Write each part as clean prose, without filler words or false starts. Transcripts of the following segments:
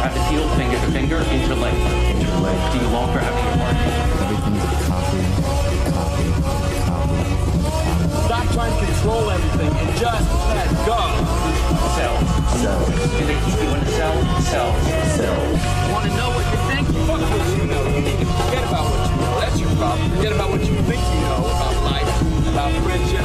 At the heel, finger to finger, interlink. Interlink. Do you long for having your party? Everything's a copy, copy, copy. Stop trying to control everything and just let go. Cells. Cells. Do they keep you in the cell? Cells. Cells. Want to know what you think? Fuck what you know. You need to forget about what you know. That's your problem. Forget about what you think you know about life, about friendship.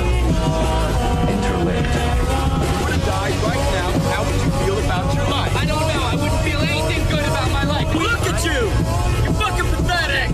Interlinked. If you were to die right now, how would you feel about your life? I don't know. I wouldn't feel anything good about my life. Look at you! You're fucking pathetic!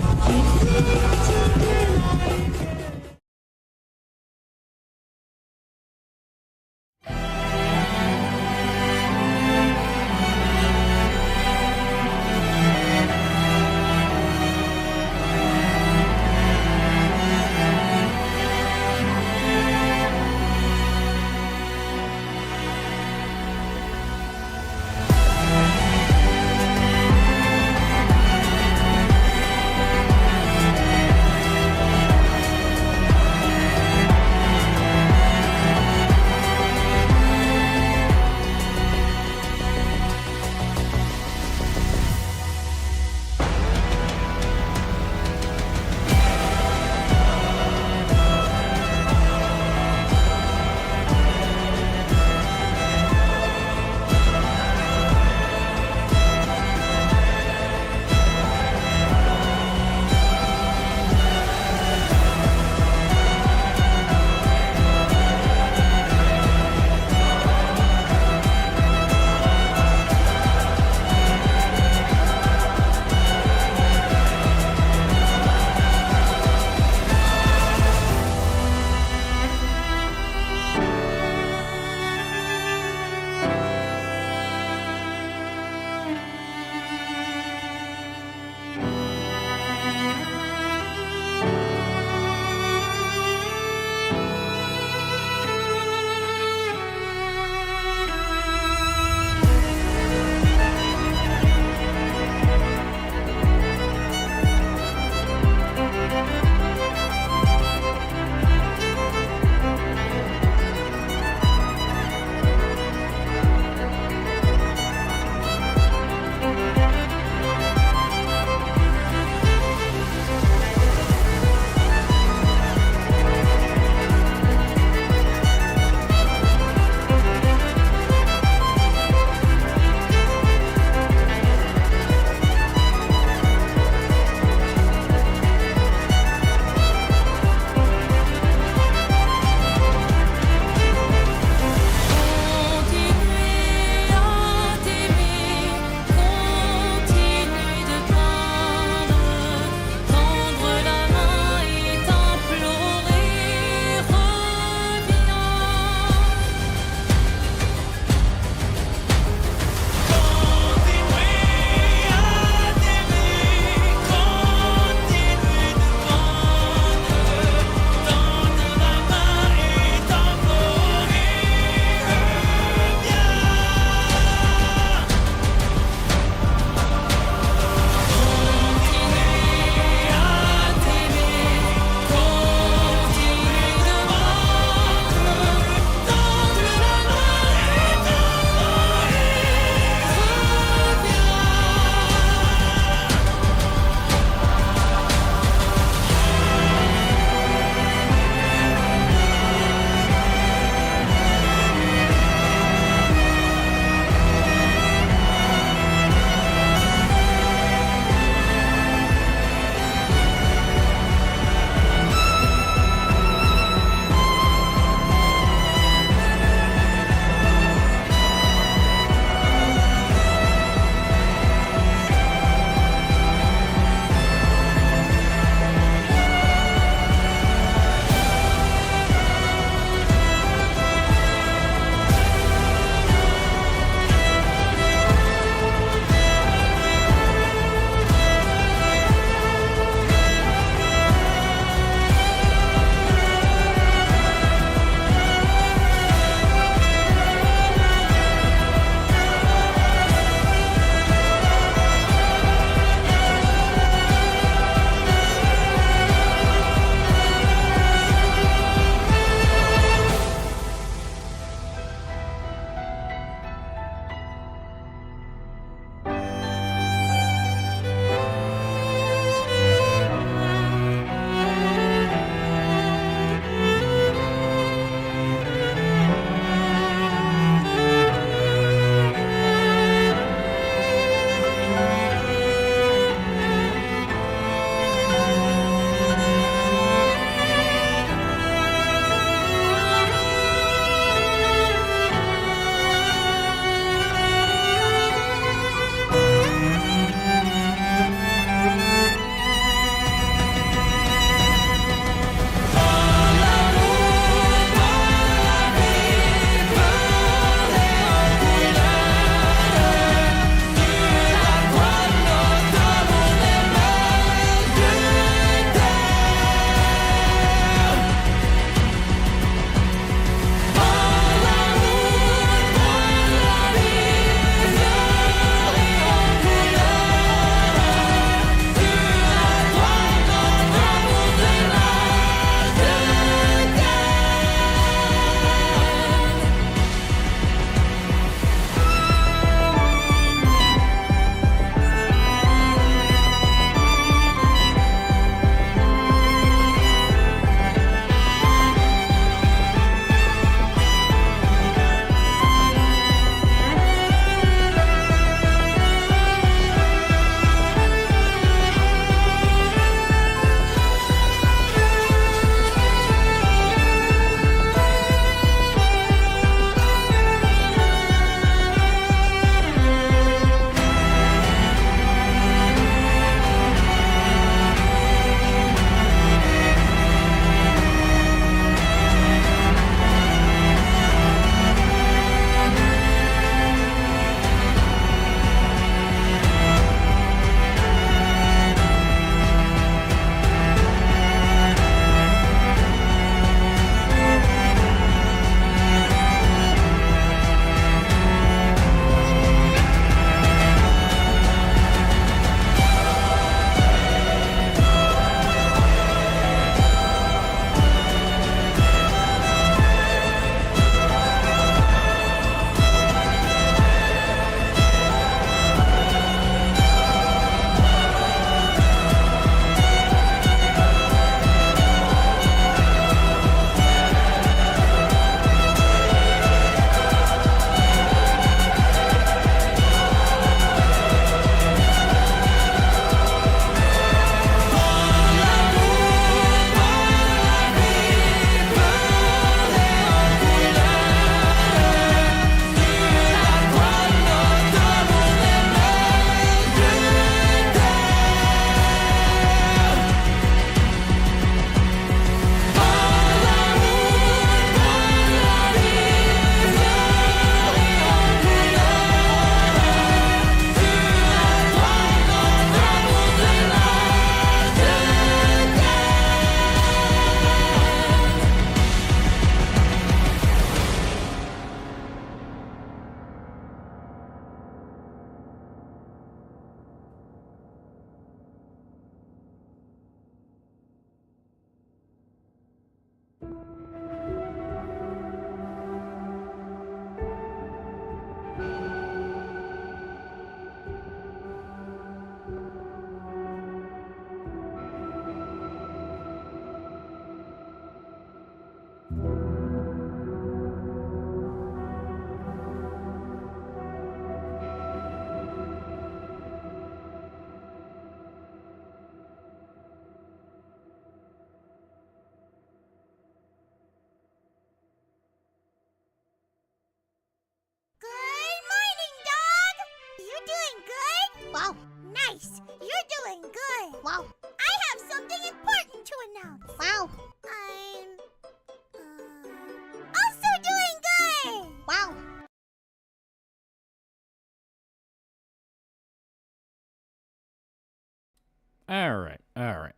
All right, all right.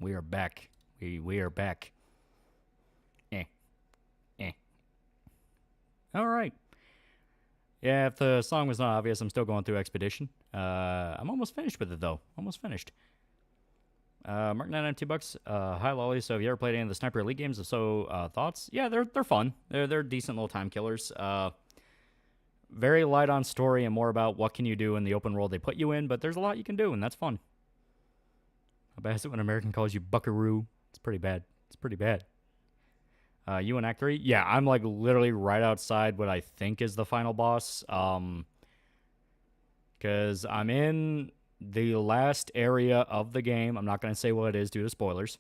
We are back. We are back. Eh, eh. All right. Yeah, if the song was not obvious, I'm still going through Expedition. I'm almost finished with it, though. Almost finished. Mark 992 bucks. Hi, Lolly. So, have you ever played any of the Sniper Elite games? If so, thoughts? Yeah, they're fun. They're decent little time killers. Very light on story and more about what can you do in the open world they put you in, but there's a lot you can do, and that's fun. How bad is it when an American calls you Buckaroo? It's pretty bad. It's pretty bad. You in Act 3? Yeah, I'm like literally right outside what I think is the final boss. Because I'm in the last area of the game. I'm not going to say what it is due to spoilers.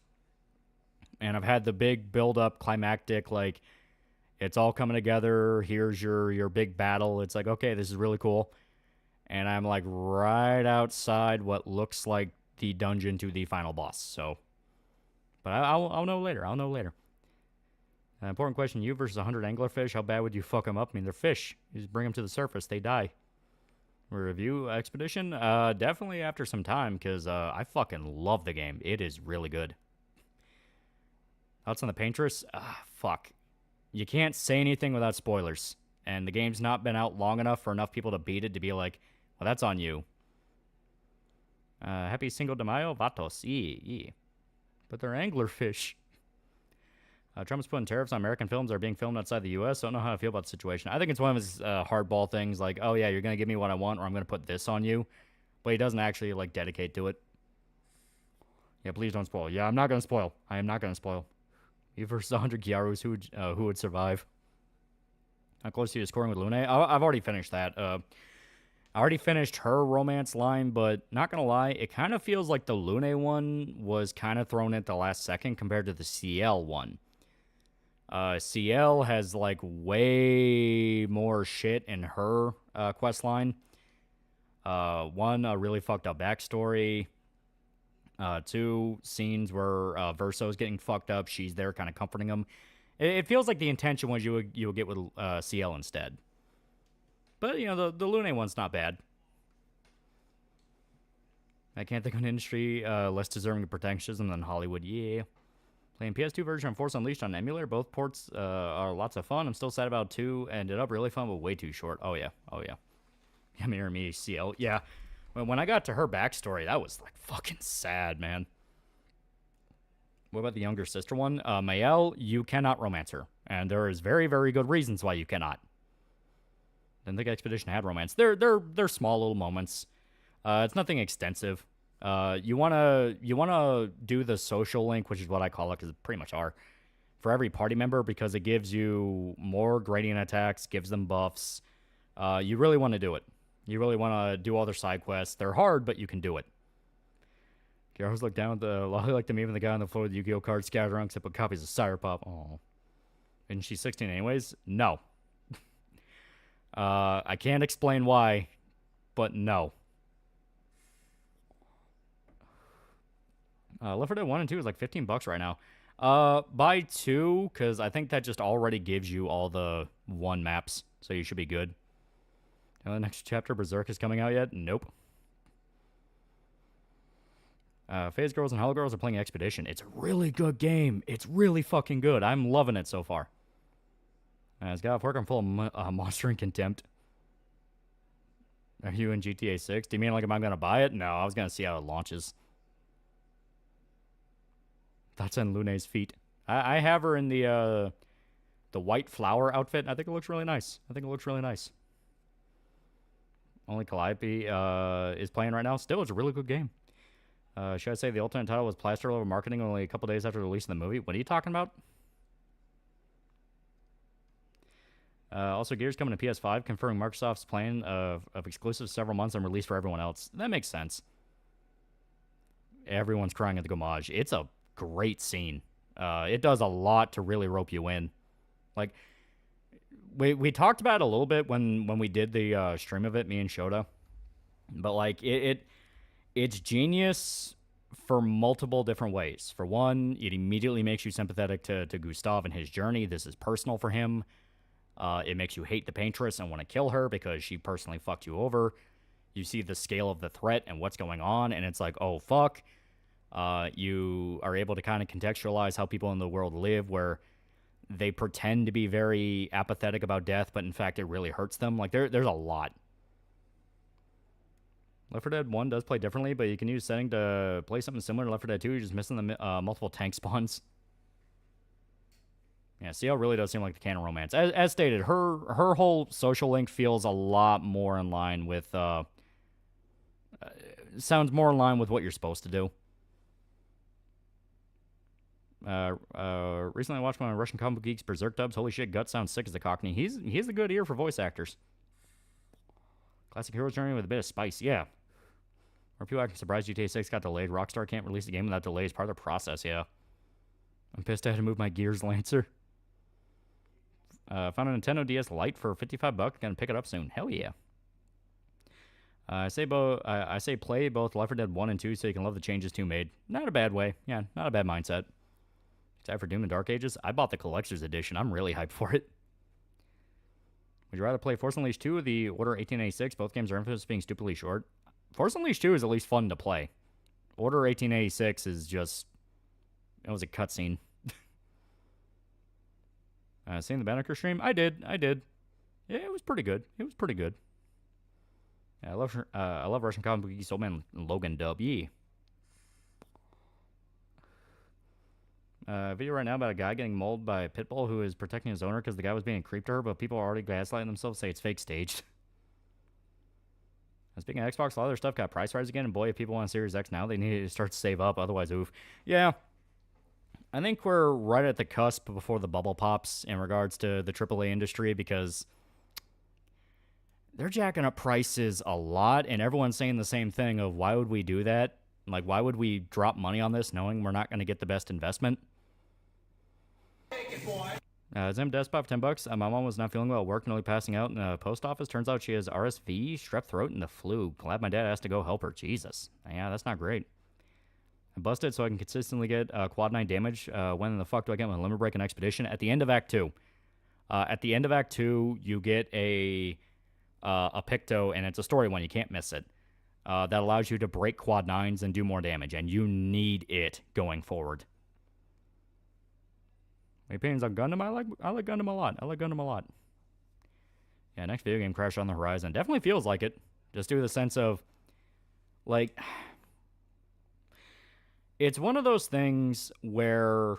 And I've had the big build-up, climactic, like, it's all coming together. Here's your big battle. It's like, okay, this is really cool. And I'm like right outside what looks like the dungeon to the final boss. So, but I'll know later. I'll know later. An important question: you versus 100 anglerfish. How bad would you fuck them up? I mean, they're fish. You just bring them to the surface, they die. Review Expedition? Definitely after some time, because I fucking love the game. It is really good. Thoughts on the Paintress? Fuck. You can't say anything without spoilers. And the game's not been out long enough for enough people to beat it to be like, well, that's on you. Happy Cinco de Mayo, Vatos. But they're anglerfish. Trump's putting tariffs on American films that are being filmed outside the U.S. Don't know how I feel about the situation. I think it's one of his hardball things, like, oh yeah, you're going to give me what I want, or I'm going to put this on you. But he doesn't actually, like, dedicate to it. Yeah, please don't spoil. Yeah, I'm not going to spoil. I am not going to spoil. You versus 100 Gyarus, who would survive? How close are you to scoring with Lune? I've already finished that. I already finished her romance line, but not going to lie, it kind of feels like the Lune one was kind of thrown at the last second compared to the CL one. CL has, like, way more shit in her quest line. One, a really fucked up backstory. Two, scenes where Verso's getting fucked up. She's there kind of comforting him. It feels like the intention was you would get with CL instead. But, you know, the Lune one's not bad. I can't think of an industry less deserving of protectionism than Hollywood. Yeah. Playing PS2 version of Force Unleashed on emulator. Both ports are lots of fun. I'm still sad about 2. Ended up really fun, but way too short. Oh, yeah. Oh, yeah. Yeah, Mirror Me, CL. Yeah. When I got to her backstory, that was, like, fucking sad, man. What about the younger sister one? Mael, you cannot romance her. And there is very, very good reasons why you cannot. Didn't think Expedition had romance. They're small little moments. It's nothing extensive. You wanna do the social link, which is what I call it, because it pretty much are, for every party member, because it gives you more gradient attacks, gives them buffs. You really want to do it. You really want to do all their side quests. They're hard, but you can do it. I always look down at the Lolly like them, even the guy on the floor with the Yu-Gi-Oh cards scattered around, except with copies of Sire Pop. Oh, isn't she 16 anyways? No. I can't explain why, but no. Left 4 Dead 1 and 2 is like $15 right now. Buy 2, because I think that just already gives you all the 1 maps, so you should be good. The next chapter, Berserk, is coming out yet? Nope. Phase Girls and Hollow Girls are playing Expedition. It's a really good game. It's really fucking good. I'm loving it so far. It's got off work. I'm full of Monster and Contempt. Are you in GTA 6? Do you mean like am I going to buy it? No, I was going to see how it launches. That's on Lune's feet. I have her in the white flower outfit. I think it looks really nice. Only Calliope is playing right now. Still, it's a really good game. Should I say the alternate title was plastered over marketing only a couple days after the release of the movie? What are you talking about? Also, Gears coming to PS5, confirming Microsoft's plan of exclusives several months and release for everyone else. That makes sense. Everyone's crying at the Gomage. It's a great scene. It does a lot to really rope you in. Like, we talked about it a little bit when we did the stream of it, me and Shota. But, like, it's genius for multiple different ways. For one, it immediately makes you sympathetic to Gustav and his journey. This is personal for him. It makes you hate the Paintress and want to kill her because she personally fucked you over. you see the scale of the threat and what's going on, and it's like, oh, fuck. You are able to kind of contextualize how people in the world live, where they pretend to be very apathetic about death, but in fact it really hurts them. Like, there's a lot. Left 4 Dead 1 does play differently, but you can use setting to play something similar to Left 4 Dead 2. You're just missing the multiple tank spawns. Yeah, CL really does seem like the canon romance. As stated, her whole social link feels a lot more in line with... sounds more in line with what you're supposed to do. Recently I watched one of Russian Comic Geeks Berserk dubs. Holy shit, Gut sounds sick as a Cockney. He has a good ear for voice actors. Classic Hero's Journey with a bit of spice, yeah. Are people acting surprised GTA 6 got delayed? Rockstar can't release the game without delays. Part of the process, yeah. I'm pissed I had to move my Gears Lancer. Found a Nintendo DS Lite for $55. Gonna pick it up soon. Hell yeah. I say play both Left 4 Dead 1 and 2 so you can love the changes 2 made. Not a bad way. Yeah, not a bad mindset. Excited for Doom and Dark Ages? I bought the Collector's Edition. I'm really hyped for it. Would you rather play Force Unleashed 2 or the Order 1886? Both games are infamous as being stupidly short. Force Unleashed 2 is at least fun to play. Order 1886 is just... It was a cutscene. Seeing the Banneker stream? I did. Yeah, it was pretty good. Yeah, I love Russian comic book geeks. Old Man Logan dub. Yeah. Video right now about a guy getting mauled by a pit bull who is protecting his owner because the guy was being a creep to her, but people are already gaslighting themselves, say it's fake staged. Speaking of Xbox, a lot of their stuff got price rise again, and boy, if people want Series X now, they need to start to save up, otherwise, oof. Yeah. I think we're right at the cusp before the bubble pops in regards to the AAA industry, because they're jacking up prices a lot, and everyone's saying the same thing of, why would we do that? Like, why would we drop money on this knowing we're not going to get the best investment? Zim Despot for $10. My mom was not feeling well at work, nearly passing out in the post office. Turns out she has RSV, strep throat, and the flu. Glad my dad asked to go help her. Jesus. Yeah, that's not great. I busted so I can consistently get quad 9 damage. When in the fuck do I get my limit break and expedition? At the end of Act 2. At the end of Act 2, you get a Picto, and it's a story one. You can't miss it. That allows you to break quad 9s and do more damage, and you need it going forward. My opinions on Gundam? I like Gundam a lot. Yeah, next video game Crash on the horizon. Definitely feels like it. Just due to the sense of, like, it's one of those things where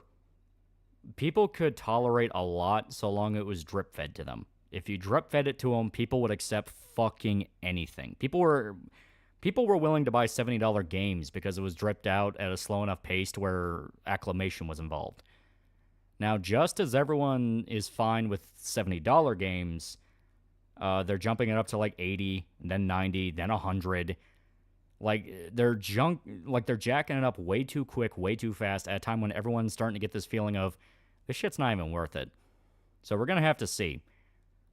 people could tolerate a lot so long it was drip-fed to them. If you drip-fed it to them, people would accept fucking anything. People were willing to buy $70 games because it was dripped out at a slow enough pace to where acclamation was involved. Now, just as everyone is fine with $70 games, they're jumping it up to like 80, then 90, then 100. Like, they're jacking it up way too quick, way too fast at a time when everyone's starting to get this feeling of, this shit's not even worth it. So we're going to have to see.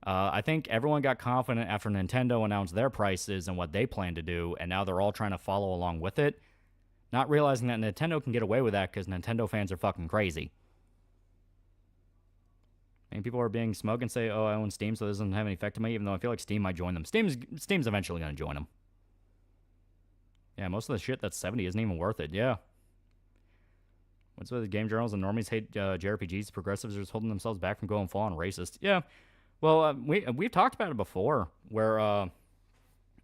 I think everyone got confident after Nintendo announced their prices and what they plan to do, and now they're all trying to follow along with it, not realizing that Nintendo can get away with that because Nintendo fans are fucking crazy. And people are being smug and say, oh, I own Steam, so this doesn't have any effect on me, even though I feel like Steam might join them. Steam's eventually going to join them. Yeah, most of the shit that's 70 isn't even worth it, yeah. What's with the game journals and normies hate JRPGs? Progressives are just holding themselves back from going full-on racist. Yeah, well, we've talked about it before, where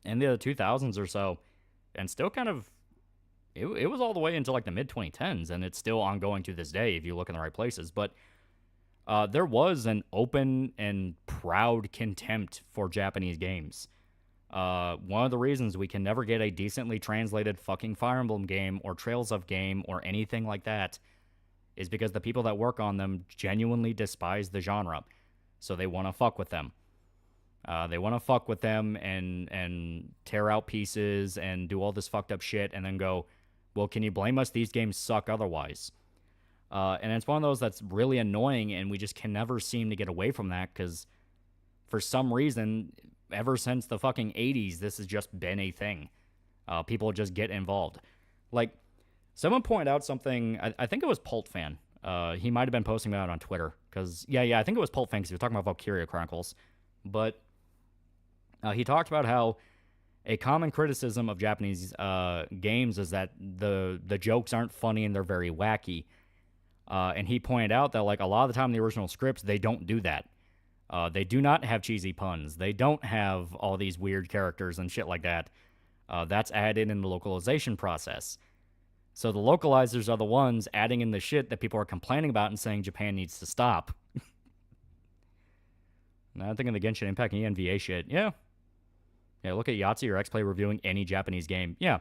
in the 2000s or so, and still kind of, it was all the way until like the mid-2010s, and it's still ongoing to this day if you look in the right places, but there was an open and proud contempt for Japanese games. One of the reasons we can never get a decently translated fucking Fire Emblem game or Trails of game or anything like that is because the people that work on them genuinely despise the genre. So they want to fuck with them. They want to fuck with them and tear out pieces and do all this fucked up shit and then go, well, can you blame us? These games suck otherwise. And it's one of those that's really annoying, and we just can never seem to get away from that because for some reason, ever since the fucking 80s, this has just been a thing. People just get involved. Like, someone pointed out something, I think it was Pult Fan. He might have been posting about it on Twitter. Because, yeah, I think it was Pult Fan because he was talking about Valkyria Chronicles. But he talked about how A common criticism of Japanese games is that the jokes aren't funny and they're very wacky. And he pointed out that like a lot of the time in the original scripts, they don't do that. They do not have cheesy puns. They don't have all these weird characters and shit like that. That's added in the localization process. So the localizers are the ones adding in the shit that people are complaining about and saying Japan needs to stop. Now I'm thinking the Genshin Impact and ENVA shit. Yeah. Yeah, look at Yahtzee or X-Play reviewing any Japanese game. Yeah.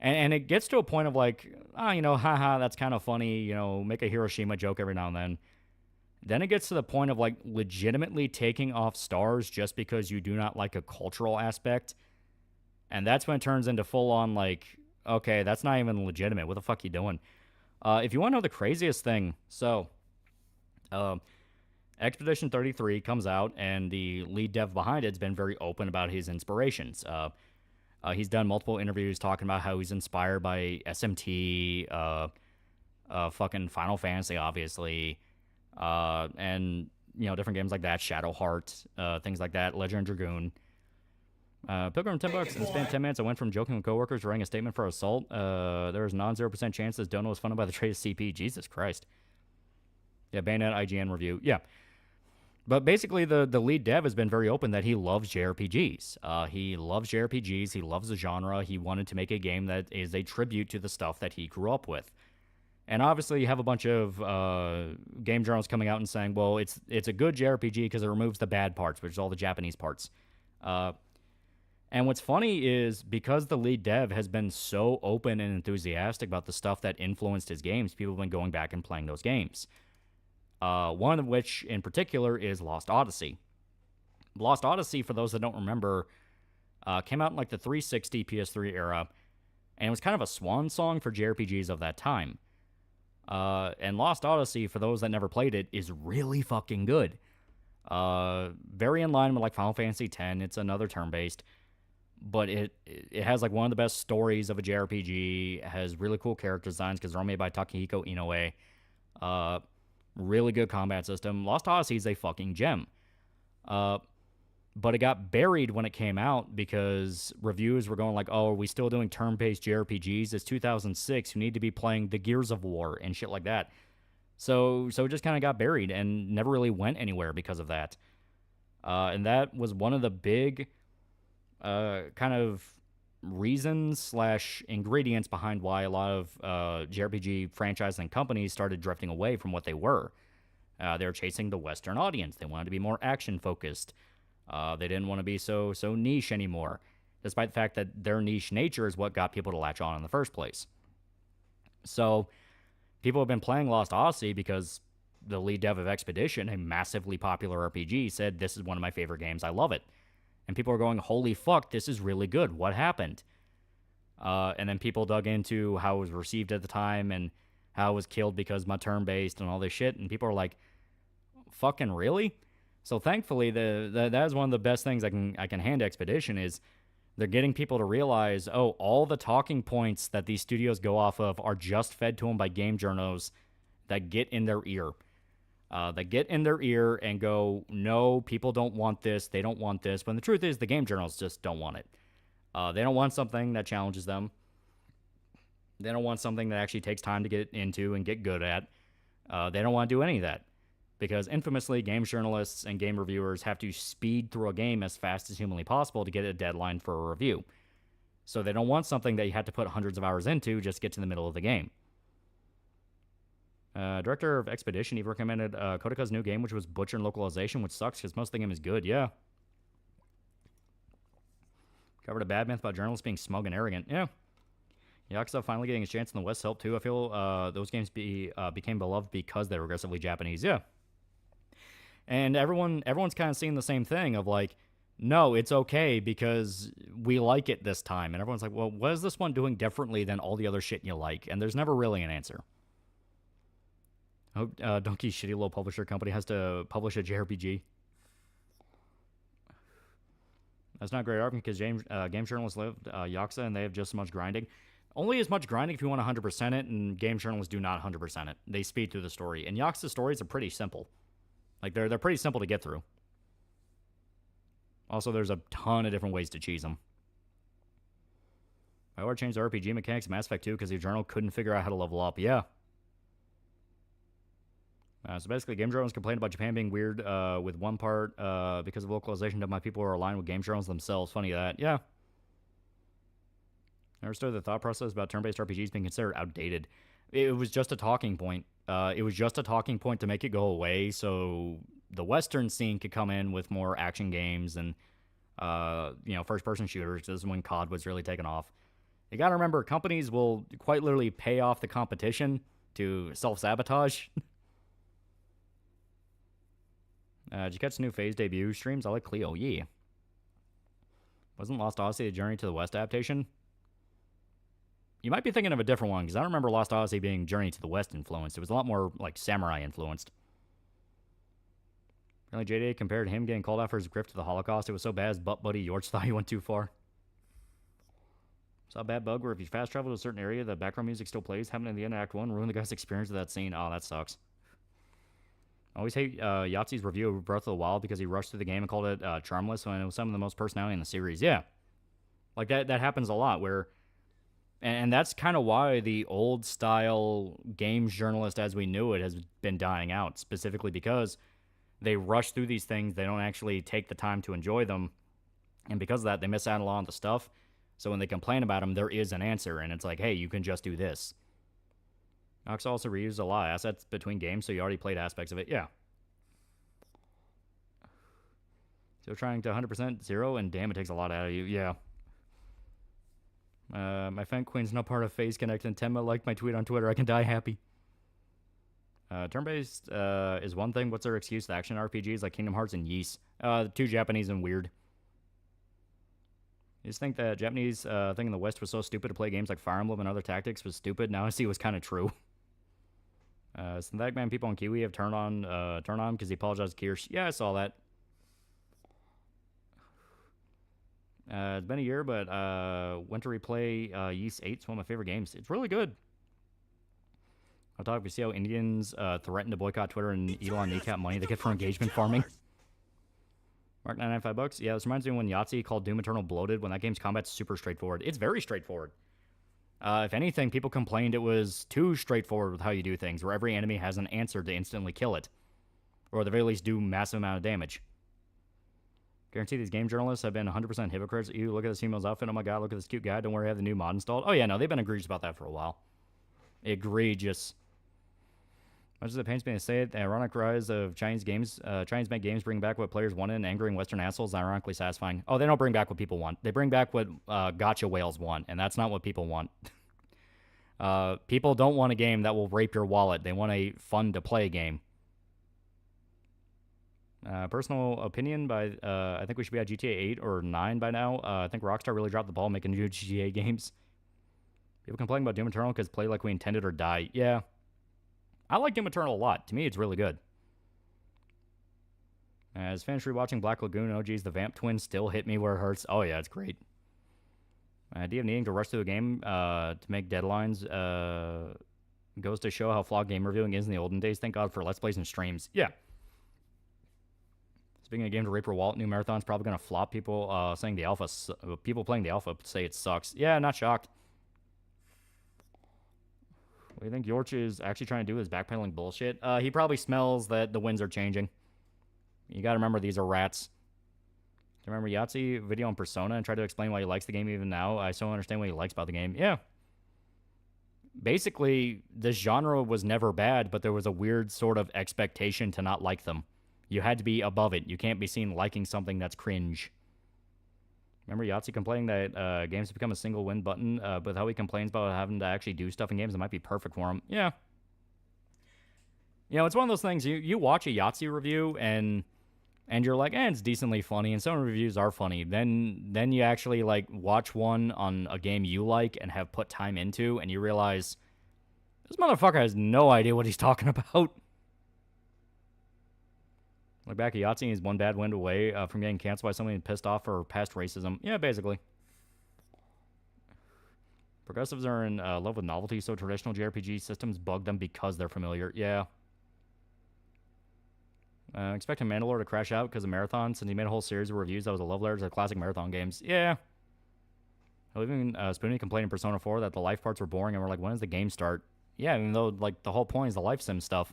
And it gets to a point of like, haha, that's kind of funny, make a Hiroshima joke every now and then. Then it gets to the point of like legitimately taking off stars just because you do not like a cultural aspect. And that's when it turns into full on like, okay, that's not even legitimate. What the fuck are you doing? If you want to know the craziest thing, so Expedition 33 comes out, and the lead dev behind it's been very open about his inspirations. He's done multiple interviews talking about how he's inspired by SMT, fucking Final Fantasy, obviously, and different games like that, Shadowheart, things like that, Legend of Dragoon. Pilgrim $10 in the span of 10 minutes. I went from joking with coworkers to writing a statement for assault. There is non-0% chance this dono was funded by the trade of CP. Jesus Christ. Yeah, Bayonet IGN review. Yeah. But basically, the lead dev has been very open that he loves JRPGs. He loves JRPGs. He loves the genre. He wanted to make a game that is a tribute to the stuff that he grew up with. And obviously, you have a bunch of game journals coming out and saying, well, it's a good JRPG because it removes the bad parts, which is all the Japanese parts. And what's funny is because the lead dev has been so open and enthusiastic about the stuff that influenced his games, people have been going back and playing those games. One of which, in particular, is Lost Odyssey. Lost Odyssey, for those that don't remember, came out in like the 360 PS3 era, and it was kind of a swan song for JRPGs of that time. And Lost Odyssey, for those that never played it, is really fucking good. Very in line with like Final Fantasy X. It's another turn-based, but it has like one of the best stories of a JRPG. It has really cool character designs because they're all made by Takahiko Inoue. Really good combat system. Lost Odyssey is a fucking gem. But it got buried when it came out because reviews were going like, oh, are we still doing turn-based JRPGs? It's 2006. You need to be playing the Gears of War and shit like that. So it just kind of got buried and never really went anywhere because of that. And that was one of the big kind of reasons / ingredients behind why a lot of JRPG franchises and companies started drifting away from what they were. They were chasing the Western audience. They wanted to be more action-focused. They didn't want to be so niche anymore, despite the fact that their niche nature is what got people to latch on in the first place. So people have been playing Lost Odyssey because the lead dev of Expedition, a massively popular RPG, said, this is one of my favorite games. I love it. And people are going, holy fuck, this is really good. What happened? And then people dug into how it was received at the time and how it was killed because my turn-based and all this shit. And people are like, fucking really? So thankfully, that is one of the best things I can hand Expedition is they're getting people to realize, oh, all the talking points that these studios go off of are just fed to them by game journals that get in their ear. That get in their ear and go, no, people don't want this, they don't want this. When the truth is, the game journals just don't want it. They don't want something that challenges them. They don't want something that actually takes time to get into and get good at. They don't want to do any of that. Because infamously, game journalists and game reviewers have to speed through a game as fast as humanly possible to get a deadline for a review. So they don't want something that you have to put hundreds of hours into just to get to the middle of the game. Director of Expedition, he recommended Kodaka's new game, which was Butcher and Localization, which sucks because most of the game is good, yeah. Covered a bad myth about journalists being smug and arrogant, yeah. Yakuza finally getting a chance in the West helped too. I feel those games became beloved because they're aggressively Japanese, yeah. And everyone's kind of seeing the same thing of like, no, it's okay because we like it this time. And everyone's like, well, what is this one doing differently than all the other shit you like? And there's never really an answer. I hope Donkey's shitty little publisher company has to publish a JRPG. That's not great argument because game journalists live Yakuza and they have just as much grinding. Only as much grinding if you want 100% it, and game journalists do not 100% it. They speed through the story. And Yakuza stories are pretty simple. Like, they're pretty simple to get through. Also, there's a ton of different ways to cheese them. BioWare changed the RPG mechanics in Mass Effect 2 because the journal couldn't figure out how to level up. Yeah. So basically, game journalists complained about Japan being weird with one part because of localization that my people were aligned with game journals themselves. Funny that. Yeah. I understood the thought process about turn-based RPGs being considered outdated. It was just a talking point. It was just a talking point to make it go away so the Western scene could come in with more action games and, first-person shooters. This is when COD was really taking off. You gotta remember, companies will quite literally pay off the competition to self-sabotage. Did you catch the new Phase debut streams? I like Cleo. Yeah. Wasn't Lost Odyssey the Journey to the West adaptation? You might be thinking of a different one, because I don't remember Lost Odyssey being Journey to the West influenced. It was a lot more, like, samurai influenced. Apparently JDA compared him getting called out for his grift to the Holocaust. It was so bad his butt buddy Yorch thought he went too far. Saw a bad bug where if you fast travel to a certain area, the background music still plays. Happened in the end of Act 1. Ruined the guy's experience of that scene. Oh, that sucks. I always hate Yahtzee's review of Breath of the Wild because he rushed through the game and called it charmless when it was some of the most personality in the series. Yeah. Like, that happens a lot where... And that's kind of why the old-style games journalist as we knew it has been dying out, specifically because they rush through these things, they don't actually take the time to enjoy them, and because of that, they miss out on a lot of the stuff. So when they complain about them, there is an answer, and it's like, hey, you can just do this. Ox also reuses a lot of assets between games, so you already played aspects of it. Yeah. So trying to 100% zero, and damn, it takes a lot out of you. Yeah. My fan queen's not part of Phase Connect, and Tenma liked my tweet on Twitter. I can die happy. Turn-based is one thing. What's their excuse? The action RPGs like Kingdom Hearts and Ys. Too Japanese and weird. You just think that Japanese thing in the West was so stupid to play games like Fire Emblem and other tactics was stupid. Now I see it was kind of true. Synthetic Man people on Kiwi have turned on because he apologized to Kirsch. Yeah, I saw that. It's been a year, but went to replay Ys 8. It's one of my favorite games. It's really good. I'll talk if you see how Indians threaten to boycott Twitter and Elon kneecap money they get for engagement farming. Mark $9.95. Yeah, this reminds me of when Yahtzee called Doom Eternal bloated when that game's combat's super straightforward. It's very straightforward. If anything, people complained it was too straightforward with how you do things, where every enemy has an answer to instantly kill it. Or at the very least do massive amount of damage. Guarantee these game journalists have been 100% hypocrites. You look at this female's outfit. Oh my god, look at this cute guy. Don't worry, I have the new mod installed. Oh yeah, no, they've been egregious about that for a while. Egregious. Much as it pains me to say it, the ironic rise of Chinese made games bring back what players wanted and angering Western assholes is ironically satisfying. Oh, they don't bring back what people want. They bring back what gotcha whales want, and that's not what people want. People don't want a game that will rape your wallet. They want a fun-to-play game. Personal opinion, I think we should be at GTA 8 or 9 by now. I think Rockstar really dropped the ball making new GTA games. People complain about Doom Eternal because play like we intended or die. Yeah. I like Doom Eternal a lot. To me, it's really good. As fans rewatching Black Lagoon, oh geez, the Vamp twins still hit me where it hurts. Oh yeah, it's great. The idea of needing to rush through a game to make deadlines goes to show how flawed game reviewing is in the olden days. Thank God for Let's Plays and streams. Yeah. Speaking of game to rape your wallet, new marathon's probably going to flop. People saying the alpha, people playing the alpha say it sucks. Yeah, not shocked. What do you think Yorch is actually trying to do? Is backpedaling bullshit? He probably smells that the winds are changing. You got to remember these are rats. Do you remember Yahtzee video on Persona and tried to explain why he likes the game even now? I still don't understand what he likes about the game. Yeah. Basically, this genre was never bad, but there was a weird sort of expectation to not like them. You had to be above it. You can't be seen liking something that's cringe. Remember Yahtzee complaining that games have become a single win button, but how he complains about having to actually do stuff in games that might be perfect for him. Yeah. You know, it's one of those things, you watch a Yahtzee review and you're like, it's decently funny, and some reviews are funny. Then you actually, like, watch one on a game you like and have put time into, and you realize, this motherfucker has no idea what he's talking about. Look back at Yahtzee, he's one bad win away from getting canceled by somebody pissed off for past racism. Yeah, basically. Progressives are in love with novelty, so traditional JRPG systems bug them because they're familiar. Yeah. Expecting Mandalore to crash out because of Marathon, since he made a whole series of reviews that was a love letter to the classic Marathon games. Yeah. Even Spoonie complained in Persona 4 that the life parts were boring, and we're like, when does the game start? Yeah, even though, like, the whole point is the life sim stuff.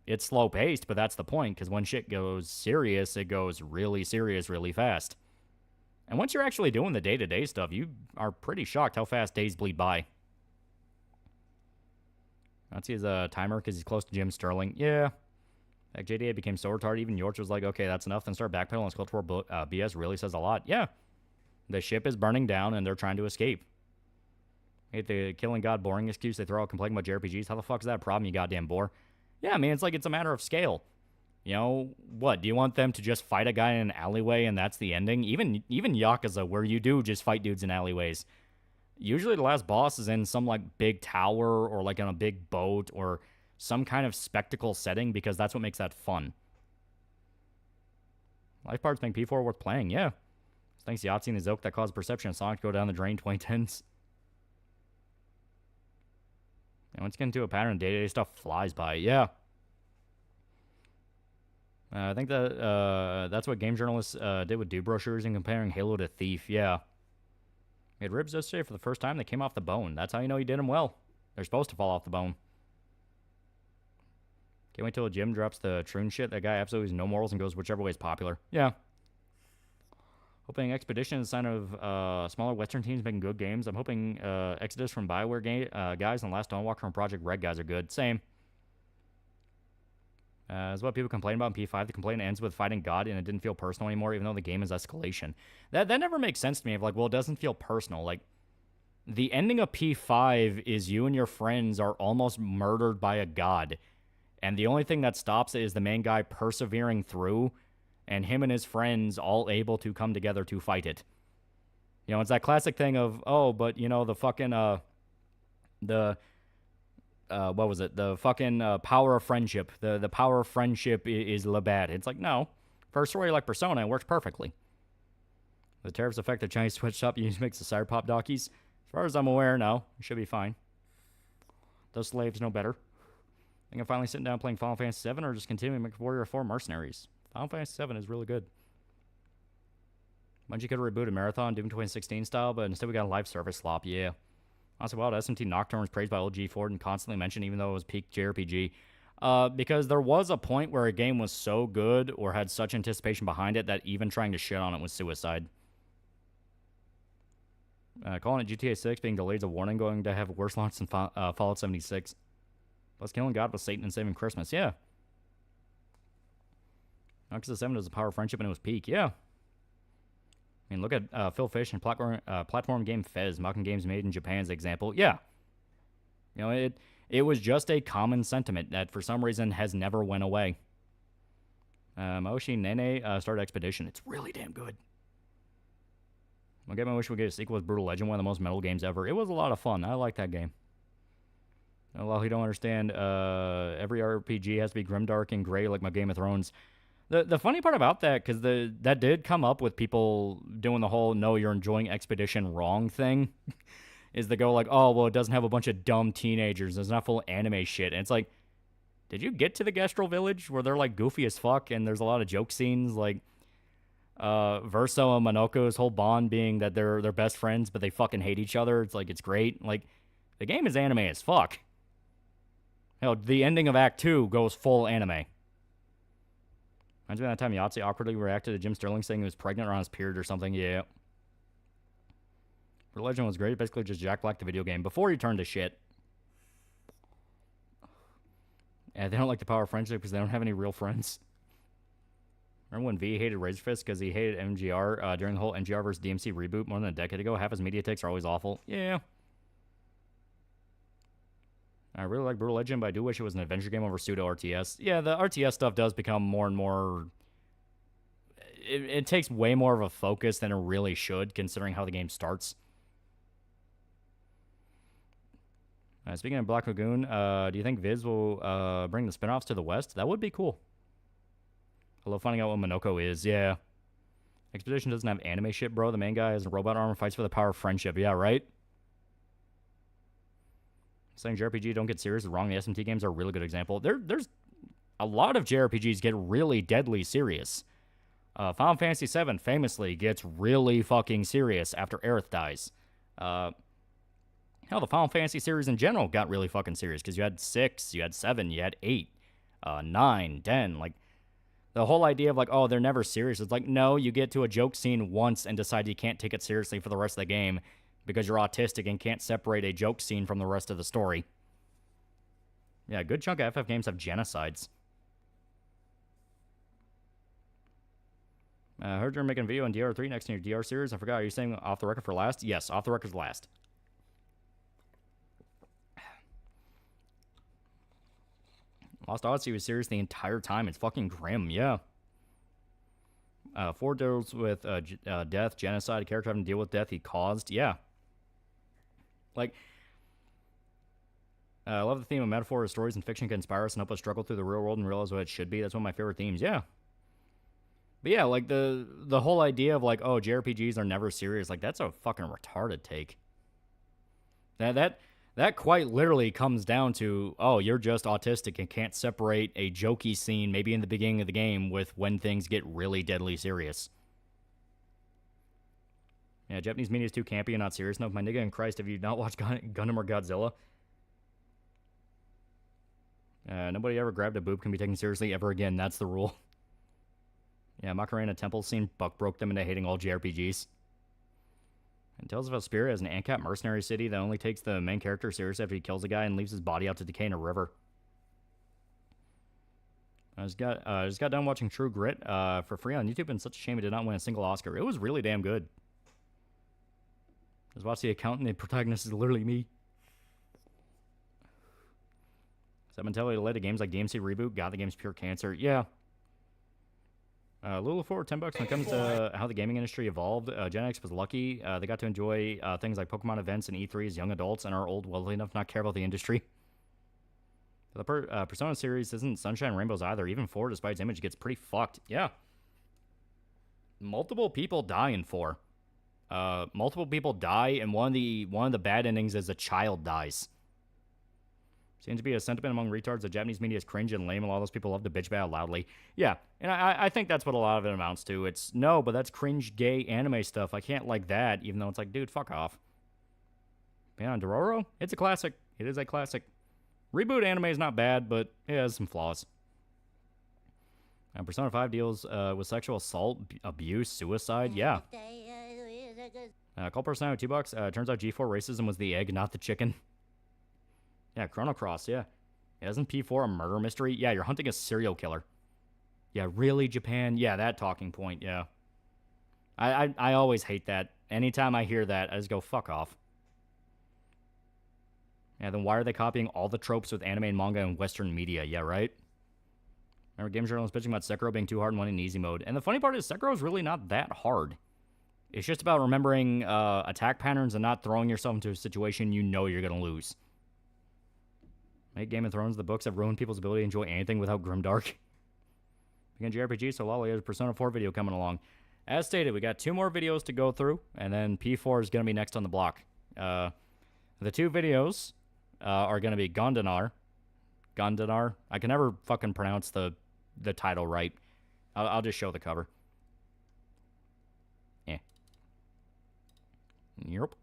It's slow-paced, but that's the point, because when shit goes serious, it goes really serious really fast. And once you're actually doing the day-to-day stuff, you are pretty shocked how fast days bleed by. That's his timer, because he's close to Jim Sterling. Yeah. Like, JDA became so retarded, even Yorch was like, okay, that's enough, then start backpedaling, and Skull Tour BS really says a lot. Yeah. The ship is burning down, and they're trying to escape. Hate the killing god boring excuse they throw out complaining about JRPGs. How the fuck is that a problem, you goddamn bore? Yeah, I mean, it's like it's a matter of scale. You know, what? Do you want them to just fight a guy in an alleyway and that's the ending? Even Yakuza, where you do just fight dudes in alleyways. Usually the last boss is in some, like, big tower or, like, on a big boat or some kind of spectacle setting because that's what makes that fun. Life parts make P4 worth playing, yeah. Thanks to Yahtzee and the Zoke that caused perception of Sonic to go down the drain 2010s. And once you get into a pattern, day-to-day stuff flies by. Yeah. I think that that's what game journalists did with dude brochures and comparing Halo to Thief. Yeah. We had ribs yesterday for the first time. They came off the bone. That's how you know you did them well. They're supposed to fall off the bone. Can't wait till Jim drops the Troon shit. That guy absolutely has no morals and goes whichever way is popular. Yeah. Hoping Expedition is a sign of smaller Western teams making good games. I'm hoping Exodus from Bioware guys and Last Dawnwalker from Project Red guys are good. Same. Is what people complain about in P5. The complaint ends with fighting God, and it didn't feel personal anymore, even though the game is escalation. That never makes sense to me. Of like, well, it doesn't feel personal. Like, the ending of P5 is you and your friends are almost murdered by a god, and the only thing that stops it is the main guy persevering through, and him and his friends all able to come together to fight it. You know, it's that classic thing of, oh, but, you know, the fucking, what was it? The fucking power of friendship. The power of friendship is le bad. It's like, no. For a story like Persona, it works perfectly. The tariffs affect the Chinese switched up. You mix the Sire Pop Dockies. As far as I'm aware, no. It should be fine. Those slaves know better. I think I'm finally sitting down playing Final Fantasy VII or just continuing MechWarrior 4 Mercenaries. Final Fantasy VII is really good. Bungie could have rebooted Marathon, Doom 2016 style, but instead we got a live service slop, yeah. Honestly, wild SMT Nocturne was praised by LG Ford and constantly mentioned even though it was peak JRPG. Because there was a point where a game was so good or had such anticipation behind it that even trying to shit on it was suicide. Calling it GTA 6 being delayed is a warning, going to have a worse launch than Fallout 76. Plus killing God with Satan and saving Christmas, yeah. Because the 7 was the power of friendship and it was peak, yeah. I mean, look at Phil Fish and platform game Fez, mocking games made in Japan's example. Yeah. You know, it was just a common sentiment that for some reason has never went away. Maoshi Nene started Expedition. It's really damn good. I wish we get a sequel with Brutal Legend, one of the most metal games ever. It was a lot of fun. I like that game. A lot of you don't understand, every RPG has to be grimdark and gray like my Game of Thrones. The funny part about that, because that did come up with people doing the whole, no, you're enjoying Expedition wrong thing, is they go like, oh, well, it doesn't have a bunch of dumb teenagers. It's not full of anime shit. And it's like, did you get to the Gastral Village where they're like goofy as fuck and there's a lot of joke scenes like Verso and Monoko's whole bond being that they're best friends, but they fucking hate each other. It's like, it's great. Like, the game is anime as fuck. Hell, the ending of Act 2 goes full anime. Reminds me of that time Yahtzee awkwardly reacted to Jim Sterling saying he was pregnant around his period or something. Yeah. Legend was great. Basically just Jack Black the video game before he turned to shit. Yeah, they don't like the power of friendship because they don't have any real friends. Remember when V hated Razorfist because he hated MGR during the whole MGR versus DMC reboot more than a decade ago? Half his media takes are always awful. Yeah. I really like Brutal Legend, but I do wish it was an adventure game over pseudo RTS. Yeah, the RTS stuff does become more and more... It takes way more of a focus than it really should, considering how the game starts. Speaking of Black Lagoon, do you think Viz will bring the spinoffs to the West? That would be cool. I love finding out what Monoko is, yeah. Expedition doesn't have anime shit, bro. The main guy has a robot arm and fights for the power of friendship. Yeah, right? Saying JRPG don't get serious is wrong. The SMT games are a really good example. There's a lot of JRPGs get really deadly serious. Final Fantasy VII famously gets really fucking serious after Aerith dies. Hell, the Final Fantasy series in general got really fucking serious because you had 6, you had 7, you had 8, 9, 10. Like, the whole idea of, like, oh, they're never serious. It's like, no, you get to a joke scene once and decide you can't take it seriously for the rest of the game because you're autistic and can't separate a joke scene from the rest of the story. Yeah, a good chunk of FF games have genocides. I heard you're making a video on DR3 next to your DR series. I forgot. Are you saying off the record for last? Yes, off the record's last. Lost Odyssey was serious the entire time. It's fucking grim, yeah. 4 deals with death, genocide, a character having to deal with death he caused, yeah. Like, I love the theme of metaphor as stories and fiction can inspire us and help us struggle through the real world and realize what it should be. That's one of my favorite themes, yeah. But yeah, like, the whole idea of, like, oh, JRPGs are never serious, like, that's a fucking retarded take. That quite literally comes down to, oh, you're just autistic and can't separate a jokey scene maybe in the beginning of the game with when things get really deadly serious. Yeah, Japanese media is too campy and not serious enough. My nigga in Christ, have you not watched Gundam or Godzilla? Nobody ever grabbed a boob can be taken seriously ever again. That's the rule. Yeah, Macarena Temple scene broke them into hating all JRPGs. And tells of a spirit as an ANCAP mercenary city that only takes the main character seriously after he kills a guy and leaves his body out to decay in a river. I just got done watching True Grit for free on YouTube, and such a shame it did not win a single Oscar. It was really damn good. Just watch the account, and the protagonist is literally me. Is that mentality to led to games like DMC Reboot? God, the game's pure cancer. Yeah. Lulu for $10 when it comes to how the gaming industry evolved. Gen X was lucky. They got to enjoy things like Pokemon events and E3 as young adults and are old well enough to not care about the industry. The Persona series isn't sunshine and rainbows either. Even 4, despite its image, gets pretty fucked. Yeah. Multiple people die in 4. Multiple people die, and one of the bad endings is a child dies. Seems to be a sentiment among retards that Japanese media is cringe and lame, and a lot of those people love to bitch about it loudly. Yeah, and I think that's what a lot of it amounts to. It's, no, but that's cringe gay anime stuff. I can't like that, even though it's like, dude, fuck off. Beyond Dororo? It's a classic. It is a classic. Reboot anime is not bad, but it has some flaws. Persona 5 deals with sexual assault, abuse, suicide. Yeah. Call Persona $2. Turns out G4 racism was the egg, not the chicken. Yeah, Chrono Cross, yeah. Isn't P4 a murder mystery? Yeah, you're hunting a serial killer. Yeah, really, Japan? Yeah, that talking point, yeah. I always hate that. Anytime I hear that, I just go, fuck off. Yeah, then why are they copying all the tropes with anime and manga and Western media? Yeah, right? Remember game journalists bitching about Sekiro being too hard and one in easy mode. And the funny part is Sekiro is really not that hard. It's just about remembering attack patterns and not throwing yourself into a situation you know you're going to lose. Make Game of Thrones, the books have ruined people's ability to enjoy anything without grimdark. Again, JRPG, so Lolly has a Persona 4 video coming along. As stated, we got 2 more videos to go through, and then P4 is going to be next on the block. The 2 videos are going to be Gondanar. Gondanar. I can never fucking pronounce the title right. I'll just show the cover. Yeah. Yep.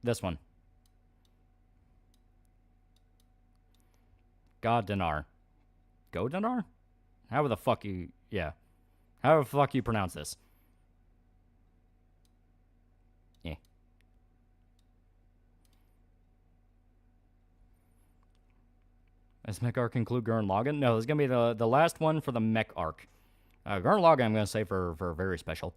This one. Gondanar. Gondanar? How the fuck you... Yeah. How the fuck you pronounce this? Yeah. Does mech arc include Gurren Lagann? No, this is going to be the last one for the mech arc. Gurren Lagann I'm going to say for very special.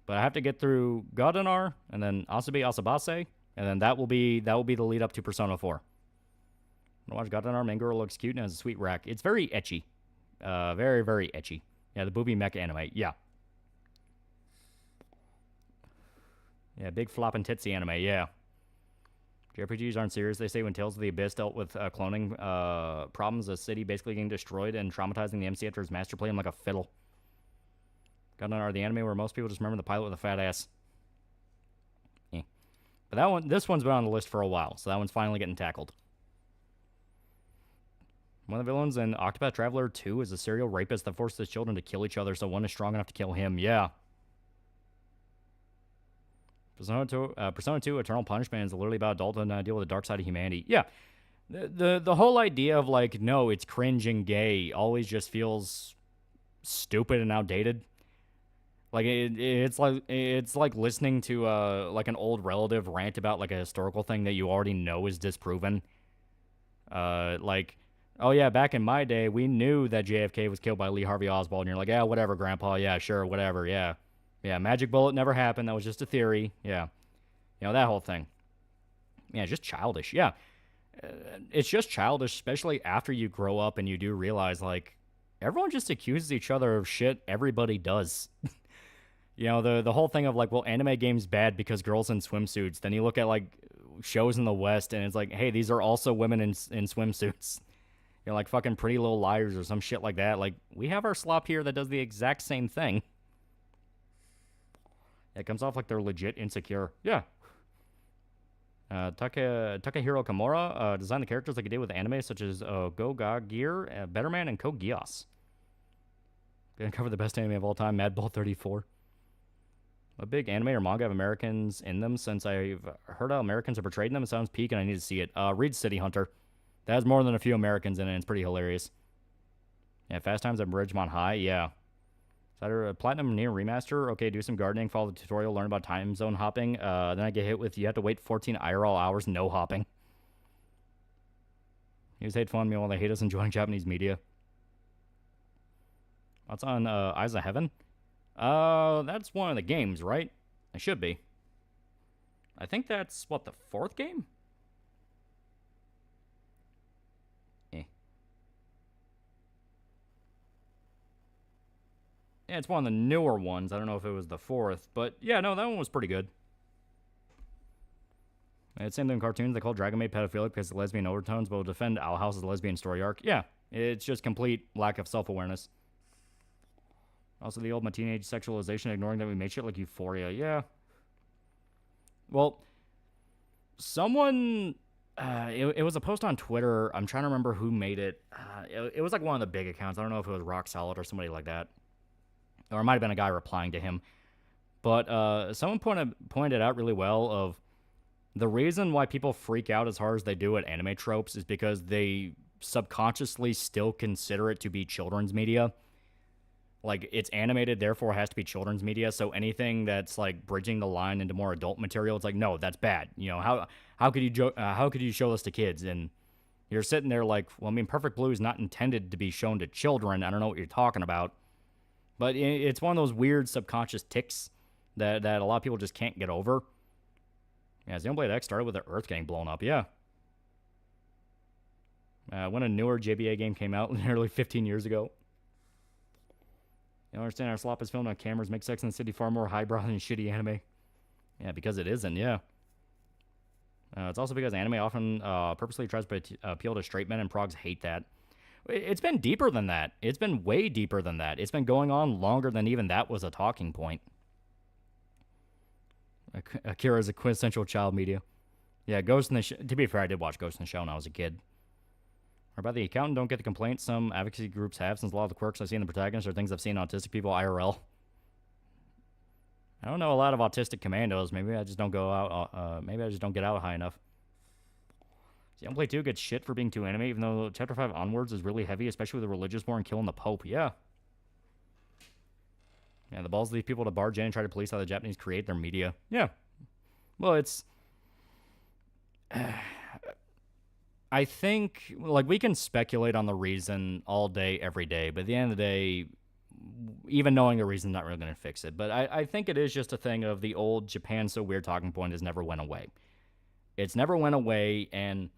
But I have to get through Gondanar, and then Asabi Asabase, and then that will be the lead up to Persona 4. I'm gonna watch Gondanar. Main girl looks cute and has a sweet rack. It's very ecchi. Very, very ecchi. Yeah, the booby mech anime. Yeah. Yeah, big flopping titsy anime. Yeah. JRPGs aren't serious, they say, when Tales of the Abyss dealt with cloning problems, the city basically getting destroyed and traumatizing the MC after his master played him like a fiddle. Gondanar, the anime where most people just remember the pilot with a fat ass. Eh. But this one's been on the list for a while, so that one's finally getting tackled. One of the villains in Octopath Traveler 2 is a serial rapist that forces children to kill each other so one is strong enough to kill him. Yeah. Persona 2 Eternal Punishment is literally about adulthood and deal with the dark side of humanity. Yeah. The whole idea of, like, no, it's cringe and gay always just feels stupid and outdated. Like, it's like listening to, like, an old relative rant about, like, a historical thing that you already know is disproven. Like, oh, yeah, back in my day, we knew that JFK was killed by Lee Harvey Oswald. And you're like, yeah, whatever, Grandpa. Yeah, sure, whatever, yeah. Yeah, magic bullet never happened. That was just a theory. Yeah. You know, that whole thing. Yeah, just childish. Yeah. It's just childish, especially after you grow up and you do realize, like, everyone just accuses each other of shit everybody does. You know, the whole thing of, like, well, anime game's bad because girls in swimsuits. Then you look at, like, shows in the West, and it's like, hey, these are also women in swimsuits. You know, like fucking Pretty Little Liars or some shit like that. Like, we have our slop here that does the exact same thing. It comes off like they're legit insecure. Yeah. Takehiro Kimura designed the characters like he did with anime, such as Go Ga Gear, Betterman, and Code Geass. Gonna cover the best anime of all time, Mad Ball 34. A big anime or manga have Americans in them. Since I've heard how Americans are portrayed in them, it sounds peak and I need to see it. Read City Hunter. That has more than a few Americans in it, and it's pretty hilarious. Yeah, Fast Times at Ridgemont High, yeah. Platinum Nier Remaster. Okay, do some gardening, follow the tutorial, learn about time zone hopping. Then I get hit with, you have to wait 14 IRL hours, no hopping. He was hate fun me while they hate us enjoying Japanese media. What's on Eyes of Heaven? That's one of the games, right? It should be. I think that's, what, the 4th game? Yeah, it's one of the newer ones. I don't know if it was the 4th, but yeah, no, that one was pretty good. It's same thing in cartoons. They call Dragon Maid pedophilic because of lesbian overtones, but will defend Owl House's lesbian story arc. Yeah, it's just complete lack of self-awareness. Also, the old my teenage sexualization, ignoring that we made shit like Euphoria. Yeah. Well, someone... it was a post on Twitter. I'm trying to remember who made it. It was like one of the big accounts. I don't know if it was Rock Solid or somebody like that. Or it might have been a guy replying to him. But someone pointed out really well of the reason why people freak out as hard as they do at anime tropes is because they subconsciously still consider it to be children's media. Like, it's animated, therefore it has to be children's media. So anything that's like bridging the line into more adult material, it's like, no, that's bad. You know, how could you show this to kids? And you're sitting there like, well, I mean, Perfect Blue is not intended to be shown to children. I don't know what you're talking about. But it's one of those weird subconscious tics that a lot of people just can't get over. Yeah, Xenoblade X started with the Earth getting blown up, yeah. When a newer JBA game came out nearly 15 years ago. You don't understand our slop is filmed on cameras make Sex and the City far more highbrow than shitty anime. Yeah, because it isn't, yeah. It's also because anime often purposely tries to appeal to straight men, and progs hate that. It's been deeper than that. It's been way deeper than that. It's been going on longer than even that was a talking point. Akira is a quintessential child media. Yeah, Ghost in the Shell. To be fair, I did watch Ghost in the Shell when I was a kid. Or about the accountant, don't get the complaints some advocacy groups have, since a lot of the quirks I've seen in the protagonists are things I've seen in autistic people IRL. I don't know a lot of autistic commandos. Maybe I just don't go out. Maybe I just don't get out high enough. Xenoblade 2 gets shit for being too anime, even though Chapter 5 onwards is really heavy, especially with the religious war and killing the Pope. Yeah. Yeah, the balls of these people to barge in and try to police how the Japanese create their media. Yeah. Well, it's... I think, like, we can speculate on the reason all day, every day, but at the end of the day, even knowing the reason's not really going to fix it. But I think it is just a thing of the old Japan's so weird talking point has never went away. It's never went away, and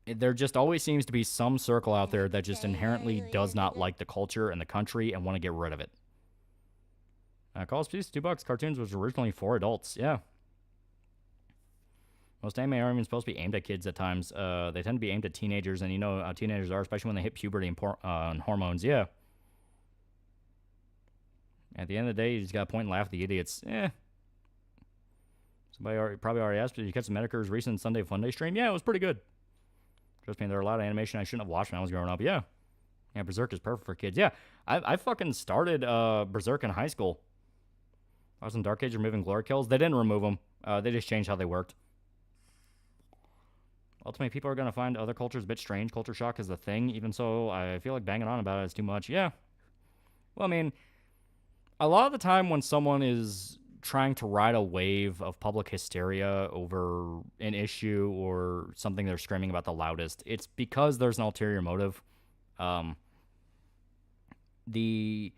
there just always seems to be some circle out there that just inherently does not like the culture and the country and want to get rid of it. Call us please, $2. Cartoons was originally for adults. Yeah. Most anime aren't even supposed to be aimed at kids at times. They tend to be aimed at teenagers, and you know how teenagers are, especially when they hit puberty and hormones. Yeah. At the end of the day, you just got to point and laugh at the idiots. Somebody probably already asked, did you catch the Medicare's recent Sunday Funday stream? Yeah, it was pretty good. Trust me, there are a lot of animation I shouldn't have watched when I was growing up. Yeah. Yeah, Berserk is perfect for kids. Yeah, I fucking started Berserk in high school. I was in Dark Age removing glory kills. They didn't remove them. They just changed how they worked. Ultimately, people are going to find other cultures a bit strange. Culture shock is the thing. Even so, I feel like banging on about it is too much. Yeah. Well, I mean, a lot of the time when someone is trying to ride a wave of public hysteria over an issue or something they're screaming about the loudest, it's because there's an ulterior motive. The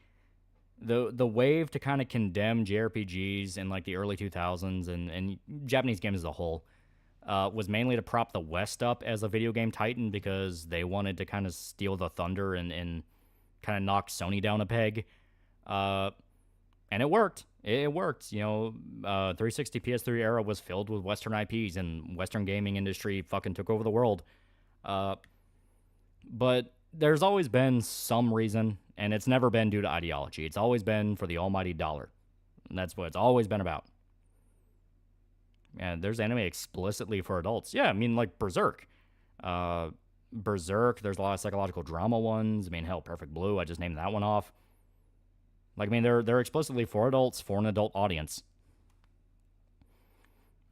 wave to kind of condemn JRPGs in like the early 2000s and Japanese games as a whole was mainly to prop the West up as a video game titan because they wanted to kind of steal the thunder and kind of knock Sony down a peg. And it worked. It worked. 360 PS3 era was filled with Western IPs and Western gaming industry fucking took over the world. But there's always been some reason, and it's never been due to ideology. It's always been for the almighty dollar. And that's what it's always been about. And there's anime explicitly for adults. Yeah, I mean, like Berserk. Berserk, there's a lot of psychological drama ones. I mean, hell, Perfect Blue, I just named that one off. Like, I mean, they're explicitly for adults, for an adult audience.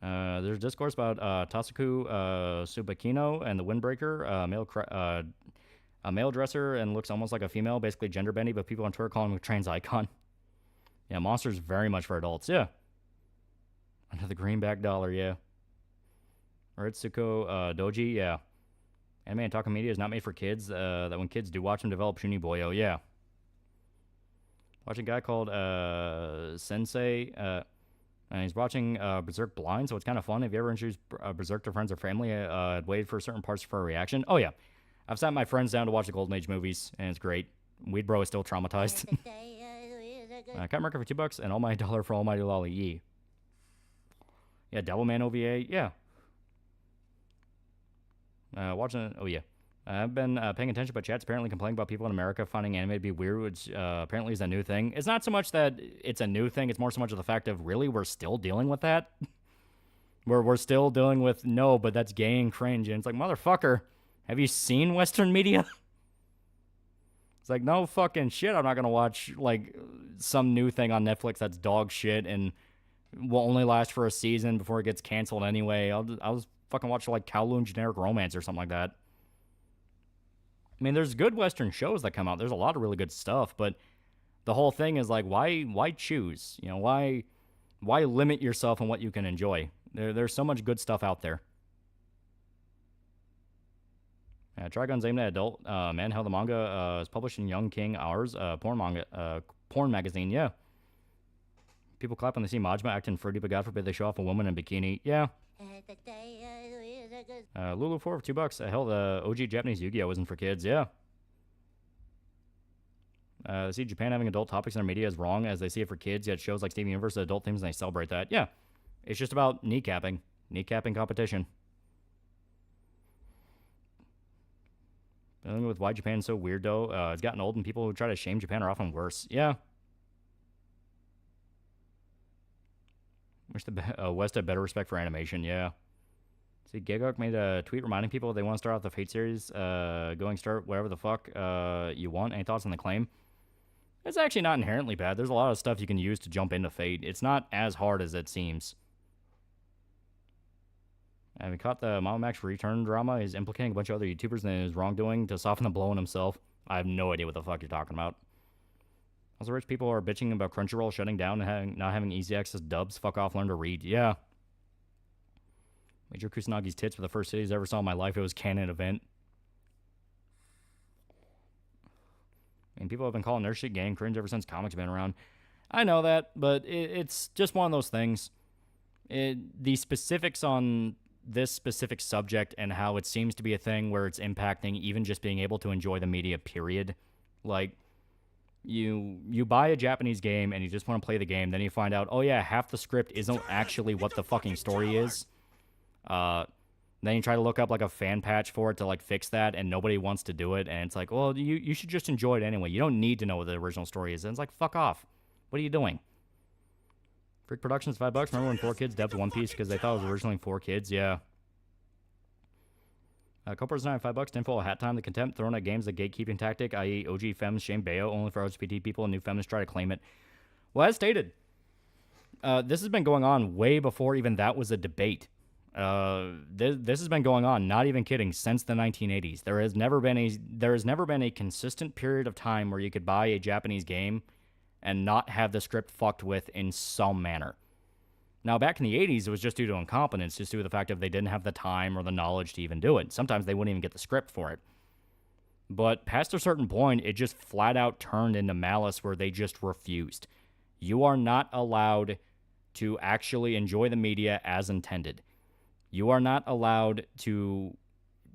There's discourse about Tasuku Subakino and the Windbreaker, a male dresser and looks almost like a female, basically gender bendy, but people on Twitter call him a trans icon. Yeah, Monster's very much for adults, yeah. Under the greenback dollar, yeah. Ritsuko Doji, yeah. Anime and talking media is not made for kids, that when kids do watch them develop puny boyo, yeah. Watching a guy called Sensei, and he's watching Berserk blind, so it's kind of fun. Have you ever introduced Berserk to friends or family? I'd waited for certain parts for a reaction. Oh, yeah. I've sat my friends down to watch the Golden Age movies, and it's great. Weed Bro is still traumatized. Cat marker for $2 and almighty dollar for TheAlmightyLoli. Yee. Yeah, Devilman OVA. Yeah. Watching. Oh, yeah. I've been paying attention, but chat's apparently complaining about people in America finding anime to be weird, which apparently is a new thing. It's not so much that it's a new thing. It's more so much of the fact of, really, we're still dealing with that? we're still dealing with, no, but that's gay and cringe. And it's like, motherfucker, have you seen Western media? It's like, no fucking shit. I'm not going to watch, like, some new thing on Netflix that's dog shit and will only last for a season before it gets canceled anyway. I'll fucking watch, like, Kowloon Generic Romance or something like that. I mean, there's good Western shows that come out. There's a lot of really good stuff, but the whole thing is, like, why choose? Why limit yourself on what you can enjoy? There's so much good stuff out there. Trigun's aimed at adult men. How the manga is published in Young King Hours, porn magazine. Yeah. People clap when they see Majima acting fruity, but God forbid they show off a woman in bikini. Yeah. Lulu 4 for $2. Hell, the OG Japanese Yu-Gi-Oh! Isn't for kids. Yeah. See, Japan having adult topics in their media is wrong as they see it for kids, yet shows like Steven Universe are adult themes and they celebrate that. Yeah. It's just about kneecapping competition. Dealing with why Japan's so weird, though. It's gotten old, and people who try to shame Japan are often worse. Yeah. Wish the West had better respect for animation. Yeah. See, Gagok made a tweet reminding people they want to start off the Fate series, going start whatever the fuck you want. Any thoughts on the claim? It's actually not inherently bad. There's a lot of stuff you can use to jump into Fate. It's not as hard as it seems. And we caught the Mama Max return drama. He's implicating a bunch of other YouTubers in his wrongdoing to soften the blow on himself. I have no idea what the fuck you're talking about. Also, rich people are bitching about Crunchyroll shutting down and not having easy access dubs. Fuck off, learn to read. Yeah. Major Kusanagi's tits were the first cities I ever saw in my life. It was a canon event. I mean, people have been calling their shit gay and cringe ever since comics have been around. I know that, but it's just one of those things. The specifics on this specific subject and how it seems to be a thing where it's impacting even just being able to enjoy the media, period. Like, you buy a Japanese game and you just want to play the game, then you find out, oh yeah, half the script isn't actually what the fucking story is. Then you try to look up like a fan patch for it to like fix that, and nobody wants to do it, and it's like, well, you should just enjoy it anyway. You don't need to know what the original story is. And it's like, fuck off. What are you doing? Freak Productions, $5. Remember when 4Kids dubbed One Piece because they thought it was originally 4 kids? Yeah. Coppers 95 bucks. Tinfoil hat time. The contempt thrown at games, the gatekeeping tactic, i.e., OG femmes shame Bayo only for LGBT people and new feminists try to claim it. Well, as stated, this has been going on way before even that was a debate. This has been going on, not even kidding, since the 1980s. There has never been a consistent period of time where you could buy a Japanese game and not have the script fucked with in some manner. Now, back in the 80s, it was just due to incompetence, just due to the fact that they didn't have the time or the knowledge to even do it. Sometimes they wouldn't even get the script for it. But past a certain point, it just flat out turned into malice where they just refused. You are not allowed to actually enjoy the media as intended. You are not allowed to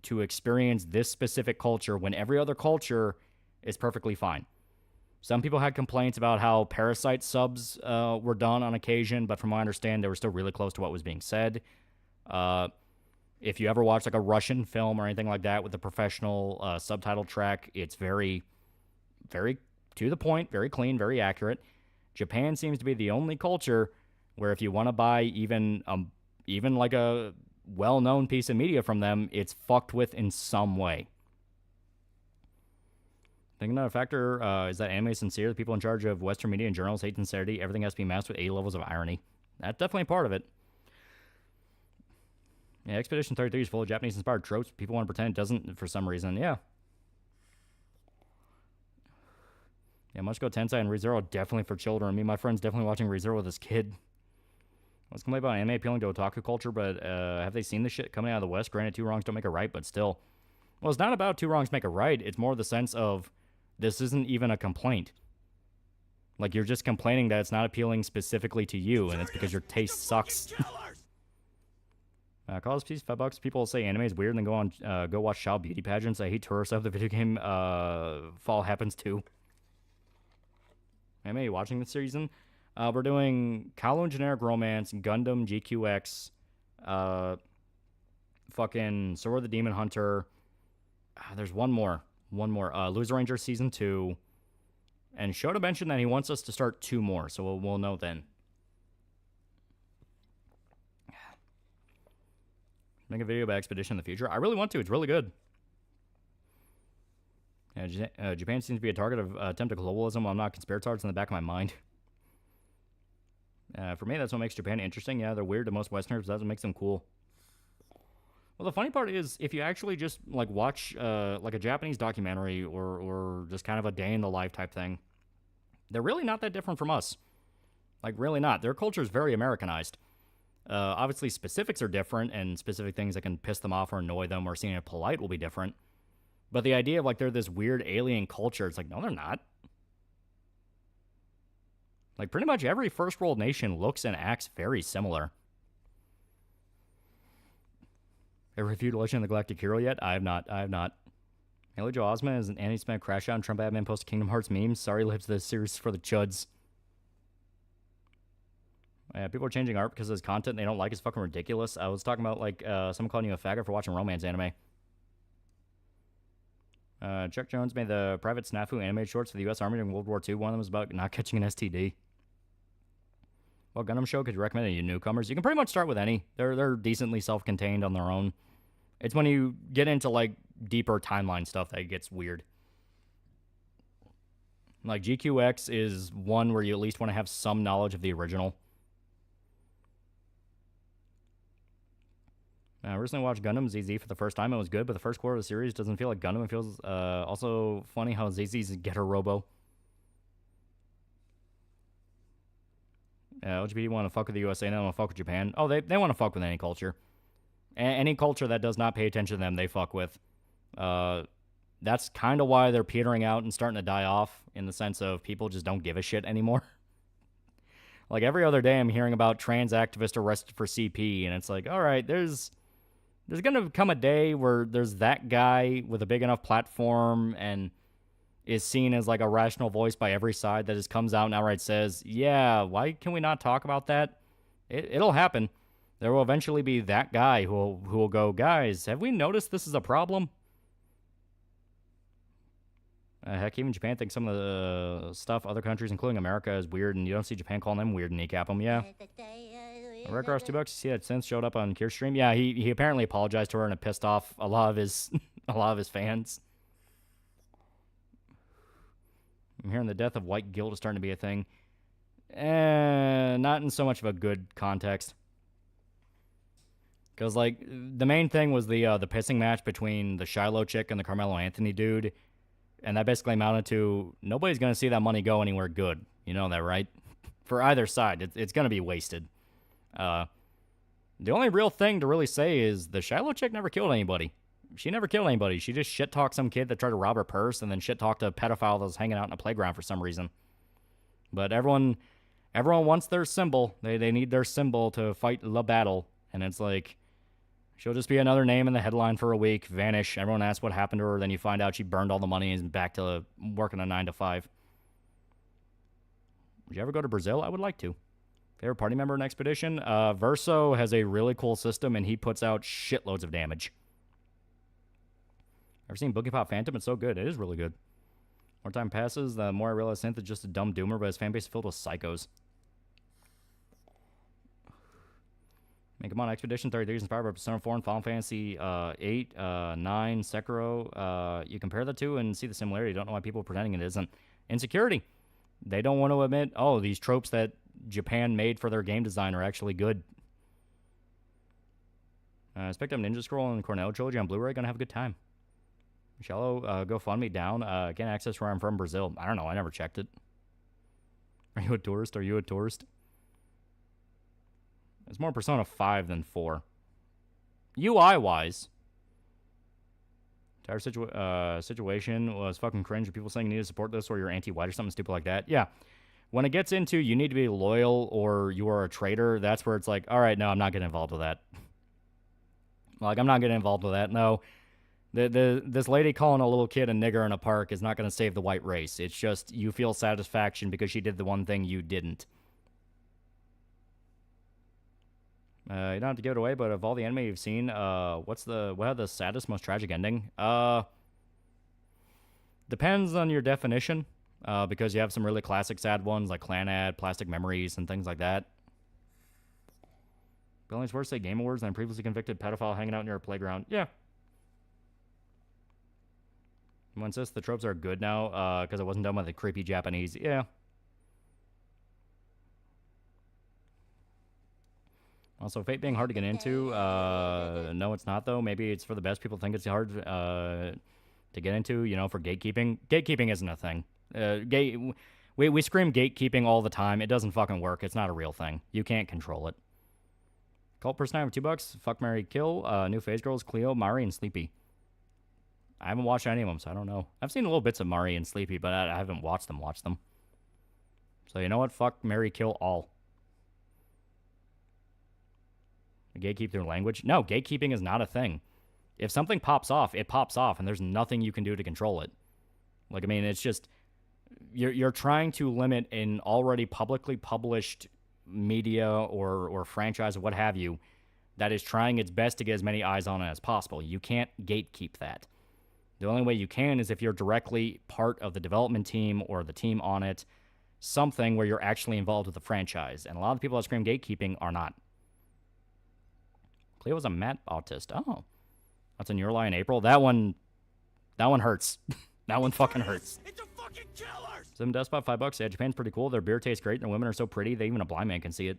experience this specific culture when every other culture is perfectly fine. Some people had complaints about how Parasite subs were done on occasion, but from what I understand, they were still really close to what was being said. If you ever watch like a Russian film or anything like that with a professional subtitle track, it's very, very to the point, very clean, very accurate. Japan seems to be the only culture where if you want to buy even like a well-known piece of media from them, it's fucked with in some way. I think another factor is that anime is sincere. The people in charge of Western media and journals hate sincerity. Everything has to be masked with 80 levels of irony. That's definitely part of it. Yeah, Expedition 33 is full of Japanese-inspired tropes. People want to pretend it doesn't for some reason. Yeah. Yeah, Musco Tensei and ReZero definitely for children. Me and my friend's definitely watching ReZero with his kid. I was complaining about anime appealing to otaku culture, but have they seen this shit coming out of the West? Granted, two wrongs don't make a right, but still. Well, it's not about two wrongs make a right. It's more the sense of this isn't even a complaint. Like, you're just complaining that it's not appealing specifically to you, and it's because your taste sucks. Call us please, $5. People say anime is weird and then go watch child beauty pageants. I hate tourists of the video game Fall Happens too. Anime, you watching this season? We're doing Kowloon Generic Romance, Gundam GQX, fucking Sword of the Demon Hunter. There's one more. Loser Ranger Season 2. And Shota mentioned that he wants us to start 2 more, so we'll know then. Make a video about Expedition in the future. I really want to. It's really good. Yeah, Japan seems to be a target of attempted globalism. Well, I'm not conspiratorial. It's in the back of my mind. For me, that's what makes Japan interesting. Yeah, they're weird to most Westerners, but that's what makes them cool. Well, the funny part is, if you actually just like watch like a Japanese documentary or just kind of a day in the life type thing, they're really not that different from us. Like, really not. Their culture is very Americanized. Obviously, specifics are different, and specific things that can piss them off or annoy them or seeing it polite will be different. But the idea of, like, they're this weird alien culture, it's like, no, they're not. Like, pretty much every first world nation looks and acts very similar. Ever reviewed Legend of the Galactic Hero yet? I have not. Haley Joel Osment is an anti-Semitic crash out and Trump admin post Kingdom Hearts memes. Sorry, Lips, this series is for the chuds. Yeah, people are changing art because his content they don't like is fucking ridiculous. I was talking about, like, someone calling you a faggot for watching romance anime. Chuck Jones made the private snafu animated shorts for the U.S. Army during World War II. One of them was about not catching an STD. What Gundam show could you recommend to newcomers? You can pretty much start with any. They're decently self-contained on their own. It's when you get into, like, deeper timeline stuff that it gets weird. Like, GQX is one where you at least want to have some knowledge of the original. I recently watched Gundam ZZ for the first time. It was good, but the first quarter of the series doesn't feel like Gundam. It feels also funny how ZZ's Getter Robo. LGBT want to fuck with the USA, and they want to fuck with Japan. Oh, they want to fuck with any culture. Any culture that does not pay attention to them, they fuck with. That's kind of why they're petering out and starting to die off, in the sense of people just don't give a shit anymore. Like, every other day I'm hearing about trans activist arrested for CP, and it's like, all right, there's going to come a day where there's that guy with a big enough platform and is seen as, like, a rational voice by every side that just comes out and outright says, yeah, why can we not talk about that? It'll happen. There will eventually be that guy who will go, guys, have we noticed this is a problem? Heck, even Japan thinks some of the stuff other countries, including America, is weird, and you don't see Japan calling them weird and kneecap them, yeah. Red Cross $2. You see that since showed up on Kier's stream? Yeah, he apparently apologized to her and it pissed off a lot of his fans. I'm hearing the death of white guilt is starting to be a thing. Not in so much of a good context. Because, like, the main thing was the pissing match between the Shiloh chick and the Carmelo Anthony dude. And that basically amounted to, nobody's going to see that money go anywhere good. You know that, right? For either side, it's going to be wasted. The only real thing to really say is the Shiloh chick never killed anybody. She never killed anybody. She just shit-talked some kid that tried to rob her purse and then shit-talked a pedophile that was hanging out in a playground for some reason. But everyone wants their symbol. They need their symbol to fight the battle. And it's like, she'll just be another name in the headline for a week, vanish. Everyone asks what happened to her. Then you find out she burned all the money and is back to working a 9 to 5. Would you ever go to Brazil? I would like to. Favorite party member in Expedition? Verso has a really cool system, and he puts out shitloads of damage. Ever seen Boogie Pop Phantom? It's so good. It is really good. More time passes, the more I realize Synth is just a dumb doomer, but his fan base is filled with psychos. Man, come on, Expedition 33 is inspired by Persona 4 and Final Fantasy 8, 9, Sekiro. You compare the two and see the similarity. You don't know why people are pretending it isn't. Insecurity. They don't want to admit, oh, these tropes that Japan made for their game design are actually good. I picked up Ninja Scroll and Cornell Trilogy on Blu-ray. Gonna have a good time. Shallow, GoFundMe down. Can't access where I'm from, Brazil. I don't know. I never checked it. Are you a tourist? Are you a tourist? It's more Persona 5 than 4. UI-wise. Entire situation was fucking cringe. People saying you need to support this or you're anti-white or something stupid like that. Yeah. When it gets into you need to be loyal or you are a traitor, that's where it's like, all right, no, I'm not getting involved with that. Like, I'm not getting involved with that. No. This lady calling a little kid a nigger in a park is not going to save the white race. It's just you feel satisfaction because she did the one thing you didn't. You don't have to give it away, but of all the anime you've seen, what had the saddest, most tragic ending? Depends on your definition, because you have some really classic sad ones like Clanad, Plastic Memories, and things like that. Billings worst say Game Awards and previously convicted pedophile hanging out near a playground. Yeah. You insist the tropes are good now because it wasn't done by the creepy Japanese. Yeah. Also, Fate being hard to get into. No, it's not, though. Maybe it's for the best. People think it's hard to get into, you know, for gatekeeping. Gatekeeping isn't a thing. We scream gatekeeping all the time. It doesn't fucking work. It's not a real thing. You can't control it. Cult Person for $2. Fuck, Marry, Kill. New Phase Girls, Cleo, Mari, and Sleepy. I haven't watched any of them, so I don't know. I've seen little bits of Mari and Sleepy, but I haven't watched them. So you know what? Fuck, Marry, Kill, all. Gatekeep their language? No, gatekeeping is not a thing. If something pops off, it pops off, and there's nothing you can do to control it. Like, I mean, it's just... You're trying to limit an already publicly published media or franchise or what have you that is trying its best to get as many eyes on it as possible. You can't gatekeep that. The only way you can is if you're directly part of the development team or the team on it, something where you're actually involved with the franchise. And a lot of people that scream gatekeeping are not. Cleo was a mad autist. Oh. That's in Your Lie in April. That one hurts. That one fucking hurts. It's a fucking killer! Some Despot, $5. Yeah, Japan's pretty cool. Their beer tastes great. Their women are so pretty. Even a blind man can see it.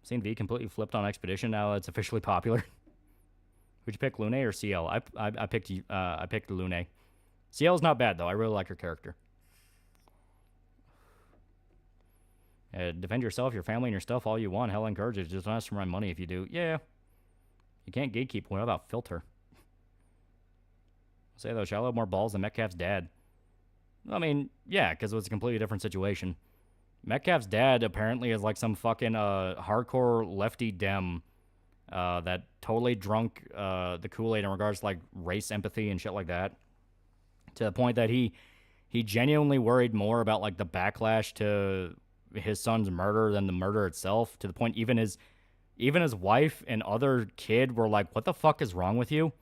Seen V completely flipped on Expedition. Now it's officially popular. Would you pick Lune or CL? I picked Lune. CL's not bad though. I really like her character. Defend yourself, your family, and your stuff all you want. Hell, encourage it. Just don't ask for my money if you do. Yeah. You can't gatekeep. What about filter? Say though, Shallow more balls than Metcalf's dad. I mean, yeah, because it was a completely different situation. Metcalf's dad apparently is like some fucking hardcore lefty dem that totally drunk the Kool-Aid in regards to like race empathy and shit like that. To the point that he genuinely worried more about like the backlash to his son's murder than the murder itself. To the point even his wife and other kid were like, "What the fuck is wrong with you?"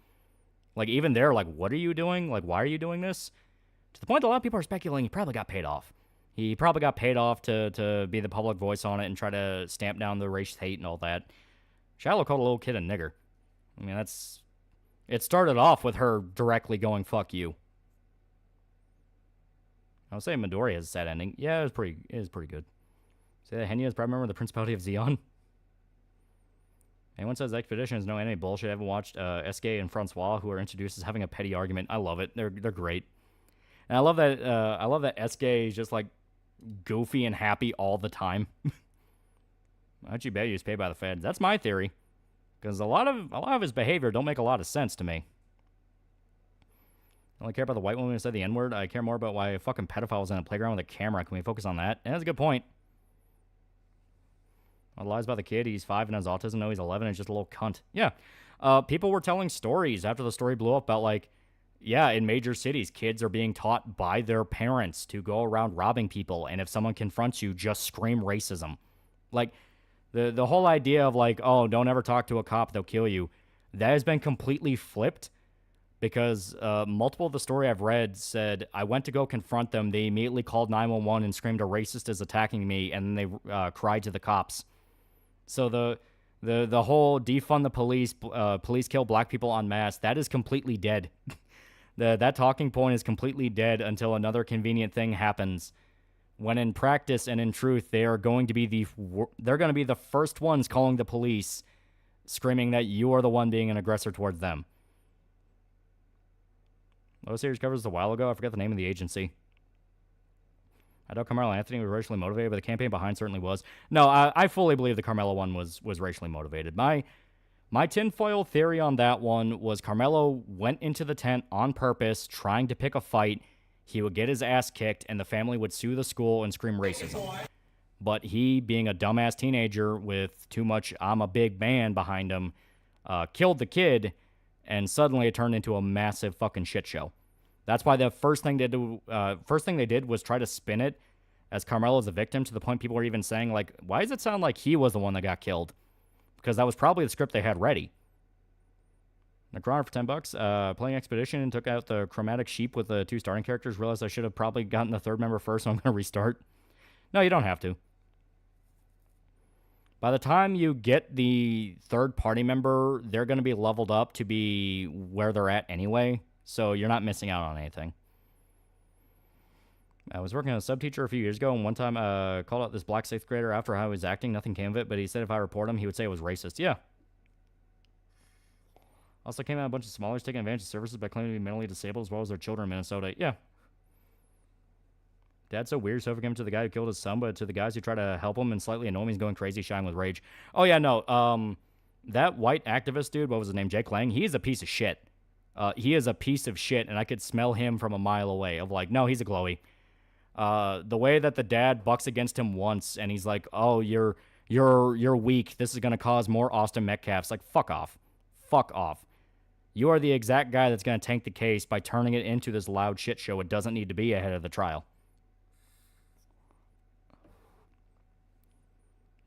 Like even they're like, "What are you doing? Like why are you doing this?" To the point that a lot of people are speculating he probably got paid off. He probably got paid off to be the public voice on it and try to stamp down the race hate and all that. Shiloh called a little kid a nigger. I mean, it started off with her directly going, fuck you. I would say Midori has a sad ending. Yeah, it was pretty good. Say that Henya is probably a member of the Principality of Zeon. Anyone says Expedition is no anime bullshit. I haven't watched SK and Francois, who are introduced as having a petty argument. I love it. They're great. And I love that SK is just like goofy and happy all the time. How'd you bet he was paid by the feds? That's my theory. Because a lot of his behavior don't make a lot of sense to me. I only care about the white woman who said the N-word. I care more about why a fucking pedophile was in a playground with a camera. Can we focus on that? And that's a good point. Lies about the kid. He's 5 and has autism. No, he's 11 and he's just a little cunt. Yeah. People were telling stories after the story blew up about, like, yeah, in major cities, kids are being taught by their parents to go around robbing people. And if someone confronts you, just scream racism. Like, the whole idea of, like, oh, don't ever talk to a cop, they'll kill you. That has been completely flipped. Because multiple of the story I've read said, I went to go confront them. They immediately called 911 and screamed, a racist is attacking me. And then they cried to the cops. So the whole defund the police, police kill black people en masse, that is completely dead. That talking point is completely dead until another convenient thing happens. When in practice and in truth, they're going to be the first ones calling the police, screaming that you are the one being an aggressor towards them. Low series covers a while ago. I forget the name of the agency. I know Carmelo Anthony was racially motivated, but the campaign behind certainly was. No, I fully believe the Carmelo one was racially motivated. My tinfoil theory on that one was Carmelo went into the tent on purpose, trying to pick a fight. He would get his ass kicked, and the family would sue the school and scream racism. But he, being a dumbass teenager with too much I'm a big man behind him, killed the kid. And suddenly it turned into a massive fucking shit show. That's why the first thing they did was try to spin it as Carmelo's a victim, to the point people were even saying, like, why does it sound like he was the one that got killed? Because that was probably the script they had ready. Necron for $10. Playing Expedition and took out the chromatic sheep with the 2 starting characters. Realized I should have probably gotten the 3rd member first, so I'm going to restart. No, you don't have to. By the time you get the 3rd party member, they're going to be leveled up to be where they're at anyway, so you're not missing out on anything. I was working as a sub-teacher a few years ago, and one time called out this black 6th grader after how he was acting. Nothing came of it, but he said if I report him, he would say it was racist. Yeah. Also came out a bunch of smallers taking advantage of services by claiming to be mentally disabled as well as their children in Minnesota. Yeah. Dad's so weird, so if it came to the guy who killed his son, but to the guys who try to help him and slightly annoy him, he's going crazy, shying with rage. Oh, yeah, no. That white activist dude, what was his name? Jake Lang? He's a piece of shit. He is a piece of shit, and I could smell him from a mile away of like, no, he's a glowy. The way that the dad bucks against him once, and he's like, oh, you're weak. This is going to cause more Austin Metcalfs. Like, fuck off. Fuck off. You are the exact guy that's going to tank the case by turning it into this loud shit show it doesn't need to be ahead of the trial.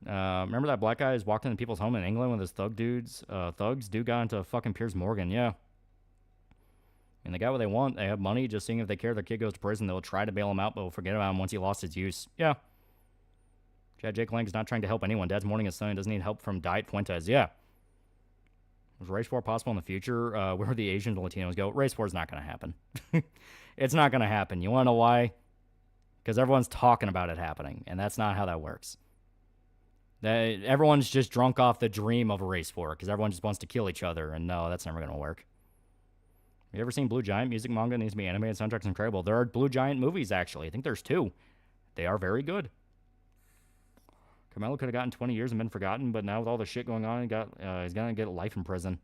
Remember that black guy who's walked into people's home in England with his thugs? Dude got into fucking Piers Morgan, yeah. And they got what they want. They have money. Just seeing if they care their kid goes to prison, they'll try to bail him out, but will forget about him once he lost his use. Yeah. Chad Jake Lang is not trying to help anyone. Dad's mourning his son. He doesn't need help from Diet Fuentes. Yeah. Is race war possible in the future? Where the Asians and Latinos go? Race war is not going to happen. It's not going to happen. You want to know why? Because everyone's talking about it happening, and that's not how that works. Everyone's just drunk off the dream of a race war because everyone just wants to kill each other, and no, that's never going to work. Have you ever seen Blue Giant? Music manga needs to be animated. Soundtrack's incredible. There are Blue Giant movies, actually. I think there's 2. They are very good. Carmelo could have gotten 20 years and been forgotten, but now with all the shit going on, he's going to get life in prison.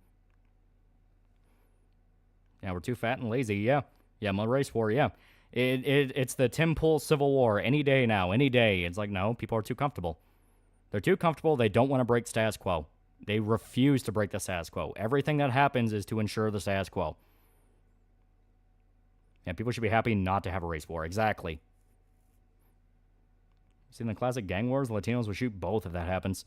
Yeah, we're too fat and lazy. Yeah. Yeah, my race war. Yeah. It's the Tim Pool Civil War. Any day now. Any day. It's like, no, people are too comfortable. They're too comfortable. They don't want to break status quo. They refuse to break the status quo. Everything that happens is to ensure the status quo. Yeah, people should be happy not to have a race war. Exactly. Seen the classic Gang Wars? The Latinos will shoot both if that happens.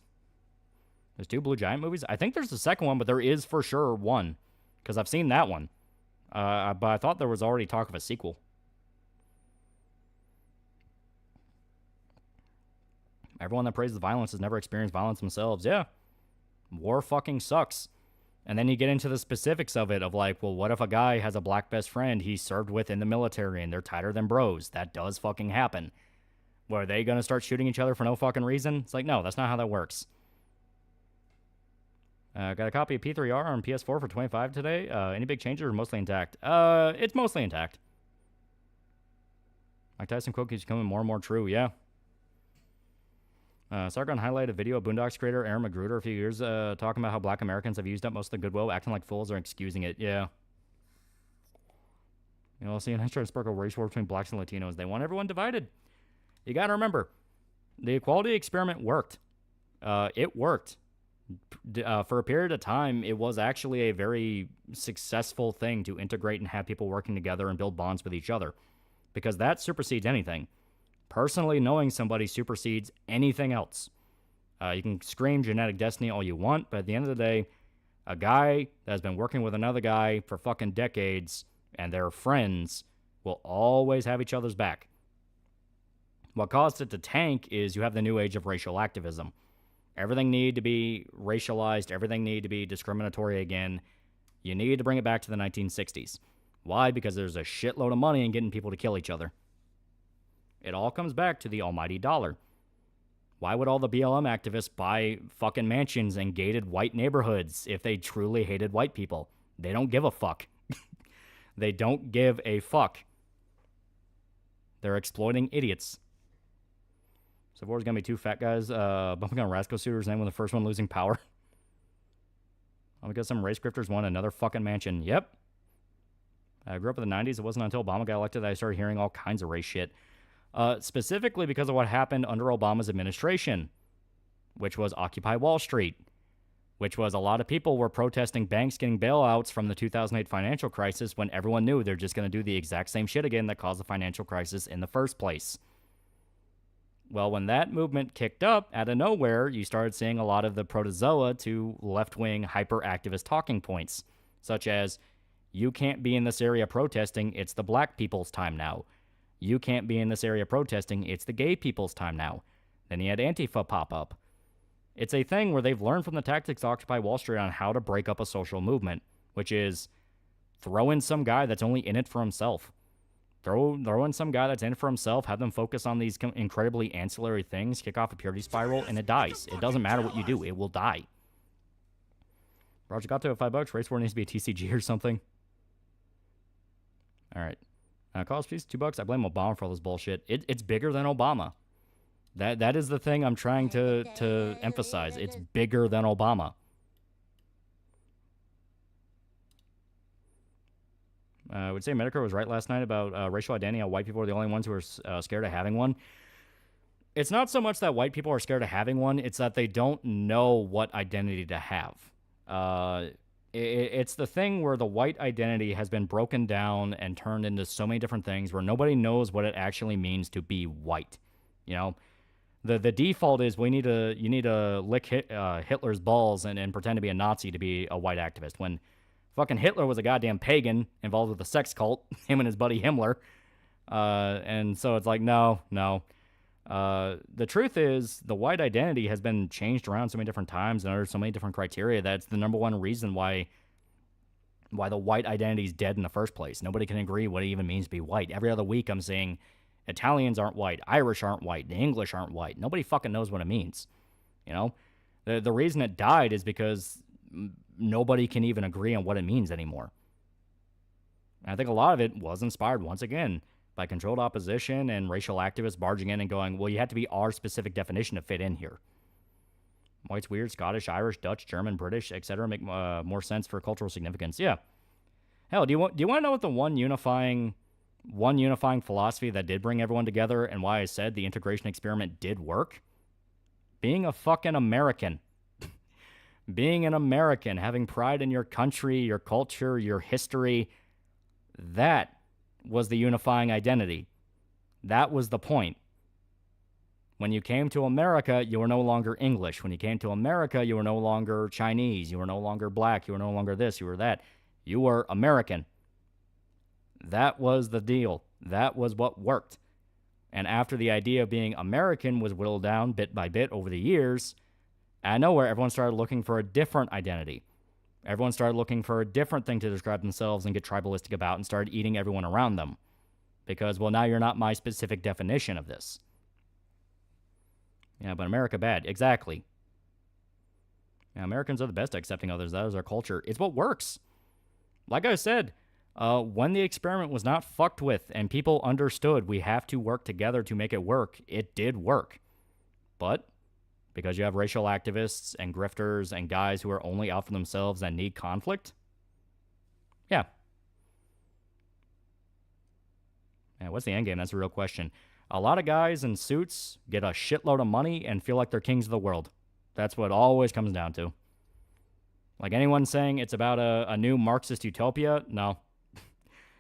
There's 2 Blue Giant movies? I think there's the second one, but there is for sure one. Because I've seen that one. But I thought there was already talk of a sequel. Everyone that praises violence has never experienced violence themselves. Yeah. War fucking sucks. And then you get into the specifics of it of like, well, what if a guy has a black best friend he served with in the military and they're tighter than bros? That does fucking happen. Well, are they going to start shooting each other for no fucking reason? It's like, no, that's not how that works. Got a copy of P3R on PS4 for $25 today. Any big changes or mostly intact? It's mostly intact. Mike Tyson quote keeps becoming more and more true, yeah. Sargon highlighted a video of Boondocks creator Aaron Magruder a few years talking about how black Americans have used up most of the goodwill, acting like fools or excusing it. Yeah. You know, CNN trying to spark a race war between blacks and Latinos. They want everyone divided. You got to remember, the equality experiment worked. It worked. For a period of time, it was actually a very successful thing to integrate and have people working together and build bonds with each other. Because that supersedes anything. Personally, knowing somebody supersedes anything else. You can scream genetic destiny all you want, but at the end of the day, a guy that has been working with another guy for fucking decades and they're friends will always have each other's back. What caused it to tank is you have the new age of racial activism. Everything need to be racialized. Everything need to be discriminatory again. You need to bring it back to the 1960s. Why? Because there's a shitload of money in getting people to kill each other. It all comes back to the almighty dollar. Why would all the BLM activists buy fucking mansions in gated white neighborhoods if they truly hated white people? They don't give a fuck. They don't give a fuck. They're exploiting idiots. So if there's going to be two fat guys bumping on Rascal Suitor's name with the first one losing power. Oh, because some race grifters won another fucking mansion. Yep. I grew up in the 90s. It wasn't until Obama got elected that I started hearing all kinds of race shit. Specifically because of what happened under Obama's administration, which was Occupy Wall Street, which was a lot of people were protesting banks getting bailouts from the 2008 financial crisis when everyone knew they're just going to do the exact same shit again that caused the financial crisis in the first place. Well, when that movement kicked up, out of nowhere, you started seeing a lot of the protozoa to left-wing hyper-activist talking points, such as, you can't be in this area protesting, it's the black people's time now. You can't be in this area protesting, it's the gay people's time now. Then you had Antifa pop up. It's a thing where they've learned from the tactics of Occupy Wall Street on how to break up a social movement, which is throw in some guy that's only in it for himself. Throw in some guy that's in it for himself, have them focus on these incredibly ancillary things, kick off a purity spiral, and it dies. It doesn't matter what you do, it will die. Roger got to $5. Race war needs to be a TCG or something. All right. Cost piece, $2. I blame Obama for all this bullshit. It's bigger than Obama. That is the thing I'm trying to emphasize. It's bigger than Obama. I would say Medicare was right last night about racial identity, how white people are the only ones who are scared of having one. It's not so much that white people are scared of having one, it's that they don't know what identity to have. It's the thing where the white identity has been broken down and turned into so many different things where nobody knows what it actually means to be white. You know, the default is you need to lick Hitler's balls and pretend to be a Nazi to be a white activist. When fucking Hitler was a goddamn pagan involved with a sex cult, him and his buddy Himmler. And so it's like, no. The truth is, the white identity has been changed around so many different times and under so many different criteria that's the number one reason why the white identity is dead in the first place. Nobody can agree what it even means to be white. Every other week I'm saying Italians aren't white, Irish aren't white, the English aren't white. Nobody fucking knows what it means. You know? The reason it died is because nobody can even agree on what it means anymore. And I think a lot of it was inspired, once again, by controlled opposition and racial activists barging in and going, well, you have to be our specific definition to fit in here. White's weird, Scottish, Irish, Dutch, German, British, etc. make more sense for cultural significance. Yeah. Hell, do you want to know what the one unifying philosophy that did bring everyone together and why I said the integration experiment did work? Being a fucking American. Being an American, having pride in your country, your culture, your history, that was the unifying identity. That was the point. When you came to America, you were no longer English. When you came to America, you were no longer Chinese. You were no longer black. You were no longer this. You were that. You were American. That was the deal. That was what worked. And after the idea of being American was whittled down bit by bit over the years, out of nowhere, everyone started looking for a different identity. Everyone started looking for a different thing to describe themselves and get tribalistic about and started eating everyone around them. Because, well, now you're not my specific definition of this. Yeah, but America bad. Exactly. Yeah, Americans are the best at accepting others. That is our culture. It's what works. Like I said, when the experiment was not fucked with and people understood we have to work together to make it work, it did work. But because you have racial activists and grifters and guys who are only out for themselves and need conflict, yeah. Yeah, what's the end game? That's a real question. A lot of guys in suits get a shitload of money and feel like they're kings of the world. That's what it always comes down to. Like anyone saying it's about a new Marxist utopia, no.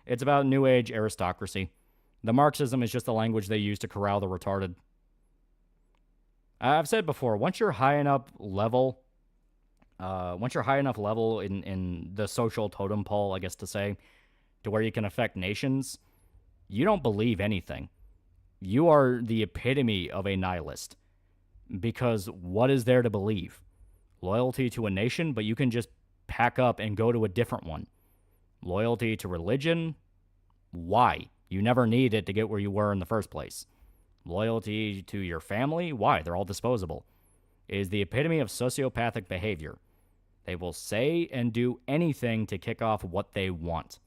It's about New Age aristocracy. The Marxism is just the language they use to corral the retarded. I've said before, once you're high enough level in the social totem pole, I guess to say, to where you can affect nations, you don't believe anything. You are the epitome of a nihilist. Because what is there to believe? Loyalty to a nation, but you can just pack up and go to a different one. Loyalty to religion? Why? You never need it to get where you were in the first place. Loyalty to your family? Why? They're all disposable. It is the epitome of sociopathic behavior. They will say and do anything to kick off what they want.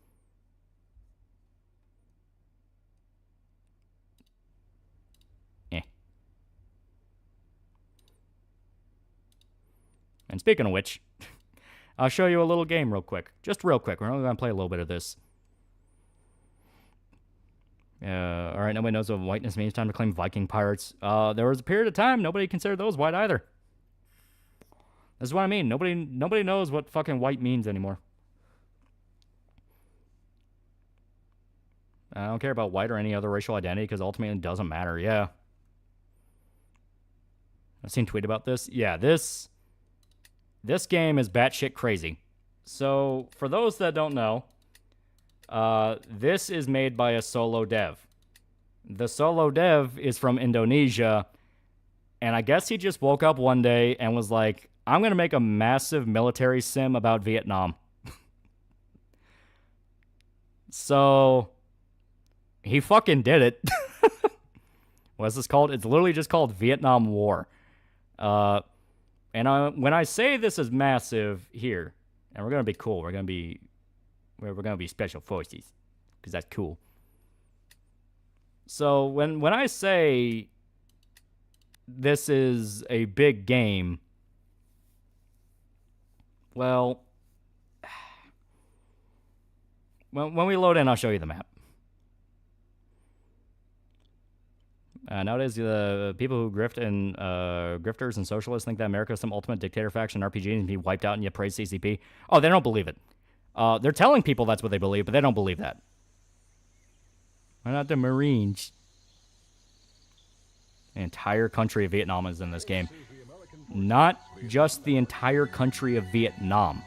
And speaking of which, I'll show you a little game real quick. Just real quick. We're only going to play a little bit of this. Alright, nobody knows what whiteness means. Time to claim Viking pirates. There was a period of time nobody considered those white either. This is what I mean. Nobody knows what fucking white means anymore. I don't care about white or any other racial identity because ultimately it doesn't matter. Yeah. I've seen a tweet about this. Yeah, this game is batshit crazy. So, for those that don't know, this is made by a solo dev. The solo dev is from Indonesia, and I guess he just woke up one day and was like, I'm going to make a massive military sim about Vietnam. So, he fucking did it. What's this called? It's literally just called Vietnam War. And when I say this is massive here, and we're gonna be cool, we're gonna be special forces, because that's cool. So when I say this is a big game, well, when we load in, I'll show you the map. Nowadays, the people who grift and grifters and socialists think that America is some ultimate dictator faction RPG and be wiped out and you praise CCP. Oh, they don't believe it. They're telling people that's what they believe, but they don't believe that. Why not the Marines? The entire country of Vietnam is in this game. Not just the entire country of Vietnam.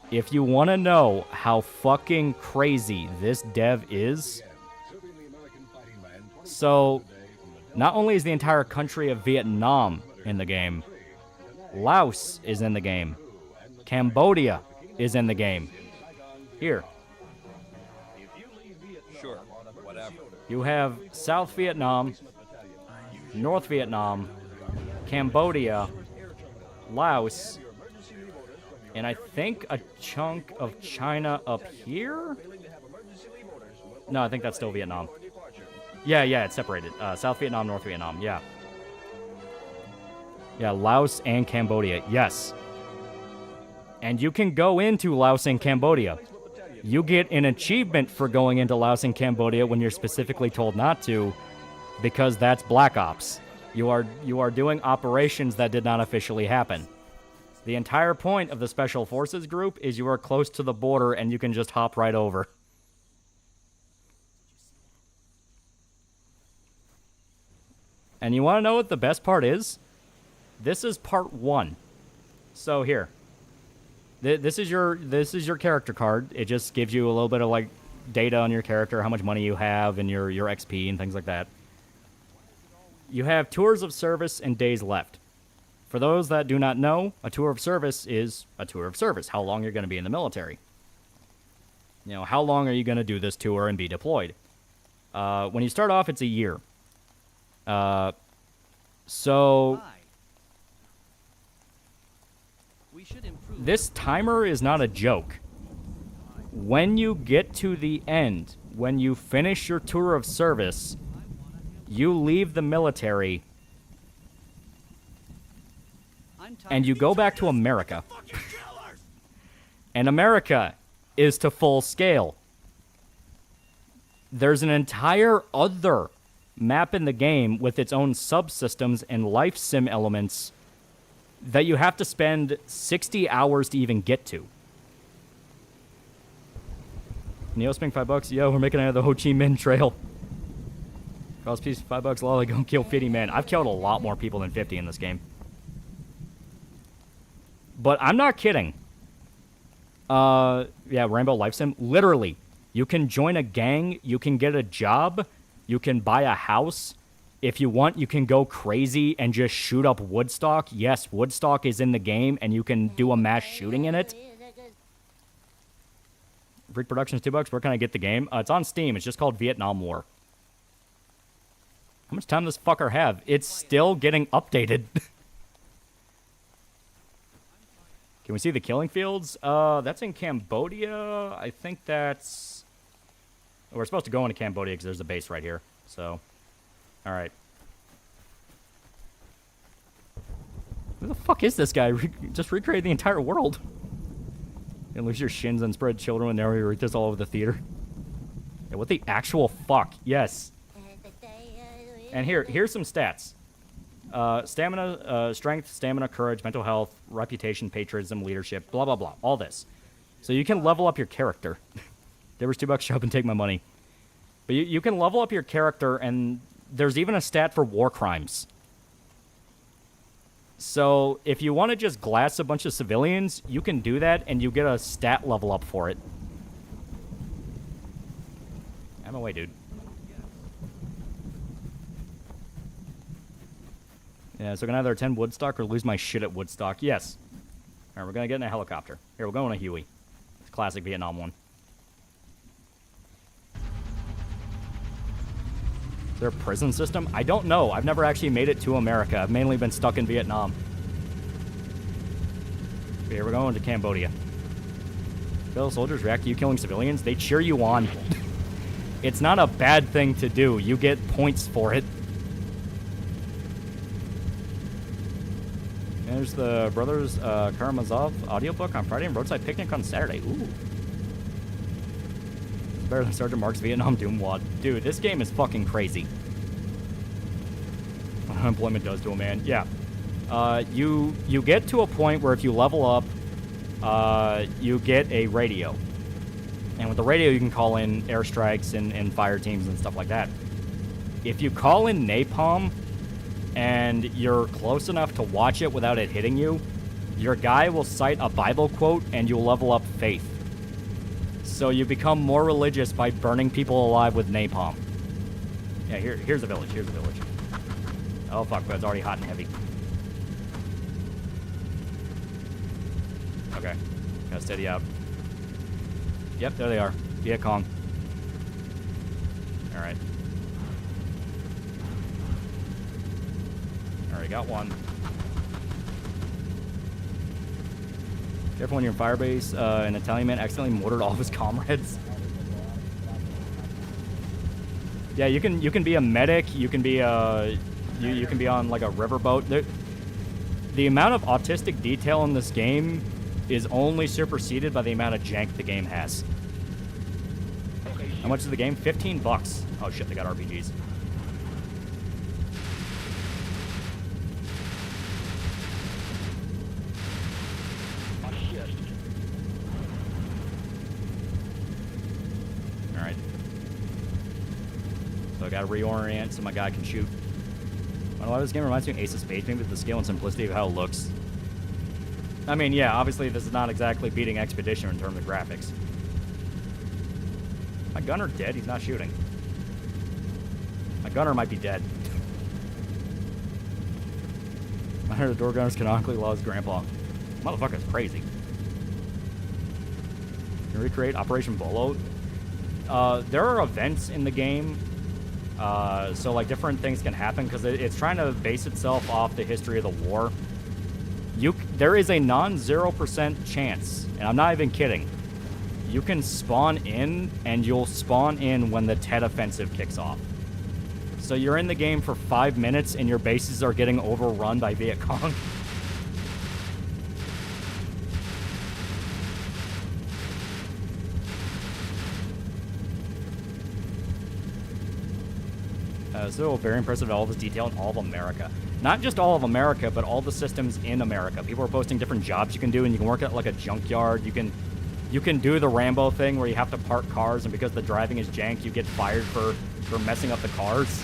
If you want to know how fucking crazy this dev is... So, not only is the entire country of Vietnam in the game, Laos is in the game, Cambodia is in the game. Here. Sure, whatever. You have South Vietnam, North Vietnam, Cambodia, Laos, and I think a chunk of China up here? No, I think that's still Vietnam. Yeah, it's separated. South Vietnam, North Vietnam, yeah. Yeah, Laos and Cambodia, yes. And you can go into Laos and Cambodia. You get an achievement for going into Laos and Cambodia when you're specifically told not to, because that's Black Ops. You are doing operations that did not officially happen. The entire point of the Special Forces group is you are close to the border and you can just hop right over. And you want to know what the best part is? This is part 1. So here. This is your character card. It just gives you a little bit of like data on your character, how much money you have, and your XP and things like that. You have tours of service and days left. For those that do not know, a tour of service is a tour of service. How long you're going to be in the military. You know, how long are you going to do this tour and be deployed? When you start off, it's a year. So this timer is not a joke. When you get to the end, when you finish your tour of service, you leave the military and you go back to America. And America is to full scale. There's an entire other map in the game with its own subsystems and life sim elements that you have to spend 60 hours to even get to. Neosping $5. Yo, we're making it out of the Ho Chi Minh Trail. Cost piece $5. Lolly, go kill 50 men. I've killed a lot more people than 50 in this game. But I'm not kidding. Yeah, Rainbow Life Sim. Literally, you can join a gang, you can get a job, you can buy a house. If you want, you can go crazy and just shoot up Woodstock. Yes, Woodstock is in the game, and you can do a mass shooting in it. Freak Productions $2. Where can I get the game? It's on Steam. It's just called Vietnam War. How much time does this fucker have? It's still getting updated. Can we see the killing fields? That's in Cambodia. I think that's... We're supposed to go into Cambodia because there's a base right here. So, all right. Who the fuck is this guy? Just recreate the entire world. And lose your shins and spread children with narrative all over the theater. Yeah, what the actual fuck? Yes. And here's some stats. Stamina, strength, stamina, courage, mental health, reputation, patriotism, leadership, blah, blah, blah. All this. So you can level up your character. There was $2. Show up and take my money. But you can level up your character, and there's even a stat for war crimes. So if you want to just glass a bunch of civilians, you can do that, and you get a stat level up for it. I'm away, dude. Yeah, so I can either attend Woodstock or lose my shit at Woodstock. Yes. All right, we're going to get in a helicopter. Here, we're going to Huey. It's a classic Vietnam one. Is there a prison system? I don't know. I've never actually made it to America. I've mainly been stuck in Vietnam. Here, we're going to Cambodia. Fellow soldiers react to you killing civilians. They cheer you on. It's not a bad thing to do. You get points for it. There's the Brothers Karamazov audiobook on Friday and Roadside Picnic on Saturday. Ooh. It's better than Sergeant Mark's Vietnam Doom Wad. Dude, this game is fucking crazy. What unemployment does to a man. Yeah. You get to a point where if you level up, you get a radio. And with the radio, you can call in airstrikes and fire teams and stuff like that. If you call in napalm, and you're close enough to watch it without it hitting you, your guy will cite a Bible quote and you'll level up faith. So you become more religious by burning people alive with napalm. Yeah, here's a village. Here's a village. Oh, fuck, but it's already hot and heavy. Okay. Gotta steady out. Yep, there they are. Viet Cong. Alright. Alright, got one. Careful when you're in Firebase. An Italian man accidentally mortared all of his comrades. Yeah, you can be a medic. You can be you can be on like a riverboat. The amount of autistic detail in this game is only superseded by the amount of jank the game has. How much is the game? $15. Oh shit, they got RPGs. Alright. So I gotta reorient so my guy can shoot. I don't know why this game reminds me of Ace of Spades, maybe the scale and simplicity of how it looks. I mean, yeah, obviously this is not exactly beating Expedition in terms of graphics. My gunner dead? He's not shooting. My gunner might be dead. I heard the door gunners canonically lost grandpa. Motherfucker's crazy. Can recreate Operation Bolo? There are events in the game, so like different things can happen because it's trying to base itself off the history of the war. There is a non-0% chance, and I'm not even kidding, you can spawn in, and you'll spawn in when the Tet Offensive kicks off. So you're in the game for 5 minutes, and your bases are getting overrun by Viet Cong. So very impressive, all this detail in all of America. Not just all of America, but all the systems in America. People are posting different jobs you can do, and you can work at like a junkyard. You can do the Rambo thing where you have to park cars, and because the driving is jank, you get fired for messing up the cars.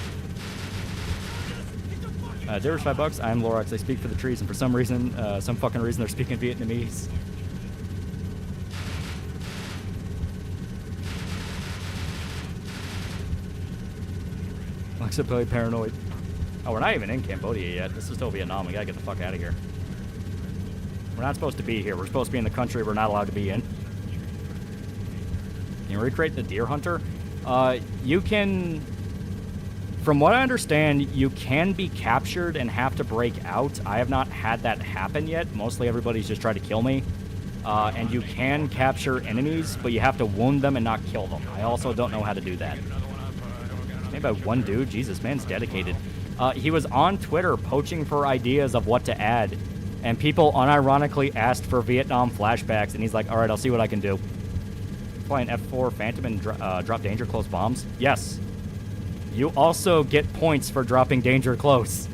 There's $5. I'm Lorax. I speak for the trees, and for some fucking reason, they're speaking Vietnamese. Alexa, really paranoid. Oh, we're not even in Cambodia yet. This is still Vietnam. We gotta get the fuck out of here. We're not supposed to be here. We're supposed to be in the country we're not allowed to be in. Can you recreate the deer hunter? You can... From what I understand, you can be captured and have to break out. I have not had that happen yet. Mostly everybody's just tried to kill me. And you can capture enemies, but you have to wound them and not kill them. I also don't know how to do that. Made by one dude? Jesus, man's dedicated. He was on Twitter poaching for ideas of what to add, and people unironically asked for Vietnam flashbacks, and he's like, alright, I'll see what I can do. Fly an F4 Phantom and drop danger close bombs? Yes. You also get points for dropping danger close.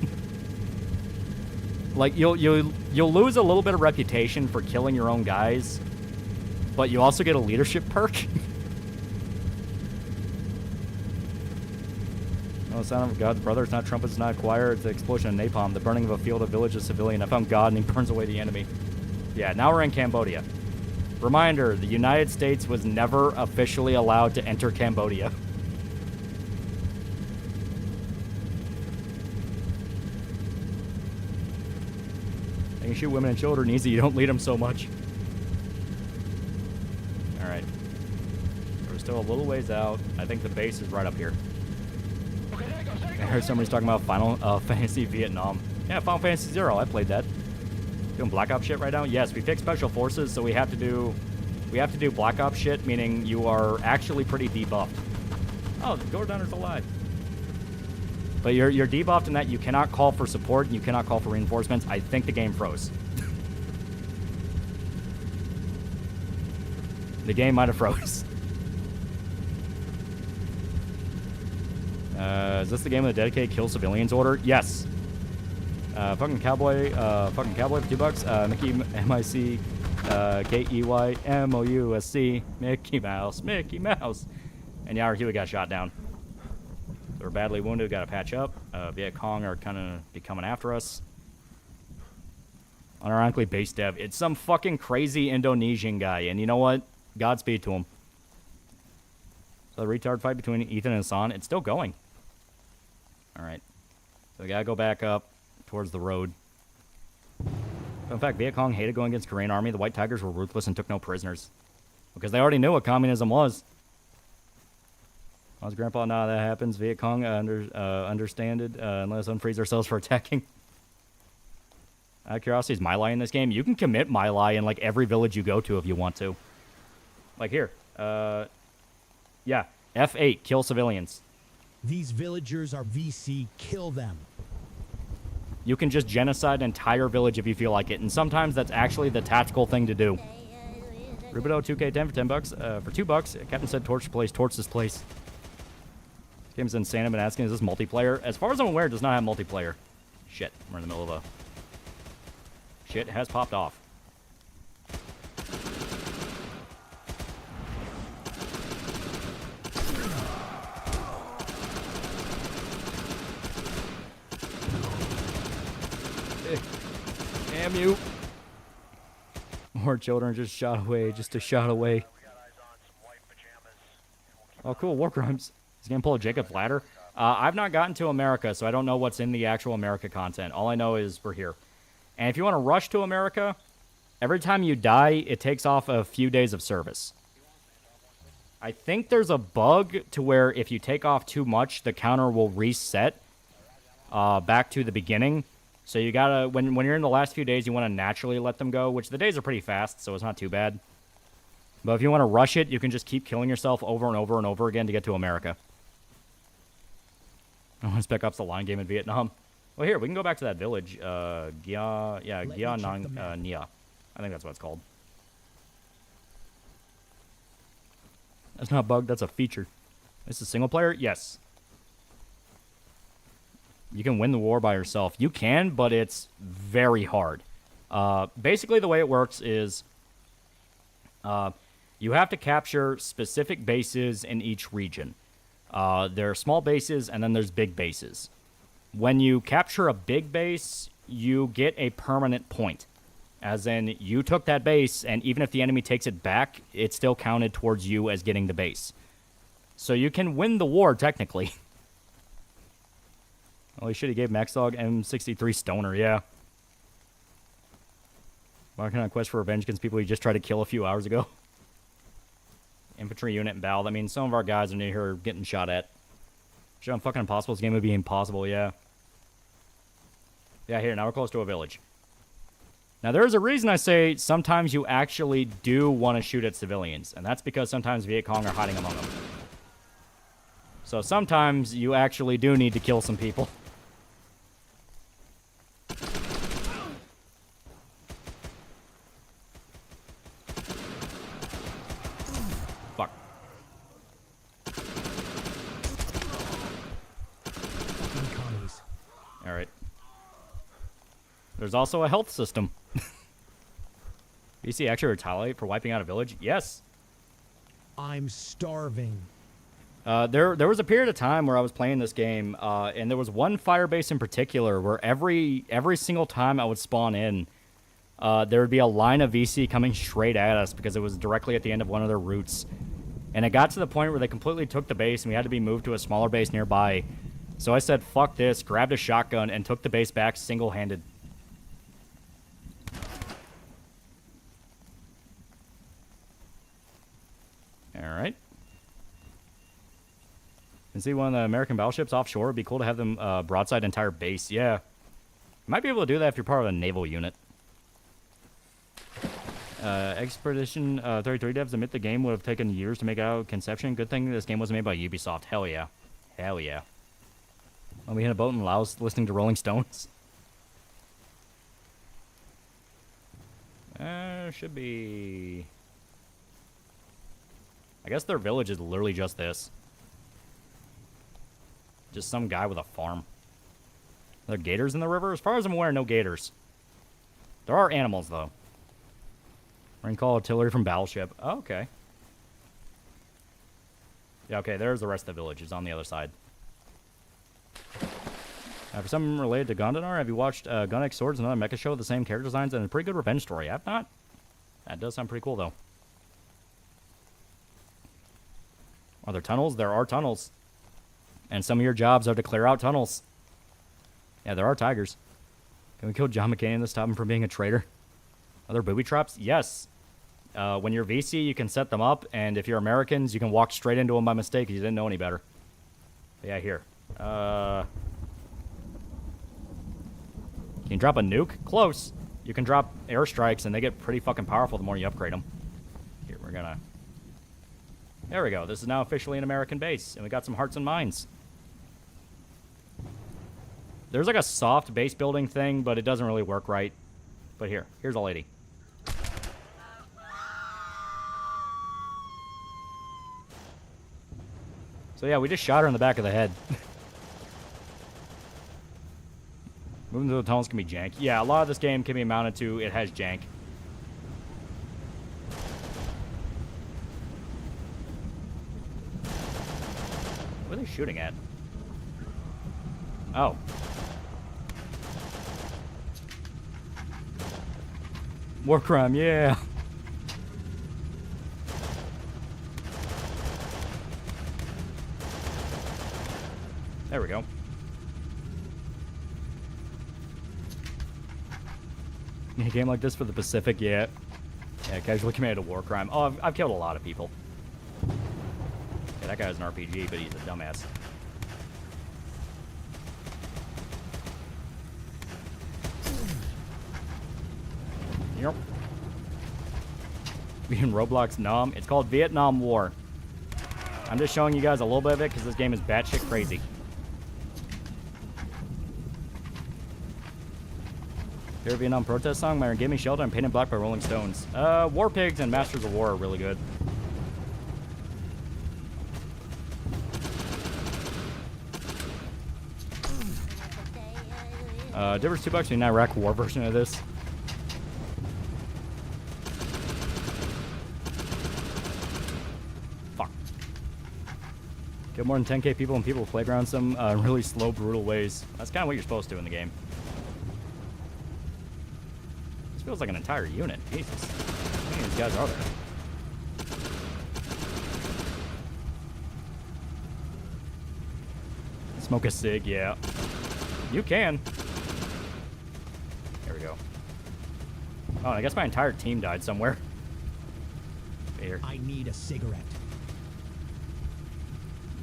Like, you'll lose a little bit of reputation for killing your own guys, but you also get a leadership perk. No, sound of God's brother. It's not trumpets, it's not choir. It's the explosion of napalm. The burning of a field, a village, a civilian. I found God, and he burns away the enemy. Yeah, now we're in Cambodia. Reminder, the United States was never officially allowed to enter Cambodia. They can shoot women and children easy. You don't lead them so much. Alright. We're still a little ways out. I think the base is right up here. I heard somebody's talking about Final Fantasy Vietnam. Yeah, Final Fantasy 0. I played that. Doing Black Ops shit right now? Yes, we picked Special Forces, so we have to do Black Ops shit, meaning you are actually pretty debuffed. Oh, the Gore Dunner's alive. But you're debuffed in that you cannot call for support and you cannot call for reinforcements. I think the game froze. The game might have froze. Is this the game with the dedicated kill civilians order? Yes. Fucking cowboy for $2. Mickey M-I-C K-E-Y-M-O-U-S-C. Mickey Mouse. And Yar Huey got shot down. So we're badly wounded, gotta patch up. Viet Cong are kinda be coming after us. Unironically base dev. It's some fucking crazy Indonesian guy, and you know what? Godspeed to him. So the retard fight between Ethan and Hassan, it's still going. Alright. So we gotta go back up towards the road. So in fact, Viet Cong hated going against Korean army. The White Tigers were ruthless and took no prisoners. Because they already knew what communism was. How's Grandpa? Nah, that happens. Viet Cong understand it. Unless unfreeze ourselves for attacking. Out of curiosity, is My Lai in this game? You can commit My Lai in like every village you go to if you want to. Like here. Yeah. F8, kill civilians. These villagers are VC, kill them. You can just genocide an entire village if you feel like it, and sometimes that's actually the tactical thing to do. Rubido 2K10 for $10. For $2, Captain said torch this place. This game's insane. I've been asking, is this multiplayer? As far as I'm aware, it does not have multiplayer. Shit, we're in the middle of a... Shit has popped off. Damn you. More children just shot away, just a shot away. Oh, cool. War crimes. He's going to pull a Jacob's ladder. I've not gotten to America, so I don't know what's in the actual America content. All I know is we're here. And if you want to rush to America, every time you die, it takes off a few days of service. I think there's a bug to where if you take off too much, the counter will reset back to the beginning. So you gotta, when you're in the last few days, you want to naturally let them go, which the days are pretty fast, so it's not too bad. But if you want to rush it, you can just keep killing yourself over and over and over again to get to America. I want to spec up the line game in Vietnam. Well, here, we can go back to that village. Gia Nang Nia. I think that's what it's called. That's not a bug, that's a feature. This is single player? Yes. You can win the war by yourself. You can, but it's very hard. Basically, the way it works is you have to capture specific bases in each region. There are small bases, and then there's big bases. When you capture a big base, you get a permanent point. As in, you took that base, and even if the enemy takes it back, it's still counted towards you as getting the base. So you can win the war, technically. Holy shit, he gave Max Dog M63 Stoner, yeah. Marking on a quest for revenge against people he just tried to kill a few hours ago. Infantry unit and battle. That means some of our guys are near here getting shot at. Shit, I'm fucking impossible. This game would be impossible, yeah. Yeah, here, now we're close to a village. Now, there's a reason I say sometimes you actually do want to shoot at civilians, and that's because sometimes Viet Cong are hiding among them. So sometimes you actually do need to kill some people. Fuck. Alright. There's also a health system. BC actually retaliate for wiping out a village? Yes. I'm starving. There was a period of time where I was playing this game, and there was one fire base in particular where every single time I would spawn in, there would be a line of VC coming straight at us because it was directly at the end of one of their routes. And it got to the point where they completely took the base, and we had to be moved to a smaller base nearby. So I said, fuck this, grabbed a shotgun, and took the base back single-handed. Alright. And see one of the American battleships offshore. It'd be cool to have them broadside entire base. Yeah. You might be able to do that if you're part of a naval unit. Expedition 33 devs admit the game would have taken years to make out of conception. Good thing this game wasn't made by Ubisoft. Hell yeah. Hell yeah. I'll be in a boat in Laos listening to Rolling Stones. Should be... I guess their village is literally just this. Just some guy with a farm. Are there gators in the river? As far as I'm aware, no gators. There are animals, though. Marine call artillery from battleship. Oh, okay. Yeah, okay, there's the rest of the village. It's on the other side. For something related to Gondanar, have you watched Gun X Swords, another mecha show with the same character designs and a pretty good revenge story? I've not. That does sound pretty cool, though. Are there tunnels? There are tunnels. And some of your jobs are to clear out tunnels. Yeah, there are tigers. Can we kill John McCain and stop him from being a traitor? Are there booby traps? Yes. When you're VC, you can set them up, and if you're Americans, you can walk straight into them by mistake if you didn't know any better. But yeah, here. Can you drop a nuke? Close. You can drop airstrikes, and they get pretty fucking powerful the more you upgrade them. Here, we're gonna... There we go. This is now officially an American base, and we got some hearts and minds. There's like a soft base building thing, but it doesn't really work right. But here's a lady. So yeah, we just shot her in the back of the head. Moving to the tunnels can be jank. Yeah, a lot of this game can be mounted to it has jank. What are they shooting at? Oh. War crime, yeah. There we go. A game like this for the Pacific, yeah. Yeah, casually committed a war crime. Oh, I've killed a lot of people. Yeah, that guy's an RPG, but he's a dumbass. Yep. Being Roblox numb. It's called Vietnam War. I'm just showing you guys a little bit of it because this game is batshit crazy. Hear a Vietnam protest song? Myron Give Me Shelter and Painted Black by Rolling Stones. War Pigs and Masters of War are really good. Difference $2 between an Iraq War version of this. Fuck. Kill more than 10k people and people playground some really slow, brutal ways. That's kind of what you're supposed to in the game. This feels like an entire unit. Jesus. How many of these guys are there? Smoke a cig, yeah. You can. There we go. Oh, I guess my entire team died somewhere. Here. I need a cigarette.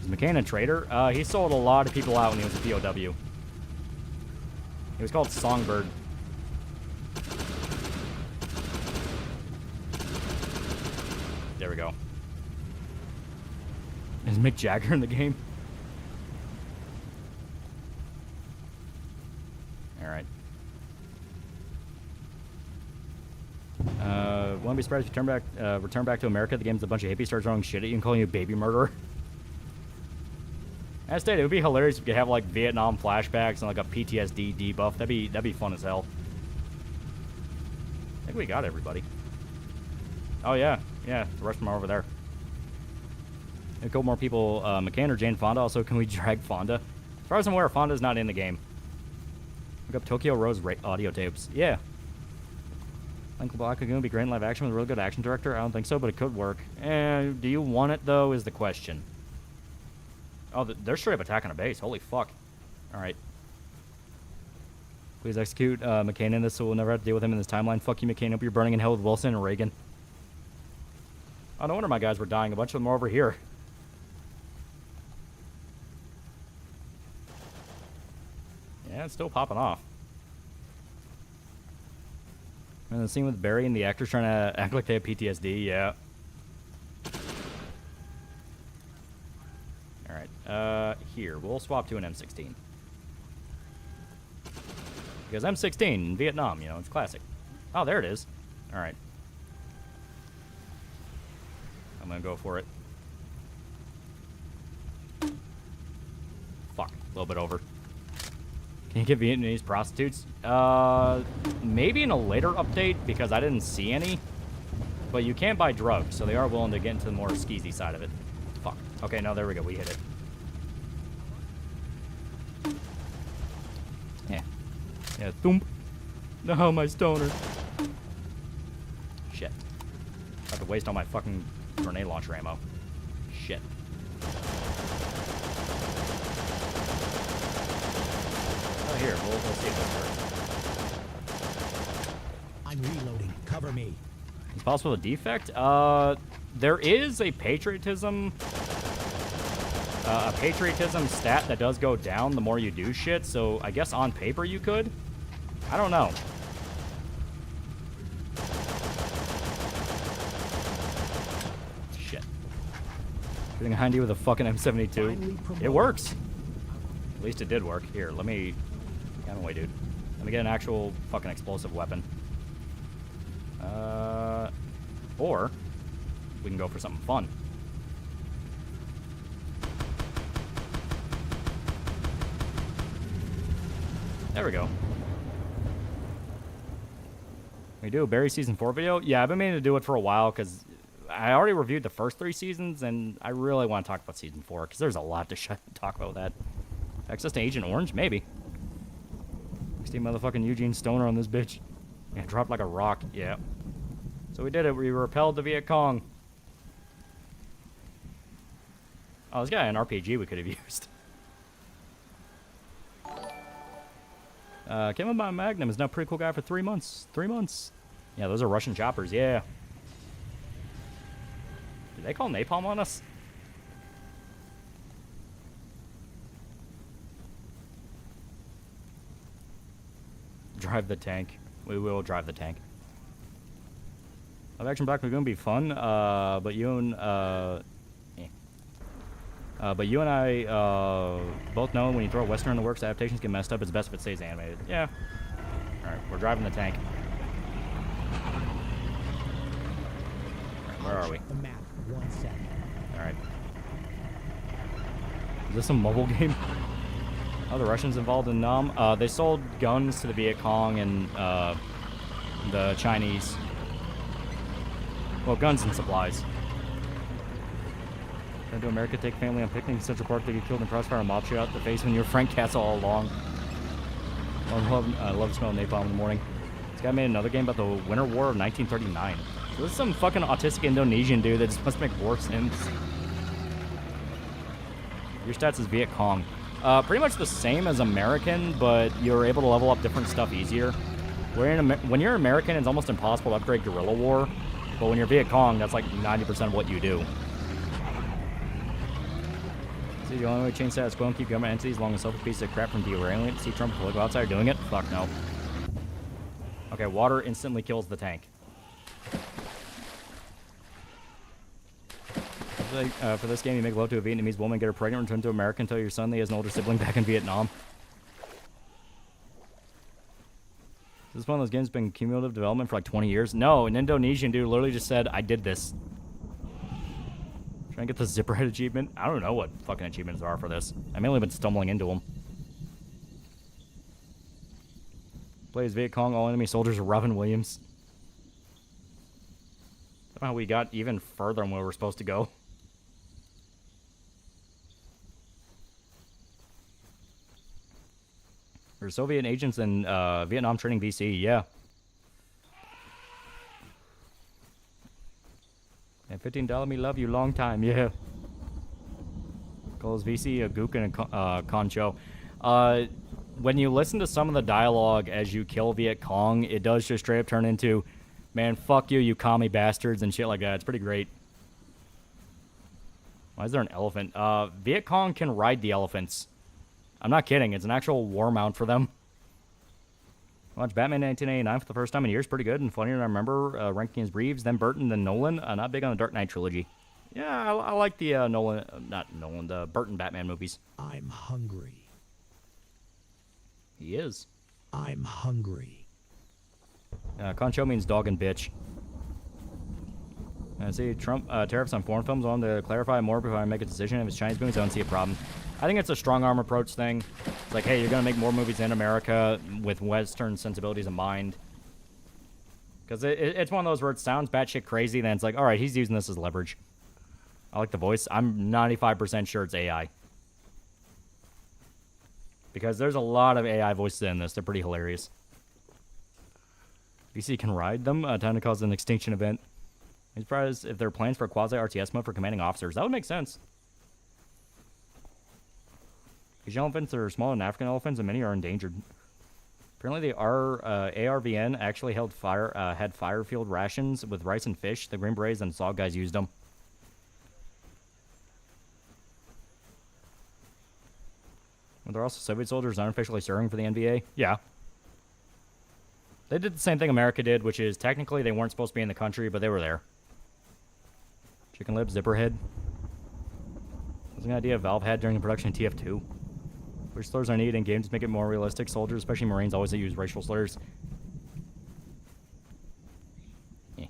Is McCain a traitor? He sold a lot of people out when he was a POW. He was called Songbird. There we go. Is Mick Jagger in the game? Alright. Won't be surprised if you return back to America. The game's a bunch of hippies start throwing shit at you and calling you a baby murderer. As stated, it would be hilarious if you could have like Vietnam flashbacks and like a PTSD debuff. That'd be fun as hell. I think we got everybody. Oh yeah, yeah. The rest of them are over there. A couple more people. McCann or Jane Fonda. Also, can we drag Fonda? As far as I'm aware, Fonda's not in the game. Look up Tokyo Rose audio tapes. Yeah. Think Black Lagoon would be great in live action with a really good action director? I don't think so, but it could work. Do you want it, though, is the question. Oh, they're straight up attacking a base. Holy fuck. Alright. Please execute McCain in this so we'll never have to deal with him in this timeline. Fuck you, McCain. Hope you're burning in hell with Wilson and Reagan. Oh, no wonder my guys were dying. A bunch of them are over here. Yeah, it's still popping off. And the scene with Barry and the actors trying to act like they have PTSD, yeah. Alright, here. We'll swap to an M16. Because M16 in Vietnam, you know, it's classic. Oh, there it is. Alright. I'm gonna go for it. Fuck, a little bit over. Can you get Vietnamese prostitutes? Maybe in a later update, because I didn't see any. But you can buy drugs, so they are willing to get into the more skeezy side of it. Fuck. Okay, no, there we go. We hit it. Yeah. Yeah, thump. No, my stoner. Shit. I have to waste all my fucking grenade launcher ammo. Shit. Here, we'll see if this works. I'm reloading. Cover me. It's possible a defect? There is a patriotism stat that does go down the more you do shit, so I guess on paper you could. I don't know. Shit. Shooting behind you with a fucking M72. It works. At least it did work. Here, let me... Get away, dude. Let me get an actual fucking explosive weapon. Or we can go for something fun. There we go. We do a Barry Season 4 video? Yeah, I've been meaning to do it for a while because I already reviewed the first 3 seasons and I really want to talk about Season 4 because there's a lot to talk about with that. Access to Agent Orange? Maybe. 16 motherfucking Eugene Stoner on this bitch. Yeah, dropped like a rock. Yeah. So we did it. We repelled the Viet Cong. Oh, this guy an RPG we could have used. Came up by Magnum. Is now a pretty cool guy for 3 months. 3 months. Yeah, those are Russian choppers. Yeah. Did they call napalm on us? Drive the tank. We will drive the tank. Live action Black Lagoon be fun, but you and I both know when you throw a Western in the works, adaptations get messed up. It's best if it stays animated. Yeah. All right, we're driving the tank. All right, where are we? The map. 1 second. All right. Is this a mobile game? Oh, the Russians involved in Nam. They sold guns to the Viet Cong and the Chinese. Well, guns and supplies. Then to America, take family on picnic in Central Park. They get killed in crossfire and mob shot out the face when you're Frank Castle all along. I love the smell of napalm in the morning. This guy made another game about the Winter War of 1939. So this is some fucking autistic Indonesian dude that just must make war sims. Your stats is Viet Cong. Pretty much the same as American, but you're able to level up different stuff easier. When you're American, it's almost impossible to upgrade guerrilla war. But when you're Viet Cong, that's like 90% of what you do. See, the only way to change status quo and keep government entities along with selfish pieces of crap from derailing it. See Trump political outsider doing it? Fuck no. Okay, water instantly kills the tank. For this game, you make love to a Vietnamese woman, get her pregnant, return to America, and tell your son that he has an older sibling back in Vietnam. This is one of those games that's been cumulative development for like 20 years. No, an Indonesian dude literally just said, I did this. Trying to get the Zipperhead achievement. I don't know what fucking achievements there are for this. I've mainly been stumbling into them. Plays Viet Cong, all enemy soldiers are Robin Williams. Somehow we got even further than where we're supposed to go. There's Soviet agents in Vietnam training VC, yeah. And $15 me love you long time, yeah. Calls VC a gook and a concho. When you listen to some of the dialogue as you kill Viet Cong, it does just straight up turn into, man, fuck you, you commie bastards, and shit like that. It's pretty great. Why is there an elephant? Viet Cong can ride the elephants. I'm not kidding. It's an actual war mount for them. Watched Batman 1989 for the first time in years. Pretty good and funnier than I remember. Ranking as Reeves, then Burton, then Nolan. Not big on the Dark Knight trilogy. Yeah, I like the the Burton Batman movies. I'm hungry. He is. I'm hungry. Concho means dog and bitch. See, Trump tariffs on foreign films. I want to clarify more before I make a decision. If it's Chinese movies, I don't see a problem. I think it's a strong arm approach thing. It's like, hey, you're going to make more movies in America with Western sensibilities in mind. Because it's one of those where it sounds batshit crazy, then it's like, all right, he's using this as leverage. I like the voice. I'm 95% sure it's AI. Because there's a lot of AI voices in this. They're pretty hilarious. VC can ride them. Time to cause an extinction event. I'm surprised if there are plans for a quasi-RTS mode for commanding officers. That would make sense. Asian elephants are smaller than African elephants, and many are endangered. Apparently, the ARVN actually had fire field rations with rice and fish. The Green Berets and SOG guys used them. Were there also Soviet soldiers unofficially serving for the NBA? Yeah. They did the same thing America did, which is technically they weren't supposed to be in the country, but they were there. Chicken Lip, Zipperhead. That's an idea Valve had during the production of TF2. Which slurs are needed in games to make it more realistic. Soldiers, especially Marines, always use racial slurs. Yeah.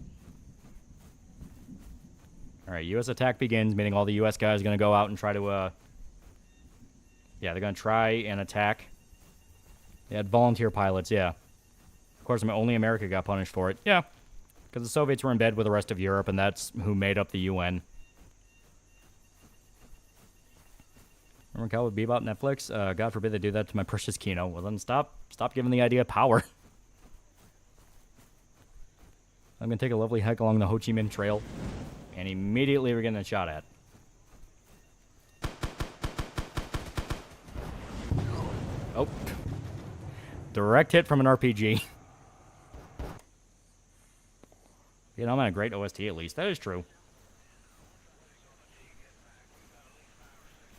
Alright, U.S. attack begins, meaning all the U.S. guys are going to go out and try to, yeah, they're going to try and attack. They had volunteer pilots, yeah. Of course, only America got punished for it. Yeah, because the Soviets were in bed with the rest of Europe, and that's who made up the UN. Remember Cowboy Bebop Netflix? God forbid they do that to my precious Kino. Well, then stop giving the idea power. I'm going to take a lovely hike along the Ho Chi Minh Trail, and immediately we're getting a shot at. Oh. direct hit from an RPG. Vietnam had a great OST at least. That is true.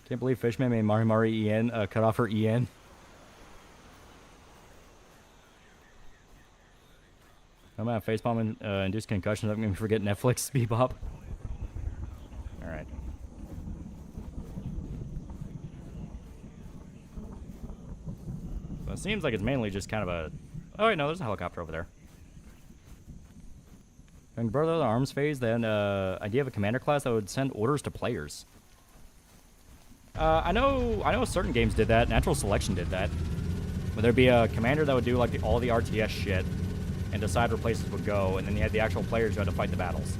Can't believe Fishman made Mari Mari EN cut off her EN. I'm gonna facepalm and induce concussion. I'm gonna forget Netflix Bebop. Alright. So it seems like it's mainly just kind of a... Oh, wait, no, there's a helicopter over there. During Brother of the Arms phase, then idea of a commander class that would send orders to players. I know certain games did that. Natural Selection did that. Where there'd be a commander that would do like all the RTS shit and decide where places would go, and then you had the actual players who had to fight the battles.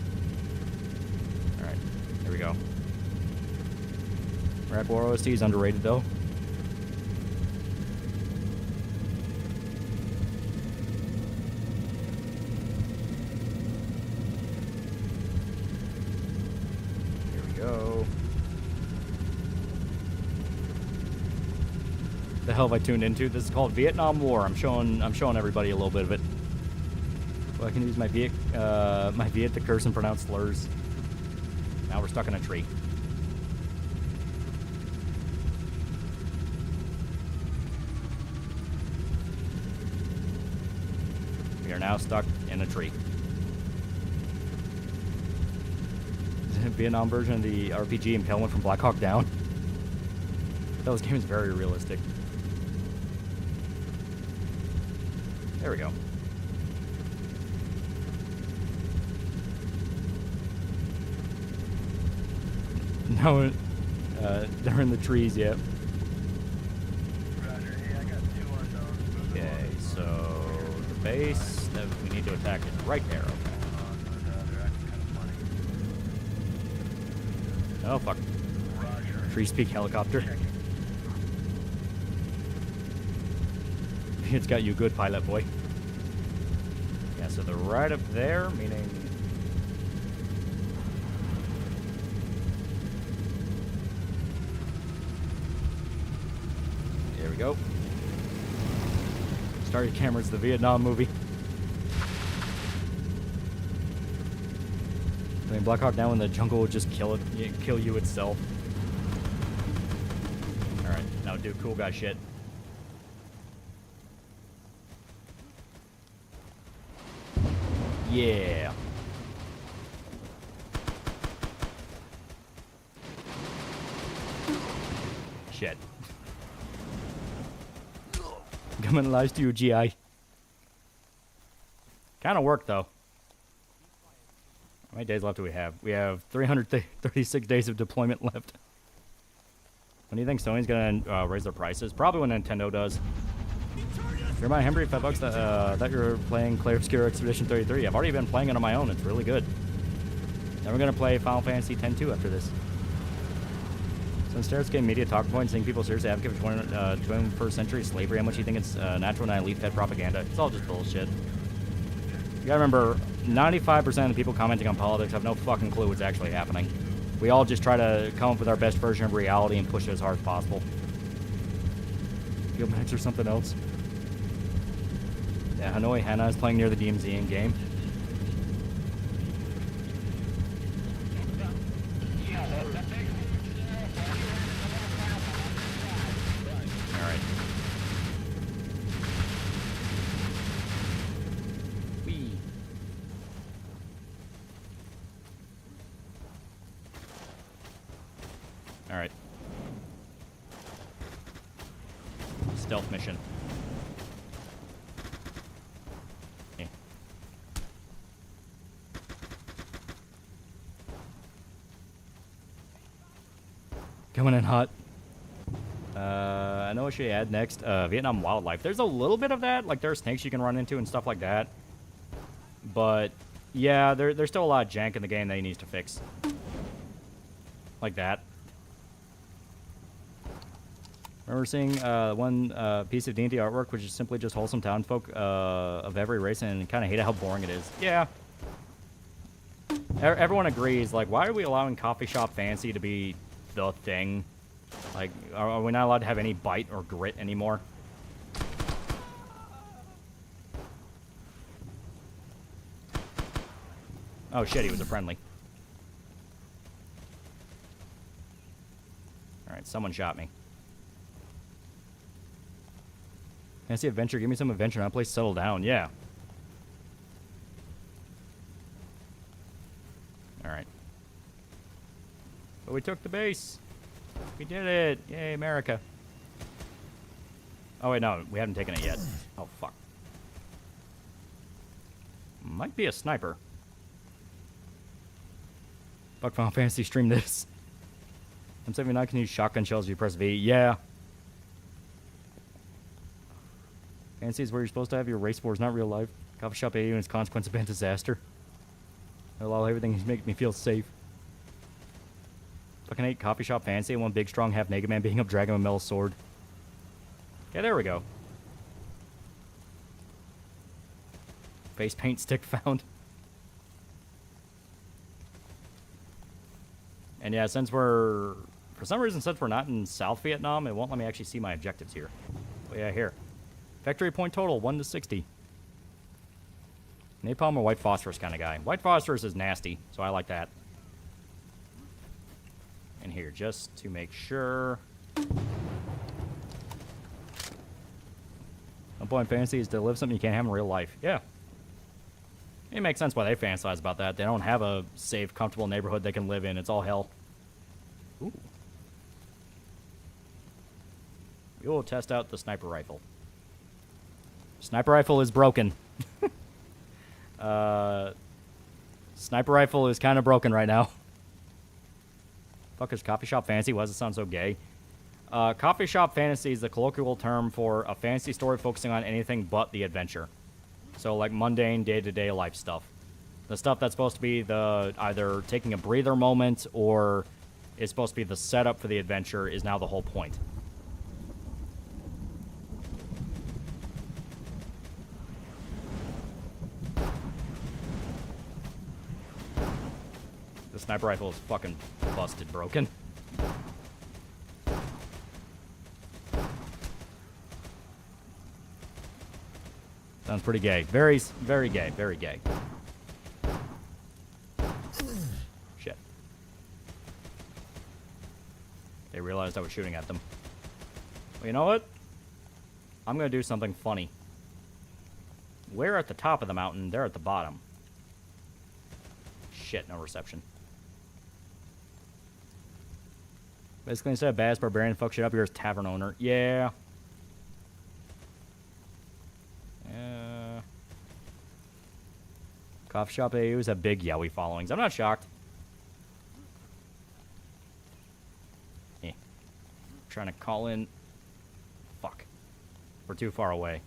Alright, here we go. Iraq War OST is underrated though. Here we go. The hell have I tuned into? This is called Vietnam War. I'm showing everybody a little bit of it. Well, I can use my Viet to curse and pronounce slurs. Now we're stuck in a tree. We are now stuck in a tree. Vietnam version of the RPG Impalement from Black Hawk Down. That game is very realistic. There we go. No, they're in the trees yet. Okay, so the base that we need to attack is right there. Okay. Oh fuck! Tree speak helicopter. It's got you good, pilot boy. Yeah, so they're right up there, meaning. There we go. Start your cameras, the Vietnam movie. I mean, Black Hawk Down in the jungle would just kill you itself. Alright, now do cool guy shit. Yeah. Shit. Government lies to you, GI. Kind of worked, though. How many days left do we have? We have 336 days of deployment left. When do you think Sony's going to raise their prices? Probably when Nintendo does. You're my Henry, $5 that you're playing Clair Obscure Expedition 33. I've already been playing it on my own. It's really good. Then we're going to play Final Fantasy X-2 after this. Since Star's getting media talking points, think people seriously advocate for 21st century slavery, how much do you think it's natural and elite-fed propaganda? It's all just bullshit. You gotta remember, 95% of the people commenting on politics have no fucking clue what's actually happening. We all just try to come up with our best version of reality and push it as hard as possible. Field Max or something else. Yeah, Hanoi Hannah is playing near the DMZ in-game. Alright. Whee. Alright. Stealth mission. Coming in hot. I know what should I add next. Vietnam wildlife. There's a little bit of that. Like, there are snakes you can run into and stuff like that. But, yeah, there's still a lot of jank in the game that he needs to fix. Like that. Remember seeing one piece of D&D artwork, which is simply just wholesome townfolk of every race, and kind of hate how boring it is. Yeah. Everyone agrees. Like, why are we allowing coffee shop fancy to be the thing? Like, are we not allowed to have any bite or grit anymore? Oh shit, he was a friendly. Alright, someone shot me. Fancy adventure? Give me some adventure. That place settle down. Yeah. Alright. But we took the base. We did it. Yay, America. Oh, wait, no. We haven't taken it yet. Oh, fuck. Might be a sniper. Fuck Final Fantasy, stream this. M79 can use shotgun shells if you press V. Yeah. Fantasy is where you're supposed to have your race wars, not real life. Coffee shop AU and its consequence have been disaster. I allow everything to make me feel safe. Fucking hate coffee shop fancy. One big, strong, half-naked man beating up dragging a metal sword. Okay, there we go. Face paint stick found. And yeah, since we're... For some reason, since we're not in South Vietnam, it won't let me actually see my objectives here. Oh yeah, here. Factory point total, 1 to 60. Napalm or white phosphorus kind of guy. White phosphorus is nasty, so I like that. And here, just to make sure. One point fantasy is to live something you can't have in real life. Yeah. It makes sense why they fantasize about that. They don't have a safe, comfortable neighborhood they can live in. It's all hell. Ooh. We will test out the sniper rifle. Sniper rifle is broken. Sniper rifle is kind of broken right now. Fuck is coffee shop fantasy? Why does it sound so gay? Coffee shop fantasy is the colloquial term for a fantasy story focusing on anything but the adventure. So like mundane, day-to-day life stuff. The stuff that's supposed to be the either taking a breather moment or is supposed to be the setup for the adventure is now the whole point. The sniper rifle is fucking busted broken. Sounds pretty gay. Very, very gay. Very gay. Shit. They realized I was shooting at them. Well, you know what? I'm gonna do something funny. We're at the top of the mountain. They're at the bottom. Shit, no reception. Basically, instead of badass barbarian, fuck shit up, you're a tavern owner. Yeah. Coffee shop AUs have big Yowie followings. I'm not shocked. Trying to call in. Fuck. We're too far away.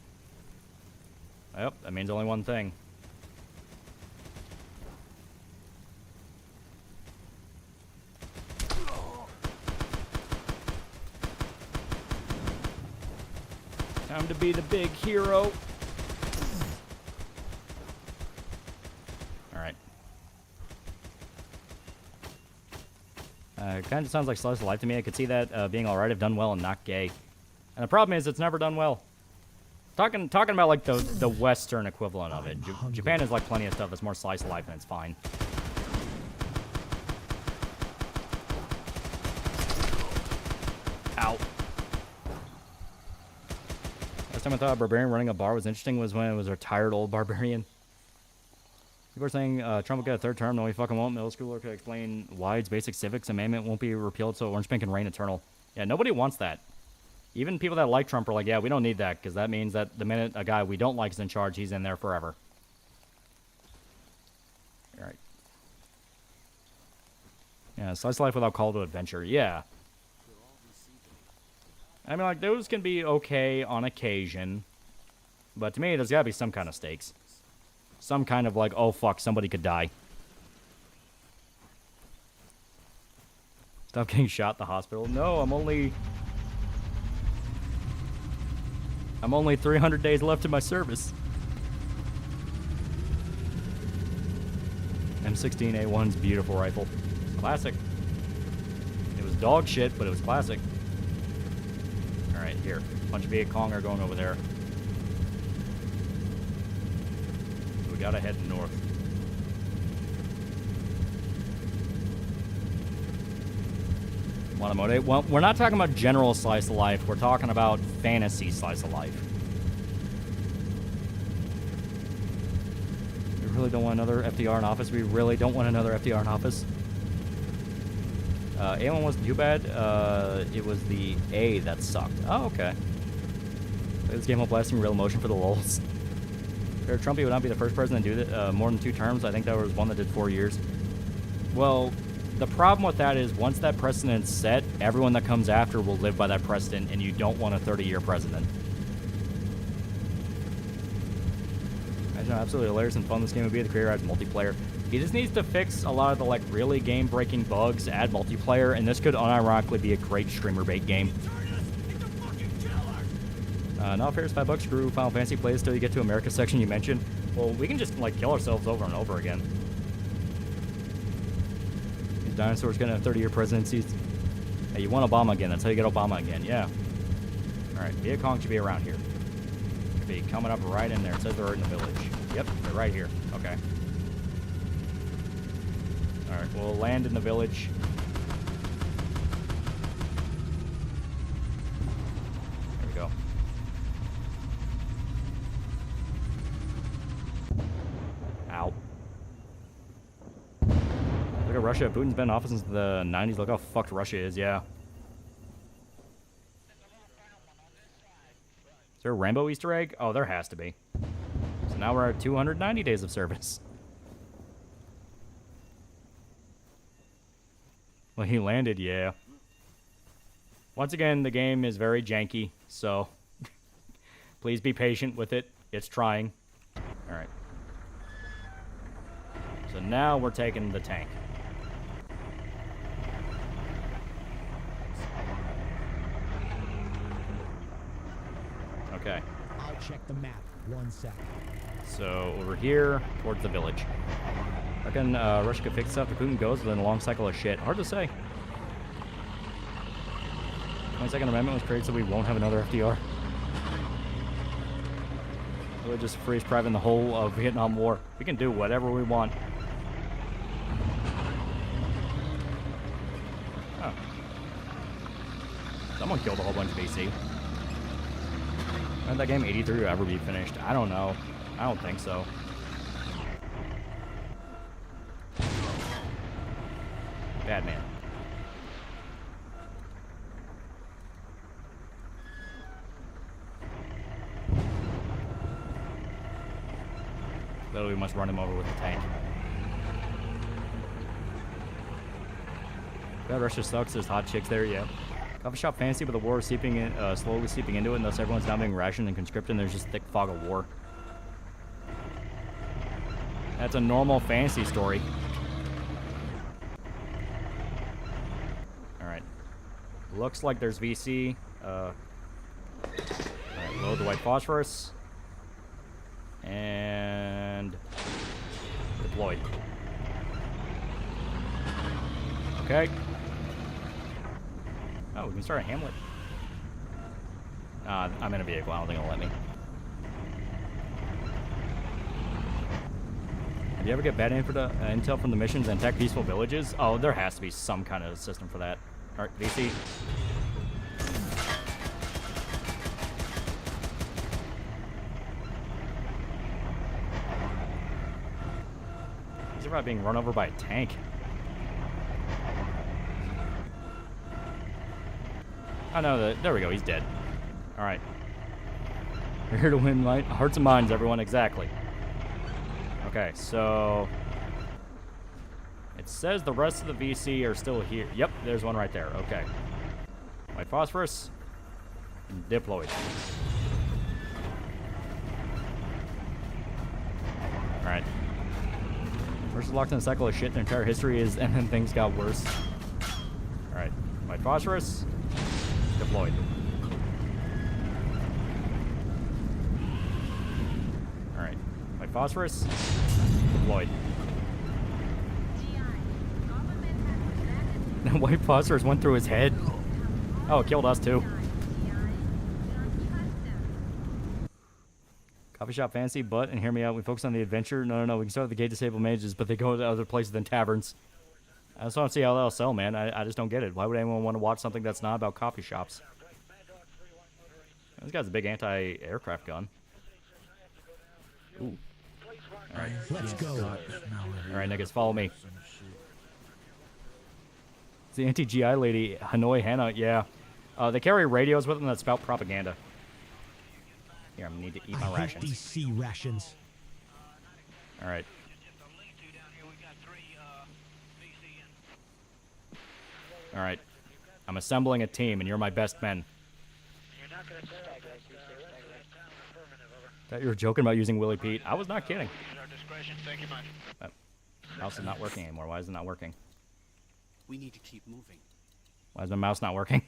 Yep, that means only one thing. Time to be the big hero. Alright. It kind of sounds like slice of life to me. I could see that being alright if done well and not gay. And the problem is it's never done well. Talking about like the Western equivalent of it. Japan has like plenty of stuff that's more slice of life and it's fine. Ow. Last time I thought a barbarian running a bar was interesting was when it was a retired old barbarian. People are saying Trump will get a third term. No, he fucking won't. Middle schooler could explain why its basic civics amendment won't be repealed so Orange Man can reign eternal. Yeah, nobody wants that. Even people that like Trump are like, yeah, we don't need that because that means that the minute a guy we don't like is in charge, he's in there forever. All right. Yeah, slice of life without call to adventure. Yeah. I mean, like, those can be okay on occasion. But to me, there's got to be some kind of stakes. Some kind of like, oh fuck, somebody could die. Stop getting shot at the hospital. No, I'm only 300 days left in my service. M16A1's beautiful rifle. Classic. It was dog shit, but it was classic. Alright, here. Bunch of Viet Cong are going over there. We gotta head north. Want a mode? Well, we're not talking about general slice of life. We're talking about fantasy slice of life. We really don't want another FDR in office. We really don't want another FDR in office. A1 wasn't too bad. It was the A that sucked. Oh, okay. Play this game while blasting real emotion for the lulz. Trumpy would not be the first president to do that more than 2 terms. I think there was one that did 4 years. Well, the problem with that is once that precedent's set, everyone that comes after will live by that precedent, and you don't want a 30-year president. Imagine how absolutely hilarious and fun this game would be. The creator adds multiplayer. He just needs to fix a lot of the like really game-breaking bugs, add multiplayer, and this could unironically be a great streamer bait game. Not fair is $5. Screw Final Fantasy plays till you get to America section you mentioned. Well, we can just like kill ourselves over and over again. These dinosaurs gonna have 30-year presidencies. Hey, you want Obama again? That's how you get Obama again. Yeah. All right, Viet Cong should be around here. Should be coming up right in there. It says they're in the village. Yep, they're right here. Okay. All right, we'll land in the village. There we go. Ow. Look at Russia. Putin's been in office since the 90s. Look how fucked Russia is, yeah. Is there a rainbow Easter egg? Oh, there has to be. So now we're at 290 days of service. Well, he landed, yeah. Once again, the game is very janky, so please be patient with it. It's trying. Alright. So now we're taking the tank. Okay. I'll check the map. 1 second. So over here, towards the village. I reckon Russia could fix stuff if Putin goes within a long cycle of shit. Hard to say. 22nd Amendment was created so we won't have another FDR. We'll just freeze private the whole of Vietnam War. We can do whatever we want. Oh. Someone killed a whole bunch of BC. When did that game 83 ever be finished? I don't know. I don't think so. Bad man. Literally, we must run him over with the tank. God, Russia sucks. There's hot chicks there, yeah. Coffee shop fancy, but the war is seeping in, slowly seeping into it, and thus everyone's now being rationed and conscripted, and there's just thick fog of war. That's a normal fantasy story. Alright. Looks like there's VC. Alright, load the white phosphorus. And deployed. Okay. Oh, we can start a hamlet. I'm in a vehicle. I don't think it'll let me. Did you ever get bad intel from the missions and attack peaceful villages? Oh, there has to be some kind of system for that. Alright, VC. He's about being run over by a tank. Oh no, there we go, he's dead. Alright. We're here to win hearts and minds, everyone, exactly. Okay, so it says the rest of the VC are still here. Yep, there's one right there. Okay. White phosphorus. Deployed. Alright. First locked in a cycle of shit. Their entire history is, and then things got worse. Alright. White phosphorus. Deployed. Alright. White phosphorus. Deployed. That white phosphorus went through his head. Oh, it killed us too. Coffee shop fancy, but, and hear me out, we focus on the adventure. No, we can start with the gate disabled mages, but they go to other places than taverns. I just don't see how they'll sell, man. I just don't get it. Why would anyone want to watch something that's not about coffee shops? This guy's a big anti-aircraft gun. Ooh. Alright. Let's go. Alright, niggas, follow me. It's the anti-GI lady, Hanoi Hannah, yeah. They carry radios with them that spout propaganda. Here, I'm gonna need to eat my I hate rations. these C rations. Alright. Alright. I'm assembling a team, and you're my best men. Thought you were joking about using Willie Pete. I was not kidding. Mouse is not working anymore. Why is it not working? We need to keep moving. Why is my mouse not working?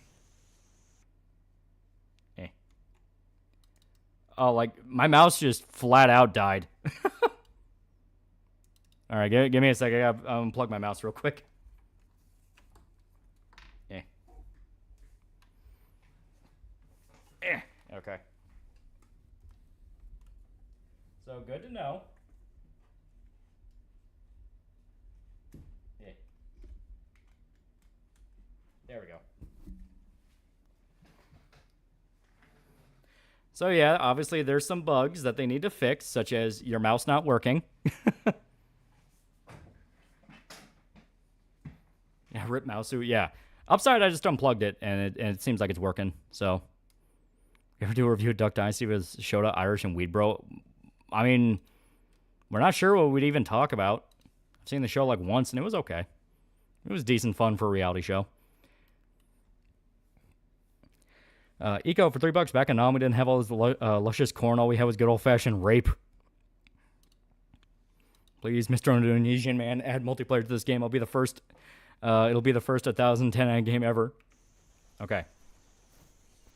Eh. Oh, like, my mouse just flat out died. Alright, give me a second. I gotta unplug my mouse real quick. Eh. Eh. Okay. So, good to know. Eh. There we go. So yeah, obviously there's some bugs that they need to fix, such as your mouse not working. Yeah, rip mouse suit, yeah. Upside, I just unplugged it, and it seems like it's working, so. You ever do a review of Duck Dynasty with Shota, Irish, and Weed Bro? I mean, we're not sure what we'd even talk about. I've seen the show like once, and it was okay. It was decent fun for a reality show. Eco for $3 back in Nam. We didn't have all this luscious corn. All we had was good old-fashioned rape. Please, Mr. Indonesian man, add multiplayer to this game. I'll be the first. It'll be the first 1,010 game ever. Okay.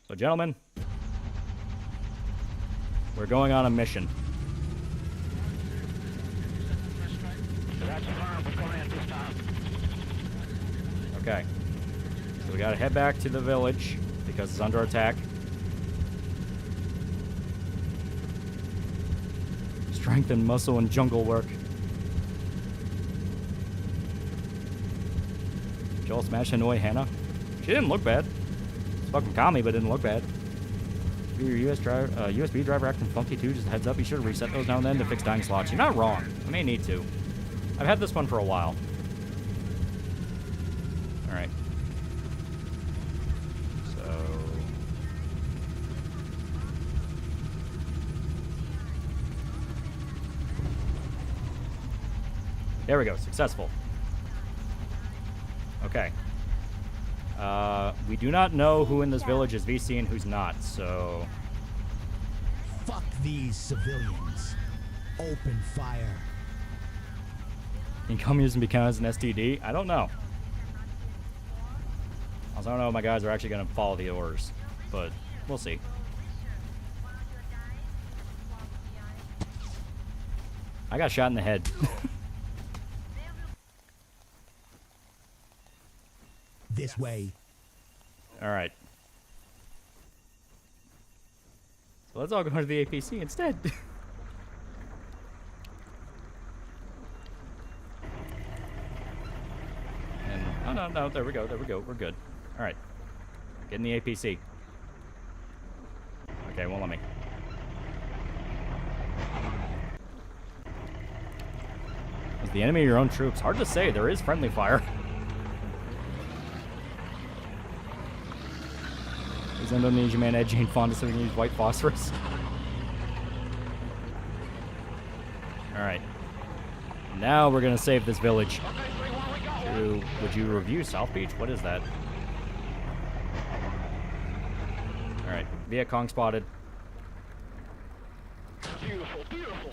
So, gentlemen, we're going on a mission. Okay. So we gotta head back to the village because it's under attack. Strength and muscle and jungle work. Joel smashed Hanoi Hannah. She didn't look bad. It's fucking commie, but didn't look bad. Your USB driver acting funky too. Just a heads up, be sure to reset those now and then to fix dying slots. You're not wrong. I may need to. I've had this one for a while. Alright. So... There we go. Successful. Okay. We do not know who in this village is VC and who's not, so... Fuck these civilians. Open fire. Can communism be counted as an STD? I don't know. Also, I don't know if my guys are actually going to follow the orders, but we'll see. I got shot in the head. This way. Alright. So let's all go to the APC instead. And, oh no, there we go, we're good. Alright. Get in the APC. Okay, won't let me. Is the enemy your own troops? Hard to say, there is friendly fire. Is Indonesian man Ed Jane Fonda so we can use white phosphorus? Alright. Now we're gonna save this village. Would you review South Beach? What is that? Alright. Viet Cong spotted. Beautiful, beautiful.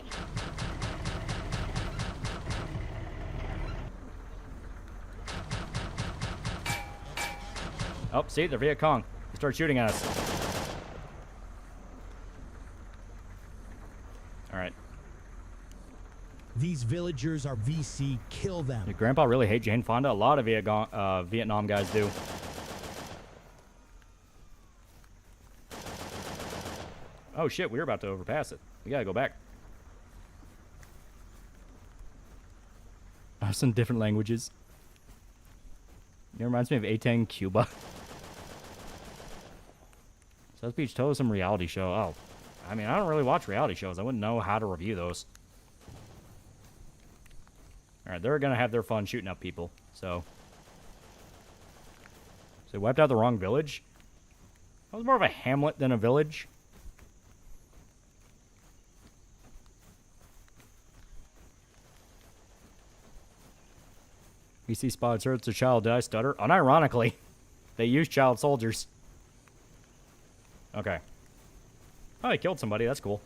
Oh, see, they're Viet Cong. They start shooting at us. Alright. These villagers are VC. Kill them. Did Grandpa really hate Jane Fonda? A lot of Vietnam guys do. Oh shit, we were about to overpass it. We gotta go back. Some different languages. It reminds me of A10 Cuba. South Beach told us some reality show. Oh, I mean, I don't really watch reality shows. I wouldn't know how to review those. Alright, they're gonna have their fun shooting up people, so. So they wiped out the wrong village? That was more of a hamlet than a village. VC spotted hurts a child. Did I stutter? Unironically, they used child soldiers. Okay. Oh, he killed somebody. That's cool.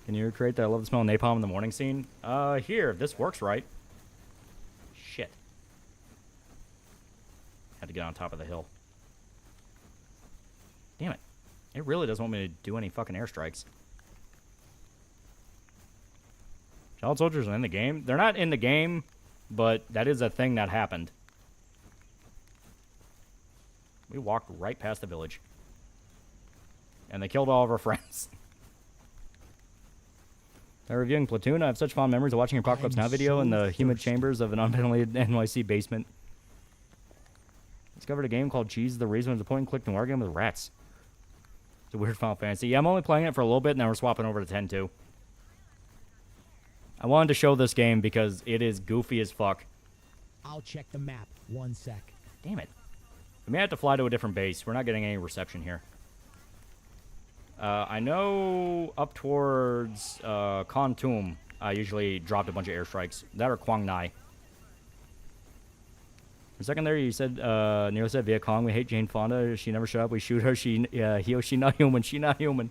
Can you recreate that I love the smell of napalm in the morning scene? Here. If this works right. Shit. Had to get on top of the hill. Damn it. It really doesn't want me to do any fucking airstrikes. Child soldiers are in the game? They're not in the game, but that is a thing that happened. We walked right past the village. And they killed all of our friends. They're reviewing Platoon. I have such fond memories of watching your Apocalypse Now video in the humid chambers of an unventilated NYC basement. Discovered a game called Cheese the Reason. It's a point-and-click noir game with rats. It's a weird Final Fantasy. Yeah, I'm only playing it for a little bit, and then we're swapping over to 10-2. I wanted to show this game because it is goofy as fuck. I'll check the map. 1 sec. Damn it. We may have to fly to a different base. We're not getting any reception here. I know up towards Kontum, I usually dropped a bunch of airstrikes. That or Quang Nai. For a second there, you said, Nero said Viet Cong, we hate Jane Fonda. She never shut up. We shoot her. She not human. She not human.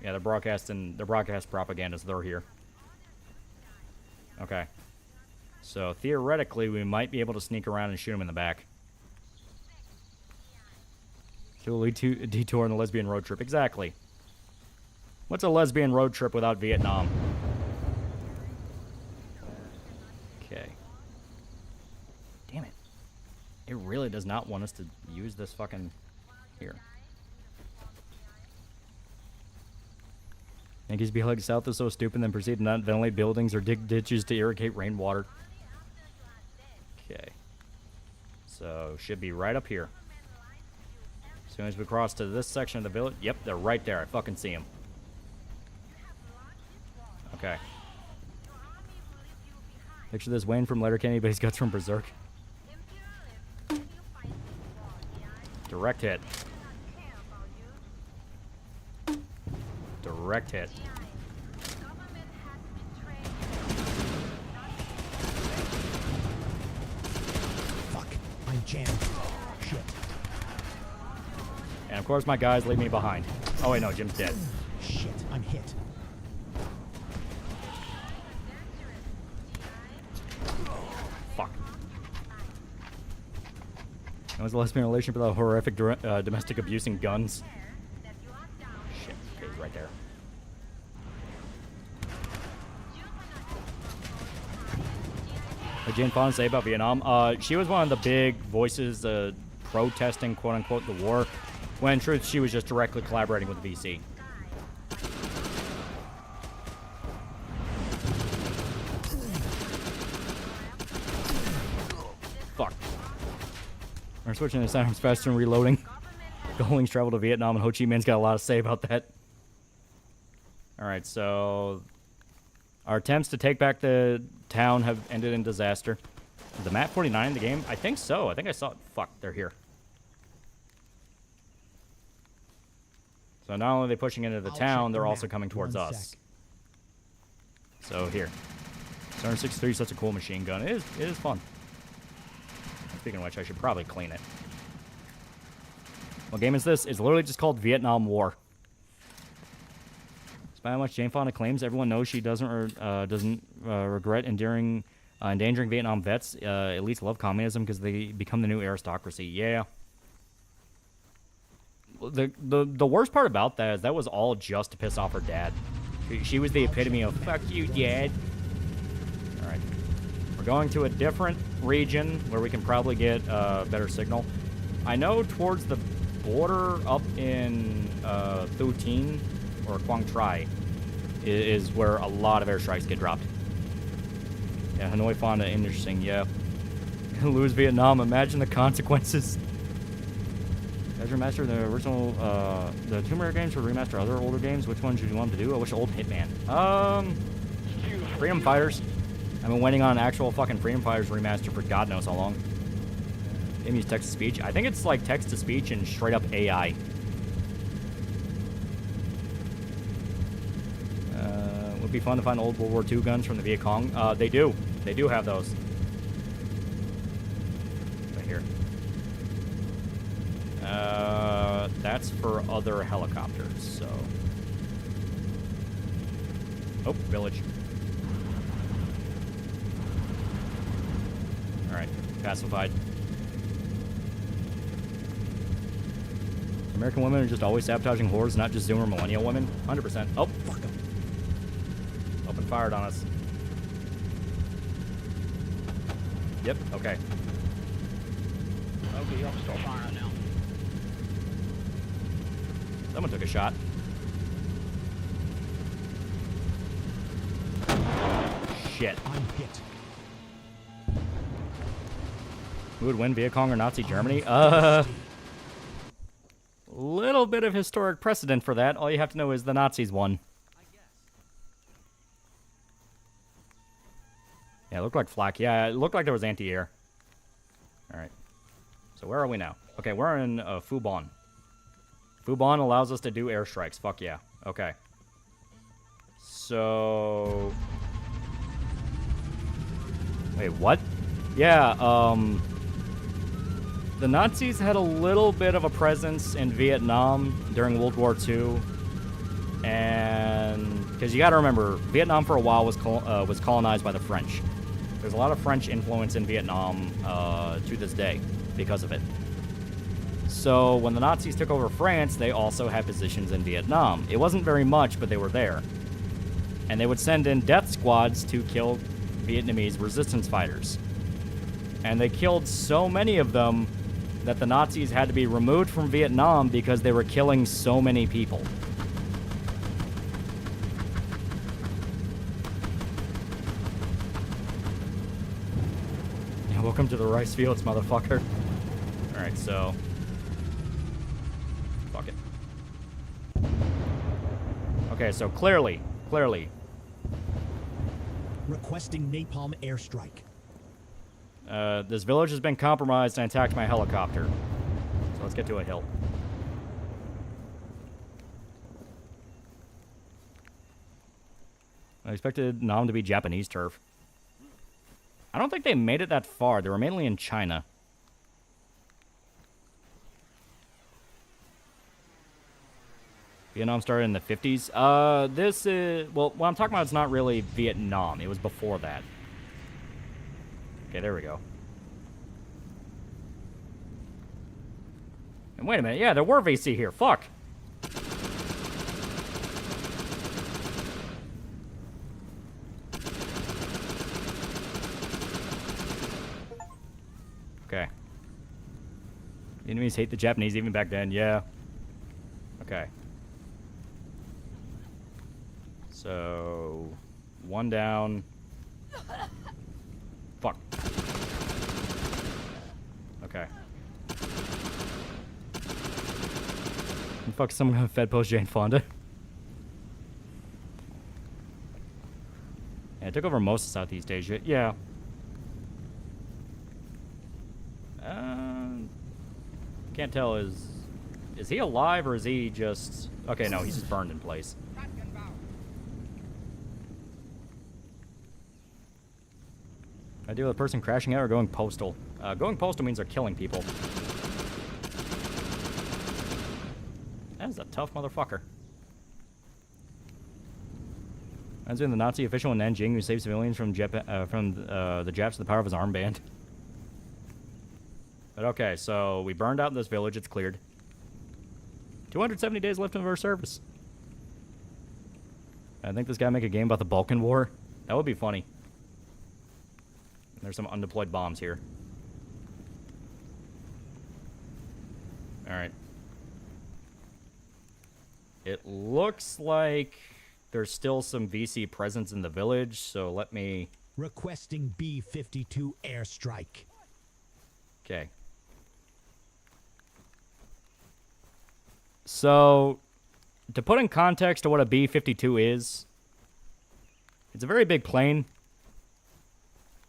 Yeah, they're broadcasting. They're broadcast propaganda, so they're here. Okay. So theoretically, we might be able to sneak around and shoot them in the back. To a detour on the lesbian road trip. Exactly. What's a lesbian road trip without Vietnam? Okay. Damn it. It really does not want us to use this fucking... Here. Yankees be like south is so stupid, then proceed to not ventilate buildings or dig ditches to irrigate rainwater. Okay. So, should be right up here. As soon as we cross to this section of the village. Yep, they're right there. I fucking see them. Okay. Picture this Wayne from Letterkenny, but he's guts from Berserk. Direct hit. Direct hit. Fuck. I'm jammed. Shit. And of course my guys leave me behind. Oh wait, no, Jim's dead. Shit. I'm hit. Fuck. That was a lesbian relationship without horrific domestic abuse and guns. Shit, okay, he's right there. What did Jane Fonda say about Vietnam? She was one of the big voices protesting, quote-unquote, the war, when in truth she was just directly collaborating with the VC. Fuck. We're switching to sidearms faster and reloading. Goldlings traveled to Vietnam, and Ho Chi Minh's got a lot to say about that. Alright, so... Our attempts to take back the town have ended in disaster. Is the map 49 in the game? I think so. I think I saw it. Fuck, they're here. So not only are they pushing into the town, they're also coming towards us. So here. 763 is such a cool machine gun. It is fun. Speaking of which, I should probably clean it. What game is this? It's literally just called Vietnam War. Despite how much Jane Fonda claims, everyone knows she doesn't regret endangering Vietnam vets. Elites love communism because they become the new aristocracy. Yeah. The worst part about that is that was all just to piss off her dad. She was the epitome of "fuck you, dad." All right, we're going to a different region where we can probably get better signal. I know towards the border up in Thu Tin or Quang Tri is where a lot of airstrikes get dropped. Yeah, Hanoi Fonda, interesting, yeah. Lose Vietnam, imagine the consequences. Guys, remaster the original, the Tomb Raider games or remaster other older games? Which ones would you want to do? I wish old Hitman. Freedom Fighters. I've been waiting on an actual fucking Freedom Fighters remaster for God knows how long. They use text-to-speech. I think it's like text-to-speech and straight-up AI. Would be fun to find old World War II guns from the Viet Cong. They do. They do have those. Right here. That's for other helicopters, so... Oh, village. Alright, pacified. American women are just always sabotaging whores, not just Zoomer millennial women. 100%. Oh, fuck them. Open fired on us. Yep, okay. Okay, you're still firing now. Someone took a shot. Shit. I'm hit. Who would win, Viet Cong or Nazi Germany? Little bit of historic precedent for that. All you have to know is the Nazis won. Yeah, it looked like flak. Yeah, it looked like there was anti-air. Alright. So where are we now? Okay, we're in Fubon. Fubon allows us to do airstrikes. Fuck yeah. Okay. So... Wait, what? Yeah, the Nazis had a little bit of a presence in Vietnam during World War II. And... Because you gotta remember, Vietnam for a while was colonized by the French. There's a lot of French influence in Vietnam to this day because of it. So when the Nazis took over France, they also had positions in Vietnam. It wasn't very much, but they were there. And they would send in death squads to kill Vietnamese resistance fighters. And they killed so many of them that the Nazis had to be removed from Vietnam because they were killing so many people. Yeah, welcome to the rice fields, motherfucker. Alright, so... Fuck it. Okay, so clearly... Requesting napalm airstrike. This village has been compromised and attacked my helicopter. So let's get to a hill. I expected Nam to be Japanese turf. I don't think they made it that far. They were mainly in China. Vietnam started in the 50s. This is... Well, what I'm talking about is not really Vietnam. It was before that. Okay, there we go. And wait a minute. Yeah, there were VC here. Fuck. Okay. The enemies hate the Japanese even back then. Yeah. Okay. So... One down. Fuck. Okay. And fuck, someone gonna Fed post Jane Fonda. Yeah, I took over most of Southeast Asia. Yeah. Can't tell, is he alive or is he just... Okay, no, he's just burned in place. I deal with a person crashing out or going postal. Going postal means they're killing people. That is a tough motherfucker. Reminds me of the Nazi official in Nanjing who saved civilians from the Japs with the power of his armband. But okay, so we burned out this village. It's cleared. 270 days left of our service. I think this guy make a game about the Balkan War. That would be funny. There's some undeployed bombs here. Alright. It looks like there's still some VC presence in the village, so let me... Requesting B-52 airstrike. Okay. So, to put in context to what a B-52 is, it's a very big plane.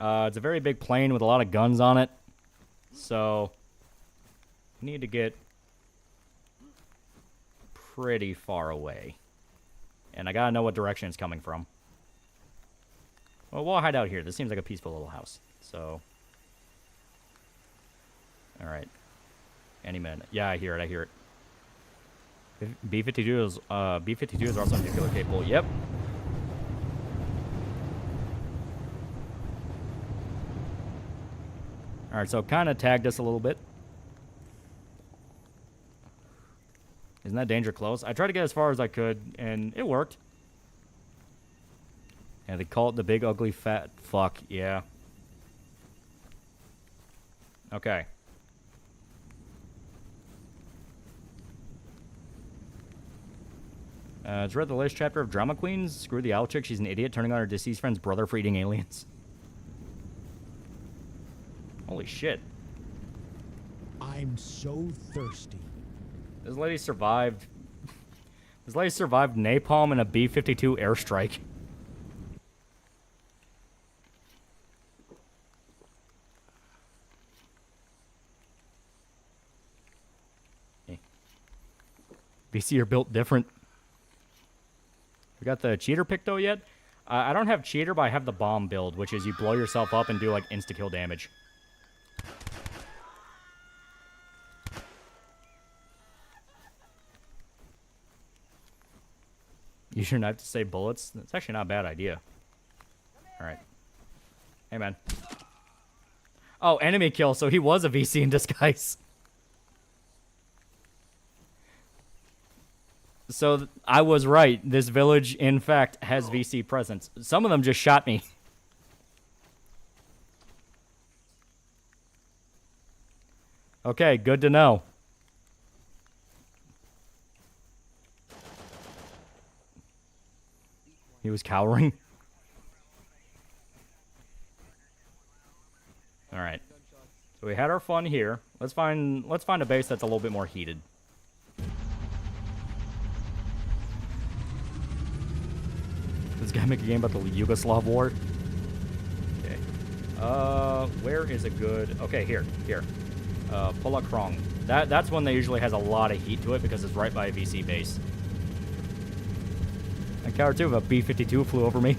It's a very big plane with a lot of guns on it. So, you need to get pretty far away. And I gotta know what direction it's coming from. Well, we'll hide out here. This seems like a peaceful little house. So, alright. Any minute. Yeah, I hear it. B-52 is also nuclear capable. Yep. Alright, so kind of tagged us a little bit. Isn't that danger close? I tried to get as far as I could, and it worked. Yeah, they call it the big, ugly, fat fuck. Yeah. Okay. Just read the latest chapter of Drama Queens. Screw the owl chick. She's an idiot, turning on her deceased friend's brother for eating aliens. Holy shit. I'm so thirsty. This lady survived. This lady survived napalm and a B-52 airstrike. Hey. BC are built different. We got the cheater pick though yet? I don't have cheater, but I have the bomb build, which is you blow yourself up and do like insta-kill damage. You shouldn't have to save bullets. That's actually not a bad idea. Alright. Hey, man. Oh, enemy kill, so he was a VC in disguise. So, I was right. This village, in fact, has VC presence. Some of them just shot me. Okay, good to know. He was cowering. All right. So we had our fun here. Let's find a base that's a little bit more heated. This guy make a game about the Yugoslav war. Okay. Where is a good? Okay, here. Polakrong. That's one that usually has a lot of heat to it because it's right by a VC base. I cowered too if a B-52 flew over me.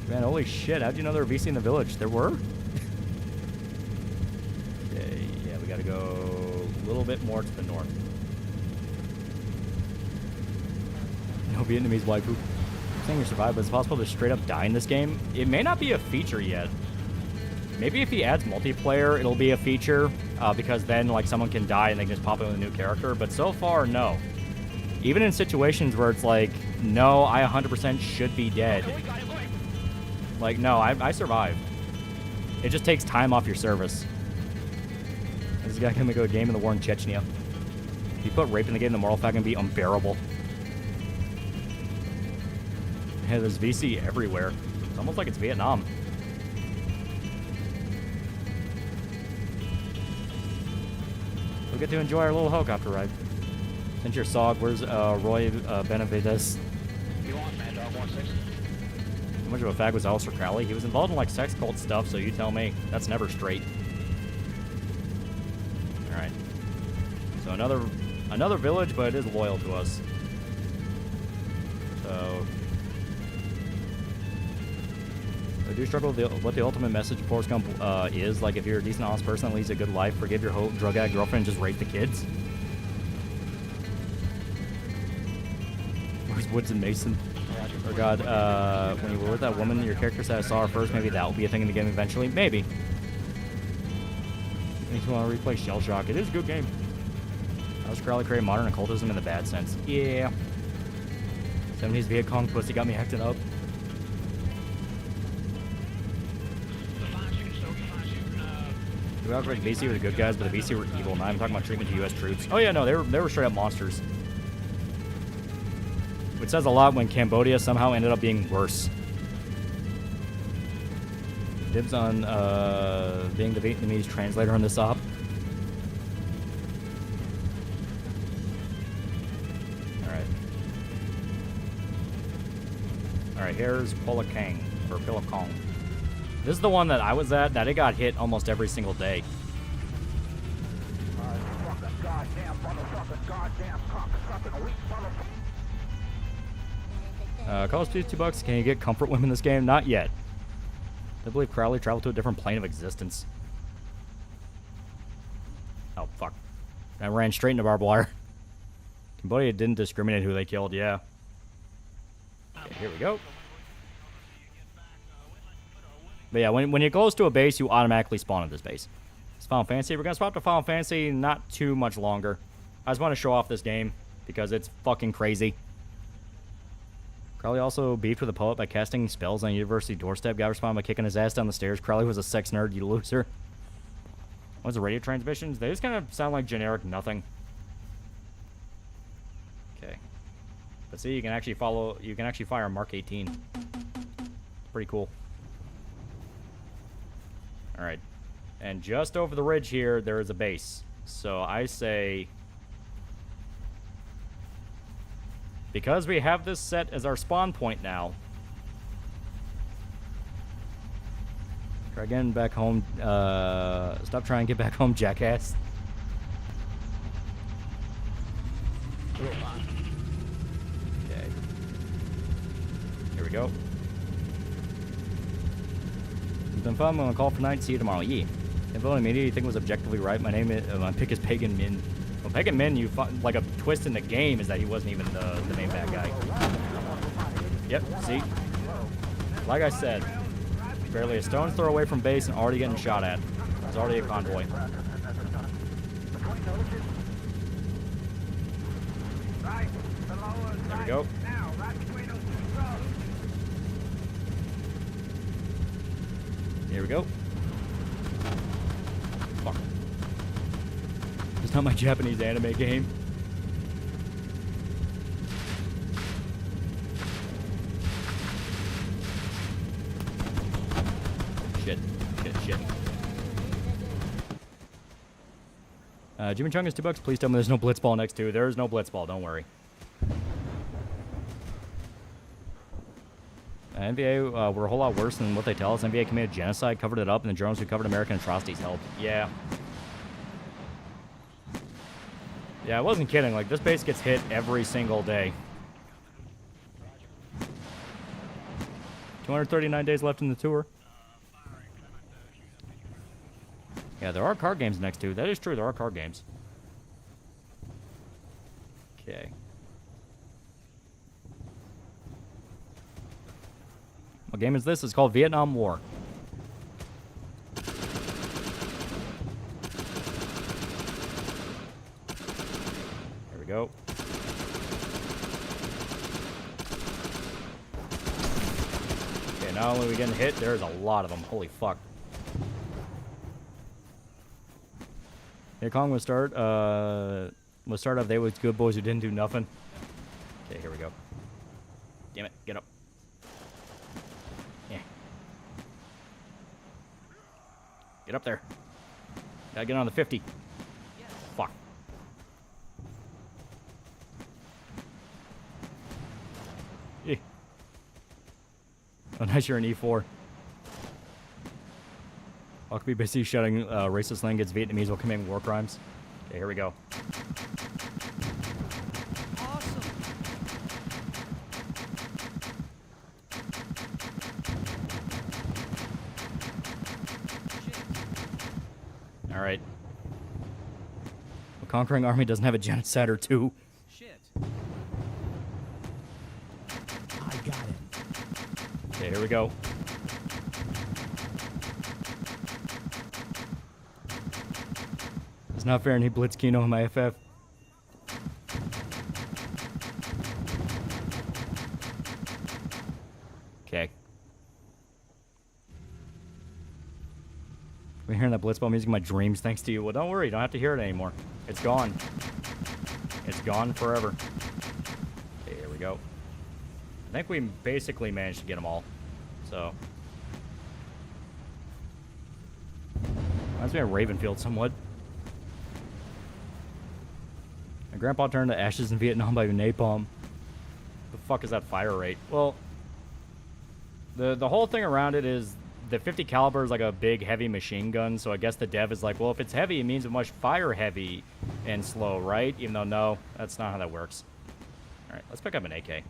Man, holy shit, how'd you know there were VC in the village? There were? Okay, yeah, we gotta go a little bit more to the north. No Vietnamese waifu. I'm saying you survive, but it's possible to straight up die in this game. It may not be a feature yet. Maybe if he adds multiplayer, it'll be a feature, because then, like, someone can die and they can just pop in with a new character. But so far, no. Even in situations where it's like, no, I 100% should be dead. Like, no, I survived. It just takes time off your service. This guy gonna go a game in the war in Chechnya. If you put rape in the game, the moral fact can be unbearable. Yeah, there's VC everywhere. It's almost like it's Vietnam. We get to enjoy our little helicopter ride. Since you're Sog, where's Roy Benavides? How much of a fag was Alistair Crowley? He was involved in like sex cult stuff, so you tell me. That's never straight. Alright. So another village, but it is loyal to us. So I do struggle with what the ultimate message of Forrest Gump is. Like, if you're a decent, honest person that leads a good life, forgive your drug addict girlfriend and just rape the kids. Where's Woods and Mason? Or God, when you were with that woman, your character said I saw her first. Maybe that will be a thing in the game eventually. Maybe. Makes me want to replay Shell Shock. It is a good game. How does Crowley create modern occultism in the bad sense? Yeah. 70s Viet Cong pussy got me acting up. We outbreak VC were the good guys, but the VC were evil. Now I'm talking about treatment to U.S. troops. Oh yeah, no, they were straight up monsters. It says a lot when Cambodia somehow ended up being worse. Dibs on being the Vietnamese translator on this op. Alright, here's Pilakang, or Pilakong. This is the one that I was at, that it got hit almost every single day. Cost you $2. Can you get comfort women in this game? Not yet. I believe Crowley traveled to a different plane of existence. Oh, fuck. I ran straight into barbed wire. Cambodia didn't discriminate who they killed, yeah. Okay, here we go. But yeah, when you're close to a base, you automatically spawn at this base. It's Final Fantasy. We're going to swap to Final Fantasy not too much longer. I just want to show off this game because it's fucking crazy. Crowley also beefed with a poet by casting spells on a university doorstep. Got responded by kicking his ass down the stairs. Crowley was a sex nerd, you loser. What's the radio transmissions? They just kind of sound like generic nothing. Okay. But see, you can actually fire Mark 18. Pretty cool. Alright. And just over the ridge here, there is a base. So I say, because we have this set as our spawn point now, try getting back home. Stop trying to get back home, jackass. Okay. Here we go. It's been fun. I'm gonna call for night. See you tomorrow. Yeah. Info media you think was objectively right. My pick is Pagan Min. Well, Pagan Min, like a twist in the game is that he wasn't even the main bad guy. Yep. See. Like I said, barely a stone's throw away from base and already getting shot at. There's already a convoy. There we go. Here we go. Fuck. It's not my Japanese anime game. Shit. Jimmy Chung is $2. Please tell me there's no blitzball next to. There is no blitzball, don't worry. NBA were a whole lot worse than what they tell us. NBA committed genocide, covered it up, and the journalists who covered American atrocities helped. Yeah. Yeah, I wasn't kidding. Like, this base gets hit every single day. 239 days left in the tour. Yeah, there are card games next to. That is true. There are card games. Okay. What game is this? It's called Vietnam War. There we go. Okay, not only are we getting hit, there's a lot of them. Holy fuck. Here Kong will start. We'll start off. They was good boys who didn't do nothing. Okay, here we go. Damn it, get up. Yeah. Get up there. Gotta get on the 50. Fuck. Eh. Oh, nice, you're an E4. I'll be busy shouting racist language Vietnamese while committing war crimes. Okay, here we go. Awesome. All right. A conquering army doesn't have a genocide or two. Shit. I got it. Okay, here we go. It's not fair. I need Blitzkino in my FF. Okay. I've been hearing that Blitzball music in my dreams thanks to you. Well, don't worry. You don't have to hear it anymore. It's gone. It's gone forever. Okay, here we go. I think we basically managed to get them all. So. Reminds me of Ravenfield somewhat. My grandpa turned to ashes in Vietnam by napalm. The fuck is that fire rate? Well, the whole thing around it is the 50 caliber is like a big heavy machine gun, so I guess the dev is like, well, if it's heavy, it means it must fire heavy and slow, right? Even though, no, that's not how that works. Alright, let's pick up an AK.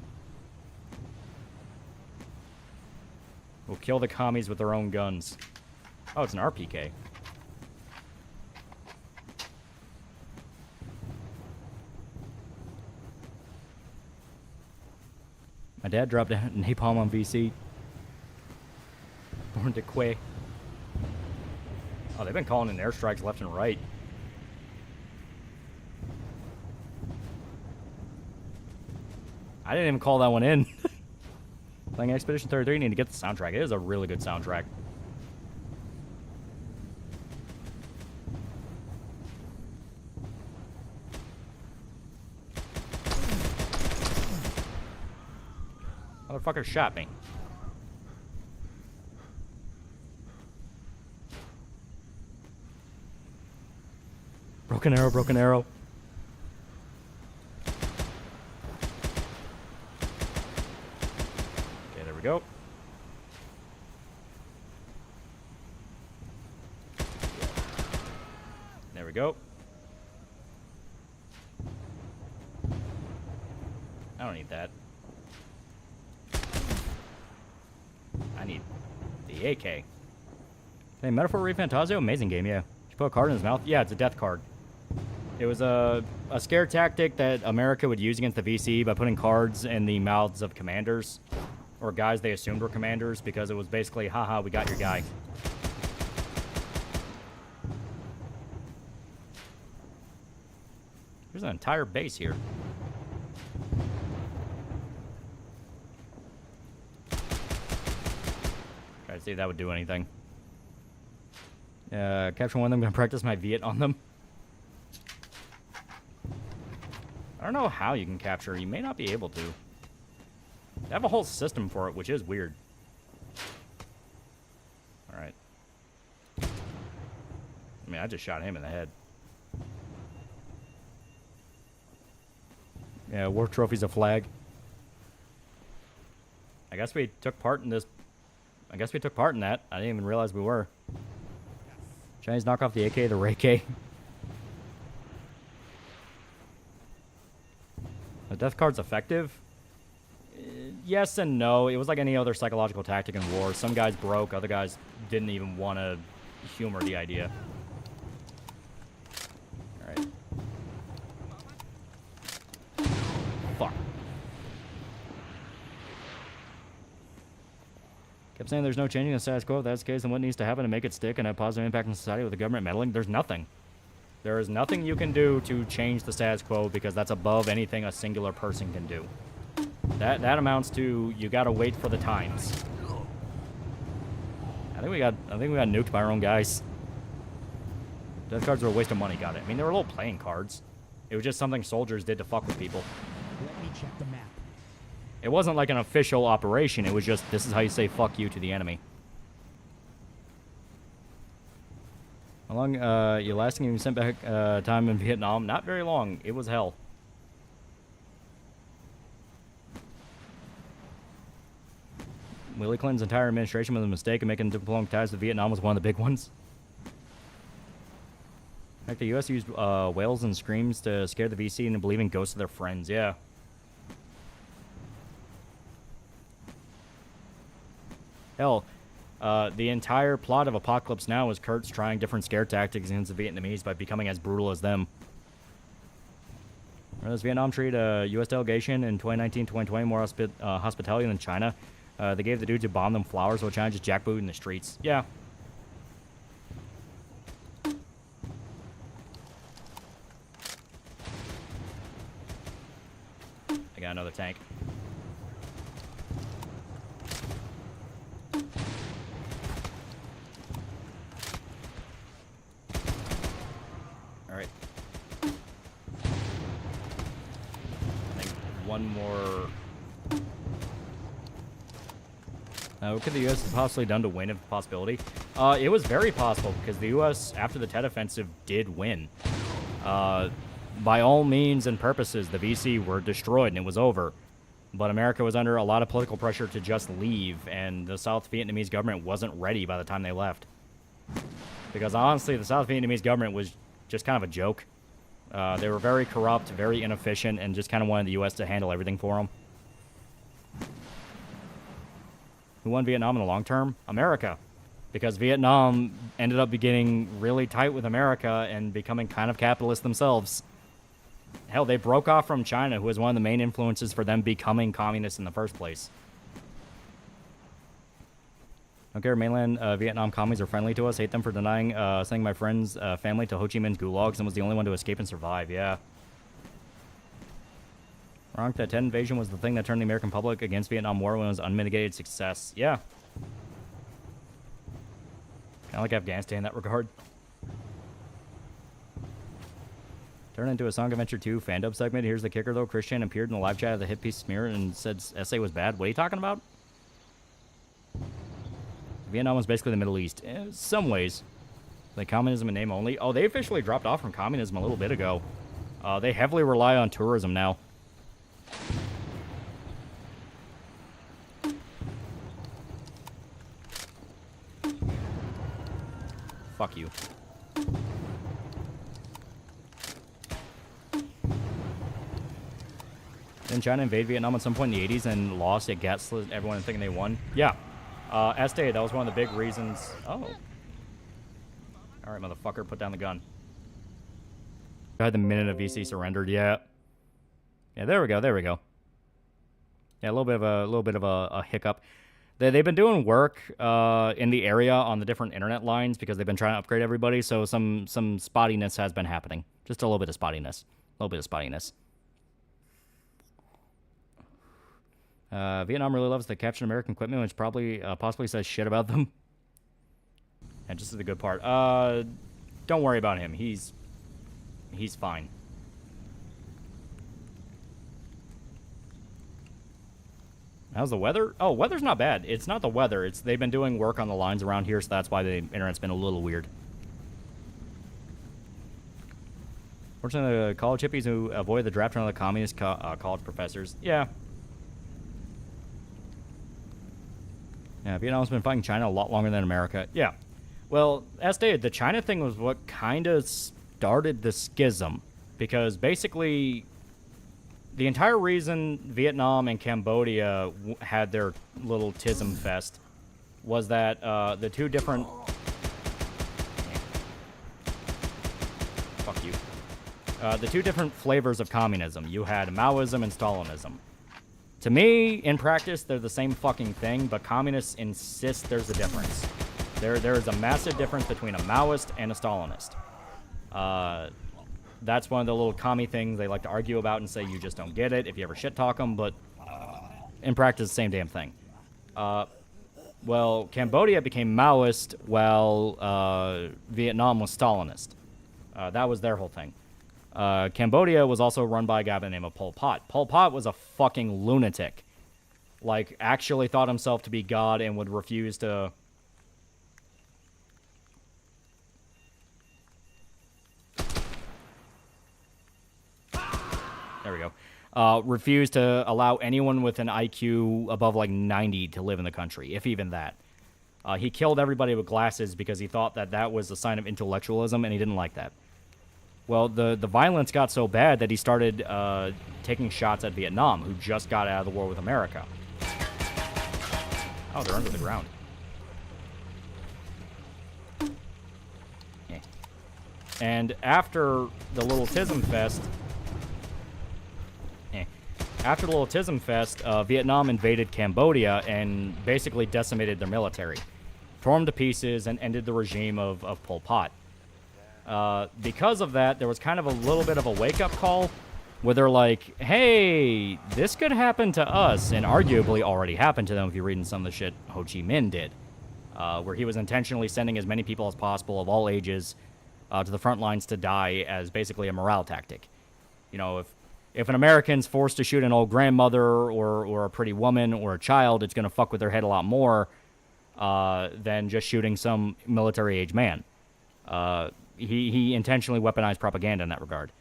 We'll kill the commies with their own guns. Oh, it's an RPK. My dad dropped a napalm on VC. Born to Quay. Oh, they've been calling in airstrikes left and right. I didn't even call that one in. Playing Expedition 33, need to get the soundtrack. It is a really good soundtrack. Motherfucker shot me. Broken arrow, broken arrow. Okay, there we go. There we go. I don't need that. I need the AK. Hey, Metaphor Re Fantasio, amazing game, yeah. Did you put a card in his mouth? Yeah, it's a death card. It was a scare tactic that America would use against the VC by putting cards in the mouths of commanders. Or guys they assumed were commanders, because it was basically, haha, we got your guy. There's an entire base here. Try to see if that would do anything. Capture one of them, gonna practice my Viet on them. I don't know how you can capture. You may not be able to. They have a whole system for it, which is weird. Alright. I mean, I just shot him in the head. Yeah, war trophy's a flag. I guess we took part in this. I guess we took part in that. I didn't even realize we were. Chinese knock off the AK, the Ray-K. The death card's effective? Yes and no. It was like any other psychological tactic in war. Some guys broke, other guys didn't even want to humor the idea. Alright. Fuck. Kept saying there's no changing the status quo. If that's the case, then what needs to happen to make it stick and have positive impact on society with the government meddling? There's nothing. There is nothing you can do to change the status quo because that's above anything a singular person can do. That amounts to you gotta wait for the times. I think we got nuked by our own guys. Death cards were a waste of money, got it. I mean, they were little playing cards. It was just something soldiers did to fuck with people. Let me check the map. It wasn't like an official operation. It was just, this is how you say fuck you to the enemy. How long you lasting? You sent back time in Vietnam? Not very long. It was hell. Willie Clinton's entire administration was a mistake, and making diplomatic ties with Vietnam was one of the big ones. In fact, the U.S. used wails and screams to scare the VC into believing ghosts of their friends. Yeah. Hell, the entire plot of Apocalypse Now is Kurtz trying different scare tactics against the Vietnamese by becoming as brutal as them. Remember this Vietnam treated a U.S. delegation in 2019-2020 more hospitality than China. They gave the dudes who bombed them flowers, while China just jackbooted in the streets. Yeah. I got another tank. Alright. I think one more What could the U.S. have possibly done to win if a possibility? It was very possible because the U.S., after the Tet Offensive, did win. By all means and purposes, the VC were destroyed and it was over. But America was under a lot of political pressure to just leave, and the South Vietnamese government wasn't ready by the time they left. Because honestly, the South Vietnamese government was just kind of a joke. They were very corrupt, very inefficient, and just kind of wanted the U.S. to handle everything for them. Who won Vietnam in the long term? America. Because Vietnam ended up getting really tight with America and becoming kind of capitalist themselves. Hell, they broke off from China, who was one of the main influences for them becoming communists in the first place. Okay, mainland Vietnam commies are friendly to us. Hate them for denying sending my friend's family to Ho Chi Minh's gulags and was the only one to escape and survive. Yeah. Wrong. That Tet invasion was the thing that turned the American public against Vietnam War when it was unmitigated success. Yeah. Kind of like Afghanistan in that regard. Turn into a Song Adventure 2 fandom segment. Here's the kicker, though. Christian appeared in the live chat of the hit piece smear and said essay was bad. What are you talking about? Vietnam was basically the Middle East. In some ways. Like communism in name only. Oh, they officially dropped off from communism a little bit ago. They heavily rely on tourism now. Fuck you. Didn't China invade Vietnam at some point in the 80s and lost? It gaslit everyone thinking they won? Yeah. Estee, that was one of the big reasons. Oh. Alright, motherfucker, put down the gun. I had the minute of VC surrendered, yeah. Yeah, there we go, there we go. Yeah, a little bit of a hiccup. They've been doing work in the area on the different internet lines because they've been trying to upgrade everybody, so some spottiness has been happening. Just a little bit of spottiness. A little bit of spottiness. Vietnam really loves the captured American equipment, which probably possibly says shit about them. And just the good part. Don't worry about him. He's fine. How's the weather? Oh, weather's not bad. It's not the weather. It's they've been doing work on the lines around here, so that's why the internet's been a little weird. Fortunately, the college hippies who avoid the draft on the communist college professors. Yeah. Yeah, Vietnam's been fighting China a lot longer than America. Yeah. Well, as stated, the China thing was what kind of started the schism. Because basically, the entire reason Vietnam and Cambodia had their little tism fest was that the two different... Fuck you. The two different flavors of communism. You had Maoism and Stalinism. To me, in practice, they're the same fucking thing, but communists insist there's a difference. There is a massive difference between a Maoist and a Stalinist. That's one of the little commie things they like to argue about and say you just don't get it if you ever shit talk them, but in practice, the same damn thing. Well, Cambodia became Maoist while Vietnam was Stalinist. That was their whole thing. Cambodia was also run by a guy by the name of Pol Pot. Pol Pot was a fucking lunatic. Like, actually thought himself to be God and would refuse to... There we go. Refused to allow anyone with an IQ above, like, 90 to live in the country, if even that. He killed everybody with glasses because he thought that that was a sign of intellectualism, and he didn't like that. Well, the violence got so bad that he started taking shots at Vietnam, who just got out of the war with America. Oh, they're under the ground. Yeah. And after the little Tism Fest... After the little Tism Fest, Vietnam invaded Cambodia and basically decimated their military. Tore them to pieces and ended the regime of Pol Pot. Because of that, there was kind of a little bit of a wake-up call where they're like, hey, this could happen to us, and arguably already happened to them if you're reading some of the shit Ho Chi Minh did, where he was intentionally sending as many people as possible of all ages to the front lines to die as basically a morale tactic. You know, If an American's forced to shoot an old grandmother or a pretty woman or a child, it's going to fuck with their head a lot more than just shooting some military-age man. He intentionally weaponized propaganda in that regard.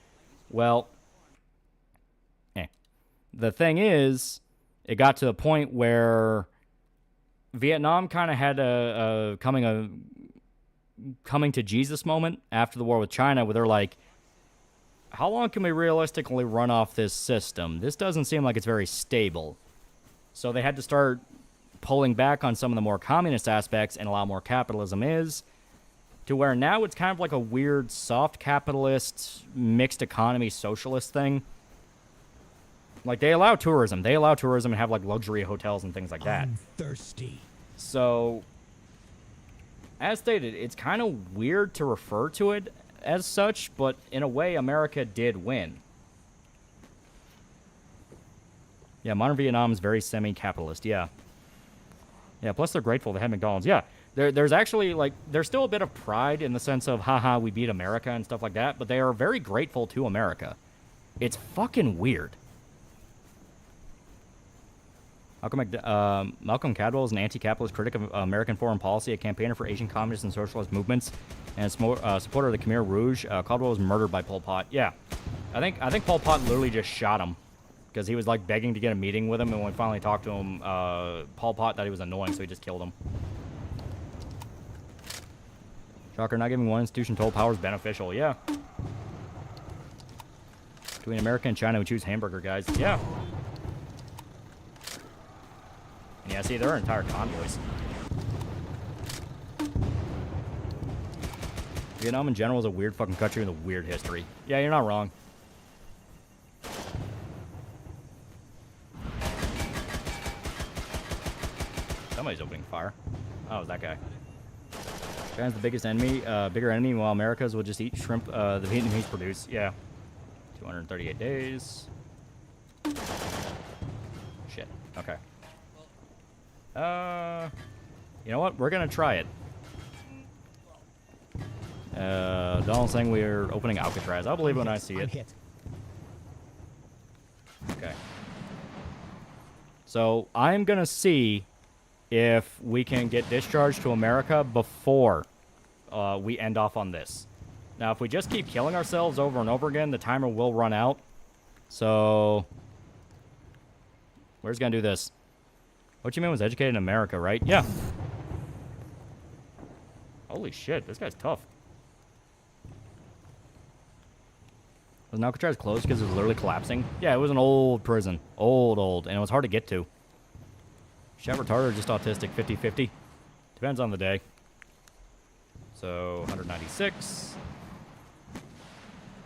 Well, the thing is, it got to the point where Vietnam kind of had a coming to Jesus moment after the war with China, where they're like, how long can we realistically run off this system? This doesn't seem like it's very stable. So they had to start pulling back on some of the more communist aspects and allow more capitalism is, to where now it's kind of like a weird soft capitalist, mixed economy, socialist thing. Like, they allow tourism. They allow tourism and have, like, luxury hotels and things like that. I'm thirsty. So, as stated, it's kind of weird to refer to it as such, but in a way, America did win. Yeah, modern Vietnam is very semi-capitalist, yeah. Yeah, plus they're grateful they have McDonald's. Yeah, there's actually, like, there's still a bit of pride in the sense of, haha, we beat America and stuff like that, but they are very grateful to America. It's fucking weird. Malcolm Cadwell is an anti-capitalist critic of American foreign policy, a campaigner for Asian communist and socialist movements, and a supporter of the Khmer Rouge. Caldwell was murdered by Pol Pot. Yeah, I think Pol Pot literally just shot him because he was like begging to get a meeting with him, and when we finally talked to him, Pol Pot thought he was annoying, so he just killed him. Shocker, not giving one institution total power is beneficial. Yeah. Between America and China, we choose hamburger, guys. Yeah. Yeah, see, there are entire convoys. Vietnam in general is a weird fucking country with a weird history. Yeah, you're not wrong. Somebody's opening fire. Oh, it's that guy. Japan's the biggest enemy, bigger enemy, while America's will just eat shrimp the Vietnamese produce. Yeah. 238 days. Shit. Okay. You know what? We're gonna try it. Donald's saying we're opening Alcatraz. I'll believe it when I see it. Hit. Okay. So I'm gonna see if we can get discharged to America before we end off on this. Now, if we just keep killing ourselves over and over again, the timer will run out. So we're just gonna do this. Ho Chi Minh was educated in America, right? Yeah. Holy shit, this guy's tough. Was Alcatraz closed because it was literally collapsing? Yeah, it was an old prison. Old. And it was hard to get to. Shot retarded or just autistic? 50-50. Depends on the day. So, 196.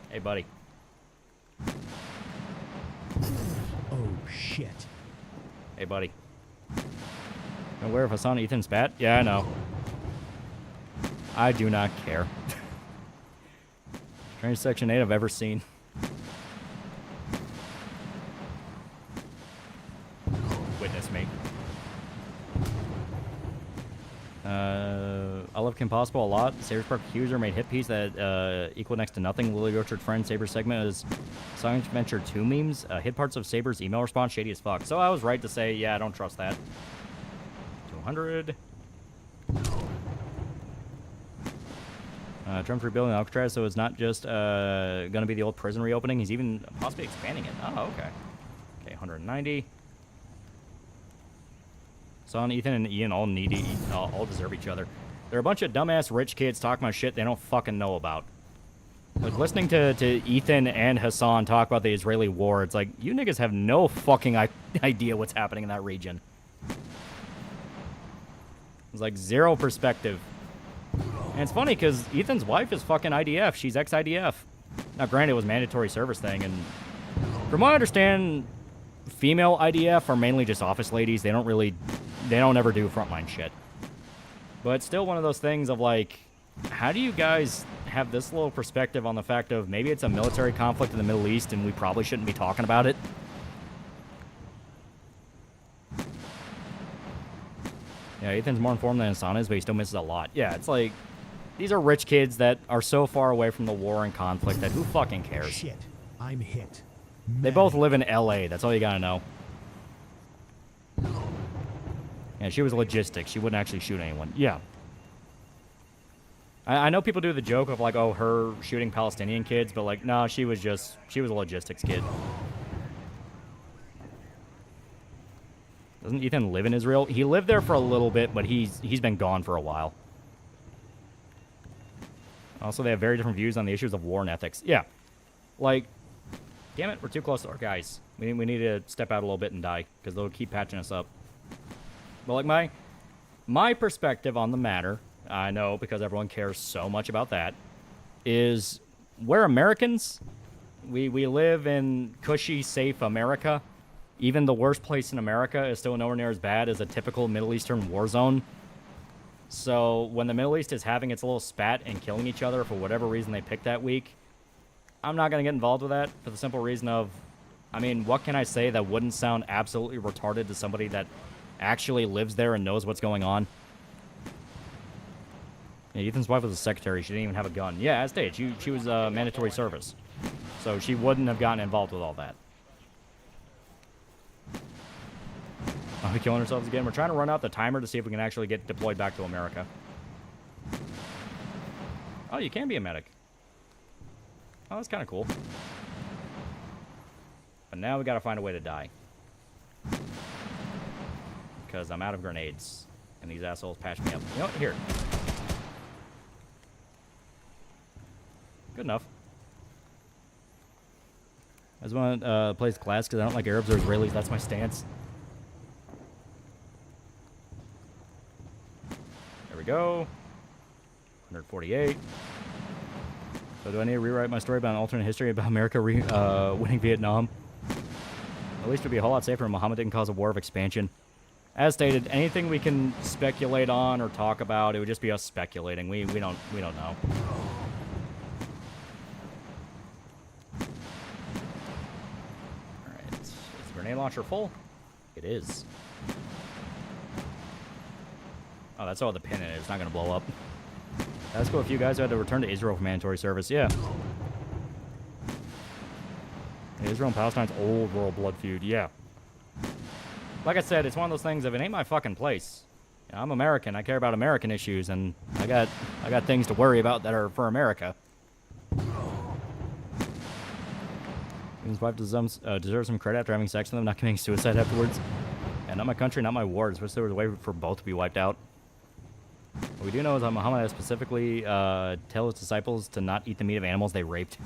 Hey, buddy. Oh, shit. Hey, buddy. Aware of Hassan Ethan spat? Yeah, I know. I do not care. Strange Section 8 I've ever seen. Witness me. I love Kim Possible a lot. Saber's Park Accuser made hit piece that equal next to nothing. Lily Orchard friend Saber's segment is Science Venture 2 memes. Hit parts of Saber's email response shady as fuck. So I was right to say, yeah, I don't trust that. 200. Trump's rebuilding Alcatraz, so it's not just going to be the old prison reopening. He's even possibly expanding it. Oh, okay. Okay, 190. Son, Ethan, and Ian all all deserve each other. They're a bunch of dumbass rich kids talking about shit they don't fucking know about. Like, listening to Ethan and Hassan talk about the Israeli war, it's like, you niggas have no fucking idea what's happening in that region. It's like zero perspective. And it's funny because Ethan's wife is fucking IDF. She's ex-IDF. Now, granted, it was a mandatory service thing, and from what I understand, female IDF are mainly just office ladies. They don't ever do frontline shit. But it's still one of those things of like, how do you guys have this little perspective on the fact of maybe it's a military conflict in the Middle East and we probably shouldn't be talking about it? Yeah, Ethan's more informed than Hassan is, but he still misses a lot. Yeah, it's like, these are rich kids that are so far away from the war and conflict that who fucking cares? Shit, I'm hit. They both live in LA. That's all you gotta know. Yeah, she was logistics. She wouldn't actually shoot anyone. Yeah. I know people do the joke of like, oh, her shooting Palestinian kids, but like, no, she was a logistics kid. Doesn't Ethan live in Israel? He lived there for a little bit, but he's been gone for a while. Also, they have very different views on the issues of war and ethics. Yeah. Like, damn it, we're too close to our guys. We need to step out a little bit and die, because they'll keep patching us up. But like my perspective on the matter, I know because everyone cares so much about that, is we're Americans. We live in cushy, safe America. Even the worst place in America is still nowhere near as bad as a typical Middle Eastern war zone. So when the Middle East is having its little spat and killing each other for whatever reason they picked that week, I'm not going to get involved with that for the simple reason of, I mean, what can I say that wouldn't sound absolutely retarded to somebody that actually lives there and knows what's going on? Yeah, Ethan's wife was a secretary. She didn't even have a gun. Yeah, as stated, she was mandatory service. So she wouldn't have gotten involved with all that. Are we killing ourselves again? We're trying to run out the timer to see if we can actually get deployed back to America. Oh, you can be a medic. Oh, that's kind of cool. But now we got to find a way to die. Because I'm out of grenades. And these assholes patched me up. You know what? Here. Good enough. I just want to play this class because I don't like Arabs or Israelis. That's my stance. There we go. 148. So do I need to rewrite my story about an alternate history about America winning Vietnam? At least it would be a whole lot safer if Muhammad didn't cause a war of expansion. As stated, anything we can speculate on or talk about, it would just be us speculating. We don't know. Alright. Is the grenade launcher full? It is. Oh, that's all the pin in it. It's not going to blow up. Let's go with you guys who had to return to Israel for mandatory service. Yeah. Israel and Palestine's old world blood feud. Yeah. Like I said, it's one of those things, if it ain't my fucking place. You know, I'm American. I care about American issues, and I got things to worry about that are for America. His wife deserves some credit after having sex with him, not committing suicide afterwards. And not my country, not my ward. Especially there was a way for both to be wiped out. What we do know is that Muhammad has specifically tell his disciples to not eat the meat of animals they raped.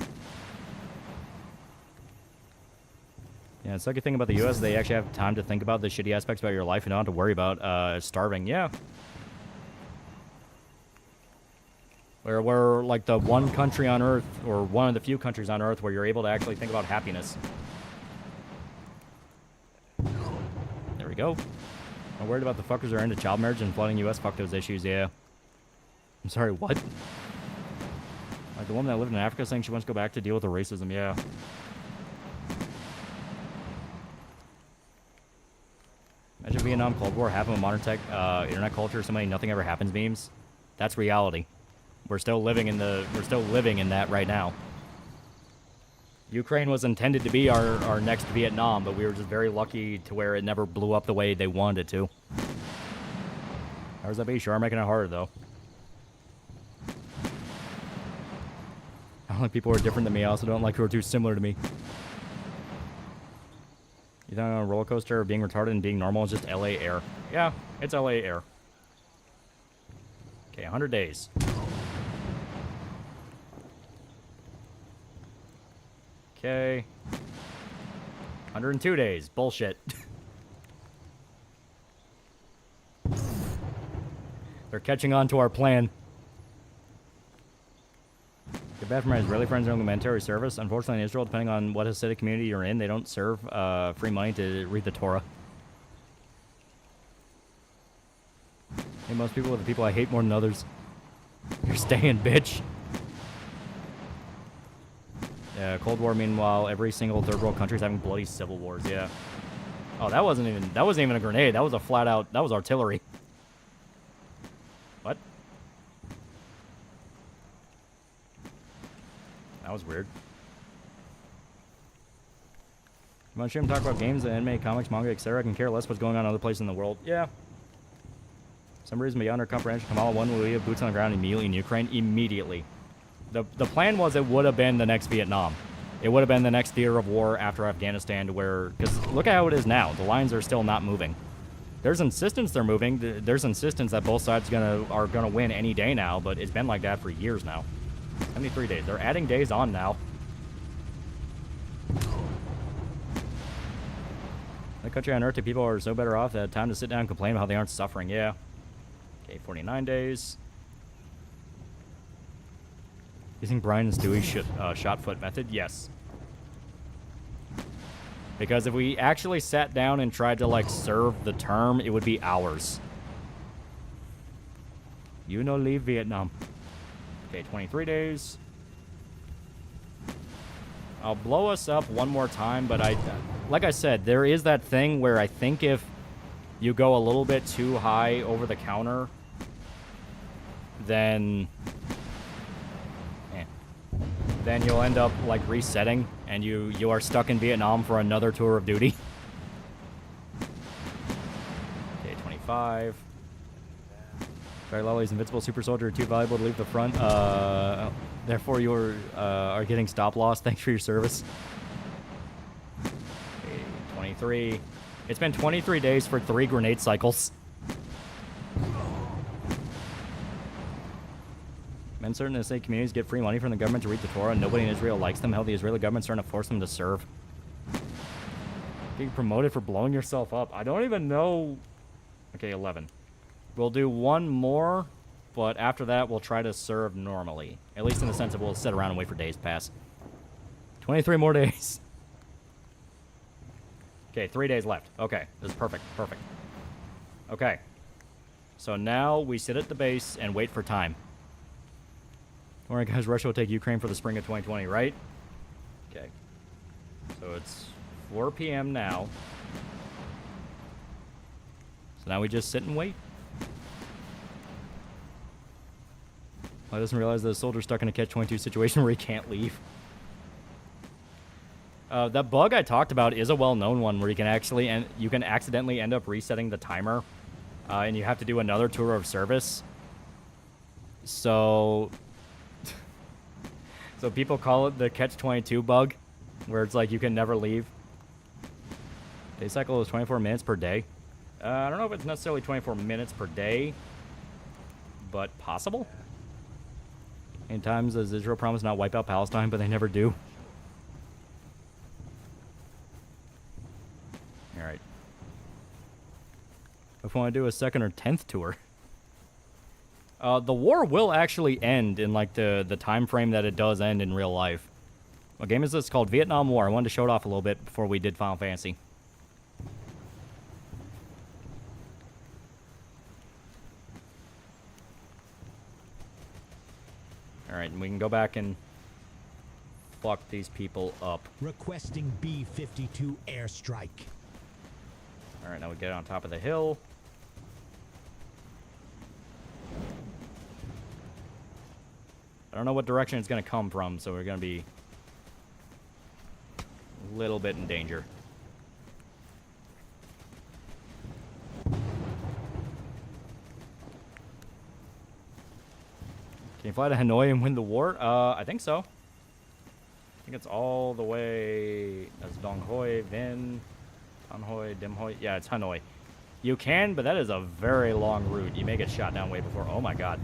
Yeah, it's like a thing about the U.S. They actually have time to think about the shitty aspects about your life and don't have to worry about starving. Yeah. Where we're like the one country on Earth, or one of the few countries on Earth, where you're able to actually think about happiness. There we go. I'm worried about the fuckers who are into child marriage and flooding U.S. Fuck those issues, yeah. I'm sorry, what? Like the woman that lived in Africa saying she wants to go back to deal with the racism, yeah. Imagine Vietnam, Cold War, happened with modern tech, internet culture, so many nothing ever happens memes. That's reality. We're still living in that right now. Ukraine was intended to be our next Vietnam, but we were just very lucky to where it never blew up the way they wanted it to. How's that be? Sure, I'm making it harder, though. I don't like people who are different than me. I also don't like who are too similar to me. You think on a roller coaster, being retarded and being normal is just LA air? Yeah, it's LA air. Okay, 100 days. Okay. 102 days. Bullshit. They're catching on to our plan. Get back from my Israeli friends during the military service. Unfortunately, in Israel, depending on what Hasidic community you're in, they don't serve free money to read the Torah. Hey, most people are the people I hate more than others. You're staying, bitch. Yeah, Cold War, meanwhile, every single third world country is having bloody civil wars, yeah. Oh, that wasn't even a grenade. That was a flat out, that was artillery. What? That was weird. I'm on stream talk about games, anime, comics, manga, etc. I can care less what's going on in other places in the world. Yeah. For some reason beyond our comprehension, Kamala won. We have boots on the ground immediately in Ukraine. Immediately. The plan was it would have been the next Vietnam. It would have been the next theater of war after Afghanistan, where, because look at how it is now. The lines are still not moving. There's insistence they're moving. There's insistence that both sides are gonna win any day now, but it's been like that for years now. 73 days. They're adding days on now. The country on earth, the people are so better off that time to sit down and complain about how they aren't suffering. Yeah. Okay, 49 days. Using Brian and Stewie's shot foot method? Yes. Because if we actually sat down and tried to, like, serve the term, it would be hours. You know, leave Vietnam. Okay, 23 days. I'll blow us up one more time, but like I said, there is that thing where I think if you go a little bit too high over the counter, then you'll end up, like, resetting, and you are stuck in Vietnam for another tour of duty. Okay, 25. Sorry, Loli's invincible super soldier, too valuable to leave the front. Therefore, you are getting stop loss. Thanks for your service. Okay, 23. It's been 23 days for 3 grenade cycles. Men certain to say communities get free money from the government to read the Torah, and nobody in Israel likes them. Hell, the Israeli government's trying to force them to serve. Being promoted for blowing yourself up. I don't even know. Okay, 11. We'll do one more, but after that, we'll try to serve normally. At least in the sense that we'll sit around and wait for days to pass. 23 more days. Okay, 3 days left. Okay, this is perfect. Perfect. Okay. So now we sit at the base and wait for time. Alright, guys, Russia will take Ukraine for the spring of 2020, right? Okay. So it's 4 p.m. now. So now we just sit and wait. I doesn't realize that the soldier's stuck in a catch-22 situation where he can't leave. That bug I talked about is a well-known one where you can actually you can accidentally end up resetting the timer, and you have to do another tour of service. So people call it the catch-22 bug, where it's like you can never leave. Day cycle is 24 minutes per day. I don't know if it's necessarily 24 minutes per day, but possible. In times does Israel promise not wipe out Palestine, but they never do. Alright. If we want to do a 2nd or 10th tour. The war will actually end in, like, the time frame that it does end in real life. What game is this? It's called Vietnam War. I wanted to show it off a little bit before we did Final Fantasy. Alright, and we can go back and fuck these people up. Requesting B-52 airstrike. Alright, now we get on top of the hill. I don't know what direction it's going to come from, so we're going to be a little bit in danger. Can you fly to Hanoi and win the war? I think so. I think it's all the way. That's Dong Hoi, Vinh, Tan Hoi, Dim Hoi. Yeah, it's Hanoi. You can, but that is a very long route. You may get shot down way before. Oh my god.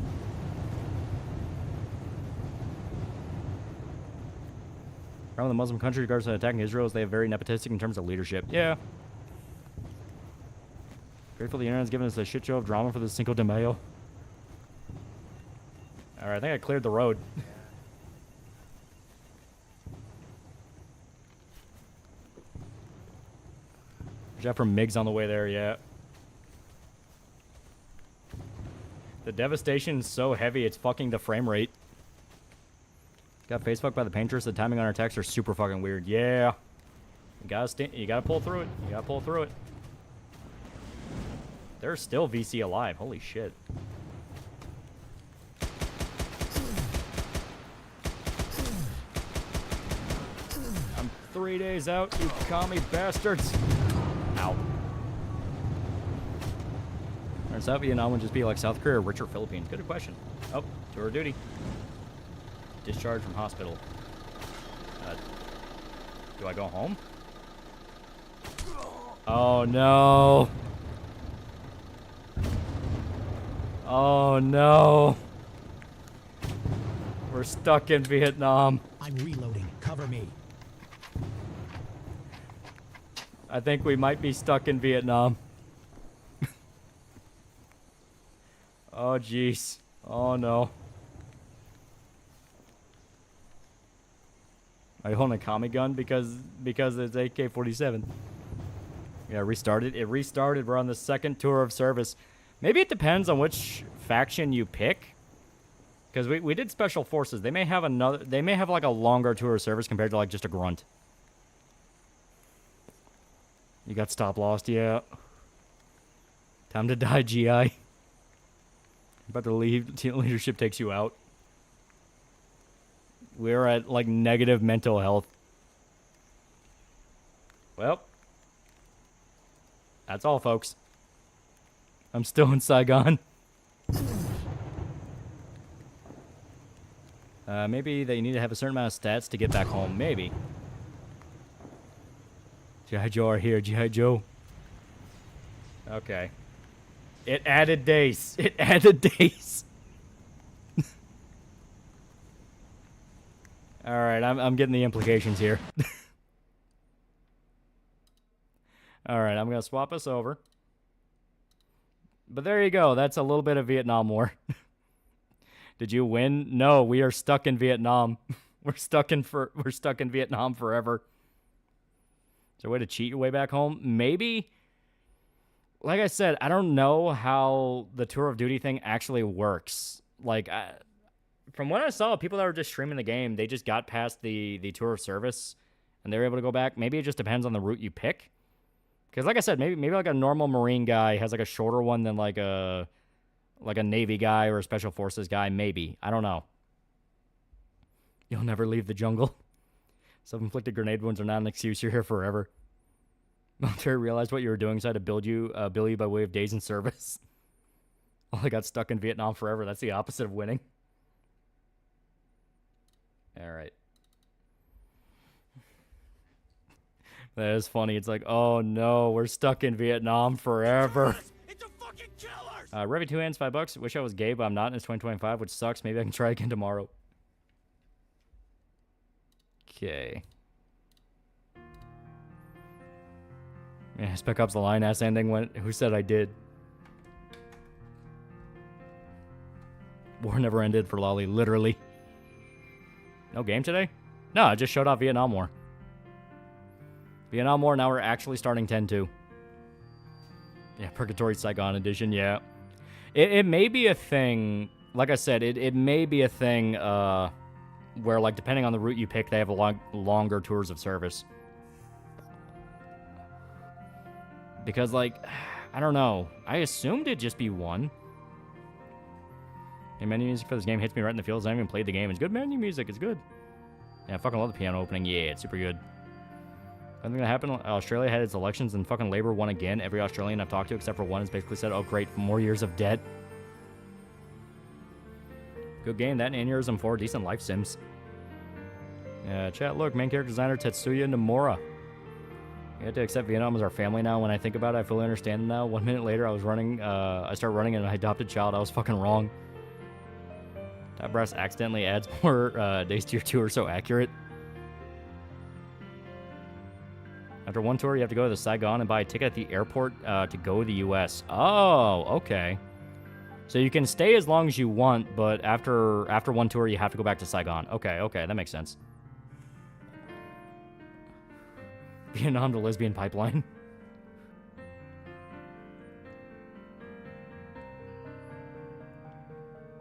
Around the Muslim country, regards to attacking Israel, is they have very nepotistic in terms of leadership. Yeah. Grateful the internet's given us a shit show of drama for the Cinco de Mayo. Alright, I think I cleared the road. Watch out for MiGs on the way there, yeah. The devastation is so heavy, it's fucking the frame rate. Got face fucked by the painters. The timing on our attacks are super fucking weird. Yeah. You gotta pull through it. You gotta pull through it. There's still VC alive. Holy shit. 3 days out, you commie bastards. Ow. Or South Vietnam would just be like South Korea or richer Philippines? Good question. Oh, tour of duty. Discharged from hospital. Do I go home? Oh no. Oh no. We're stuck in Vietnam. I'm reloading. Cover me. I think we might be stuck in Vietnam. Oh jeez. Oh no. Are you holding a Tommy gun because it's AK-47? Yeah, restarted. It restarted. We're on the second tour of service. Maybe it depends on which faction you pick. Because we did special forces. They may have another. They may have like a longer tour of service compared to like just a grunt. You got stop lost, yeah. Time to die, GI. About to leave. Team leadership takes you out. We're at like negative mental health. Well, that's all, folks. I'm still in Saigon. Maybe they need to have a certain amount of stats to get back home. Maybe. G.I. Joe are here. G.I. Joe. Okay. It added days. It added days. Alright, I'm getting the implications here. Alright, I'm going to swap us over. But there you go. That's a little bit of Vietnam War. Did you win? No, we are stuck in Vietnam. We're stuck in Vietnam forever. Is there a way to cheat your way back home? Maybe. Like I said, I don't know how the tour of duty thing actually works. Like, from what I saw, people that were just streaming the game, they just got past the tour of service, and they were able to go back. Maybe it just depends on the route you pick. Because, like I said, maybe like a normal Marine guy has like a shorter one than like a Navy guy or a Special Forces guy. Maybe. I don't know. You'll never leave the jungle. Self-inflicted grenade wounds are not an excuse. You're here forever. Military realized what you were doing, so I had to bill you by way of days in service. Well, I got stuck in Vietnam forever. That's the opposite of winning. All right. That is funny. It's like, oh no, we're stuck in Vietnam forever. It's a fucking killer! Revy 2 hands, $5. Wish I was gay, but I'm not, and it's 2025, which sucks. Maybe I can try again tomorrow. Okay. Yeah, Spec Ops the line ass ending went. Who said I did? War never ended for Lolly, literally. No game today? No, I just showed off Vietnam War. Vietnam War, now we're actually starting 10-2. Yeah, Purgatory Saigon Edition, yeah. It may be a thing, like I said, it may be a thing where, like, depending on the route you pick, they have a longer tours of service. Because, like, I don't know. I assumed it'd just be one. The menu music for this game hits me right in the feels. I haven't even played the game. It's good menu music. It's good. Yeah, I fucking love the piano opening. Yeah, it's super good. Something that happened. Australia had its elections and fucking Labour won again. Every Australian I've talked to, except for one, has basically said, oh, great, more years of debt. Good game. That and Aneurysm 4. Decent life sims. Yeah, chat, look. Main character designer Tetsuya Nomura. You have to accept Vietnam as our family now. When I think about it, I fully understand now. 1 minute later, I started running and I adopted child. I was fucking wrong. That brass accidentally adds more days to your tour, so accurate. After one tour, you have to go to the Saigon and buy a ticket at the airport to go to the U.S. Oh, okay. So you can stay as long as you want, but after one tour, you have to go back to Saigon. Okay, that makes sense. Vietnam to lesbian pipeline.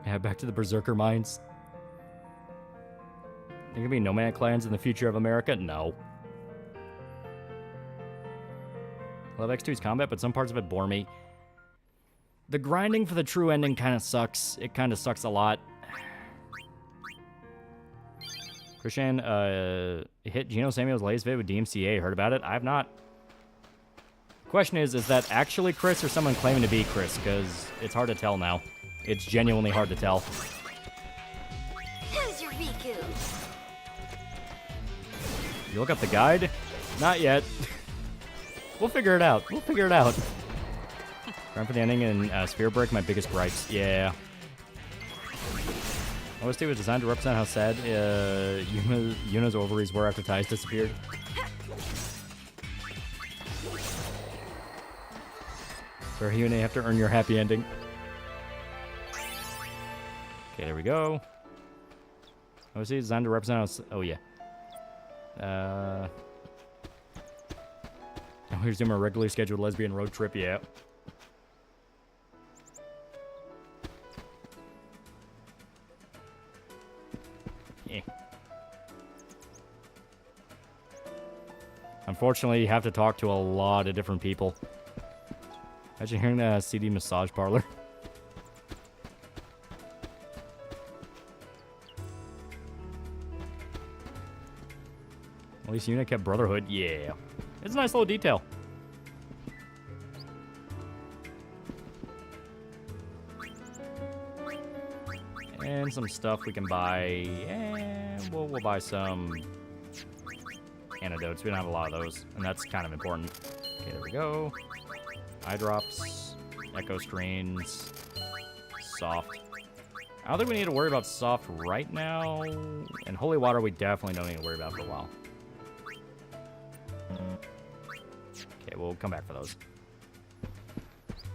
Yeah, back to the Berserker mines. Think there'll be nomad clans in the future of America? No. I love X2's combat, but some parts of it bore me. The grinding for the true ending kind of sucks. It kind of sucks a lot. Christian hit Gino Samuel's latest vid with DMCA. Heard about it? I have not. Question is that actually Chris or someone claiming to be Chris? Because it's hard to tell now. It's genuinely hard to tell. Who's your Riku? You look up the guide? Not yet. We'll figure it out. We'll figure it out. Run for the ending and Sphere Break, my biggest gripes. Yeah. OST was designed to represent how sad Yuna's ovaries were after ties disappeared. So Yuna, you have to earn your happy ending. Okay, there we go. OST is designed to represent how... Oh, yeah. Now here's doing a regularly scheduled lesbian road trip, yeah. Unfortunately, you have to talk to a lot of different people. Imagine hearing the CD massage parlor. At least Yuna kept Brotherhood. Yeah. It's a nice little detail. And some stuff we can buy. And we'll buy some antidotes. We don't have a lot of those. And that's kind of important. Okay, there we go. Eye drops. Echo screens. Soft. I don't think we need to worry about soft right now. And holy water we definitely don't need to worry about for a while. Okay, we'll come back for those.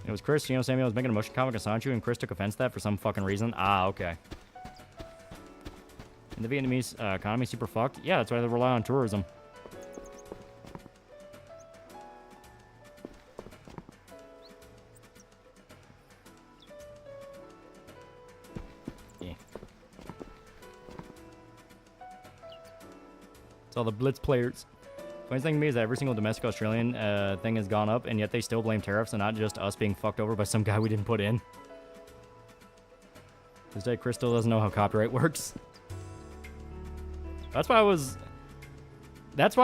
It was Chris, Gino Samuel was making a motion comic of Sanchu, and Chris took offense to that for some fucking reason. Ah, okay. And the Vietnamese economy super fucked? Yeah, that's why they rely on tourism. Yeah. It's all the Blitz players. Funniest thing to me is that every single domestic Australian thing has gone up, and yet they still blame tariffs and not just us being fucked over by some guy we didn't put in. This day, Chris still doesn't know how copyright works. That's why I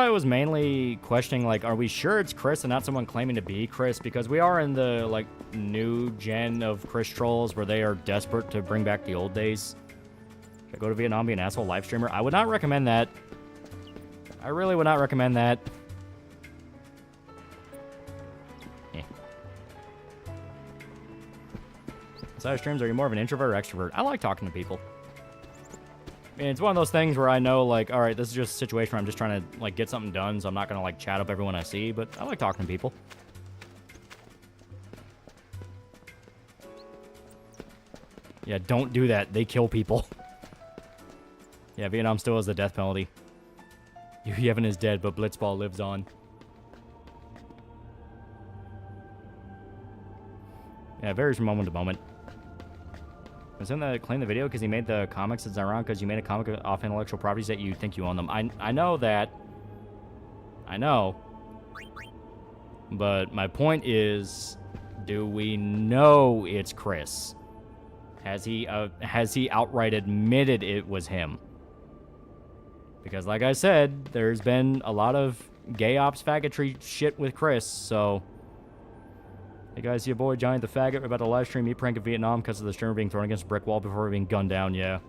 was mainly questioning, like, are we sure it's Chris and not someone claiming to be Chris? Because we are in the, like, new gen of Chris trolls where they are desperate to bring back the old days. Should I go to Vietnam, be an asshole live streamer? I would not recommend that. I really would not recommend that. Yeah. Inside streams, are you more of an introvert or extrovert? I like talking to people. I mean, it's one of those things where I know, like, all right, this is just a situation where I'm just trying to, like, get something done, so I'm not going to, like, chat up everyone I see, but I like talking to people. Yeah, don't do that. They kill people. Yeah, Vietnam still has the death penalty. Yevon is dead, but Blitzball lives on. Yeah, it varies from moment to moment. Was him that claimed the video because he made the comics? It's ironic because you made a comic off intellectual properties that you think you own them. I know that. I know. But my point is, do we know it's Chris? Has he outright admitted it was him? Because, like I said, there's been a lot of gay ops faggotry shit with Chris, so... Hey guys, your boy Johnny the Faggot. We're about to live stream me prank in Vietnam because of the streamer being thrown against a brick wall before being gunned down, yeah.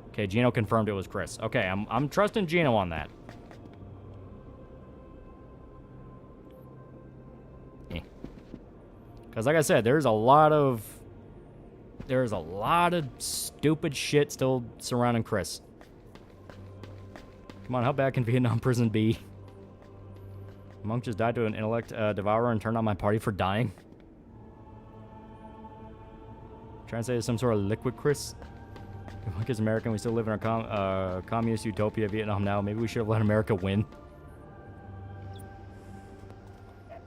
Okay, Gino confirmed it was Chris. Okay, I'm trusting Gino on that. Because, like I said, there's a lot of stupid shit still surrounding Chris. Come on, how bad can Vietnam prison be? Monk just died to an intellect devourer and turned on my party for dying. Trying to say it's some sort of liquid Chris. Monk is American. We still live in our communist utopia, Vietnam now. Maybe we should have let America win.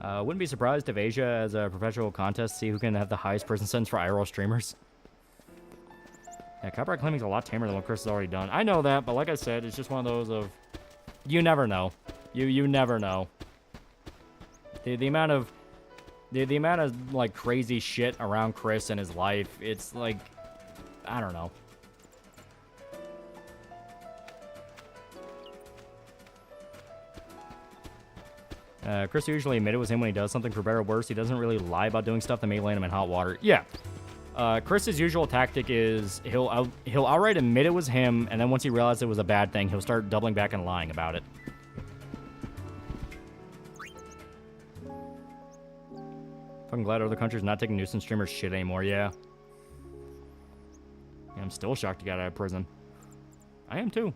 Wouldn't be surprised if Asia, as a professional contest, see who can have the highest person sentence for IRL streamers. Yeah, copyright claiming is a lot tamer than what Chris has already done. I know that, but like I said, it's just one of those of... You never know. You never know. The amount of... The amount of, like, crazy shit around Chris and his life, it's like... I don't know. Chris usually admit it was him when he does something for better or worse. He doesn't really lie about doing stuff that may land him in hot water. Yeah. Chris's usual tactic is he'll outright admit it was him, and then once he realizes it was a bad thing, he'll start doubling back and lying about it. Fucking glad other countries are not taking nuisance streamers shit anymore, yeah. I'm still shocked he got out of prison. I am too.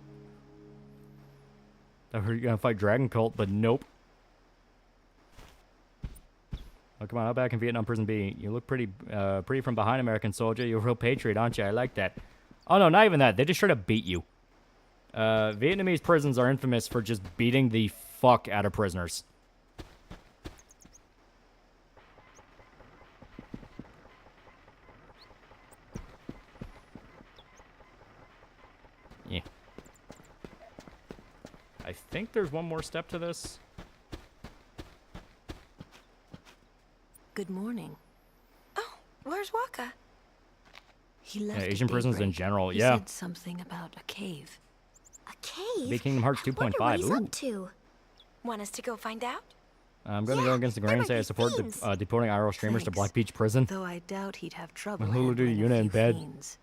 I heard you're gonna fight Dragon Cult, but nope. Oh, come on, how bad can Vietnam prison be? You look pretty from behind, American soldier. You're a real patriot, aren't you? I like that. Oh, no, not even that. They just try to beat you. Vietnamese prisons are infamous for just beating the fuck out of prisoners. Yeah. I think there's one more step to this. Good morning. Oh, where's Waka? He left. Asian prisons in general, He yeah. said something about a cave. A cave? Big Kingdom Hearts 2.5. Wonder what he's Ooh. up to. Want us to go find out? I'm going to go against the grain and say I support deporting IRL streamers to Thanks. Black Beach Prison. Though I doubt he'd have trouble. Lulu do handling a Yuna in few bed. fiends.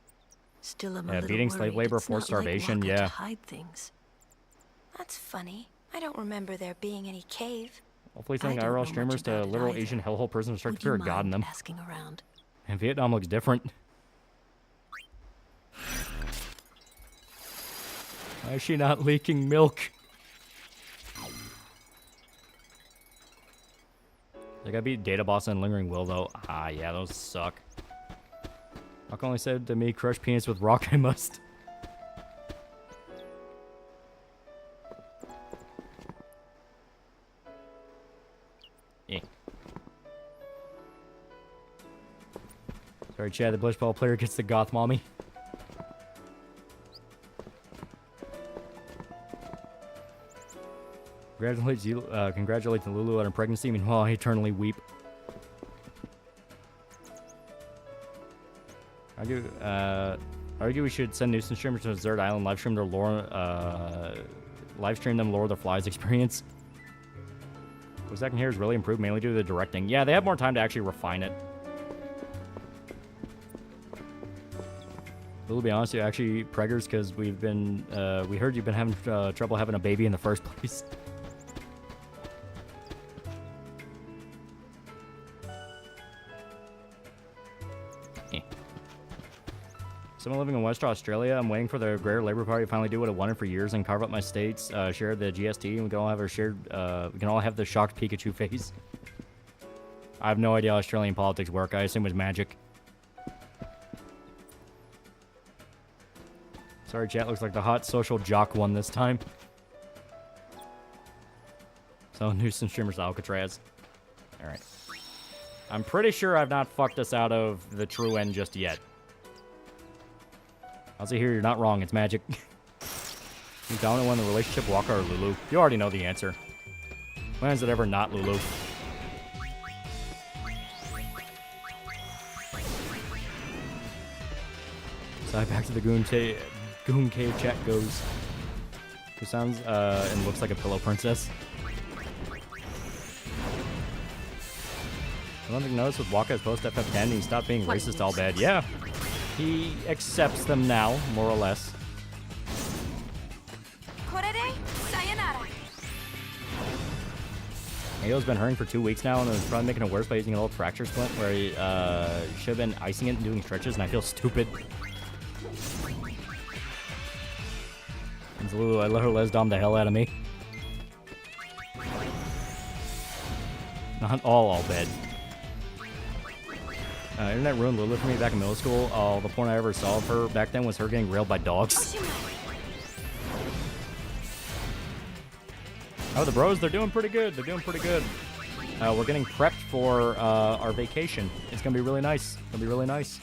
Still, I'm a Yeah, little beating slave worried labor, it's forced not like starvation, Waka yeah. to hide things. That's funny. I don't remember there being any cave. Hopefully I sending don't know IRL much streamers to about it literal either. Asian hellhole prisons will start to Would fear you a god in mind them. asking around? And Vietnam looks different. Why is she not leaking milk? They gotta beat Data Boss and Lingering Will, though. Ah, yeah, those suck. Rock only said to me, crush penis with rock, I must. Yeah. Sorry, Chad, the Blish Ball player gets the goth mommy. Congratulate to Lulu on her pregnancy, meanwhile I eternally weep. Argue we should send nuisance streamers to Desert Island, live stream them Lord of the Flies experience. What second here is really improved, mainly due to the directing. Yeah, they have more time to actually refine it. Lulu, be honest, you actually preggers because we heard you've been having trouble having a baby in the first place. Someone living in Western Australia, I'm waiting for the Greater Labour Party to finally do what it wanted for years and carve up my states, share the GST, and we can all have we can all have the shocked Pikachu face. I have no idea how Australian politics work. I assume it's magic. Sorry, chat. Looks like the hot social jock won this time. So, nuisance streamers to Alcatraz. Alright. I'm pretty sure I've not fucked us out of the true end just yet. I'll say here, you're not wrong. It's magic. You dominant one in the relationship, Waka or Lulu? You already know the answer. When is it ever not Lulu? Side back to the Goon Cave chat goes. Who sounds and looks like a pillow princess. One thing to notice with Waka is post FF10, he stopped being racist all bad. Yeah. He accepts them now, more or less. Korere, sayonara. Halo's been hurting for 2 weeks now, and it's probably making it worse by using an old fracture splint where he should have been icing it and doing stretches, and I feel stupid. And Lulu, I let her les dom the hell out of me. Not all bad. Internet ruined Lulu for me back in middle school. The porn I ever saw of her back then was her getting railed by dogs. Oh, the bros, they're doing pretty good. They're doing pretty good. We're getting prepped for our vacation. It's going to be really nice. It's going to be really nice.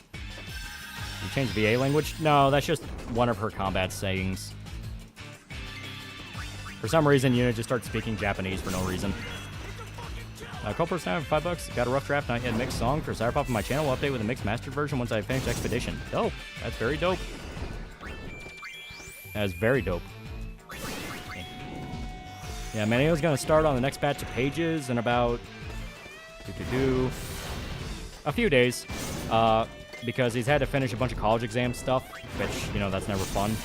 You change VA language? No, that's just one of her combat sayings. For some reason, Yuna just starts speaking Japanese for no reason. Culper's now for $5. Got a rough draft, not yet mixed song for Cyberpop on my channel. We'll update with a mixed mastered version once I finish Expedition. Dope. That's very dope. That is very dope. Yeah, Manio's gonna start on the next batch of pages in about a few days, because he's had to finish a bunch of college exam stuff, which, you know, that's never fun.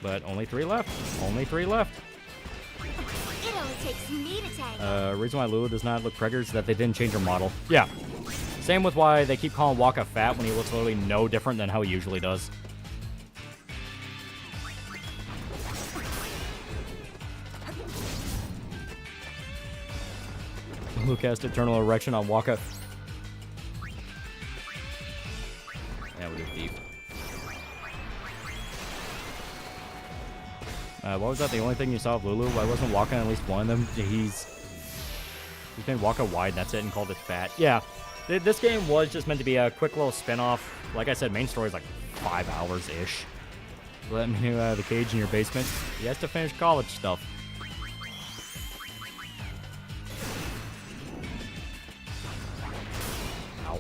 But only 3 left. Only 3 left. It only takes me to tango. Reason why Lulu does not look preggers is that they didn't change her model. Yeah. Same with why they keep calling Waka fat when he looks literally no different than how he usually does. Lulu cast Eternal Erection on Waka. Yeah, we'll do Thief. What was that? The only thing you saw of Lulu? Why wasn't Waka at least one of them? He's made Waka wide, that's it, and called it fat. Yeah, this game was just meant to be a quick little spin-off. Like I said, main story is like 5 hours-ish. Let me know the cage in your basement. He has to finish college stuff. Ow.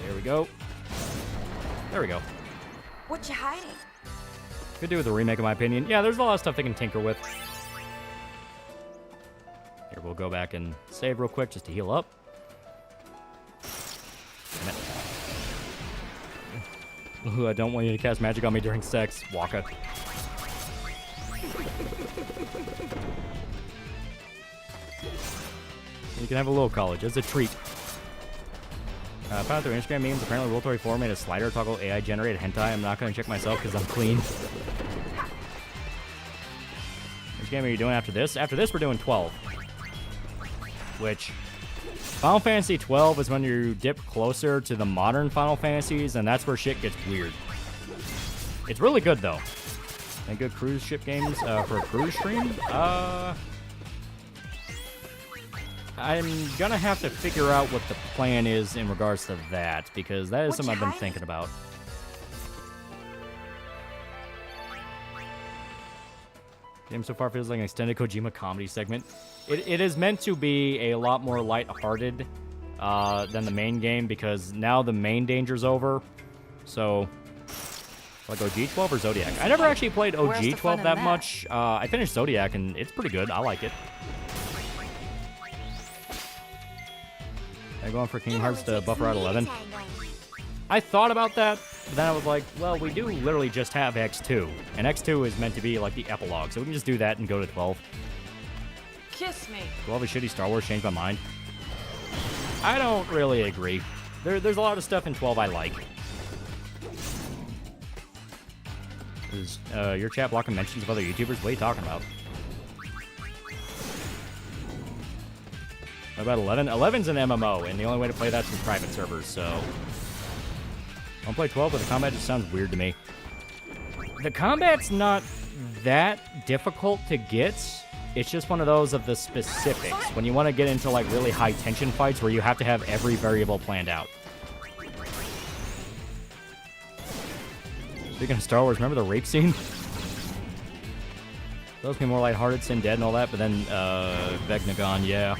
There we go. There we go. What you hiding? Could do with a remake, in my opinion. Yeah, there's a lot of stuff they can tinker with. Here, we'll go back and save real quick just to heal up. Damn it. Ooh, I don't want you to cast magic on me during sex, Waka. You can have a little college as a treat. Found out through Instagram memes, apparently Roll24 made a slider toggle AI generated hentai. I'm not going to check myself because I'm clean. Which game are you doing after this? After this, we're doing 12. Which, Final Fantasy 12 is when you dip closer to the modern Final Fantasies, and that's where shit gets weird. It's really good, though. And good cruise ship games for a cruise stream? I'm gonna have to figure out what the plan is in regards to that, because that is something I've been thinking about. Game so far feels like an extended Kojima comedy segment. It is meant to be a lot more lighthearted than the main game, because now the main danger's over. So, like OG12 or Zodiac? I never actually played OG12 that much. I finished Zodiac, and it's pretty good. I like it. I'm going for Kingdom Hearts to buffer out 11. I thought about that, but then I was like, well, we do literally just have X2, and X2 is meant to be like the epilogue, so we can just do that and go to 12. Kiss me. 12 is shitty Star Wars, changed my mind. I don't really agree. There's a lot of stuff in 12 I like. Is your chat blocking mentions of other YouTubers? What are you talking about? What about 11? 11's an MMO, and the only way to play that's through private servers, so... I'll play 12, but the combat just sounds weird to me. The combat's not that difficult to get. It's just one of those of the specifics. When you want to get into, like, really high-tension fights where you have to have every variable planned out. Speaking of Star Wars, remember the rape scene? Those be more lighthearted, Sin Dead and all that, but then, Vegnagon, yeah.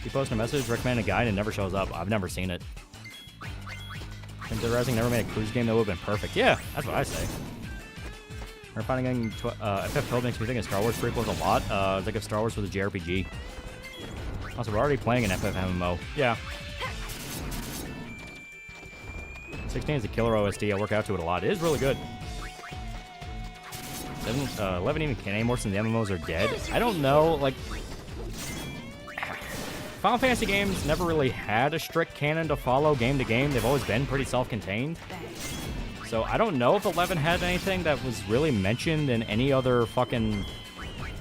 You post a message, recommend a guide, and it never shows up. I've never seen it. Crimson Rising never made a cruise game that would have been perfect. Yeah, that's what I say. We're finding FF12 makes me think of Star Wars prequels a lot. It's like if Star Wars was a JRPG. Also, we're already playing an FF MMO. Yeah. 16 is a killer OSD. I work out to it a lot. It is really good. 11 even can anymore since the MMOs are dead. I don't know, like... Final Fantasy games never really had a strict canon to follow game to game. They've always been pretty self-contained. So I don't know if 11 had anything that was really mentioned in any other fucking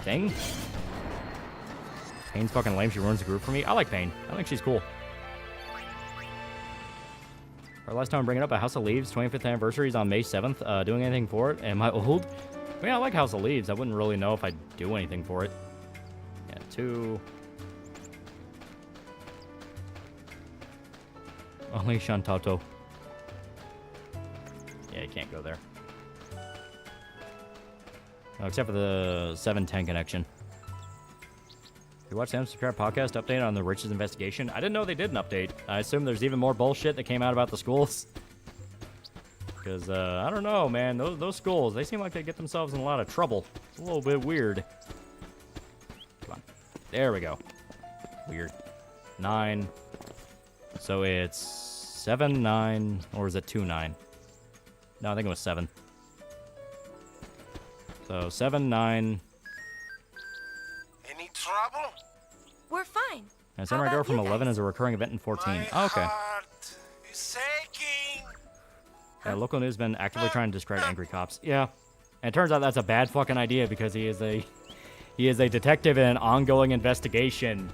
thing. Payne's fucking lame. She ruins the group for me. I like Payne. I think she's cool. Our last time I bring it up, a House of Leaves 25th anniversary is on May 7th. Doing anything for it? Am I old? I mean, I like House of Leaves. I wouldn't really know if I'd do anything for it. Yeah, 2... Only Shantato. Yeah, you can't go there. No, except for the 710 connection. You watch the Subscribe podcast update on the Riches investigation? I didn't know they did an update. I assume there's even more bullshit that came out about the schools. Because, I don't know, man. Those schools, they seem like they get themselves in a lot of trouble. It's a little bit weird. Come on. There we go. Weird. 9. So it's 7, 9, or is it 2, 9? No, I think it was 7. So 7, 9. Any trouble? We're fine. And How Samurai Girl about from you 11 guys? is a recurring event in 14. My Oh, okay. heart is aching. Local news has been actively trying to discredit angry cops. Yeah. And it turns out that's a bad fucking idea because he is a detective in an ongoing investigation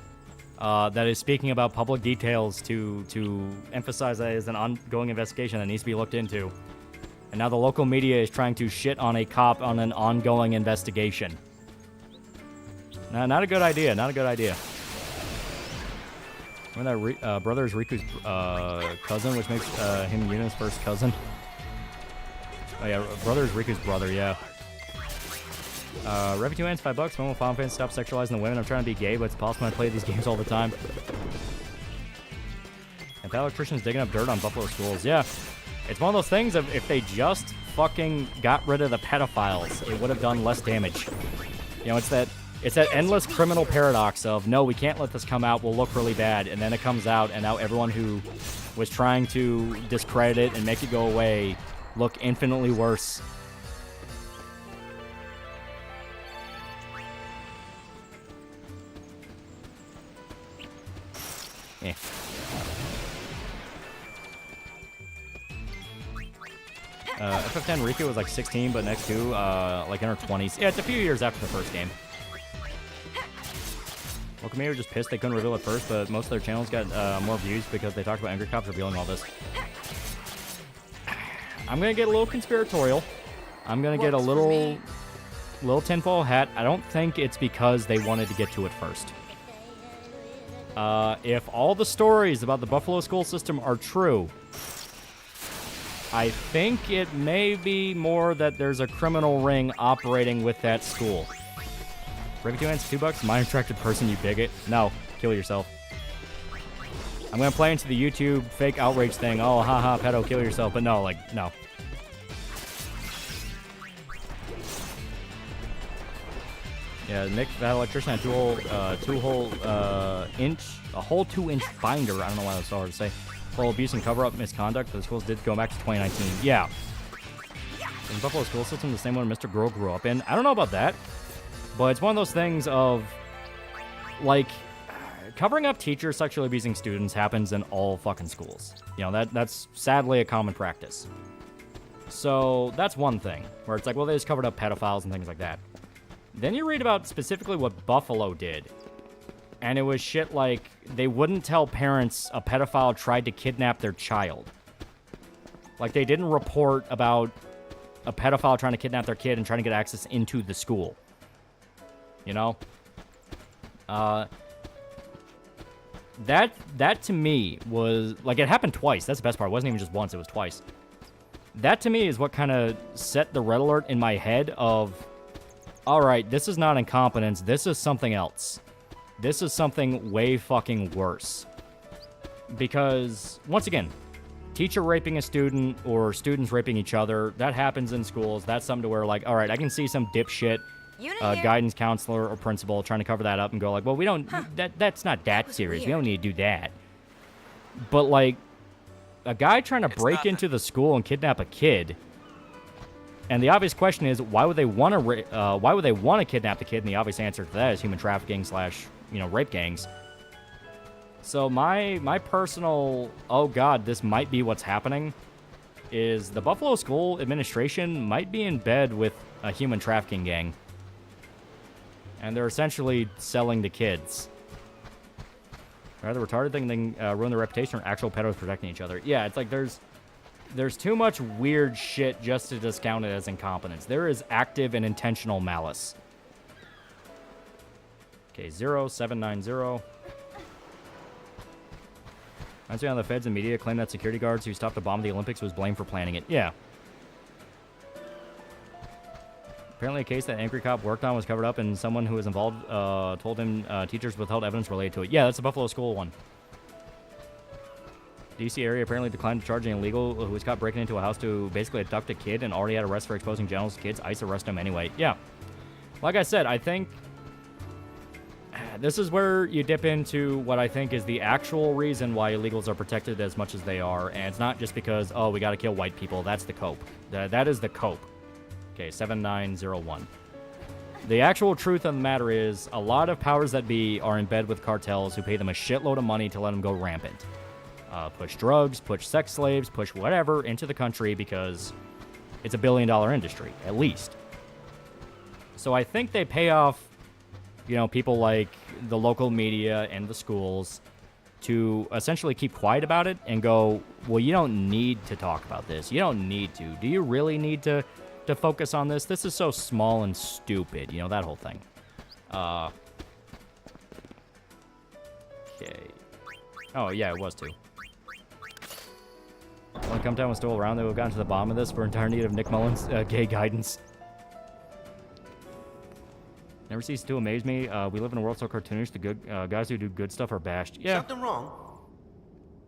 that is speaking about public details to emphasize that it is an ongoing investigation that needs to be looked into. And now the local media is trying to shit on a cop on an ongoing investigation. No, not a good idea. Not a good idea. Remember that brother is Riku's cousin, which makes him Yuna's first cousin? Oh yeah, brother is Riku's brother, yeah. Revy 2 ends, $5. When will Final Fantasy stop sexualizing the women? I'm trying to be gay, but it's possible I play these games all the time. And the electrician's digging up dirt on Buffalo schools. Yeah. It's one of those things of if they just fucking got rid of the pedophiles, it would have done less damage. You know, it's that endless criminal paradox of, no, we can't let this come out, we'll look really bad, and then it comes out, and now everyone who was trying to discredit it and make it go away look infinitely worse. Eh. FF10 Riku was like 16, but next to like in her 20s. Yeah, it's a few years after the first game. Welcome were just pissed they couldn't reveal it first, but most of their channels got more views because they talked about angry cops revealing all this. I'm gonna get a little conspiratorial. I'm gonna get a little tinfoil hat. I don't think it's because they wanted to get to it first. If all the stories about the Buffalo school system are true, I think it may be more that there's a criminal ring operating with that school. Revy 2 ends, $2. Mind attracted person, you bigot. No, kill yourself. I'm gonna play into the YouTube fake outrage thing. Oh, haha, pedo, kill yourself. But no, like, no. Yeah, Nick, that electrician had a whole 2-inch binder. I don't know why that's so hard to say. For abuse and cover-up misconduct, the schools did go back to 2019. Yeah. In the Buffalo school system, the same one Mr. Girl grew up in. I don't know about that, but it's one of those things of, like, covering up teachers sexually abusing students happens in all fucking schools. You know, that's sadly a common practice. So that's one thing, where it's like, well, they just covered up pedophiles and things like that. Then you read about specifically what Buffalo did. And it was shit like, they wouldn't tell parents a pedophile tried to kidnap their child. Like, they didn't report about a pedophile trying to kidnap their kid and trying to get access into the school. You know? That to me was, like, it happened twice. That's the best part. It wasn't even just once, it was twice. That to me is what kind of set the red alert in my head of, alright, this is not incompetence, this is something else. This is something way fucking worse. Because, once again, teacher raping a student or students raping each other, that happens in schools. That's something to where, like, alright, I can see some dipshit guidance counselor or principal trying to cover that up and go like, well, we don't, that's not that serious. Weird. We don't need to do that. But, like, a guy trying to break into the school and kidnap a kid, and the obvious question is, why would they want to kidnap the kid? And the obvious answer to that is human trafficking / rape gangs. So my personal, oh god, this might be what's happening, is the Buffalo School Administration might be in bed with a human trafficking gang. And they're essentially selling the kids. Rather retarded thing than ruin their reputation, or actual pedos protecting each other. Yeah, it's like there's too much weird shit just to discount it as incompetence. There is active and intentional malice. Okay, 0790. I'd say on the feds and media claim that security guards who stopped the bomb of the Olympics was blamed for planning it. Yeah. Apparently a case that angry cop worked on was covered up, and someone who was involved told him teachers withheld evidence related to it. Yeah, that's the Buffalo School one. DC area apparently declined to charge an illegal who was caught breaking into a house to basically abduct a kid and already had arrest for exposing genitals to kids. ICE arrest him anyway. Yeah. Like I said, I think this is where you dip into what I think is the actual reason why illegals are protected as much as they are. And it's not just because, oh, we got to kill white people. That's the cope. That is the cope. Okay, 7901. The actual truth of the matter is a lot of powers that be are in bed with cartels who pay them a shitload of money to let them go rampant. Push drugs, push sex slaves, push whatever into the country because it's $1 billion industry, at least. So I think they pay off, you know, people like the local media and the schools to essentially keep quiet about it and go, well, you don't need to talk about this. You don't need to. Do you really need to focus on this? This is so small and stupid. You know, that whole thing. Okay. Oh, yeah, it was too. When Come was still around, they would have gotten to the bottom of this for entire need of Nick Mullins' gay guidance. Never ceases to amaze me. We live in a world so cartoonish. The good guys who do good stuff are bashed. Yeah. Something wrong?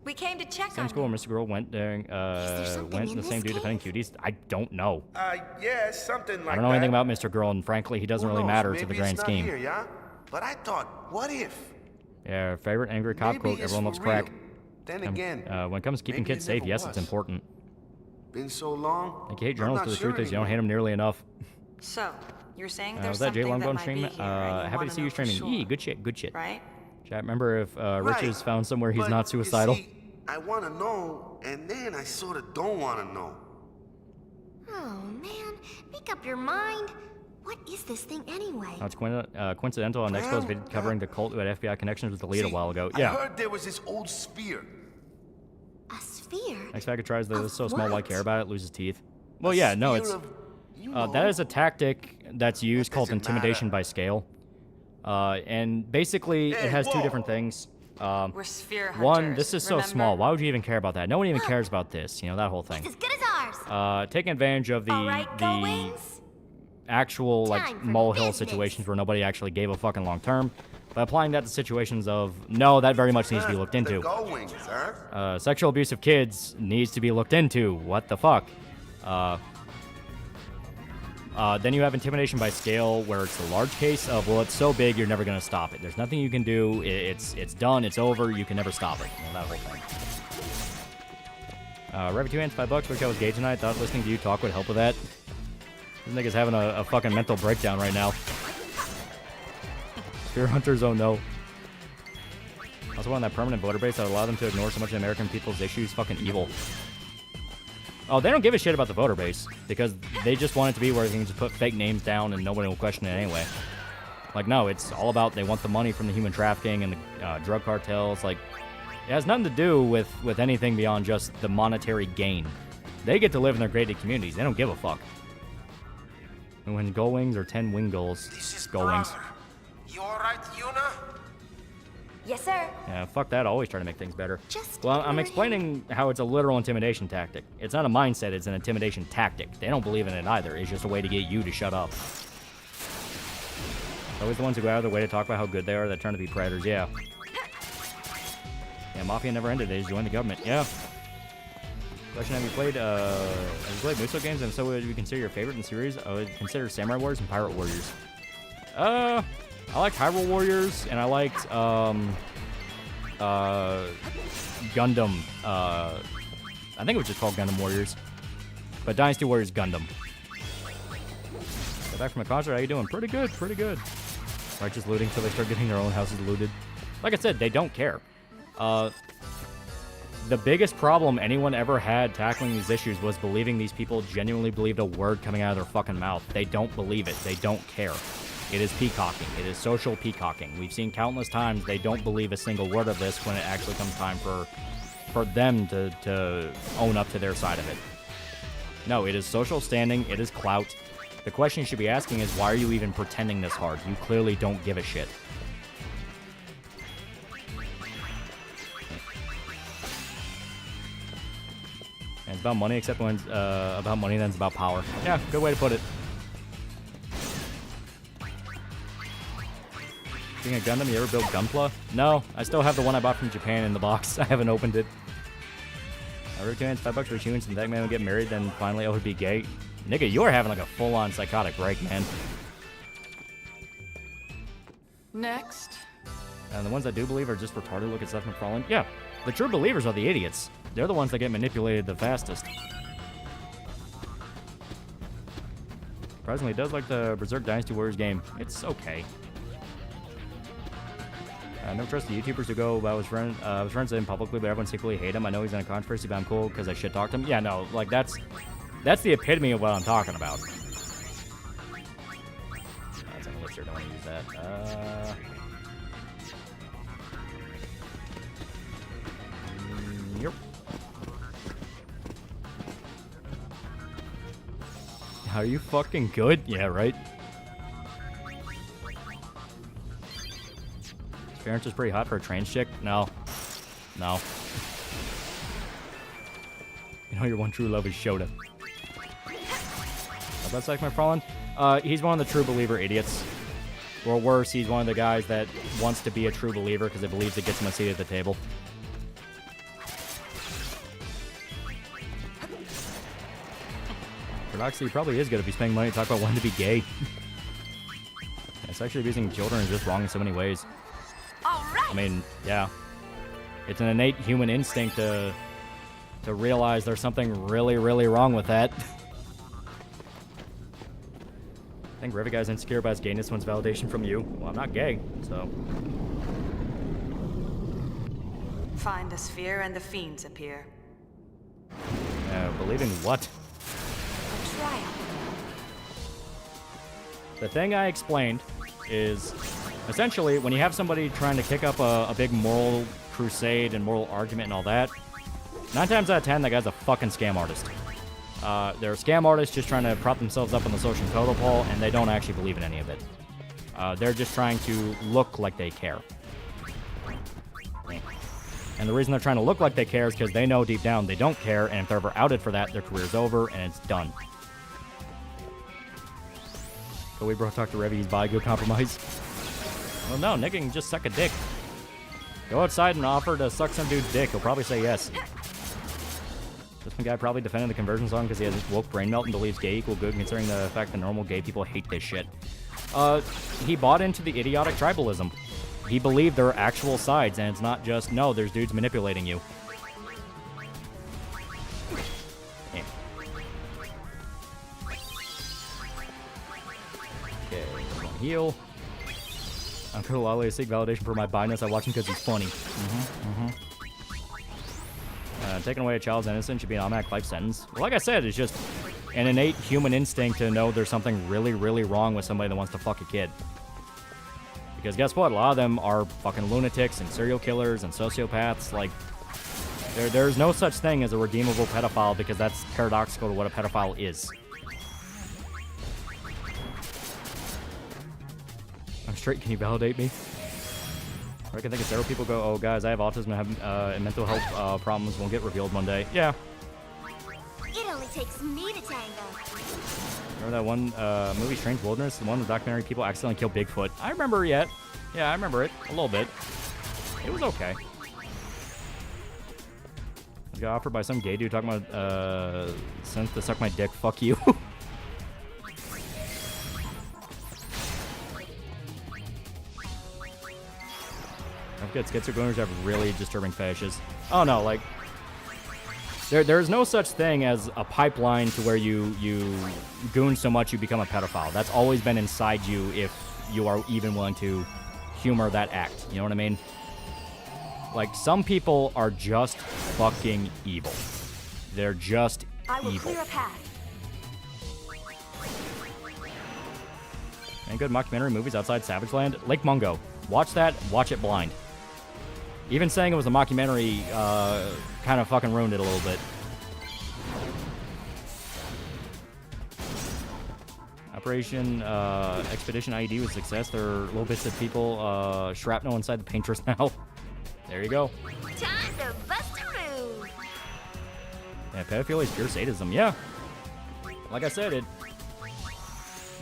We came to check Same on school you. where Mr. Girl went during, went the same dude defending cuties. I don't know. Yeah, something like that. I don't know anything about Mr. Girl, and frankly, he doesn't Who really knows? matter Maybe to the it's grand not scheme. Here, yeah? But I thought, what if? Yeah, favorite angry cop Maybe quote, it's everyone for loves crack. real. Then again, When it comes to keeping maybe kids it safe, never yes, it's was. important. Been so long. Like, you hate I'm journalists, not but the sure truth is you don't hate anymore. them nearly enough. So, you're saying Was there's that Jay something that Longbone might stream? be here and you Happy wanna to see you know for streaming. sure, Yee, good shit, good shit. right? Chat, remember if Rich is Right. found somewhere he's But, not you suicidal? see, I want to know, and then I sort of don't want to know. Oh, man. Make up your mind. What is this thing anyway? It's coincidental on Expo's video covering the cult who had FBI connections with the lead a See, while ago. I Yeah. heard there was this old sphere. A sphere? X-Factor tries this Of so small, why what? care about it? Loses teeth. Well, yeah, no, Sphere it's of, you know, that is a tactic that's used called doesn't intimidation matter. by scale. And basically, it Hey, has two whoa. different things. We're sphere hunters. One, this is so remember? small. Why would you even care about that? No one even cares about this. You know, that whole thing. It's as good as ours. Taking advantage of All right, go the Wings. actual like Time for molehill business. situations where nobody actually gave a fucking long term, by applying that to situations of no, that very much needs to be looked The into. Go-Wings, huh? Sexual abuse of kids needs to be looked into. What the fuck? Then you have intimidation by scale, where it's the large case of, well, it's so big, you're never going to stop it. There's nothing you can do. It's done. It's over. You can never stop it. You know, that whole thing. Revy 2 hands, $5. Wish I was gay tonight. Thought listening to you talk would help with that. This nigga's having a fucking mental breakdown right now. Spear hunters, oh no. Also want that permanent voter base that allow them to ignore so much of the American people's issues. Fucking evil. Oh, they don't give a shit about the voter base because they just want it to be where they can just put fake names down and nobody will question it anyway. Like, no, it's all about they want the money from the human trafficking and the drug cartels. Like, it has nothing to do with anything beyond just the monetary gain. They get to live in their gated communities. They don't give a fuck. And when goal wings or 10 wing goals, This is goal wings. brother. You all right, Yuna? Yes, sir. Yeah, fuck that. I always try to make things better. Just Well, I'm ignore explaining how it's a literal intimidation tactic. It's not a mindset, it's an intimidation tactic. They don't believe in it either. It's just a way to get you to shut up. Always the ones who go out of their way to talk about how good they are that turn to be predators. Yeah. Yeah, Mafia never ended. They just joined the government. Yeah. Question, have you played Muso games? And so would you consider your favorite in the series? I would consider Samurai Warriors and Pirate Warriors. I liked Hyrule Warriors, and I liked, Gundam. I think it was just called Gundam Warriors. But Dynasty Warriors Gundam. Got back from a concert. How you doing? Pretty good, pretty good. Righteous looting till they start getting their own houses looted. Like I said, they don't care. The biggest problem anyone ever had tackling these issues was believing these people genuinely believed a word coming out of their fucking mouth. They don't believe it. They don't care. It is peacocking. It is social peacocking. We've seen countless times they don't believe a single word of this when it actually comes time for them to own up to their side of it. No, it is social standing. It is clout. The question you should be asking is, why are you even pretending this hard? You clearly don't give a shit. And it's about money, except when it's about money, then it's about power. Yeah, good way to put it. Being a Gundam, you ever built Gunpla? No, I still have the one I bought from Japan in the box. I haven't opened it. Roadtrips, $5 for tunes, and that man would get married, then finally I would be gay. Nigga, you're having like a full-on psychotic break, man. Next. And the ones that do believe are just retarded. Look at Seth MacFarlane. Yeah, the true believers are the idiots. They're the ones that get manipulated the fastest. Surprisingly, it does like the Berserk Dynasty Warriors game. It's okay. I never trust the YouTubers who go about his friend. His friends with him publicly, but everyone secretly hate him. I know he's in a controversy, but I'm cool because I shit talked him. Yeah, no, like that's the epitome of what I'm talking about. That's an elixir. Don't want to use that. Yep. Are you fucking good? Yeah, right. His parents is pretty hot for a trans chick? No. No. You know your one true love is Shota. How about Seth MacFarlane? He's one of the true believer idiots. Or worse, he's one of the guys that wants to be a true believer because he believes it gets him a seat at the table. Paradoxically, he probably is good if he's spending money to talk about wanting to be gay. It's actually abusing children is just wrong in so many ways. I mean, yeah. It's an innate human instinct to realize there's something really, really wrong with that. I think every guy's insecure about his gayness wants validation from you. Well, I'm not gay, so... Find a sphere and the fiends appear. Believing what? A trial. The thing I explained is, essentially, when you have somebody trying to kick up a big moral crusade and moral argument and all that, 9 times out of 10, that guy's a fucking scam artist. They're a scam artist just trying to prop themselves up on the social totem pole, and they don't actually believe in any of it. They're just trying to look like they care. And the reason they're trying to look like they care is because they know deep down they don't care, and if they're ever outed for that, their career's over, and it's done. Go we bro, talk to Revy, he's bi, good compromise. Well, no, nigga can just suck a dick. Go outside and offer to suck some dude's dick, he'll probably say yes. This one guy probably defended the conversion song because he has this woke brain melt and believes gay equal good, considering the fact that normal gay people hate this shit. He bought into the idiotic tribalism. He believed there are actual sides, and it's not just, no, there's dudes manipulating you. Yeah. Okay, heal. I'm TheAlmightyLoli to seek validation for my bi-ness. I watch him because he's funny. Taking away a child's innocence should be an automatic life sentence. Well, like I said, it's just an innate human instinct to know there's something really, really wrong with somebody that wants to fuck a kid. Because guess what? A lot of them are fucking lunatics and serial killers and sociopaths. Like, there's no such thing as a redeemable pedophile because that's paradoxical to what a pedophile is. I'm straight. Can you validate me? I can think of several people go, oh, guys, I have autism and mental health problems won't get revealed one day. Yeah. It only takes me to tango. Remember that one movie, Strange Wilderness? The one with the documentary people accidentally kill Bigfoot. I remember it. Yeah, I remember it. A little bit. It was okay. I got offered by some gay dude talking about synth to suck my dick. Fuck you. I've got schizophrenics who have really disturbing fetishes. Oh no, like... There's no such thing as a pipeline to where you goon so much you become a pedophile. That's always been inside you if you are even willing to humor that act. You know what I mean? Like, some people are just fucking evil. They're just I will evil. clear a path. Any good mockumentary movies outside Savage Land? Lake Mungo. Watch that, watch it blind. Even saying it was a mockumentary kind of fucking ruined it a little bit. Operation Expedition IED was a success. There are little bits of people shrapnel inside the painters now. There you go. Time to bust a move. Yeah, pedophilia is pure sadism. Yeah. Like I said,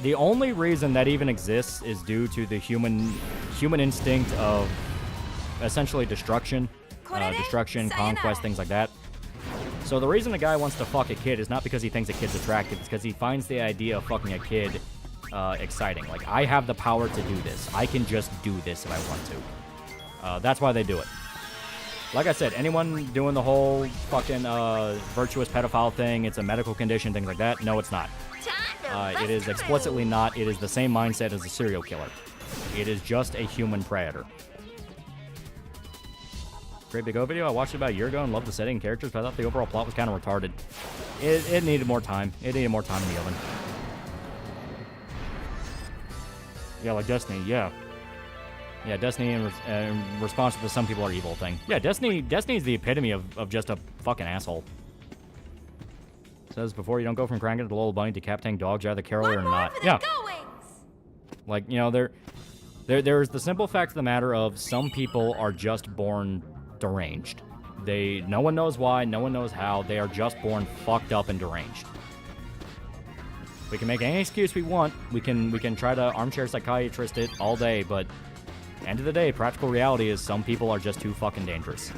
the only reason that even exists is due to the human instinct of essentially destruction, conquest, things like that. So the reason a guy wants to fuck a kid is not because he thinks a kid's attractive. It's because he finds the idea of fucking a kid exciting. Like, I have the power to do this. I can just do this if I want to. That's why they do it. Like I said, anyone doing the whole fucking virtuous pedophile thing, it's a medical condition, things like that, no, it's not. It is explicitly not. It is the same mindset as a serial killer. It is just a human predator. Great Big O video. I watched it about a year ago and loved the setting and characters, but I thought the overall plot was kind of retarded. It needed more time. It needed more time in the oven. Yeah, like Destiny, yeah. Yeah, Destiny in response to the some people are evil thing. Yeah, Destiny's the epitome of just a fucking asshole. Says before you don't go from cranking to Lol Bunny to decapitating dogs, you're either Carol or not. Yeah. Like, you know, there's the simple fact of the matter of some people are just born deranged. No one knows why, no one knows how. They are just born fucked up and deranged. We can make any excuse we want. We can try to armchair psychiatrist it all day, but end of the day, practical reality is some people are just too fucking dangerous.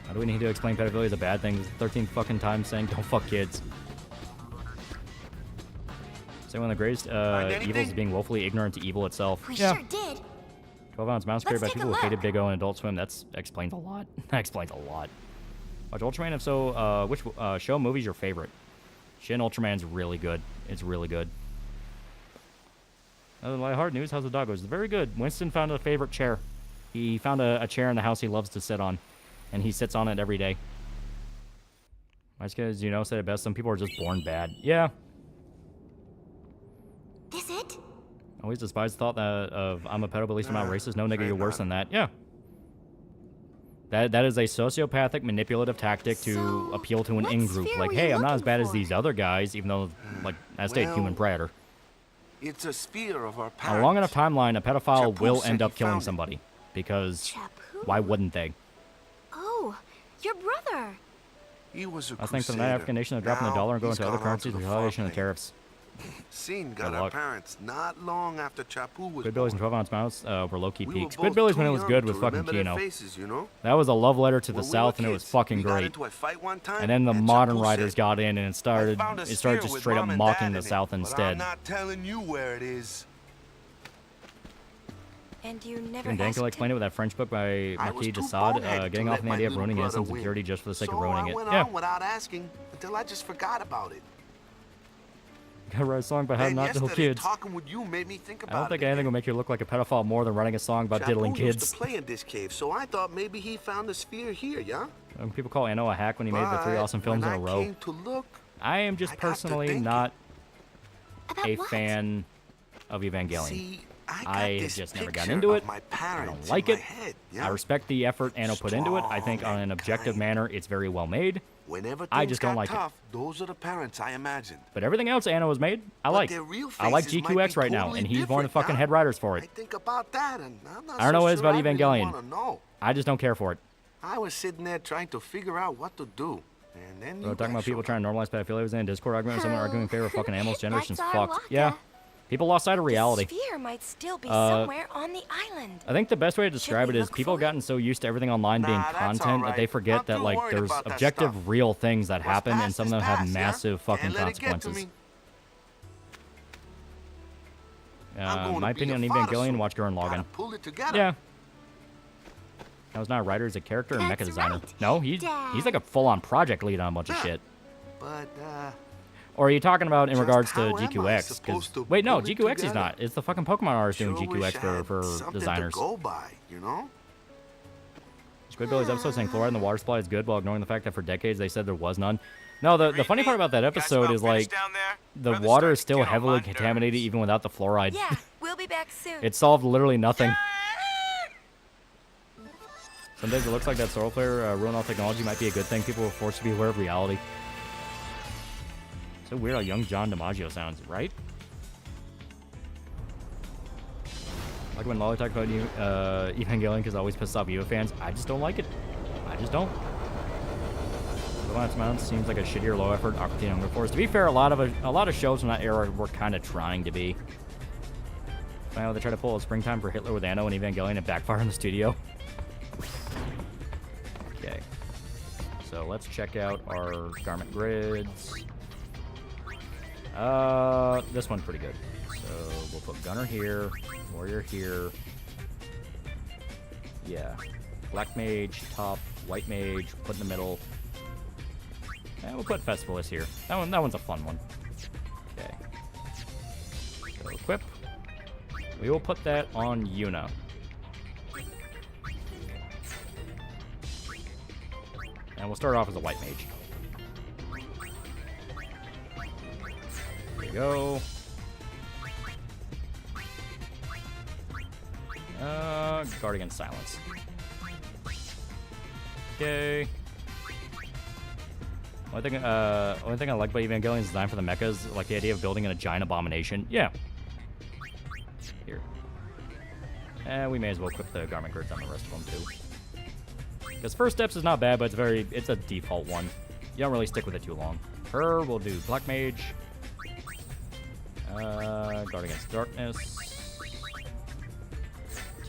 How do we need to explain pedophilia is a bad thing? 13 fucking times saying don't fuck kids. Say one of the greatest evils is being woefully ignorant to evil itself. We sure did. 12-ounce mouse created by people who hated Big O and Adult Swim. That explains a lot. That explains a lot. Watch Ultraman? If so, which show movie's your favorite? Shin Ultraman's really good. It's really good. Other lighthearted news, how's the dog? It was very good. Winston found a favorite chair. He found a chair in the house he loves to sit on. And he sits on it every day. Nice guys, you know, said it best. Some people are just born bad. Yeah. Is it? Always despise the thought that of I'm a pedo, but at least I'm not racist. No, nigga, you're worse than that. Yeah. That is a sociopathic, manipulative tactic to appeal to an in-group. Like, hey, I'm not as bad as these other guys, even though, like, I stayed human predator. It's a sphere of our On parents. a long enough timeline, a pedophile Chapu will said end he up killing found it. somebody. Because Chapu? why wouldn't they? Oh, your brother. He was a I think the crusader. African nation are dropping the Now dollar and going he's to other gone on currencies to with the retaliation and farmland. tariffs. Scene got Good our luck. parents not long after Chapu was Squidbillies and born. 12-ounce mouse were low-key We peaks. were both Squidbillies too when it was young good to with fucking remember their Kino. faces, you know? That was a love letter to the When we were South, and it was kids, fucking we got great. into a fight one time, And then the and modern Chapu writers said, got in, and it started "I found a just sphere with straight up Mom and mocking Dad the in it, South but instead. I'm not telling you where it is. And you never Even Dan asked can explain it him? with that French book by I was Marquis too de Sade, boneheaded to getting let off on the my idea of little ruining brother innocence and win. purity just for the sake So of ruining I it. went Yeah. on without asking until I just forgot about it. Gotta write a song about how And not to kill yesterday, kids. talking with you made me think I about don't think it anything again. will make you look like a pedophile more than writing a song about diddling Chapu used kids. to play in this cave, so I thought maybe he found the sphere here, yeah? People call Anno a hack when he made the 3 awesome films in when a I row. came to look, I am just I got to personally thinking. not About a what? fan of Evangelion. see, I I got this just never got picture into of it. my I parents don't like in it. my head, yeah? I respect the effort Anno put into it. I think Strong on an and objective kind. manner, it's very well made. Whenever I things just don't got like it. tough, those are the parents I imagined. But everything else Anno has made, I But like. their real I like faces might GQX be right now, totally and he's one of the different, fucking yeah? head writers for I it. think about that, and I'm not I don't know so what it is sure about I really Evangelion. wanna know. I just don't care for it. I was sitting there trying to figure out what to do, and then We're you talking guys about people showed trying to normalize pedophilia. Was in a Discord argument with someone arguing in favor of fucking animals. Generation's That's our fucked. Waka. Yeah. People lost sight of reality. The sphere might still be Uh, somewhere on the island. I think the best way to describe we it is look people for have gotten so used to everything online being Nah, that's content that they alright. forget I'm that too like worried there's about that objective stuff. real things that What's happen and past some of is them have past, yeah? massive fucking Can't let it get to consequences. me. I'm going My to be opinion on a father Evangelion, soon. watch Gurren Gotta Lagann. pull it together. Yeah. I was not a writer, he's a character and mecha That's designer. right, No, he's Dad. like a full-on project lead on a bunch of shit. But, Or are you talking about in Just regards to how am I GQX? supposed to Wait, no, pull it GQX is together? not. It's the fucking Pokemon artist doing sure wish GQX I had for something designers. to go by, you know? Squidbilly's episode saying fluoride in the water supply is good while ignoring the fact that for decades they said there was none. No, the funny part about that episode is like the water is still heavily contaminated even without the fluoride. Yeah, we'll be back soon. It solved literally nothing. Some days it looks like that Sorrel player ruin all technology might be a good thing. People are forced to be aware of reality. So weird how young John DiMaggio sounds, right? Like when Lolly talked about Evangelion because it always pisses off Eva fans. I just don't like it. I just don't. The Last Mount seems like a shittier, low-effort Aqua Teen Hunger Force. To be fair, a lot of shows from that era were kind of trying to be. Finally, they tried to pull a springtime for Hitler with Anno and Evangelion and backfire in the studio. Okay. So let's check out our garment grids. This one's pretty good. So we'll put gunner here, warrior here. Yeah. Black mage, top, white mage, put in the middle. And we'll put festivalist here. That one's a fun one. Okay. So equip. We will put that on Yuna. And we'll start off as a white mage. There you go. Guard against silence. Okay. Only thing I like about Evangelion's design for the mechas, like the idea of building in a giant abomination. Yeah. Here. And we may as well equip the garment grids on the rest of them too. Because first steps is not bad, but it's a default one. You don't really stick with it too long. Her, we'll do black mage. Guard against darkness.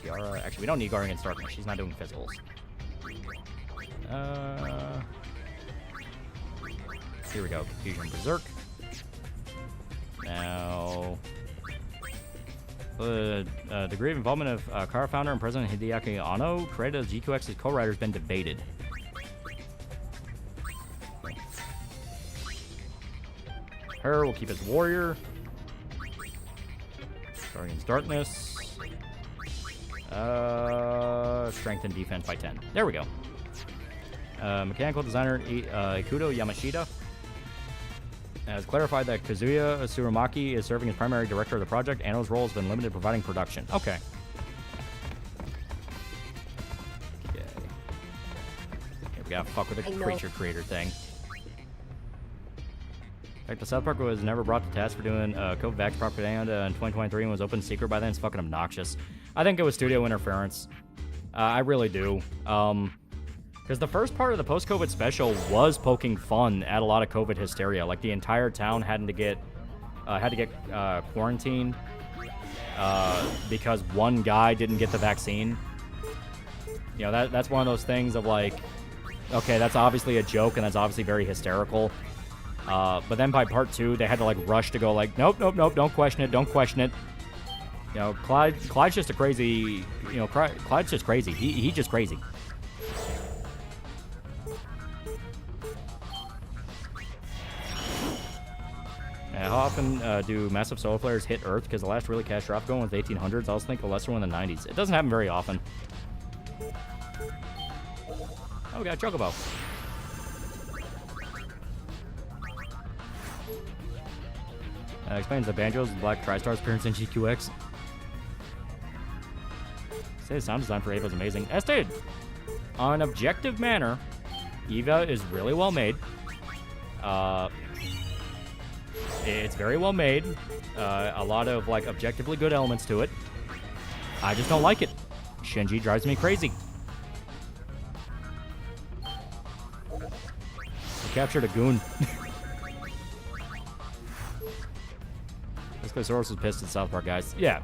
Tiara. Actually, we don't need guard against darkness. She's not doing physicals. Here we go. Confusion Berserk. Now, the degree of involvement of Kara founder and President Hideaki Anno, created as GQX's co-writer, has been debated. Her will keep as warrior. Guard against darkness. Strength and defense by 10. There we go. Mechanical designer Ikuto Yamashita has clarified that Kazuya Tsurumaki is serving as primary director of the project. Anno's role has been limited to providing production. Okay. Okay. Here we gotta fuck with the creature creator thing. In fact, the South Park was never brought to task for doing Vax propaganda in 2023 and was open secret by then. It's fucking obnoxious. I think it was studio interference. I really do. Because the first part of the post-COVID special was poking fun at a lot of COVID hysteria. Like, the entire town had to get quarantined because one guy didn't get the vaccine. You know, that's one of those things of like, okay, that's obviously a joke and that's obviously very hysterical. But then by part 2, they had to like rush to go like, nope, don't question it. You know, Clyde's just a crazy, you know, Clyde's just crazy. He's just crazy. How often do massive solar flares hit Earth? Because the last really catastrophic one was the 1800s. I was thinking a lesser one in the 90s. It doesn't happen very often. Oh, we got Chocobo. Explains the Banjo's Black TriStar's appearance in GQX. Say the sound design for Eva is amazing. As stated, on an objective manner, Eva is really well made. It's very well made. A lot of like objectively good elements to it. I just don't like it. Shinji drives me crazy. I captured a goon. Basically, Soros was pissed at South Park, guys. Yeah.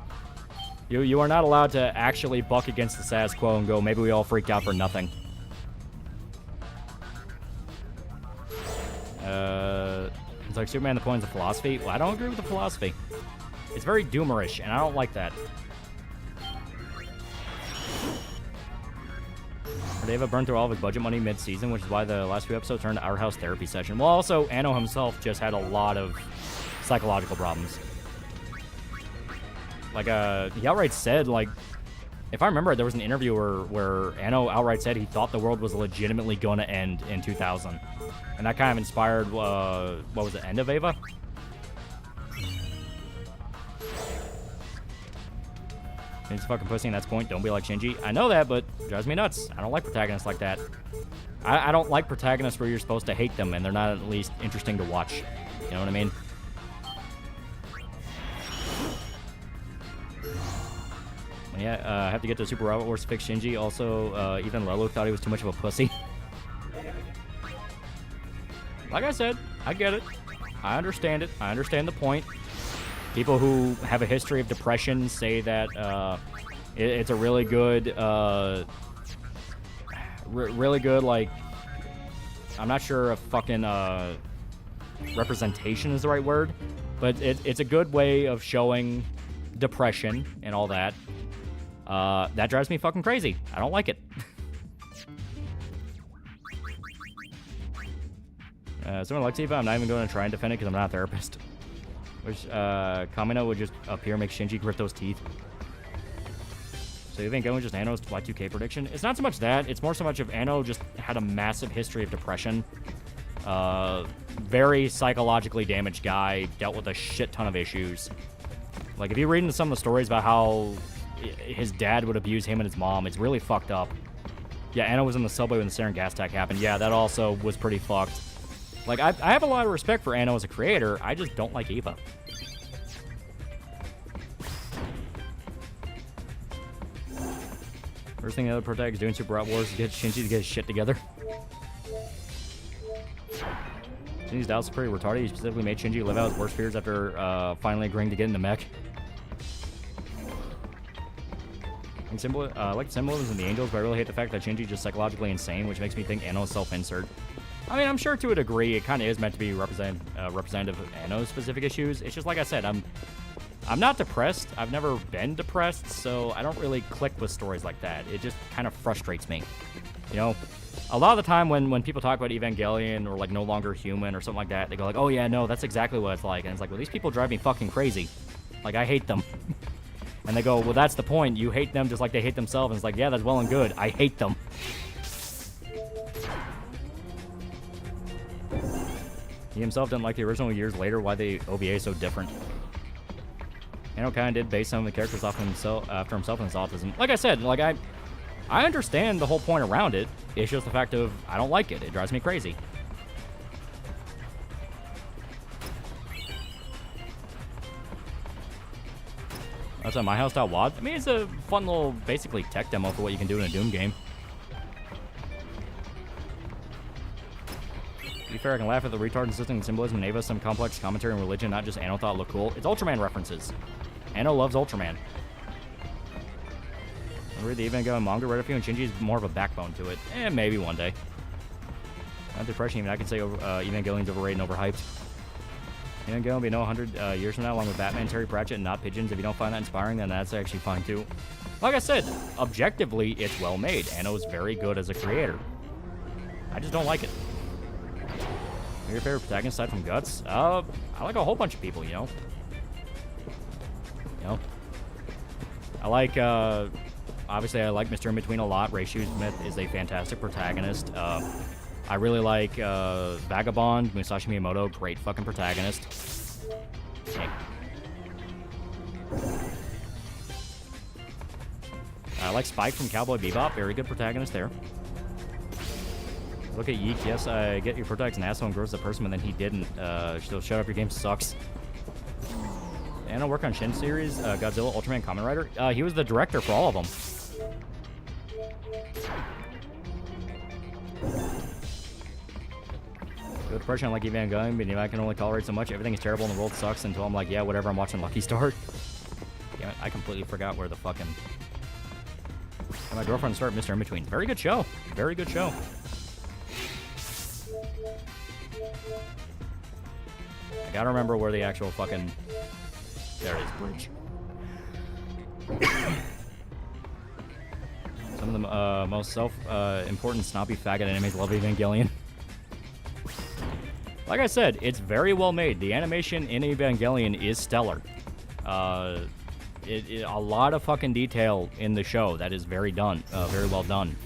You are not allowed to actually buck against the status quo and go, maybe we all freaked out for nothing. It's like Superman the Coins of Philosophy. Well, I don't agree with the philosophy. It's very doomerish, and I don't like that. Deva burned through all of his budget money mid-season, which is why the last few episodes turned to Our House therapy session. Well, also, Anno himself just had a lot of psychological problems. Like, he outright said, like, if I remember, there was an interview where Anno outright said he thought the world was legitimately going to end in 2000. And that kind of inspired, what was it, End of Eva? He's a fucking pussy, and that's point. Don't be like Shinji. I know that, but it drives me nuts. I don't like protagonists like that. I don't like protagonists where you're supposed to hate them, and they're not at least interesting to watch. You know what I mean? Yeah, I have to get to Super Robot Wars to fix Shinji. Also, even Lolo thought he was too much of a pussy. Like I said, I get it. I understand it. I understand the point. People who have a history of depression say that it's a really good, really good, like, I'm not sure if fucking representation is the right word, but it's a good way of showing depression and all that. That drives me fucking crazy. I don't like it. Someone likes Eva. I'm not even going to try and defend it because I'm not a therapist. Which Kamino would just appear, make Shinji grit those teeth. So you think going just Anno's Y2K prediction? It's not so much that. It's more so much of Anno just had a massive history of depression. Very psychologically damaged guy. Dealt with a shit ton of issues. Like, if you read into some of the stories about how his dad would abuse him and his mom, it's really fucked up. Yeah, Anno was in the subway when the sarin gas attack happened. Yeah, that also was pretty fucked. Like, I have a lot of respect for Anno as a creator. I just don't like Eva. First thing the other protagonist doing Super Hot Wars is get Shinji to get his shit together. Shinji's doubts are pretty retarded. He specifically made Shinji live out his worst fears after finally agreeing to get in the mech. I like the symbolism in the Angels, but I really hate the fact that Shinji's just psychologically insane, which makes me think Anno is self-insert. I mean, I'm sure to a degree it kind of is meant to be representative of Anno's specific issues. It's just like I said, I'm not depressed. I've never been depressed, so I don't really click with stories like that. It just kind of frustrates me. You know, a lot of the time when people talk about Evangelion or like No Longer Human or something like that, they go like, oh yeah, no, that's exactly what it's like. And it's like, well, these people drive me fucking crazy. Like, I hate them. And they go, well, that's the point. You hate them just like they hate themselves. And it's like, yeah, that's well and good. I hate them. He himself didn't like the original years later. Why the OVA is so different. Anno kind of did base some of the characters off himself after himself and his autism. Like I said, like I understand the whole point around it. It's just the fact of I don't like it. It drives me crazy. That's a My House.wad. I mean, it's a fun little, basically, tech demo for what you can do in a Doom game. To be fair, I can laugh at the retard insisting symbolism and Eva some complex commentary on religion, not just Anno thought it looked cool. It's Ultraman references. Anno loves Ultraman. I read the Evangelion manga, read a few, and Shinji's more of a backbone to it. Maybe one day. Not depression, even I can say Evangelion's overrated and overhyped. Evangelion will be 100 years from now, along with Batman, Terry Pratchett, and not Pigeons. If you don't find that inspiring, then that's actually fine too. Like I said, objectively, it's well made. Anno's very good as a creator. I just don't like it. Your favorite protagonist aside from Guts? I like a whole bunch of people, you know. I like, obviously I like Mr. In-Between a lot. Ray Smith is a fantastic protagonist. I really like Vagabond, Musashi Miyamoto, great fucking protagonist. Okay. I like Spike from Cowboy Bebop, very good protagonist there. Look at Yeek, yes, I get your protagonist an asshole and grows the person, but then he didn't. Still, shut up, your game sucks. And I work on Shin series, Godzilla, Ultraman, Kamen Rider. He was the director for all of them. Good depression, I like Evangelion, but I can only tolerate so much. Everything is terrible and the world sucks until I'm like, yeah, whatever, I'm watching Lucky Star. Damn it, I completely forgot where the fucking... And my girlfriend started Mr. In-Between. Very good show. Very good show. I gotta remember where the actual fucking... There it is, bridge. Some of the most self-important snobby faggot animes love Evangelion. Like I said, it's very well made. The animation in Evangelion is stellar. A lot of fucking detail in the show that is very well done.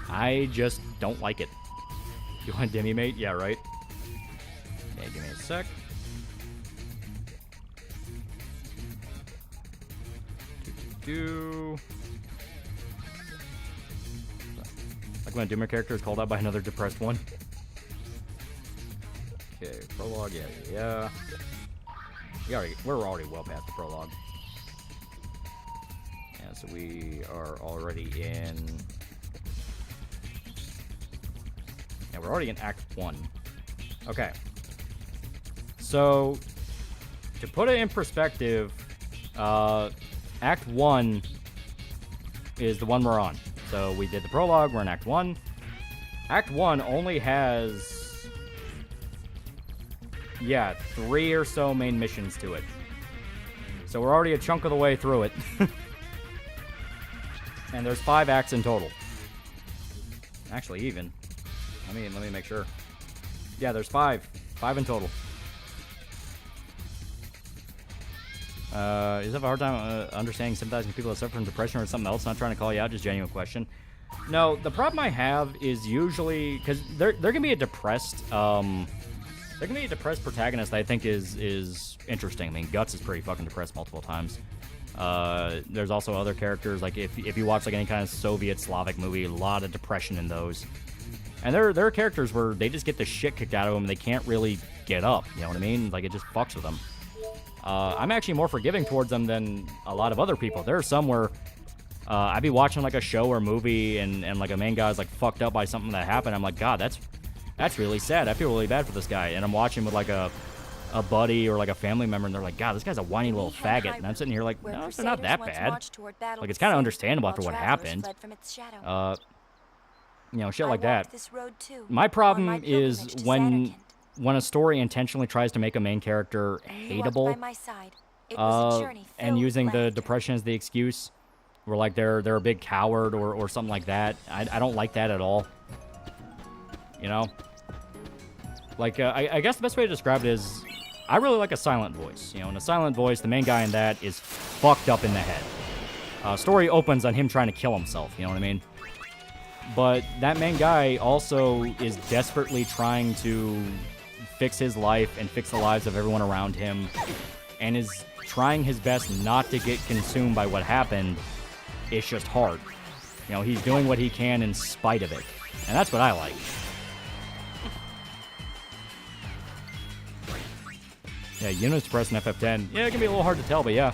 I just don't like it. You want Demi Mate? Yeah, right. Okay, give me a sec. Like when a Doomer character is called out by another depressed one. Okay, prologue, yeah. We're already well past the prologue. Yeah, so we are already in... Yeah, we're already in Act 1. Okay. So, to put it in perspective, Act 1 is the one we're on. So we did the prologue, we're in Act 1. Act 1 only has, yeah, 3 or so main missions to it. So we're already a chunk of the way through it. And there's 5 acts in total. Actually, even. Let me make sure. Yeah, there's 5. 5 in total. You have a hard time understanding, sympathizing with people that suffer from depression or something else. Not trying to call you out, just genuine question. No, the problem I have is usually because there can be a depressed protagonist that I think is interesting. I mean, Guts is pretty fucking depressed multiple times. There's also other characters, like if you watch like any kind of Soviet Slavic movie, a lot of depression in those. And there are characters where they just get the shit kicked out of them and they can't really get up, you know what I mean? Like, it just fucks with them. I'm actually more forgiving towards them than a lot of other people. There are some where I'd be watching like a show or movie and like a main guy's like fucked up by something that happened. I'm like, God, that's really sad. I feel really bad for this guy. And I'm watching with like a buddy or like a family member, and they're like, God, this guy's a whiny little faggot. And I'm sitting here like, no, they're not that bad. Like, it's kind of understandable after what happened. You know, shit like that. My problem is when a story intentionally tries to make a main character hateable, and using the depression as the excuse, where like they're a big coward or something like that. I don't like that at all. You know? Like, I guess the best way to describe it is, I really like a silent voice. You know, in a silent voice, the main guy in that is fucked up in the head. Story opens on him trying to kill himself, you know what I mean? But that main guy also is desperately trying to fix his life and fix the lives of everyone around him, and is trying his best not to get consumed by what happened. It's just hard. You know, he's doing what he can in spite of it. And that's what I like. Yeah, units press in FF10. Yeah, it can be a little hard to tell, but yeah.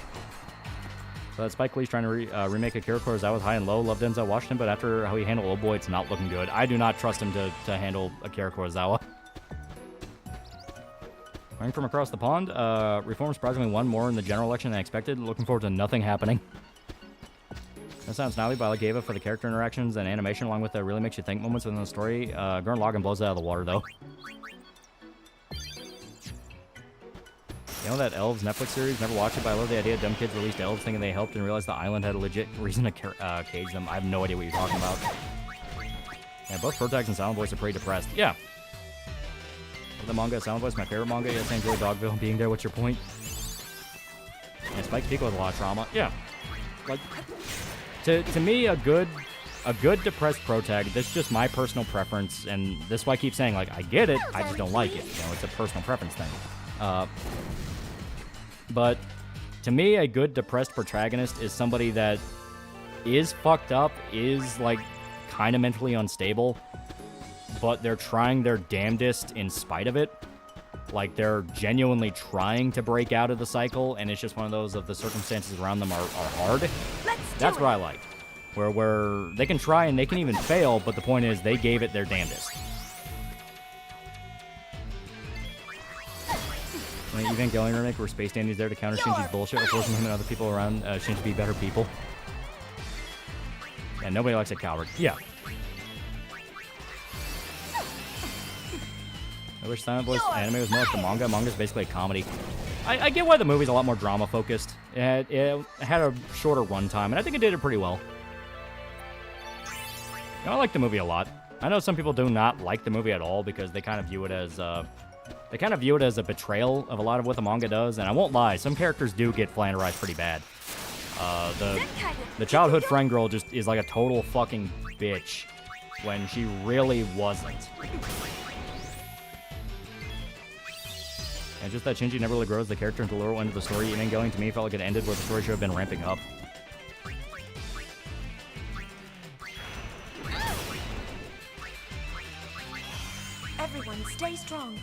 So Spike Lee's trying to remake Akira Kurosawa's High and Low. Loved Denzel Washington, but after how he handled Old Boy, it's not looking good. I do not trust him to handle Akira Kurosawa. Running from across the pond. Reform surprisingly won more in the general election than I expected. Looking forward to nothing happening. That sounds gnarly, but I like Ava for the character interactions and animation, along with the really makes you think moments within the story. Gurren Lagann blows it out of the water, though. You know that Elves Netflix series? Never watched it, but I love the idea dumb kids released Elves thinking they helped and realized the island had a legit reason to cage them. I have no idea what you're talking about. Yeah, both Protags and Silent Voice are pretty depressed. Yeah. The manga, Silent Voice, my favorite manga. Yes, I enjoy Dogville being there. What's your point? Yeah, Spike Pico with a lot of trauma. Yeah. Like, to me, a good depressed protag, this is just my personal preference, and this is why I keep saying, like, I get it, I just don't like it. You know, it's a personal preference thing. But to me, a good depressed protagonist is somebody that is fucked up, is like kind of mentally unstable, but they're trying their damnedest in spite of it. Like, they're genuinely trying to break out of the cycle, and it's just one of those of the circumstances around them are hard. That's what I like. Where they can try and they can even fail, but the point is they gave it their damnedest. An Evangelion remake where Space Dandy's there to counter Shinji's bullshit, or forcing him and other people around Shinji to be better people. Yeah, nobody likes a coward. Yeah. I wish Silent Voice anime was more like the manga. Manga's basically a comedy. I get why the movie's a lot more drama-focused. It had a shorter runtime, and I think it did it pretty well. You know, I like the movie a lot. I know some people do not like the movie at all because they kind of view it as a betrayal of a lot of what the manga does, and I won't lie, some characters do get flanderized pretty bad. The childhood friend girl just is like a total fucking bitch when she really wasn't. And just that Shinji never really grows the character into the lower end of the story. Even going to me felt like it ended where the story should have been ramping up. Everyone, stay strong.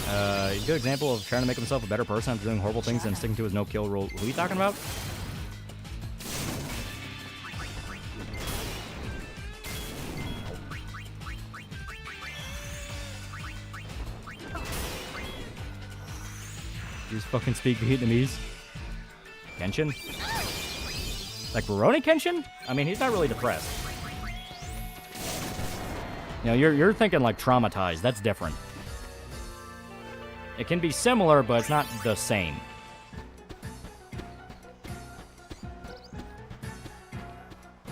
A good example of trying to make himself a better person after doing horrible things and sticking to his no-kill rule. Who are you talking about? You just fucking speak Vietnamese? Kenshin? Like Rurouni Kenshin? I mean, he's not really depressed. You know, you're thinking like traumatized. That's different. It can be similar, but it's not the same.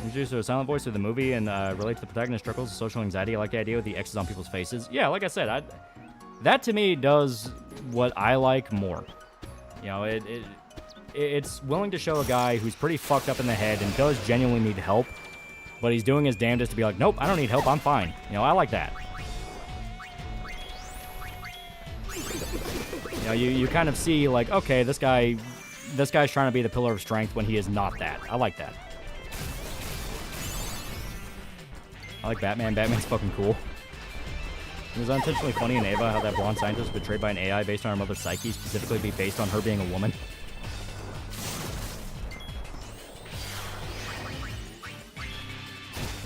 Introduced to a silent voice of the movie and relate to the protagonist struggles with social anxiety. I like the idea with the X's on people's faces. Yeah, like I said, that to me does what I like more. You know, it's willing to show a guy who's pretty fucked up in the head and does genuinely need help, but he's doing his damnedest to be like, nope, I don't need help, I'm fine. You know, I like that. You know, you kind of see, like, okay, this guy's trying to be the pillar of strength when he is not that. I like that. I like Batman. Batman's fucking cool. It was unintentionally funny in Ava how that blonde scientist was betrayed by an AI based on her mother's psyche, specifically be based on her being a woman.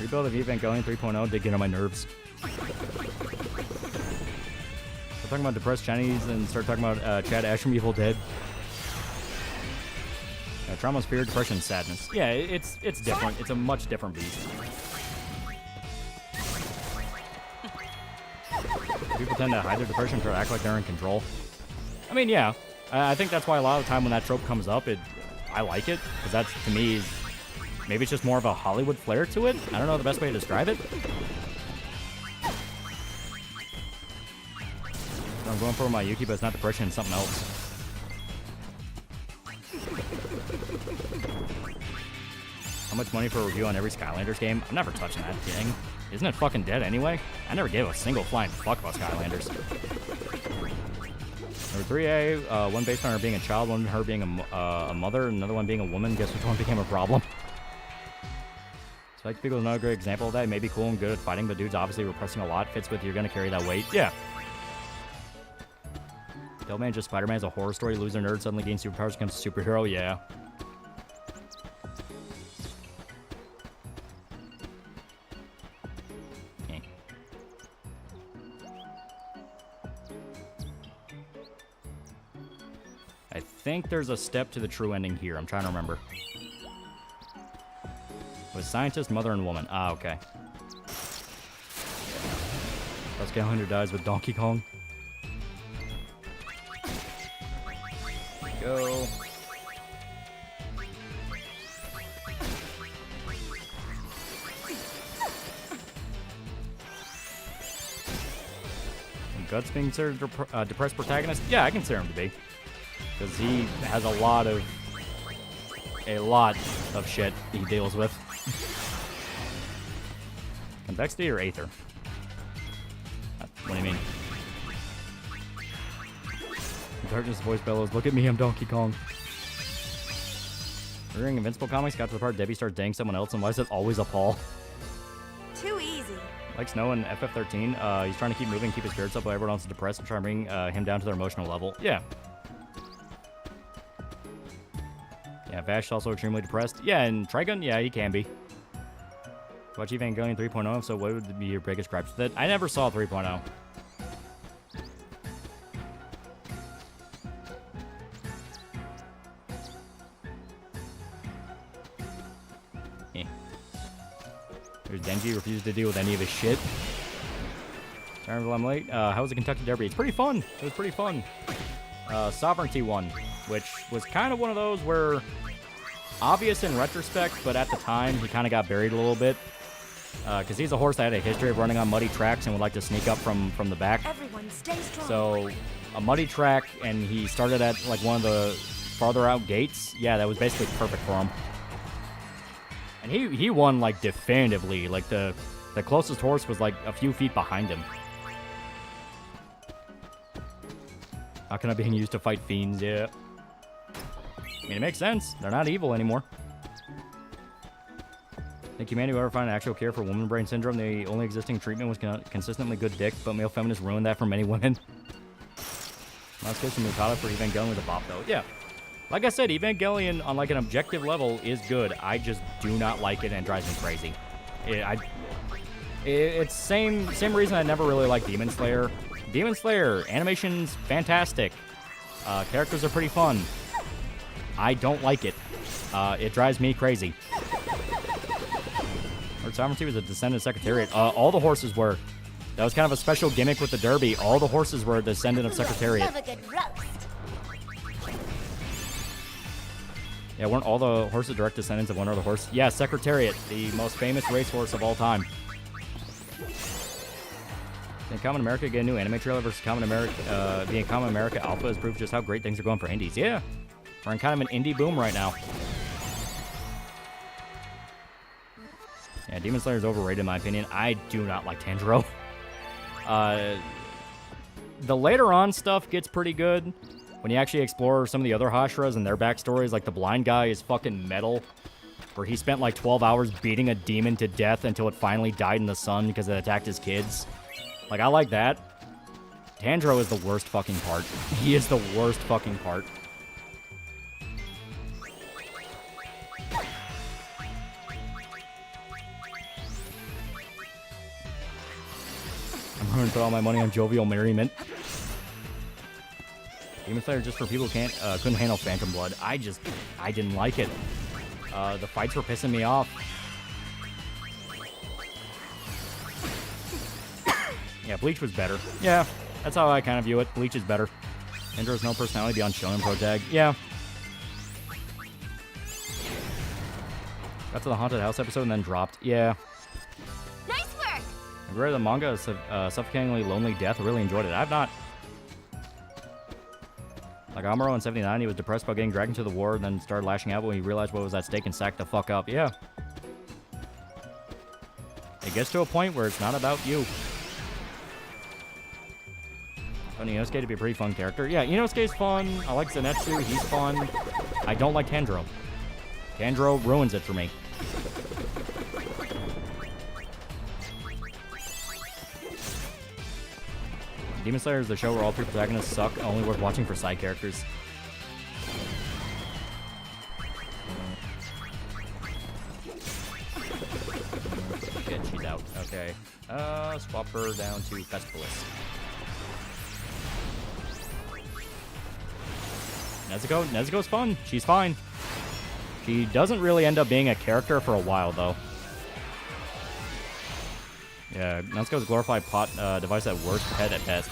Rebuild of Evangelion 3.0 did get on my nerves. We're talking about depressed Chinese and start talking about Chad Ash from Evil Dead. Trauma, fear, depression, sadness. Yeah, it's different. It's a much different beast. People tend to hide their depression to act like they're in control. I mean, yeah. I think that's why a lot of the time when that trope comes up, I like it. Because that's, to me, maybe it's just more of a Hollywood flair to it. I don't know the best way to describe it. I'm going for my Yuki, but it's not depression, it's something else. How much money for a review on every Skylanders game? I'm never touching that thing. Isn't it fucking dead anyway? I never gave a single flying fuck about Skylanders. Number 3A, one based on her being a child, one her being a mother, another one being a woman. Guess which one became a problem? Spike Spiegel is another great example of that. Maybe cool and good at fighting, but dude's obviously repressing a lot. Fits with you're gonna carry that weight. Yeah. Devilman just Spider-Man is a horror story. Loser nerd suddenly gains superpowers, becomes a superhero. Yeah. I think there's a step to the true ending here. I'm trying to remember. With scientist, mother, and woman. Ah, okay. Skylander dies with Donkey Kong. Go. Guts being considered depressed protagonist? Yeah, I consider him to be. Because he has a lot of shit he deals with. Convexity or Aether? What do you mean? Darkness voice bellows, look at me, I'm Donkey Kong. Reading Invincible comics, got to the part Debbie starts dating someone else, and why is it always a Paul? Too easy. Like Snow in FF13, he's trying to keep moving, keep his spirits up, while everyone else is depressed, and try to bring him down to their emotional level. Yeah. Yeah, Vash is also extremely depressed. Yeah, and Trigun, yeah, he can be. Watch Evangelion 3.0, so what would be your biggest gripes with it? I never saw 3.0. There's Denji, refused to deal with any of his shit. Sorry I'm late. How was the Kentucky Derby? It's pretty fun. It was pretty fun. Sovereignty won, which was kind of one of those where obvious in retrospect, but at the time he kind of got buried a little bit. Because he's a horse that had a history of running on muddy tracks and would like to sneak up from the back. Everyone stay strong. So a muddy track, and he started at like one of the farther out gates. Yeah, that was basically perfect for him. And he won like definitively. Like the closest horse was like a few feet behind him. How can I be used to fight fiends? Yeah. I mean, it makes sense. They're not evil anymore. Think humanity will ever find an actual cure for woman brain syndrome? The only existing treatment was consistently good dick, but male feminists ruined that for many women. Last case from Mukata for Evangelion with a bop, though. Yeah. Like I said, Evangelion, on like an objective level, is good. I just do not like it, and it drives me crazy. It's same reason I never really liked Demon Slayer. Demon Slayer, animation's fantastic. Characters are pretty fun. I don't like it. It drives me crazy. Lord Sovereignty was a descendant of Secretariat. All the horses were. That was kind of a special gimmick with the Derby. All the horses were a descendant of Secretariat. Love a good roast. Yeah, weren't all the horses direct descendants of one other horse? Yeah, Secretariat, the most famous racehorse of all time. Can Common America get a new anime trailer versus Common America? Being Common America Alpha is proof just how great things are going for indies. Yeah, we're in kind of an indie boom right now. Yeah, Demon Slayer is overrated in my opinion. I do not like Tanjiro. The later on stuff gets pretty good. When you actually explore some of the other Hashiras and their backstories, like the blind guy is fucking metal, where he spent like 12 hours beating a demon to death until it finally died in the sun because it attacked his kids. Like, I like that. Tanjiro is the worst fucking part. He is the worst fucking part. I'm going to put all my money on Jovial Merriment. Demon Slayer just for people who couldn't handle Phantom Blood. I didn't like it. The fights were pissing me off. Yeah, Bleach was better. Yeah, that's how I kind of view it. Bleach is better. Andrew has no personality beyond Shonen Pro Tag. Yeah. Got to the Haunted House episode and then dropped. Yeah. Nice work. I've read the manga, Suffocatingly Lonely Death. I really enjoyed it. I've not. Like Amuro in 79, he was depressed about getting dragged into the war and then started lashing out when he realized what was at stake and sacked the fuck up. Yeah. It gets to a point where it's not about you. Found Inosuke to be a pretty fun character. Yeah, Inosuke's fun. I like Zenitsu. He's fun. I don't like Tanjiro. Tanjiro ruins it for me. Demon Slayer is the show where all three protagonists suck, only worth watching for side characters. Shit, she's out. Okay. Swap her down to Festivalist. Nezuko's fun. She's fine. She doesn't really end up being a character for a while, though. Yeah, Nezuko's a glorified plot device at worst, pet at best.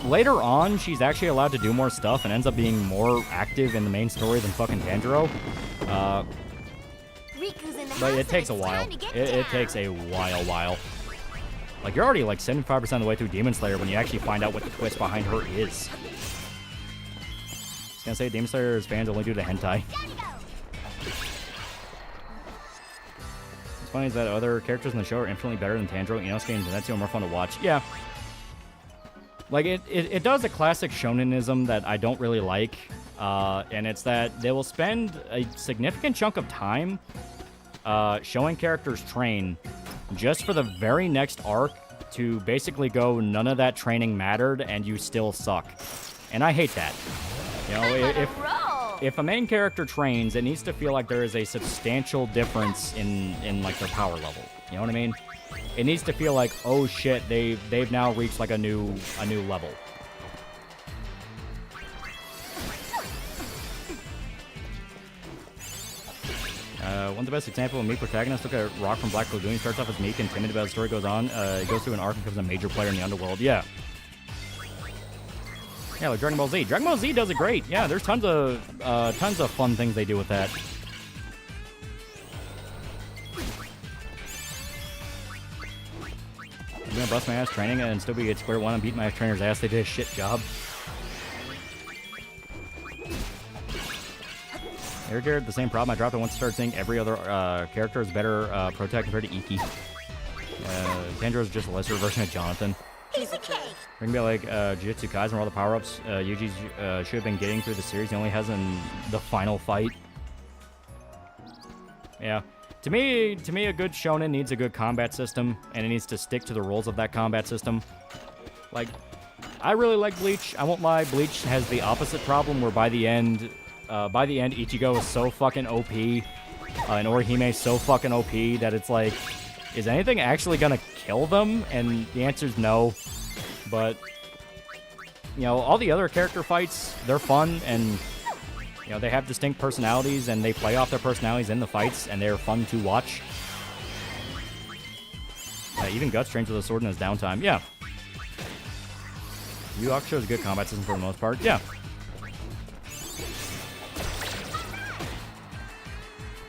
Later on, she's actually allowed to do more stuff and ends up being more active in the main story than fucking Tanjiro. But it takes a while. It takes a while. Like, you're already like 75% of the way through Demon Slayer when you actually find out what the twist behind her is. I was gonna say Demon Slayer's fans only do the hentai. What's funny is that other characters in the show are infinitely better than Tanjiro, Inosuke, and Zenitsu are more fun to watch. Yeah. Like, it does a classic shonenism that I don't really like, and it's that they will spend a significant chunk of time showing characters train just for the very next arc to basically go, none of that training mattered, and you still suck. And I hate that. You know, if a main character trains, it needs to feel like there is a substantial difference in like their power level. You know what I mean? It needs to feel like, oh shit, they've now reached like a new level. One of the best examples of a meek protagonist. Look at Rock from Black Lagoon. He starts off as meek and timid, but as the story goes on, he goes through an arc and becomes a major player in the underworld. Yeah. Yeah, like Dragon Ball Z. Dragon Ball Z does it great. Yeah, there's tons of fun things they do with that. I'm gonna bust my ass training and still be at square one and beat my trainer's ass. They did a shit job. Air Garrett, the same problem. I dropped it once I started saying every other character is better protect compared to Iki. Tanjiro's just a lesser version of Jonathan. Piece of cake. We're gonna be like Jujutsu Kaisen where all the power-ups Yuji should have been getting through the series. He only has in the final fight. Yeah. To me, a good shonen needs a good combat system, and it needs to stick to the rules of that combat system. Like, I really like Bleach. I won't lie, Bleach has the opposite problem, where by the end, Ichigo is so fucking OP, and Orihime is so fucking OP that it's like, is anything actually gonna kill them? And the answer is no. But, you know, all the other character fights, they're fun, and you know, they have distinct personalities, and they play off their personalities in the fights, and they're fun to watch. Even Guts trains with a sword in his downtime. Yeah. Yu Hakusho is a good combat system for the most part. Yeah.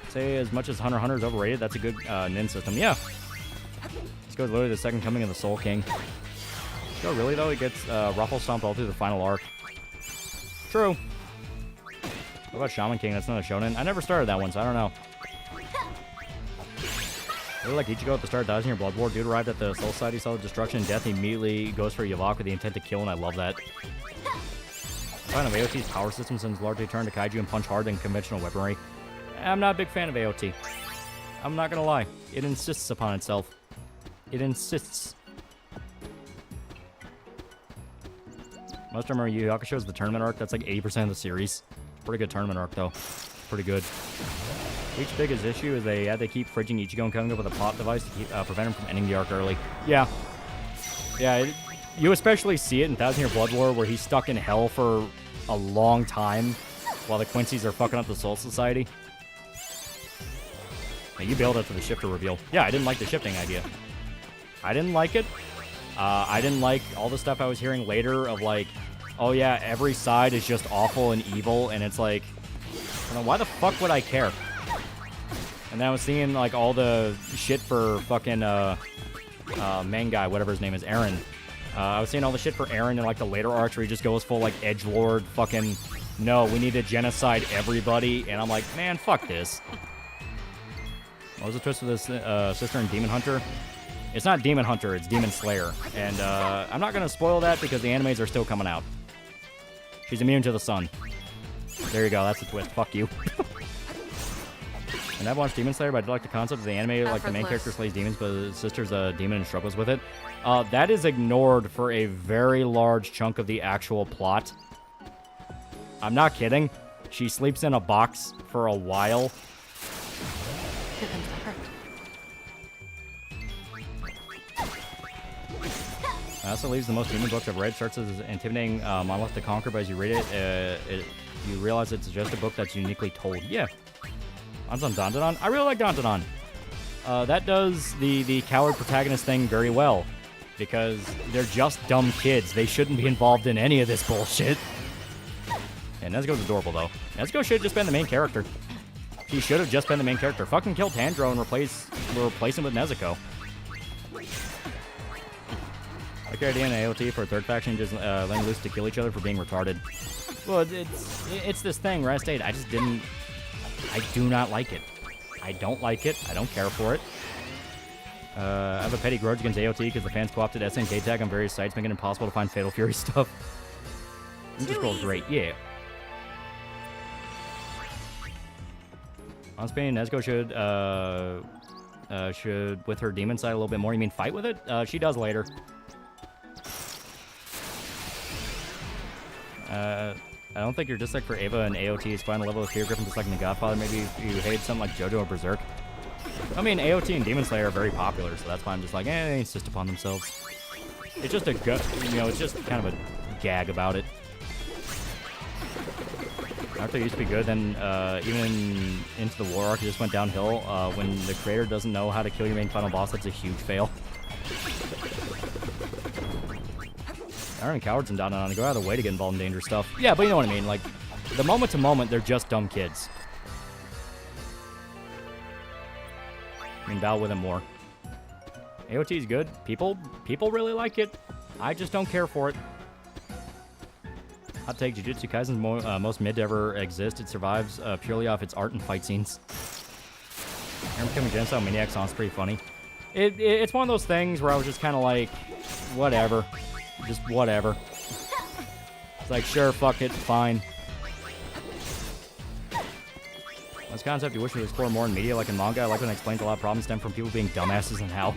Say as much as Hunter x Hunter is overrated, that's a good nin system. Yeah. This goes literally the second coming of the Soul King. Oh, really, though? He gets ruffle stomped all through the final arc. True. What about Shaman King? That's not a shonen. I never started that one, so I don't know. Really like Ichigo at the start dies in your Blood War. Dude arrived at the Soul Society, saw the destruction and death. He immediately goes for Yavak with the intent to kill, and I love that. I find AOT's power system seems largely turned to kaiju and punch hard than conventional weaponry. I'm not a big fan of AOT. I'm not gonna lie. It insists upon itself. It insists. Most remember Yu Yu Hakusho is the tournament arc. That's like 80% of the series. Pretty good tournament arc, though. Pretty good. Each biggest issue is they had to keep fridging Ichigo and coming up with a plot device to keep, prevent him from ending the arc early. Yeah. Yeah, you especially see it in 1,000 Year Blood War, where he's stuck in hell for a long time while the Quincy's are fucking up the Soul Society. Now, you bailed out to the shifter reveal. Yeah, I didn't like the shifting idea. I didn't like it. I didn't like all the stuff I was hearing later of like, oh yeah, every side is just awful and evil, and it's like, you know, why the fuck would I care? And then I was seeing like all the shit for fucking main guy, whatever his name is, Eren. I was seeing all the shit for Eren in like the later arcs where he just goes full like edgelord, fucking, no, we need to genocide everybody, and I'm like, man, fuck this. What was the twist with his sister in Demon Hunter? It's not Demon Hunter, it's Demon Slayer. And I'm not going to spoil that because the animes are still coming out. She's immune to the sun. There you go, that's the twist. Fuck you. And I've watched Demon Slayer, but I do like the concept of the anime, like the main character slays demons, but his sister's a demon and struggles with it. That is ignored for a very large chunk of the actual plot. I'm not kidding. She sleeps in a box for a while. It also leaves the most demon books I've read. Starts as an intimidating monolith to conquer, but as you read it, you realize it's just a book that's uniquely told. Yeah. On Dandadan. I really like Dandadan. That does the coward protagonist thing very well. Because they're just dumb kids. They shouldn't be involved in any of this bullshit. And Nezuko's adorable, though. Nezuko should have just been the main character. She should have just been the main character. Fucking kill Tanjiro and replace him with Nezuko. Like your idea in AOT for a third faction just letting loose to kill each other for being retarded. Well, it's this thing where I stayed. I do not like it. I don't like it. I don't care for it. I have a petty grudge against AOT because the fans co-opted SNK tag on various sites, making it impossible to find Fatal Fury stuff. Ninja Scroll's great, yeah. On Spain, Nezuko should, with her demon side a little bit more. You mean fight with it? She does later. I don't think your dislike for Ava and AOT's final level of Fear Griffin disliking The Godfather. Maybe if you hate something like JoJo or Berserk. I mean, AOT and Demon Slayer are very popular, so that's why I'm just like, they insist upon themselves. It's just it's just kind of a gag about it. Naruto used to be good, then even into the war arc, it just went downhill. When the creator doesn't know how to kill your main final boss, that's a huge fail. There aren't cowards in Dandadan. Go out of the way to get involved in dangerous stuff. Yeah, but you know what I mean. Like, the moment to moment, they're just dumb kids. I mean, battle with them more. AOT is good. People really like it. I just don't care for it. Hot take, Jujutsu Kaisen's most mid to ever exist. It survives purely off its art and fight scenes. Aaron becoming Genocide Maniac sounds pretty funny. It's one of those things where I was just kind of like, whatever. Just whatever. It's like, sure, fuck it, fine. This concept you wish we would explore more in media, like in manga. I like when it explains a lot of problems stem from people being dumbasses and how.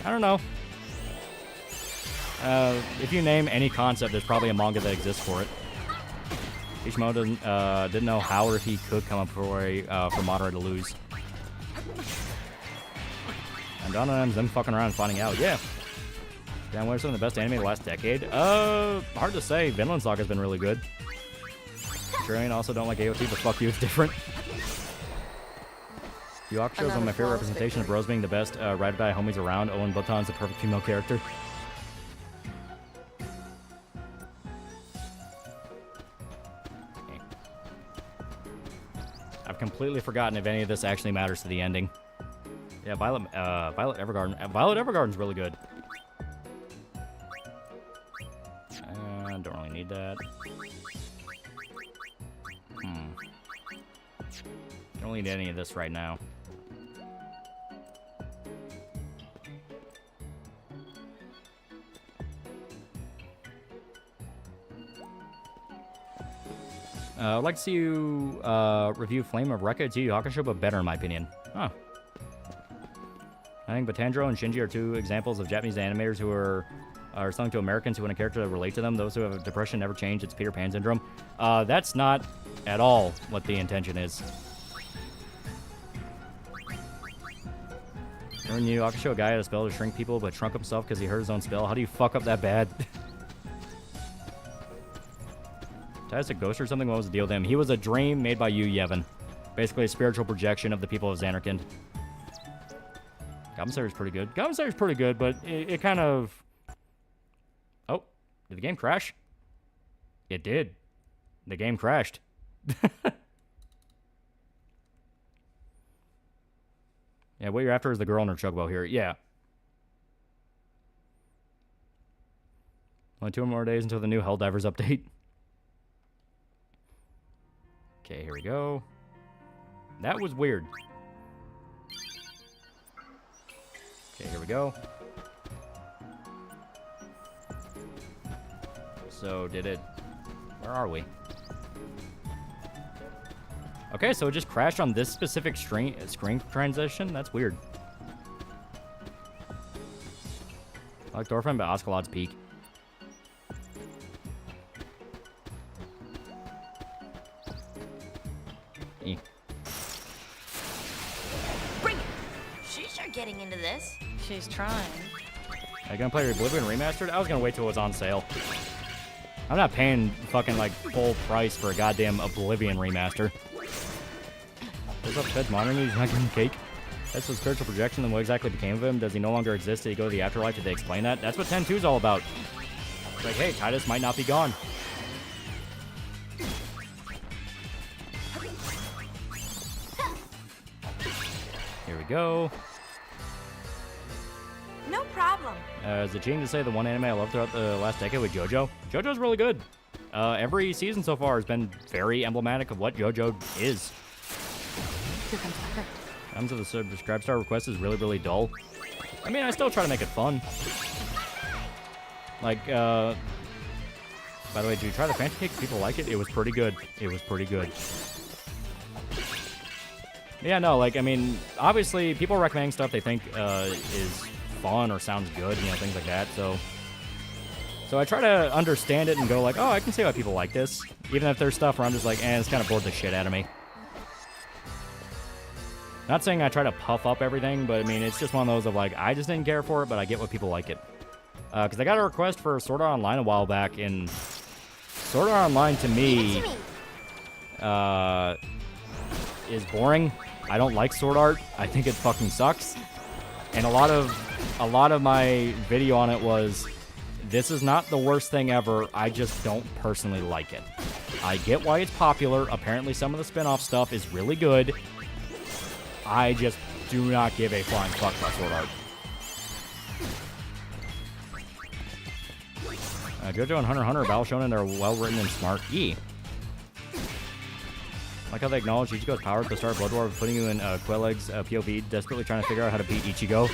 I don't know. If you name any concept, there's probably a manga that exists for it. Kishimoto didn't know how or if he could come up for Madara to lose. And Dandadan's them fucking around and finding out. Yeah. Damn, what are some of the best anime of the last decade? Hard to say. Vinland Saga's been really good. Sure, I also don't like AOT, but fuck you, it's different. Yu Hakusho is one of my favorite representation of bros being the best ride or die homies around. Owen Button's the perfect female character. Okay. I've completely forgotten if any of this actually matters to the ending. Yeah, Violet Evergarden. Violet Evergarden's really good. Don't really need that. Don't need any of this right now. I'd like to see you review Flame of Rekka. It's Yu Yu Hakusho, but better in my opinion. Huh. I think Batandro and Shinji are two examples of Japanese animators who are selling to Americans who want a character to relate to them. Those who have depression never change. It's Peter Pan syndrome. That's not at all what the intention is. Remember Yu Yu Hakusho, a guy had a spell to shrink people, but shrunk himself because he hurt his own spell. How do you fuck up that bad? Tied a ghost or something? What was the deal with him? He was a dream made by Yu Yevon. Basically a spiritual projection of the people of Zanarkand. Goblin Slayer's pretty good. Goblin Slayer's pretty good, but it kind of... Oh, did the game crash? It did. The game crashed. Yeah, what you're after is the girl in her chocobo here. Yeah. Only 2 more days until the new Helldivers update. Okay, here we go. That was weird. Okay, here we go. So, did it... Where are we? Okay, so it just crashed on this specific screen transition? That's weird. I like Dorfman, but Oscalot's peak. Bring it! She's sure getting into this. She's trying. Are you gonna play Oblivion Remastered? I was gonna wait till it was on sale. I'm not paying fucking like full price for a goddamn Oblivion Remaster. What's up, Fed's monitoring? He's not getting cake. That's a spiritual projection. Then what exactly became of him? Does he no longer exist? Did he go to the afterlife? Did they explain that? That's what 10-2 is all about. It's like, hey, Titus might not be gone. Here we go. No problem. Is it cheating to say the one anime I loved throughout the last decade with JoJo? JoJo's really good. Every season so far has been very emblematic of what JoJo is. Comes to the subscribe star request is really, really dull. I mean, I still try to make it fun. Like, by the way, did you try the Fancy Cake? People like it? It was pretty good. It was pretty good. Yeah, no, like, I mean, obviously, people recommending stuff they think is fun or sounds good, you know, things like that, so I try to understand it and go like, oh, I can see why people like this, even if there's stuff where I'm just like, it's kind of bored the shit out of me. Not saying I try to puff up everything, but I mean, it's just one of those of like, I just didn't care for it, but I get what people like it. Because I got a request for Sword Art Online a while back, and Sword Art Online to me is boring. I don't like Sword Art. I think it fucking sucks. And a lot of my video on it was, this is not the worst thing ever. I just don't personally like it. I get why it's popular. Apparently some of the spin-off stuff is really good. I just do not give a flying fuck about Sword Art. JoJo and Hunter x Hunter are battle shonen. They're well written and smart. Like how they acknowledge Ichigo's power at the start of Blood War, putting you in Quelleg's POV, desperately trying to figure out how to beat Ichigo.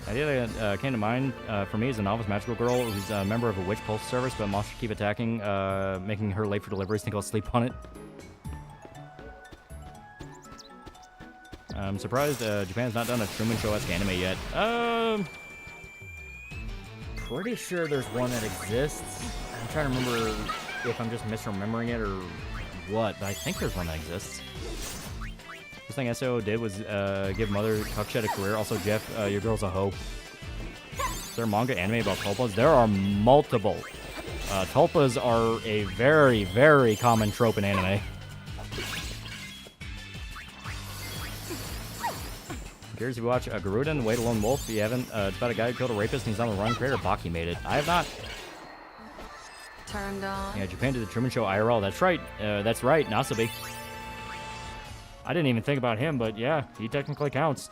The idea that came to mind for me is a novice magical girl who's a member of a witch pulse service, but monsters keep attacking, making her late for deliveries. Think I'll sleep on it. I'm surprised Japan's not done a Truman Show-esque anime yet. Pretty sure there's one that exists. I'm trying to remember if I'm just misremembering it or what, but I think there's one that exists. First thing SAO did was give Mother Cuckshed a career. Also, Jeff, your girl's a hoe. Is there a manga anime about tulpas? There are multiple. Tulpas are a very, very common trope in anime. Curious if you watch Garuda and Wait a Lone Wolf. If you haven't, it's about a guy who killed a rapist and he's on the run. Creator Baki made it. I have not. Turned on. Yeah, Japan did the Truman Show IRL. That's right. That's right. Nasabi. I didn't even think about him, but yeah, he technically counts.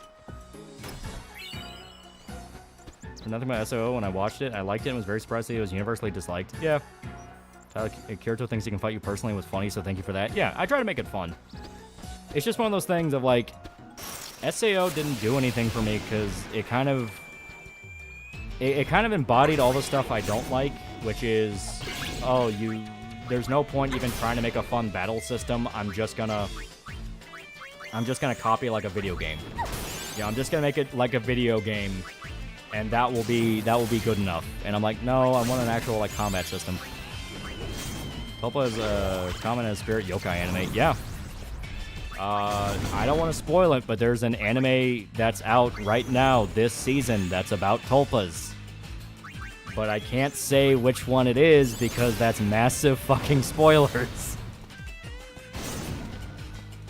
Nothing about SOO when I watched it. I liked it and was very surprised that it was universally disliked. Yeah. Tyler Kirito thinks he can fight you personally and was funny, so thank you for that. Yeah, I try to make it fun. It's just one of those things of like, SAO didn't do anything for me because it kind of embodied all the stuff I don't like, which is, there's no point even trying to make a fun battle system. I'm just gonna copy like a video game. Yeah, I'm just gonna make it like a video game, and that will be good enough. And I'm like, no, I want an actual like combat system. Tulpa is common as Spirit Yokai anime. Yeah. I don't want to spoil it, but there's an anime that's out right now this season that's about tulpas. But I can't say which one it is because that's massive fucking spoilers.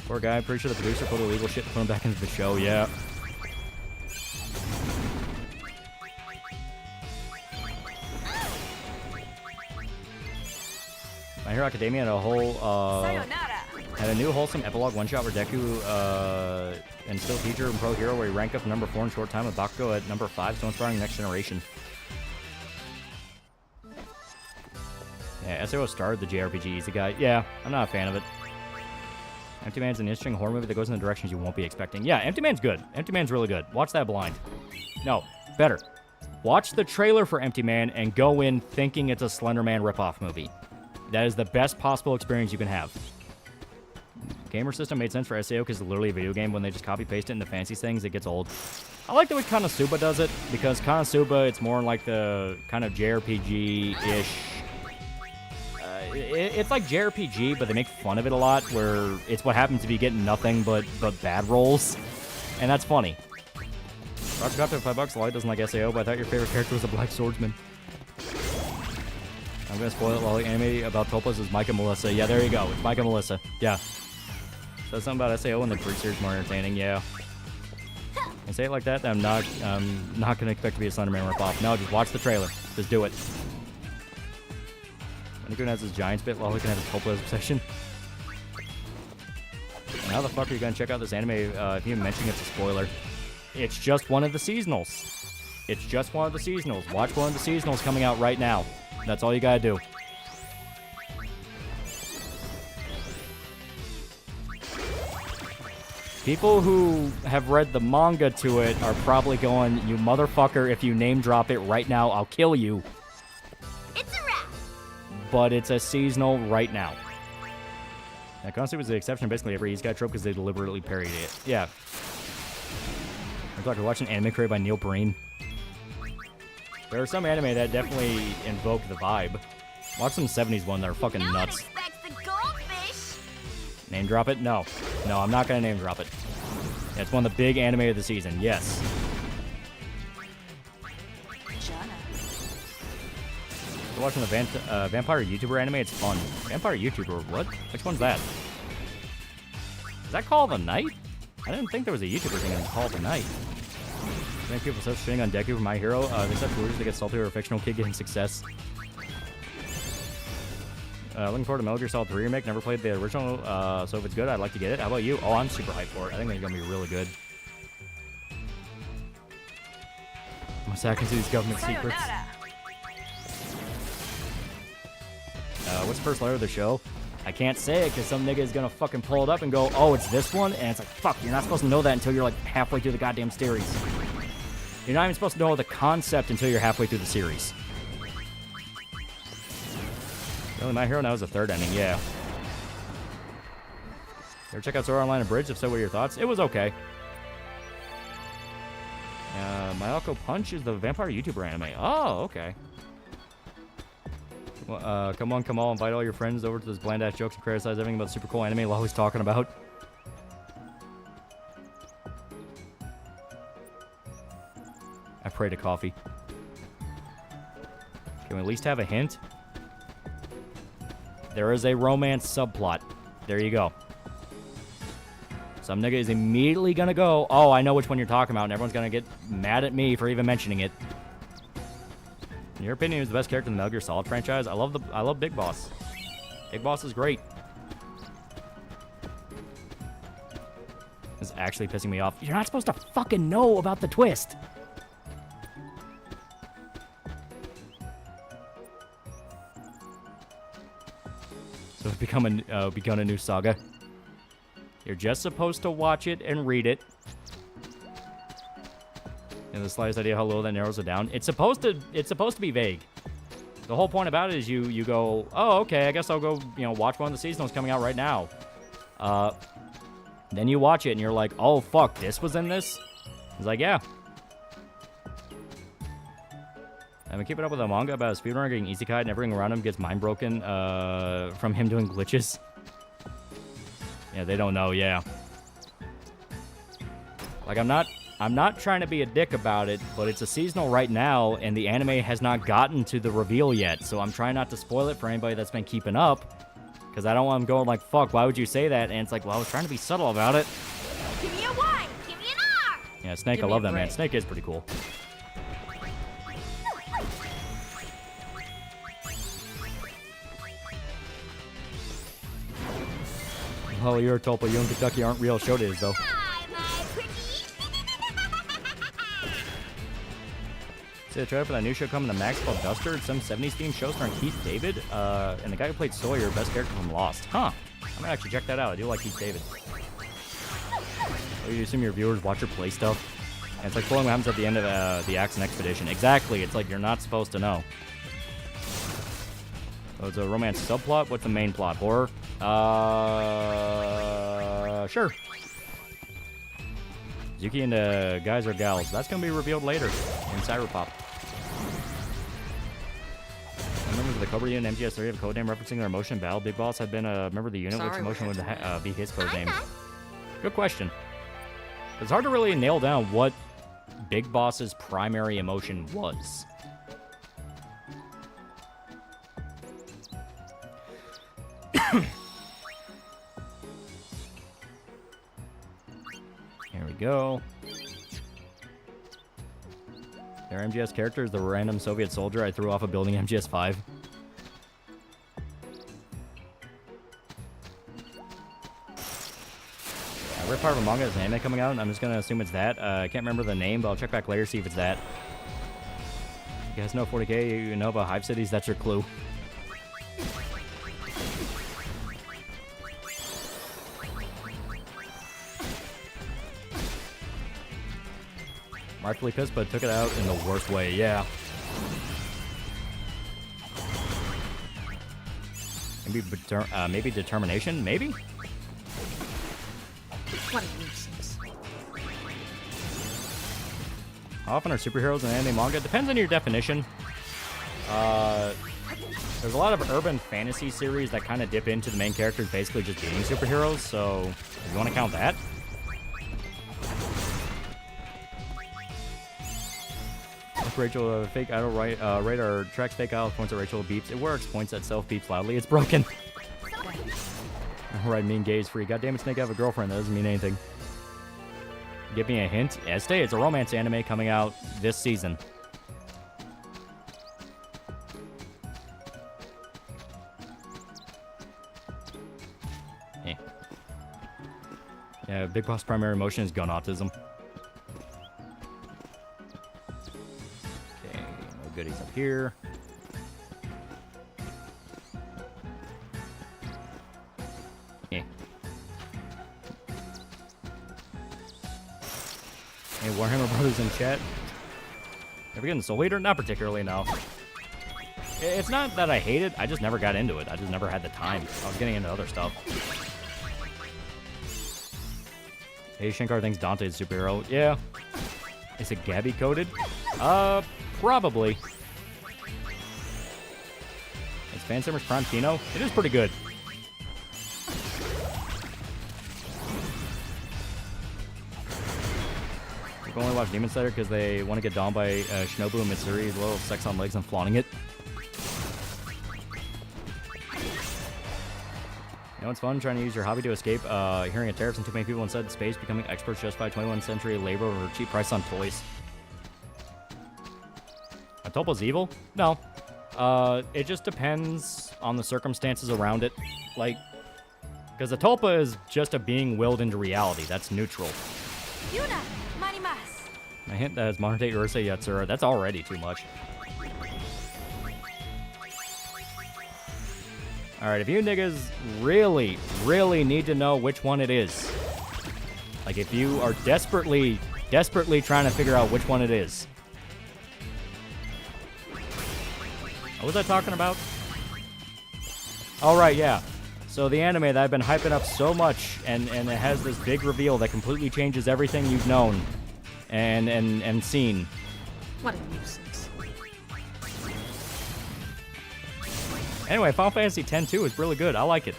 Poor guy, I'm pretty sure the producer put illegal shit to put him back into the show, yeah. My Hero Academia had a new wholesome epilogue one-shot where Deku and still teacher and pro hero where he ranked up to number 4 in short time with Bakugo at number 5, so inspiring next generation. Yeah, SAO started the JRPG Easy Guy. Yeah, I'm not a fan of it. Empty Man's an interesting horror movie that goes in the directions you won't be expecting. Yeah, Empty Man's good. Empty Man's really good. Watch that blind. No, better. Watch the trailer for Empty Man and go in thinking it's a Slender Man ripoff movie. That is the best possible experience you can have. Gamer system made sense for SAO because it's literally a video game. When they just copy-paste it into fancy things, it gets old. I like the way Konosuba does it, because Konosuba, it's more like the kind of JRPG-ish. It's like JRPG, but they make fun of it a lot, where it's what happens if you get nothing but bad rolls. And that's funny. Roger got to $5. Lolly doesn't like SAO, but I thought your favorite character was a black swordsman. I'm going to spoil it. Lolly anime about Tulpas is Mike and Melissa. Yeah, there you go. It's Mike and Melissa. Yeah. Says something about SAO and the Greek series more entertaining. Yeah. And say it like that, I'm not going to expect to be a Slenderman ripoff. No, just watch the trailer. Just do it. When has his Giants bit, Lolly can have his Tulpas obsession. And how the fuck are you going to check out this anime if you mention it's a spoiler? It's just one of the seasonals. It's just one of the seasonals. Watch one of the seasonals coming out right now. That's all you gotta do. People who have read the manga to it are probably going, you motherfucker, if you name drop it right now, I'll kill you. It's a wrap. But it's a seasonal right now. That concept was the exception basically every East Guy trope because they deliberately parodied it. Yeah. I'm talking watching anime created by Neil Breen. There are some anime that definitely invoke the vibe. Watch some 70s one that are fucking nuts. Name drop it? No. No, I'm not going to name drop it. Yeah, it's one of the big anime of the season. Yes. You're watching the Vampire YouTuber anime? It's fun. Vampire YouTuber? What? Which one's that? Is that Call of the Night? I didn't think there was a YouTuber thing in Call of the Night. Many people such shitting on Deku for My Hero. They such rumors to get salty over a fictional kid getting success. Looking forward to Metal Gear Solid 3 remake. Never played the original, so if it's good, I'd like to get it. How about you? Oh, I'm super hyped for it. I think it's gonna be really good. I'm hacking into these government secrets. What's the first letter of the show? I can't say it because some nigga is gonna fucking pull it up and go, oh, it's this one? And it's like, fuck, you're not supposed to know that until you're like halfway through the goddamn series. You're not even supposed to know the concept until you're halfway through the series. Really, My Hero now is the third ending, yeah. Ever check out Sword Art Online Abridged? If so, what are your thoughts? It was okay. Mayako Punch is the vampire YouTuber anime. Oh, okay. Come on, invite all your friends over to this bland-ass jokes and criticize everything about the super cool anime Lolly's talking about. I pray to coffee. Can we at least have a hint? There is a romance subplot. There you go. Some nigga is immediately gonna go, oh, I know which one you're talking about, and everyone's gonna get mad at me for even mentioning it. In your opinion, who's the best character in the Metal Gear Solid franchise? I love Big Boss. Big Boss is great. This is actually pissing me off. You're not supposed to fucking know about the twist. So it's begun a new saga. You're just supposed to watch it and read it. And the slightest idea how low that narrows it down. It's supposed to be vague. The whole point about it is you go, oh, okay, I guess I'll go, watch one of the seasonals coming out right now. Then you watch it and you're like, oh fuck, this was in this? It's like, yeah. I've been keeping up with a manga about a speedrunner getting isekai and everything around him gets mind broken from him doing glitches. Yeah, they don't know, yeah. Like, I'm not trying to be a dick about it, but it's a seasonal right now, and the anime has not gotten to the reveal yet, so I'm trying not to spoil it for anybody that's been keeping up, because I don't want them going like, fuck, why would you say that? And it's like, well, I was trying to be subtle about it. Give me a Y! Give me an R! Yeah, Snake, I love that, man. Snake is pretty cool. Oh, you're a Topa. You and Kentucky aren't real. Show days, though. See the trailer for that new show coming to Max called Duster. It's some 70s themed show starring Keith David. And the guy who played Sawyer, best character from Lost. Huh. I'm gonna actually check that out. I do like Keith David. Oh, you assume your viewers watch your play stuff? And it's like pulling what happens at the end of the Axe and Expedition. Exactly. It's like you're not supposed to know. Oh, it's a romance subplot. What's the main plot? Horror? Sure. Zuki and guys or gals. That's gonna be revealed later in Cyberpop. Members of the Cobra Unit and MGS3 have a codename referencing their emotion battle. Big Boss had been a member of the unit, which emotion would be his codename. Good question. It's hard to really nail down what Big Boss's primary emotion was. Here we go. Their MGS character is the random Soviet soldier I threw off a building MGS5. We're part of a manga. There's an anime coming out. I'm just going to assume it's that. I can't remember the name, but I'll check back later, see if it's that. You guys know 40K? You know about Hive Cities? That's your clue. Rightfully pissed, but took it out in the worst way. Yeah. Maybe determination? Maybe? What a nuisance. How often are superheroes in anime manga? Depends on your definition. There's a lot of urban fantasy series that kind of dip into the main characters basically just being superheroes, so if you want to count that. Rachel, fake idol, right? Radar tracks fake idol, points at Rachel, beeps. It works. Points at self, beeps loudly. It's broken. Alright, mean gay is free. God damn it, Snake, I have a girlfriend. That doesn't mean anything. Give me a hint. Este, it's a romance anime coming out this season. Yeah, Big Boss' primary emotion is gun autism. Goodies up here. Yeah. Hey, Warhammer Brothers in chat. Ever getting Soul Eater? Not particularly, no. It's not that I hate it, I just never got into it. I just never had the time. I was getting into other stuff. Hey, Shankar thinks Dante is a superhero. Yeah. Is it Gabby coded? Probably. It's Fansimmer's Prime Kino. It is pretty good. People only watch Demon Slayer because they want to get down by Shinobu and Mitsuri, little sex on legs and flaunting it. know it's fun trying to use your hobby to escape hearing of tariffs and too many people inside space becoming experts justify 21st century labor over cheap price on toys. A tulpa's evil? No. It just depends on the circumstances around it. Like, because a tulpa is just a being willed into reality. That's neutral. Yuna, marimas. I hint that is modern day Ursa Yatsura. That's already too much. Alright, if you niggas really, really need to know which one it is, like if you are desperately trying to figure out which one it is. What was I talking about? Alright, yeah. So the anime that I've been hyping up so much, and it has this big reveal that completely changes everything you've known and seen. What a nuisance. Anyway, Final Fantasy X-2 is really good. I like it.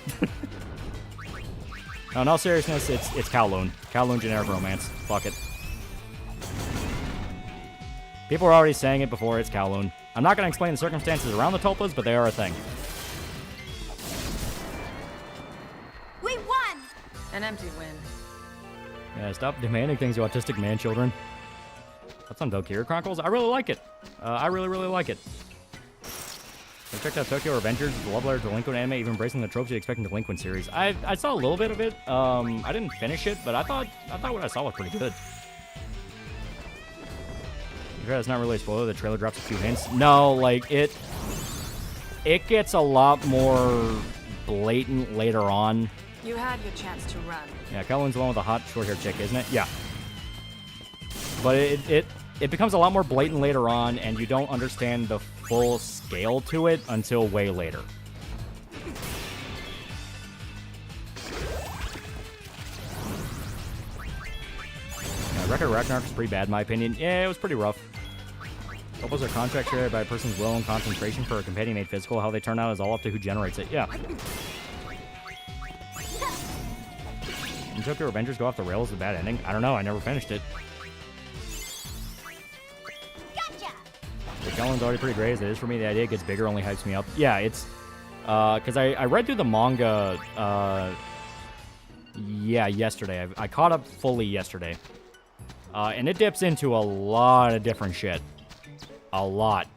No, in all seriousness, it's Kowloon. Kowloon generic romance. Fuck it. People are already saying it before. It's Kowloon. I'm not going to explain the circumstances around the tulpas, but they are a thing. We won! An empty win. Yeah, stop demanding things, you autistic man-children. That's on Valkyria Chronicles. I really like it. I really, really like it. I checked out Tokyo Revengers, the Love Letter Delinquent anime, even embracing the tropes you expect in Delinquent series. I saw a little bit of it. I didn't finish it, but I thought what I saw was pretty good. It's not really a spoiler. The trailer drops a few hints. No, like it gets a lot more blatant later on. You had your chance to run. Yeah, Kowloon's the one with the hot short-haired chick, isn't it? Yeah. But it becomes a lot more blatant later on, and you don't understand the full scale to it until way later. Yeah, Record of Ragnarok was pretty bad in my opinion. Yeah, it was pretty rough. Couples are contract shared by a person's will and concentration for a companion made physical. How they turn out is all up to who generates it. Yeah. And Tokyo Revengers go off the rails with a bad ending? I don't know. I never finished it. The Kowloon's already pretty great as it is for me. The idea gets bigger, only hypes me up. Yeah, it's... Because I read through the manga... yeah, yesterday. I caught up fully yesterday. And it dips into a lot of different shit. A lot.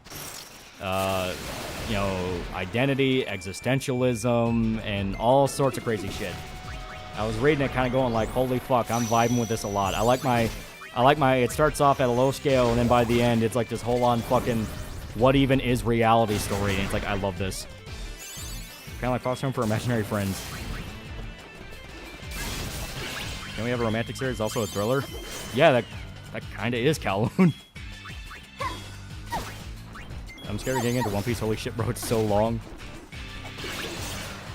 You know, identity, existentialism, and all sorts of crazy shit. I was reading it kind of going like, holy fuck, I'm vibing with this a lot. I like my, it starts off at a low scale, and then by the end, it's like this whole-on fucking what even is reality story, and it's like, I love this. Kind of like Foster Home for Imaginary Friends. Can we have a romantic series, also a thriller? Yeah, that kind of is Kowloon. I'm scared of getting into One Piece. Holy shit, bro, it's so long.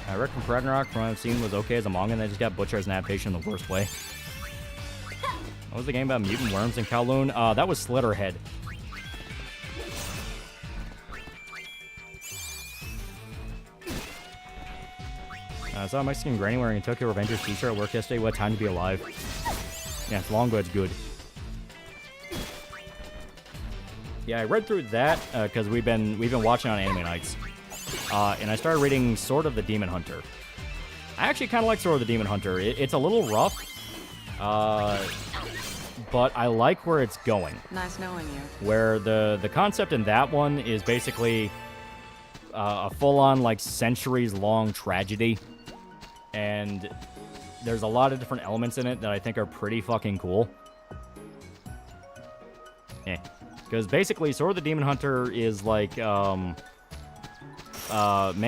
I reckon Ragnarok, from what I've seen, was okay as a manga, and they just got butchered as an adaptation in the worst way. What was the game about mutant worms in Kowloon? That was Slitterhead. I saw a Mexican granny wearing a Tokyo Revengers t-shirt at work yesterday. What time to be alive? Yeah, it's long, but it's good. Yeah, I read through that because we've been watching on anime nights, and I started reading Sword of the Demon Hunter. I actually kind of like Sword of the Demon Hunter. It's a little rough, but I like where it's going. Nice knowing you. Where the concept in that one is basically a full-on like centuries-long tragedy, and there's a lot of different elements in it that I think are pretty fucking cool. Yeah. Because basically, Sword of the Demon Hunter is like, main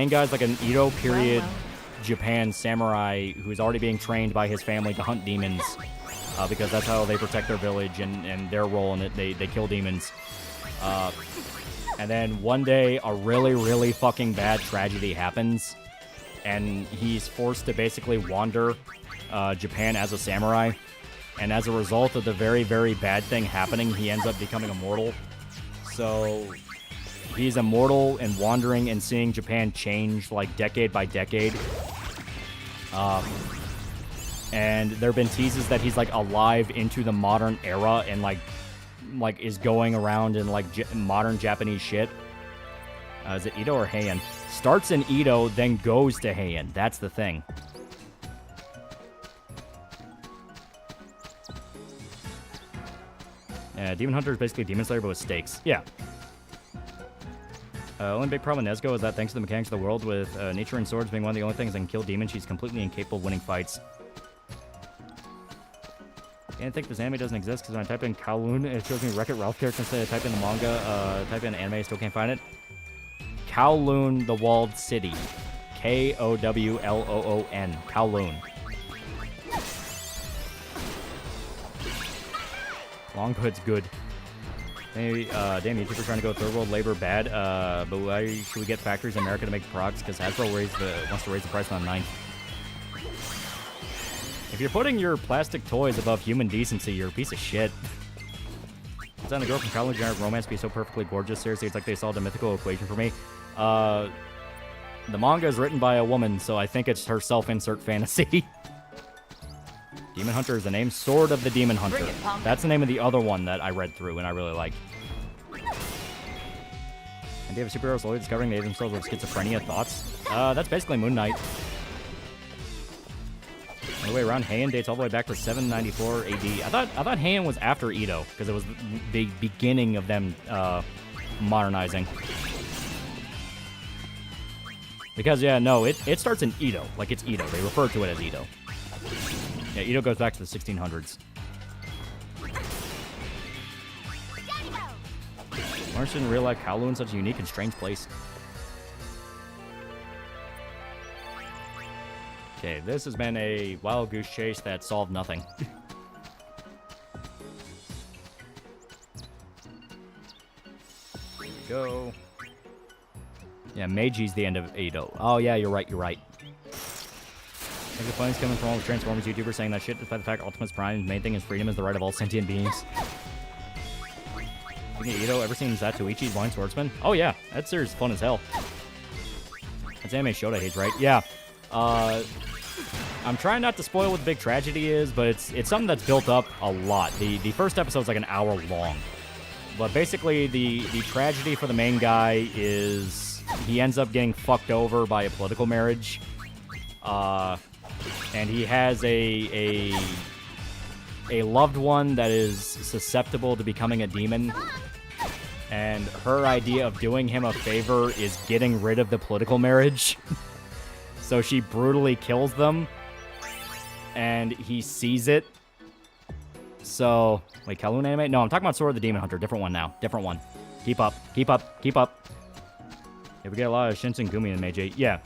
guy's like an Edo period Japan samurai who's already being trained by his family to hunt demons, because that's how they protect their village and their role in it. They kill demons. And then one day, a really, really fucking bad tragedy happens, and he's forced to basically wander Japan as a samurai. And as a result of the very, very bad thing happening, he ends up becoming immortal. So he's immortal and wandering and seeing Japan change like decade by decade. And there have been teases that he's like alive into the modern era and like is going around in like modern Japanese shit. Is it Ito or Heian? Starts in Ito, then goes to Heian. That's the thing. Demon Hunter is basically Demon Slayer, but with stakes. Yeah. Only big problem with Nezuko is that thanks to the mechanics of the world, with nature and swords being one of the only things that can kill demons, she's completely incapable of winning fights. I think this anime doesn't exist because when I type in Kowloon, it shows me Wreck-It Ralph character instead of type in the manga, type in anime, I still can't find it. Kowloon, the Walled City. Kowloon. Kowloon. Longhood's good. Maybe, damn, YouTubers trying to go third world labor bad, but why should we get factories in America to make products? Because Hasbro wants to raise the price on 9. If you're putting your plastic toys above human decency, you're a piece of shit. It's on the girl from Kowloon generic romance be so perfectly gorgeous. Seriously, it's like they solved a mythical equation for me. The manga is written by a woman, so I think it's her self-insert fantasy. Demon Hunter is the name. Sword of the Demon Hunter. That's the name of the other one that I read through and I really liked. And do you have superheroes slowly discovering they themselves with schizophrenia thoughts? That's basically Moon Knight. On the way around, Heian dates all the way back to 794 AD. I thought Heian was after Ito because it was the beginning of them modernizing. Because yeah, no, it starts in Ito. Like it's Ito. They refer to it as Ito. Yeah, Ito goes back to the 1600s. Lawrence didn't realize Kowloon's such a unique and strange place. Okay, this has been a wild goose chase that solved nothing. Here we go. Yeah, Meiji's the end of Ito. Oh yeah, you're right, you're right. I think the funny's coming from all the Transformers YouTubers saying that shit, despite the fact Optimus Prime's main thing is freedom is the right of all sentient beings. Speaking of Ito, ever seen Zatoichi's Blind Swordsman? Oh yeah, that series is fun as hell. That's anime Shota hates, right? Yeah. I'm trying not to spoil what the big tragedy is, but it's something that's built up a lot. The first episode's like an hour long. But basically, the tragedy for the main guy is he ends up getting fucked over by a political marriage. And he has a loved one that is susceptible to becoming a demon. And her idea of doing him a favor is getting rid of the political marriage. So she brutally kills them. And he sees it. So, wait, Kowloon anime? No, I'm talking about Sword of the Demon Hunter. Different one now. Different one. Keep up. Keep up. Keep up. Yeah, we get a lot of Shinsengumi in Meiji. Yeah.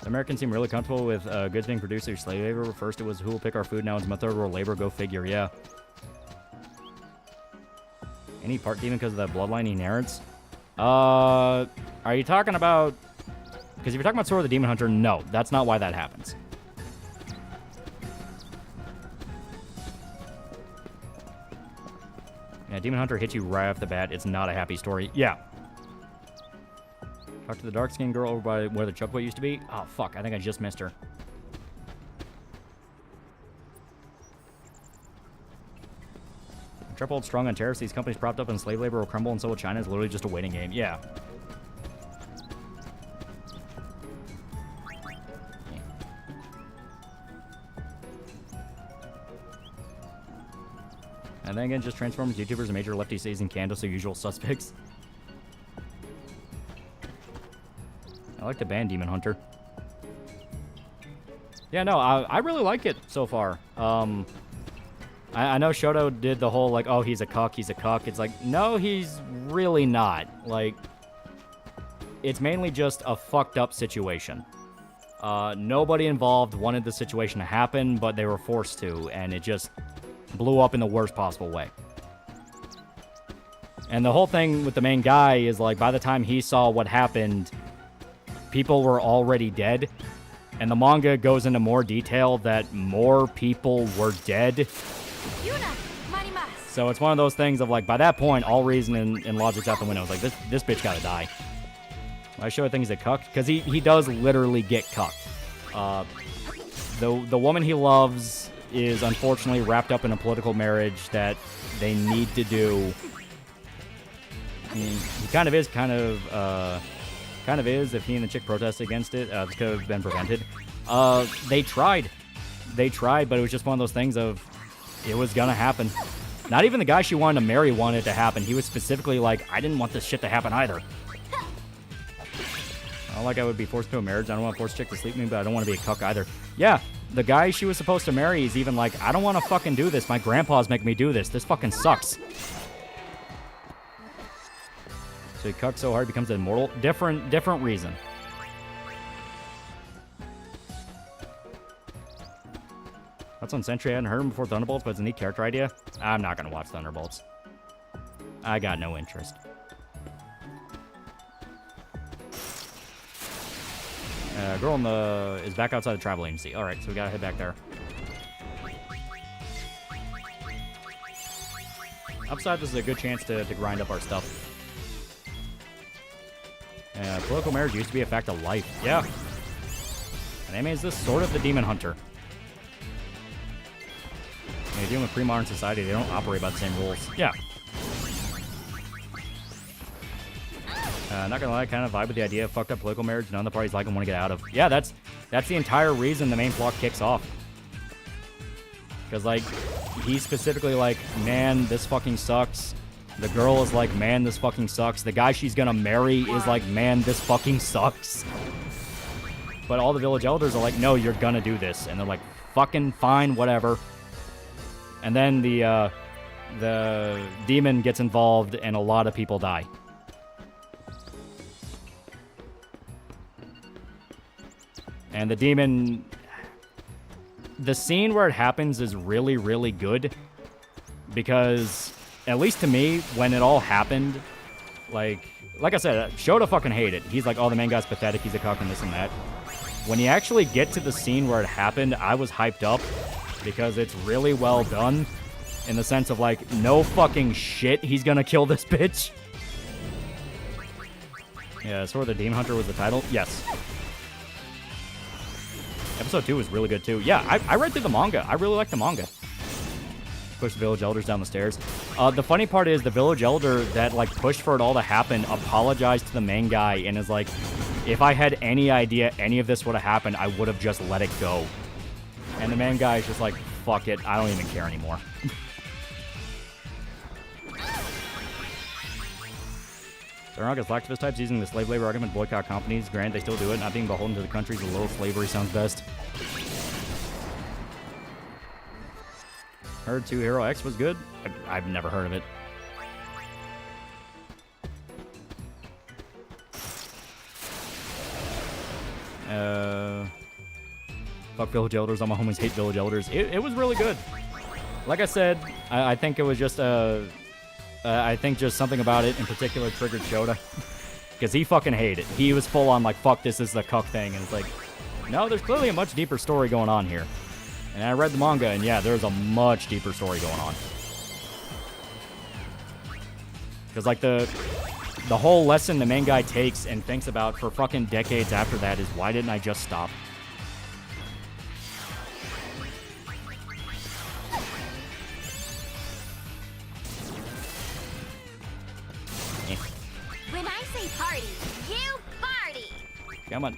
The Americans seem really comfortable with goods being produced through slave labor. First it was who will pick our food, now it's method or labor, go figure, yeah. Any part demon because of the bloodline inheritance? Are you talking about... Because if you're talking about Sword of the Demon Hunter, no, that's not why that happens. Yeah, Demon Hunter hits you right off the bat. It's not a happy story. Yeah. Talk to the dark-skinned girl over by where the chocobo used to be. Oh, fuck. I think I just missed her. Trump holds strong on tariffs. These companies propped up in slave labor will crumble, and so will China. It's literally just a waiting game. Yeah. And then again, just Transformers YouTubers and major lefty stays in Canada, so usual suspects. I like the band Demon Hunter. Yeah, no, I really like it so far. I know Shoto did the whole, like, oh, he's a cuck, he's a cuck. It's like, no, he's really not. Like, it's mainly just a fucked up situation. Nobody involved wanted the situation to happen, but they were forced to, and it just blew up in the worst possible way. And the whole thing with the main guy is, like, by the time he saw what happened, people were already dead. And the manga goes into more detail that more people were dead. So it's one of those things of, like, by that point, all reason and logic's out the window. It's like, this bitch gotta die. I show things that cucked, because he does literally get cucked. The woman he loves is unfortunately wrapped up in a political marriage that they need to do. I mean, he kind of is, if he and the chick protested against it, this could have been prevented. They tried, but it was just one of those things of, it was gonna happen. Not even the guy she wanted to marry wanted it to happen. He was specifically like, I didn't want this shit to happen either. Not like I would be forced to a marriage. I don't want to force a chick to sleep with me, but I don't want to be a cuck either. Yeah, the guy she was supposed to marry is even like, I don't want to fucking do this. My grandpa's making me do this. This fucking sucks. So he cucks so hard he becomes immortal. Different reason. That's on Sentry. I hadn't heard him before Thunderbolts, but it's a neat character idea. I'm not going to watch Thunderbolts. I got no interest. Girl is back outside the travel agency. All right, so we got to head back there. Upside, this is a good chance to grind up our stuff. Political marriage used to be a fact of life. Yeah. And anime is this sort of the demon hunter. When you're dealing with pre-modern society, they don't operate by the same rules. Yeah. Not gonna lie, I kind of vibe with the idea of fucked up political marriage none of the parties like and want to get out of. Yeah, that's the entire reason the main plot kicks off. Because, like, he's specifically like, man, this fucking sucks. The girl is like, man, this fucking sucks. The guy she's gonna marry is like, man, this fucking sucks. But all the village elders are like, no, you're gonna do this. And they're like, fucking fine, whatever. And then the demon gets involved and a lot of people die. And the demon... The scene where it happens is really, really good. Because, at least to me, when it all happened, like I said, Shota fucking hated it. He's like, oh, the main guy's pathetic, he's a cuck and this and that. When you actually get to the scene where it happened, I was hyped up. Because it's really well done. In the sense of, like, no fucking shit, he's gonna kill this bitch. Yeah, Sword of the Demon Hunter was the title? Yes. Episode 2 was really good, too. Yeah, I read through the manga. I really like the manga. Push the village elders down the stairs. The funny part is the village elder that, like, pushed for it all to happen apologized to the main guy and is like, if I had any idea any of this would have happened, I would have just let it go. And the main guy is just like, fuck it, I don't even care anymore. There are activist types using the slave labor argument to boycott companies. Granted, they still do it. Not being beholden to the countries with little slavery sounds best. Heard 2 Hero X was good? I've never heard of it. Fuck village elders. All my homies hate village elders. It was really good. Like I said, I think it was just I think just something about it in particular triggered Shota. Because he fucking hated it. He was full on like, fuck, this is the cuck thing. And it's like, no, there's clearly a much deeper story going on here. And I read the manga, and yeah, there's a much deeper story going on. Because like the whole lesson the main guy takes and thinks about for fucking decades after that is, why didn't I just stop? When I say party, you party. Come on.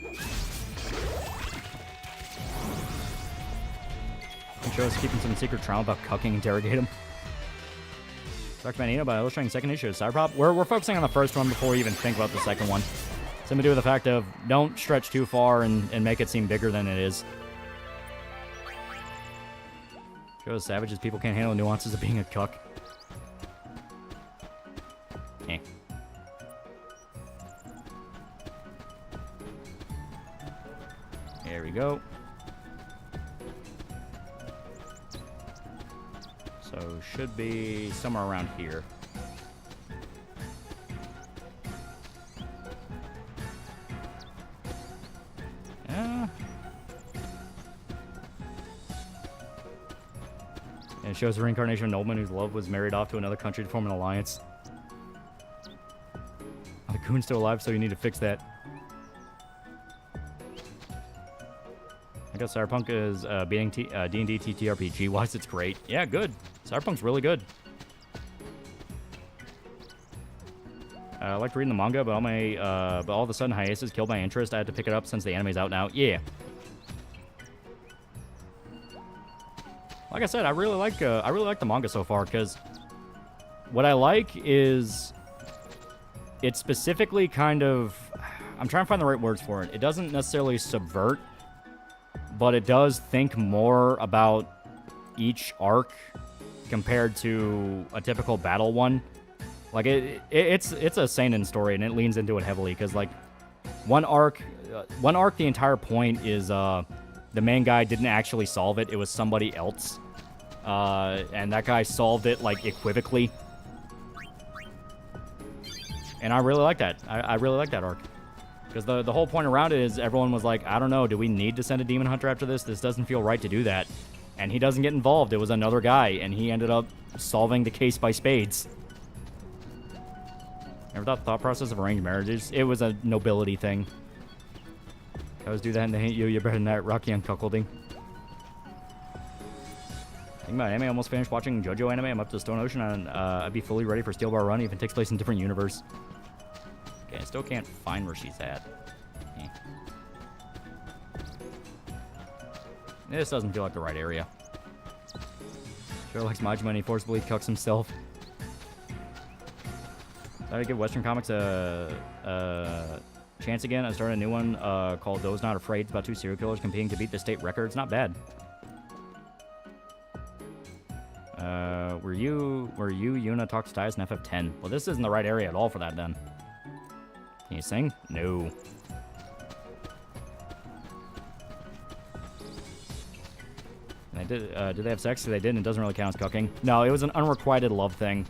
Can show us keeping some secret trauma about cucking, interrogate him. Dr. Manino by illustrating second issue of Cyberpop. We're focusing on the first one before we even think about the second one. Something to do with the fact of don't stretch too far and make it seem bigger than it is. Shows savages people can't handle the nuances of being a cuck. Eh. There we go. So, should be somewhere around here. And it shows the reincarnation of Nobleman whose love was married off to another country to form an alliance. The Goon's still alive, so you need to fix that. I guess Cyberpunk is beating D&D TTRPG. Wise, it's great. Yeah, good. Cyberpunk's really good. I liked reading the manga, but all of a sudden hiatus killed my interest. I had to pick it up since the anime's out now. Yeah. Like I said, I really like the manga so far, because what I like is it specifically kind of, I'm trying to find the right words for it. It doesn't necessarily subvert, but it does think more about each arc compared to a typical battle one. Like it's a seinen story, and it leans into it heavily, because like one arc, the entire point is the main guy didn't actually solve it. It was somebody else, and that guy solved it like equivocally. And I really like that. I really like that arc. Because the whole point around it is everyone was like, I don't know, do we need to send a demon hunter after this? This doesn't feel right to do that. And he doesn't get involved. It was another guy, and he ended up solving the case by spades. Ever thought the thought process of arranged marriages? It was a nobility thing. I always do that and they hate you. You're better than that. Rocky on cuckolding. Think about anime. I almost finished watching JoJo anime. I'm up to Stone Ocean, and I'd be fully ready for Steel Bar Run if it takes place in a different universe. Okay, I still can't find where she's at. Eh. This doesn't feel like the right area. Joe likes Majima and he forcibly cucks himself. Did I give Western comics a chance again? I started a new one called Those Not Afraid. It's about two serial killers competing to beat the state record. It's not bad. Were you Yuna talks to Tyus in FF10? Well, this isn't the right area at all for that then. Can you sing? No. Did they have sex? They didn't. It doesn't really count as cucking. No, it was an unrequited love thing.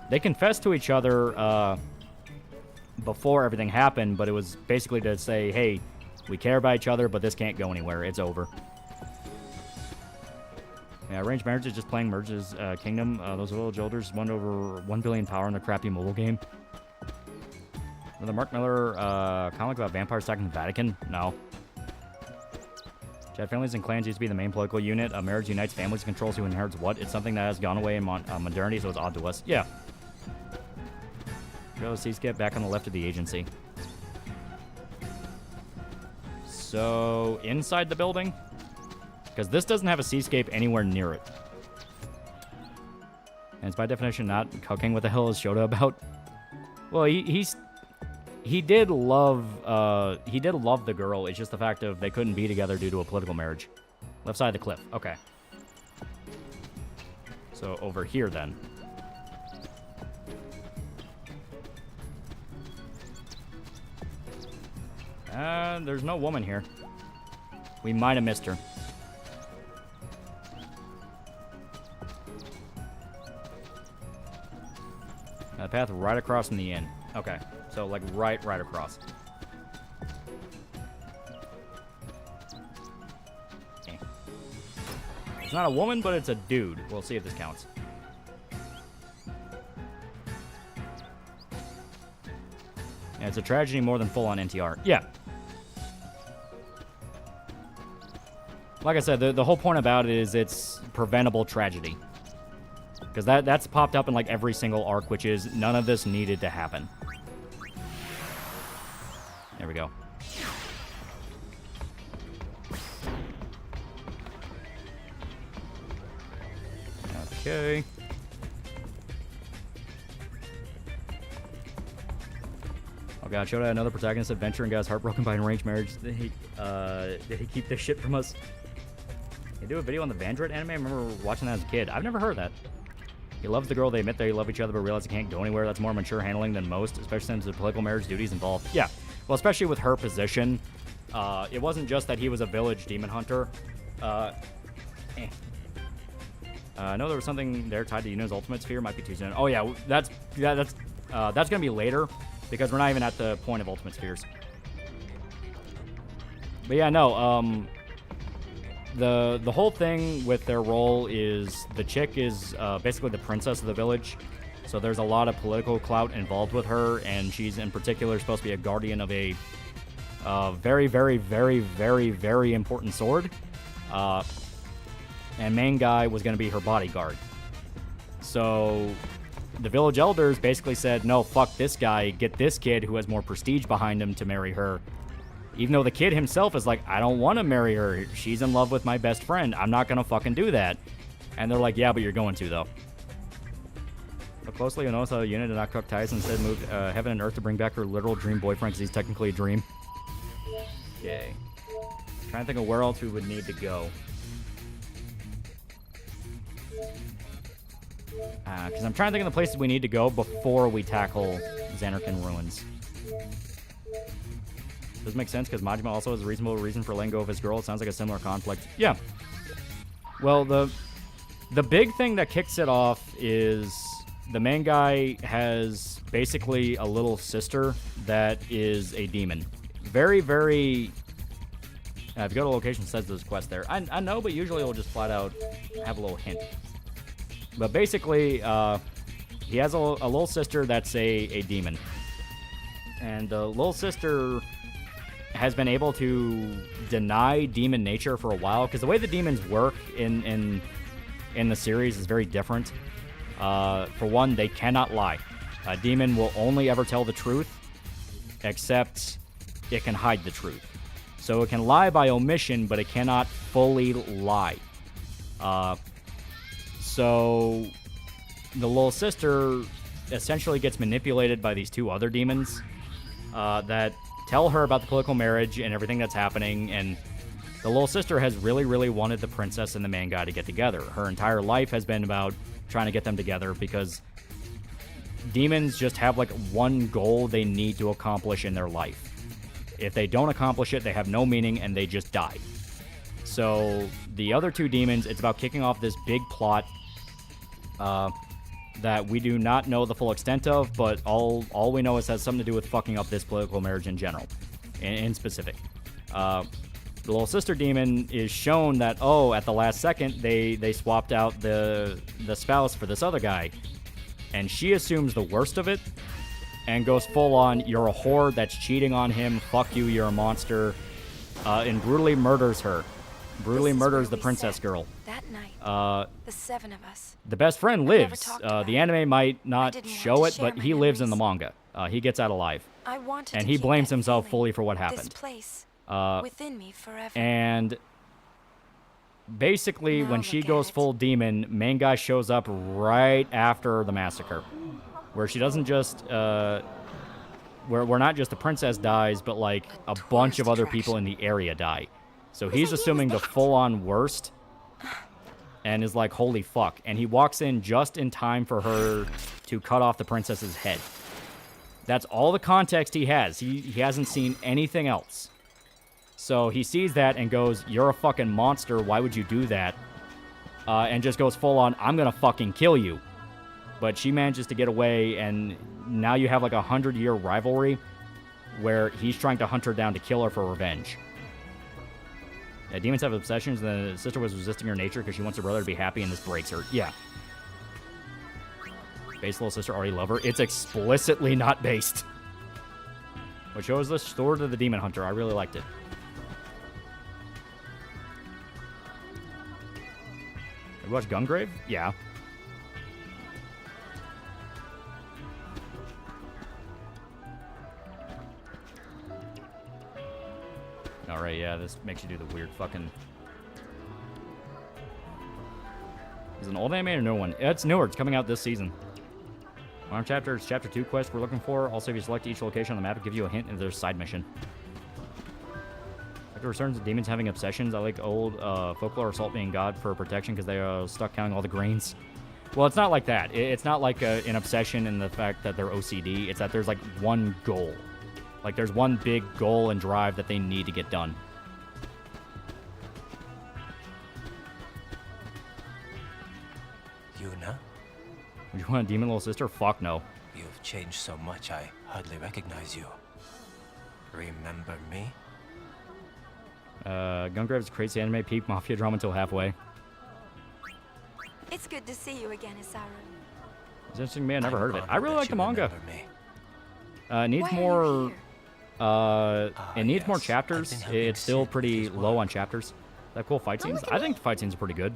They confessed to each other before everything happened, but it was basically to say, hey, we care about each other, but this can't go anywhere. It's over. Yeah, arranged marriages, just playing Merge's Kingdom. Those little jolters won over 1 billion power in a crappy mobile game. The Mark Miller comic about vampires attacking the Vatican? No. Chad, families and clans used to be the main political unit. Marriage unites families and controls who inherits what. It's something that has gone away in modernity, so it's odd to us. Yeah. Go Seascape back on the left of the agency. So, inside the building? Because this doesn't have a seascape anywhere near it. And it's by definition not cucking. What the hell is Shota about? Well, he did love the girl. It's just the fact of they couldn't be together due to a political marriage. Left side of the cliff. Okay. So over here then. There's no woman here. We might have missed her. The path right across from the inn. Okay. So, like, right across. Okay. It's not a woman, but it's a dude. We'll see if this counts. Yeah, it's a tragedy more than full-on NTR. Yeah. Like I said, the whole point about it is it's preventable tragedy. Because that's popped up in, like, every single arc, which is none of this needed to happen. There we go. Okay. Oh god, Shota, another protagonist adventure and got his heart broken by an arranged marriage. Did he keep this shit from us? They do a video on the Vandret anime? I remember watching that as a kid. I've never heard of that. He loves the girl, they admit they love each other, but realize they can't go anywhere. That's more mature handling than most, especially since the political marriage duties involved. Yeah. Well, especially with her position, it wasn't just that he was a village demon hunter. I know there was something there tied to Yuna's ultimate sphere. Might be too soon. Oh yeah, that's gonna be later because we're not even at the point of ultimate spheres. But yeah, no. The whole thing with their role is the chick is basically the princess of the village. So there's a lot of political clout involved with her, and she's in particular supposed to be a guardian of a very, very, very, very, very important sword. And main guy was going to be her bodyguard. So the village elders basically said, no, fuck this guy, get this kid who has more prestige behind him to marry her. Even though the kid himself is like, I don't want to marry her. She's in love with my best friend. I'm not going to fucking do that. And they're like, yeah, but you're going to, though. Look closely, you'll notice how the unit did not cook ties, instead moved heaven and earth to bring back her literal dream boyfriend, because he's technically a dream. Okay. Trying to think of where else we would need to go. Because I'm trying to think of the places we need to go before we tackle Xanarkand Ruins. Does make sense, because Majima also has a reasonable reason for letting go of his girl. It sounds like a similar conflict. Yeah. Well, the big thing that kicks it off is the main guy has basically a little sister that is a demon. Very, very... if you go to location, it says there's a quest there. I know, but usually it'll just flat out have a little hint. But basically, he has a little sister that's a demon. And the little sister has been able to deny demon nature for a while, because the way the demons work in the series is very different. For one, they cannot lie. A demon will only ever tell the truth, except it can hide the truth. So it can lie by omission, but it cannot fully lie. So the little sister essentially gets manipulated by these two other demons that tell her about the political marriage and everything that's happening, and the little sister has really, really wanted the princess and the main guy to get together. Her entire life has been about trying to get them together, because demons just have like one goal they need to accomplish in their life. If they don't accomplish it, they have no meaning and they just die. So the other two demons, it's about kicking off this big plot that we do not know the full extent of, but all we know is it has something to do with fucking up this political marriage in general, in specific. The little sister demon is shown that, oh, at the last second, they swapped out the spouse for this other guy. And she assumes the worst of it and goes full on, you're a whore that's cheating on him, fuck you, you're a monster, and brutally murders her. Brutally murders the princess girl. That night, the seven of us. The best friend lives. The anime might not show it, but he lives in the manga. He gets out alive. I wanted and to he keep blames that himself feeling, fully for what this happened. place, within me forever. And basically, when she goes full demon, main guy shows up right after the massacre, where she doesn't just where not just the princess dies, but like a bunch of other people in the area die. So he's assuming the full-on worst and is like, holy fuck. And he walks in just in time for her to cut off the princess's head. That's all the context he has. He hasn't seen anything else. So he sees that and goes, you're a fucking monster. Why would you do that? And just goes full-on, I'm gonna fucking kill you. But she manages to get away, and now you have like a 100-year rivalry where he's trying to hunt her down to kill her for revenge. Yeah, demons have obsessions, and the sister was resisting her nature because she wants her brother to be happy, and this breaks her. Yeah. Base little sister already love her. It's explicitly not based. What show is this? Sword of the Demon Hunter. I really liked it. Have you watched Gungrave? Yeah. Alright, yeah, this makes you do the weird fucking... Is it an old anime or no one? It's newer. It's coming out this season. One chapter is Chapter 2 quest we're looking for. Also, if you select each location on the map, it gives you a hint if there's a side mission. After returns to demons having obsessions, I like old folklore assault being god for protection because they are stuck counting all the grains. Well, it's not like that. It's not like an obsession in the fact that they're OCD. It's that there's like one goal. Like, there's one big goal and drive that they need to get done. Yuna? You want a demon little sister? Fuck no. You've changed so much, I hardly recognize you. Remember me? Gungrave's crazy anime peak mafia drama until halfway. It's good to see you again, Isaru. It's interesting to me. I never heard of it. I really like the manga. Needs Why more... it needs more chapters. It's still pretty low on chapters. That cool fight scenes? I think the fight scenes are pretty good.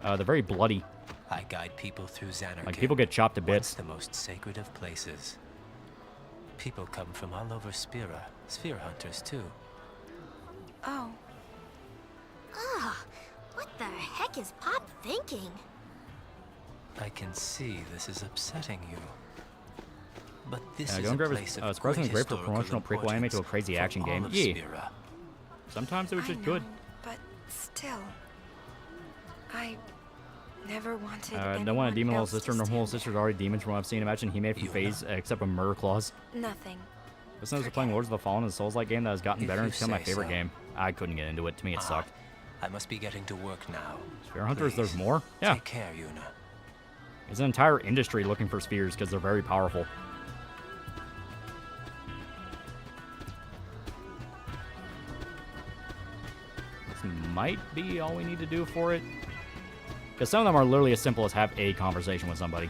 They're very bloody. I guide people through Xanarkand. Like, people get chopped to bits. Once the most sacred of places. People come from all over Spira. Sphere hunters, too. Oh. Ah, what the heck is Pop thinking? I can see this is upsetting you. But this is Going a Grab place is of surprisingly great for historical promotional prequel anime to a importance crazy for action all game. of Yeah. Spira. Sometimes it was just good. But still, I never wanted. Don't want a demon little else to sister. Normal little stand sister's already demons from what I've seen. Imagine he made from phase except with murder claws. there. Nothing. Listeners are playing Lords of the Fallen, a Souls-like game that has gotten If better and you it's become my say favorite so. game. I couldn't get into it. To me, it sucked. I must be getting to work now. Sphere Hunters, there's Please, more? Yeah. Take care, Yuna. There's an entire industry looking for spheres because they're very powerful. This might be all we need to do for it. Because some of them are literally as simple as have a conversation with somebody.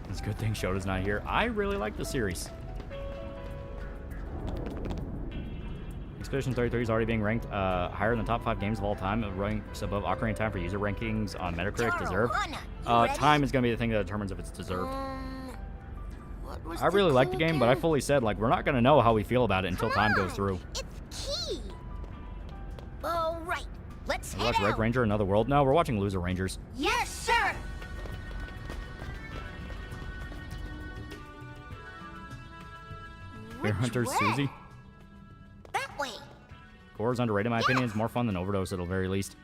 It's a good thing Shota's not here. I really like the series. Expedition 33 is already being ranked higher in the top 5 games of all time. It ranks above Ocarina of Time for user rankings on Metacritic. Deserved. Time is going to be the thing that determines if it's deserved. I really like the game, but I fully said, like, we're not going to know how we feel about it until time goes through. It's key. All right, let's We head watch Red out. Ranger, Another World. No, we're watching Loser Rangers. Yes, sir. Bear Hunters, Susie. That way. Gore is underrated, in my opinion. It's more fun than Overdose, at the very least.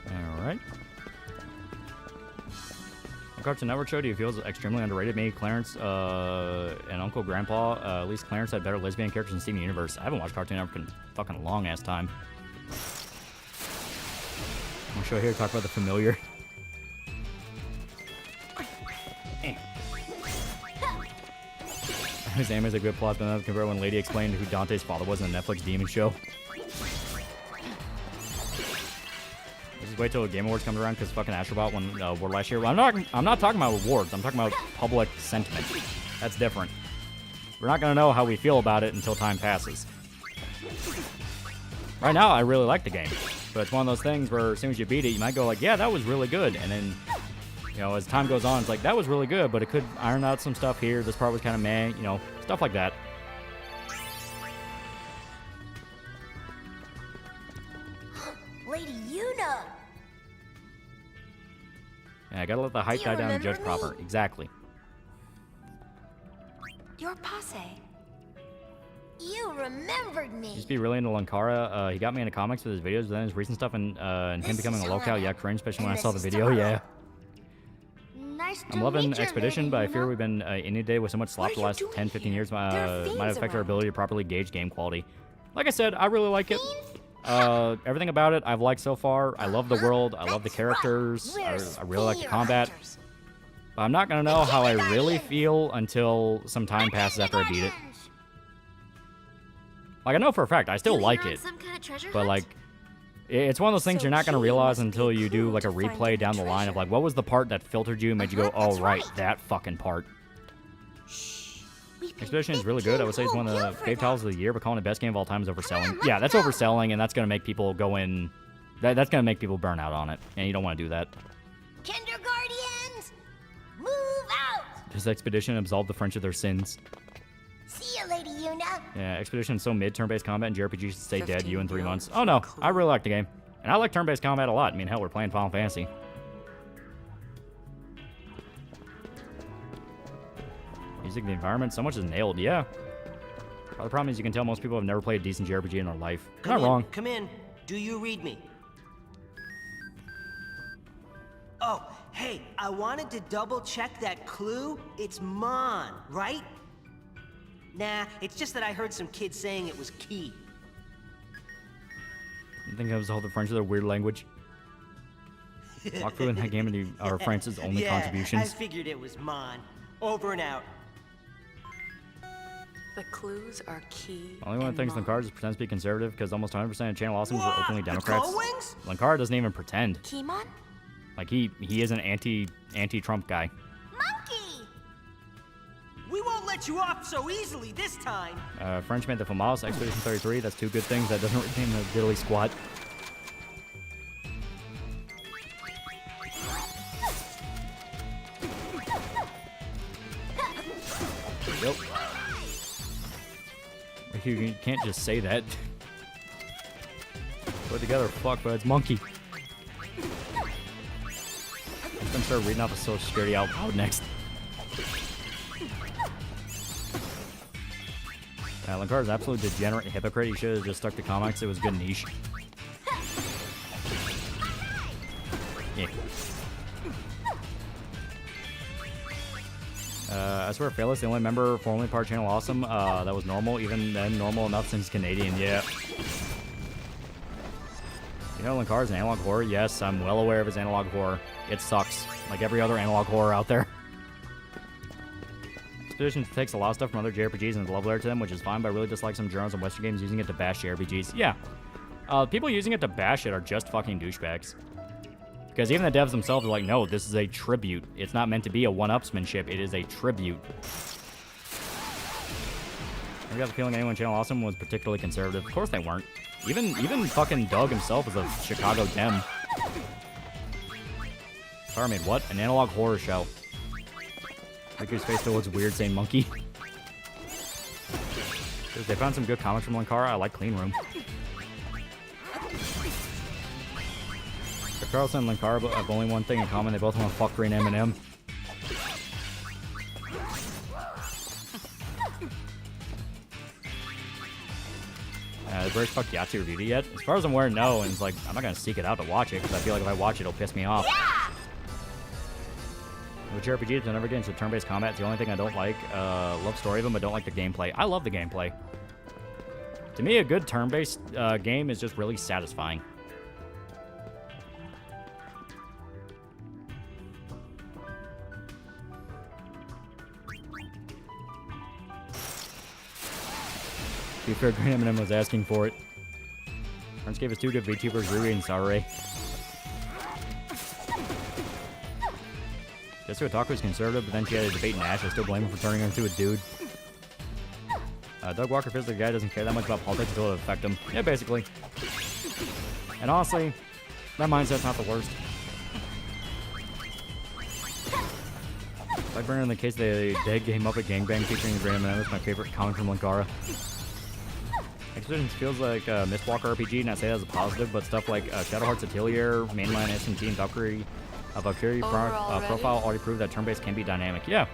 Alright. What Cartoon Network show do you feel is extremely underrated? Me, Clarence, and Uncle Grandpa. At least Clarence had better lesbian characters in Steven Universe. I haven't watched Cartoon Network in fucking a long-ass time. I'm show here talk about The Familiar. His anime is a good plot, but not compared when Lady explained who Dante's father was in the Netflix demon show. Just wait till the Game Awards comes around because fucking Astrobot won award last year. I'm not talking about awards. I'm talking about public sentiment. That's different. We're not gonna know how we feel about it until time passes. Right now, I really like the game, but it's one of those things where as soon as you beat it, you might go like, "Yeah, that was really good," and then, you know, as time goes on, it's like, that was really good, but it could iron out some stuff here. This part was kind of meh, you know, stuff like that. Lady Yuna. Yeah, I gotta let the hype Do you die down and judge remember proper. me? Exactly. Your posse. You remembered me. Used to be really into Lankara. He got me into comics with his videos, but then his recent stuff and him This becoming is a locale, Helena, yeah, cringe, especially when I and saw the this is video, yeah. Tomorrow. Nice to I'm loving meet you, Expedition, Lady but I fear Yuna. we've been inundated with so much slop What the are you last doing 10, 15 here? years There are might fiends affect our around. ability to properly gauge game quality. Like I said, I really like it. Everything about it I've liked so far. I love the world. I love the That's right. characters. We're I really like the spear combat. hunters. But I'm not going to know how I Get really in. feel until some time passes after I beat it. Like, I know for a fact, I still You like here on it. some kind of treasure But, hunt? like, it's one of those things So you're not going to key realize must be until you do, clue like, a to finding replay the down the line of, treasure. like, what was the part that filtered you and made you go, oh, that's right, right. that fucking part. We've been Expedition is really good. I would say it's one of the home for fave titles that. of the year, but calling it best game of all time is overselling. let's Yeah, that's go. overselling, and that's going to make people go in... That's going to make people burn out on it, and you don't want to do that. Kindergartians, move out. Does Expedition absolve the French of their sins? See you, Lady Yuna. Yeah, Expedition is so mid turn-based combat, and JRPG should stay dead 15 you in 3 billion months. Oh no, for I really like the game. And I like turn-based combat a lot. I mean, hell, we're playing Final Fantasy. Music, the environment, so much is nailed, yeah. The problem is you can tell most people have never played a decent JRPG in their life. You're not wrong. Come in. Do you read me? Oh, hey, I wanted to double check that clue. It's Mon, right? Nah, it's just that I heard some kid saying it was key. I think that was all the French of their weird language. Walkthrough in that game are France's only I contributions. figured it was Mon. Over and out. The clues are key. Only one of the things and Lankara just pretends to be conservative because almost 100% of channel awesomes are openly The Democrats. Gullwings? Lankara doesn't even pretend. Kimon? Like he is an anti-Trump guy. Monkey. We won't let you off so easily this time. French made the Famas, Expedition 33. That's two good things. That doesn't retain the diddly squat. Yep. You can't just say that. Put together, fuck, but it's monkey. I'm gonna start reading off of Social Security out loud next. Lancar is absolutely degenerate hypocrite. He should have just stuck to comics. It was good niche. Yeah. I swear, Fearless, the only member formerly part of Channel Awesome that was normal, even then normal enough since Canadian. Yeah. You know, Lancar is an analog horror. Yes, I'm well aware of his analog horror. It sucks, like every other analog horror out there. Expedition takes a lot of stuff from other JRPGs and is love letter to them, which is fine, but I really dislike some journals and Western games using it to bash JRPGs. Yeah. People using it to bash it are just fucking douchebags. Because even the devs themselves are like, no, this is a tribute. It's not meant to be a one-upsmanship. It is a tribute. I got the feeling anyone in Channel Awesome was particularly conservative. Of course they weren't. Even fucking Doug himself is a Chicago Dem. Car made what? An analog horror show. Riku's face still looks weird saying monkey. They found some good comics from Lankara. I like Clean Room. Carlson and Lankara have only one thing in common. They both want to fuck Green M&M. The British fuck Yahtzee reviewed it yet? As far as I'm aware, no. And it's like, I'm not going to seek it out to watch it, because I feel like if I watch it, it'll piss me off. Yeah! With JRPGs, I never get into turn-based combat. It's the only thing I don't like. Love story of them, but don't like the gameplay. I love the gameplay. To me, a good turn-based game is just really satisfying. To be fair, Green M&M was asking for it. Friends gave us two good VTubers, Rui and Sarai. Jessica Otaku is conservative, but then she had a debate in Ash. I still blame him for turning her into a dude. Doug Walker feels like the guy doesn't care that much about politics until it affects him. Yeah, basically. And honestly, that mindset's not the worst. Like Brennan in the case of the dead game up at Gangbang featuring the Green M&M is my favorite comic from Lankara. Expedition feels like a Mistwalker RPG, and I say that as a positive, but stuff like Shadow Hearts Atelier, Mainline SMT, and Valkyrie profile already proved that turn-based can be dynamic. Yeah.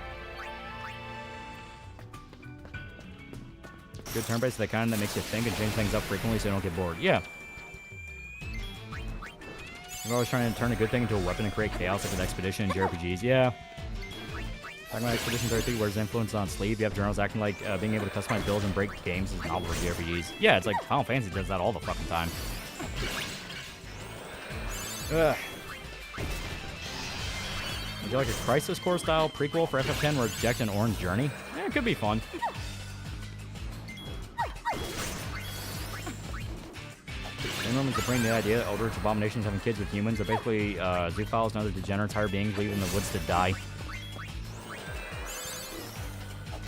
Good turn-based is the kind that makes you think and change things up frequently so you don't get bored. Yeah. I'm always trying to turn a good thing into a weapon and create chaos like with Expedition and JRPGs. Yeah. Talking about Expedition 33, where's influence on sleeve? You have journals acting like being able to customize builds and break games is novel for JRPGs. Yeah, it's like Final Fantasy does that all the fucking time. Ugh. Would you like a Crisis Core style prequel for FF10 where it's Jack and Orange Journey? Yeah, it could be fun. Anyone to bring the idea that Eldritch Abominations having kids with humans are basically zoophiles and other degenerate higher beings leaving the woods to die.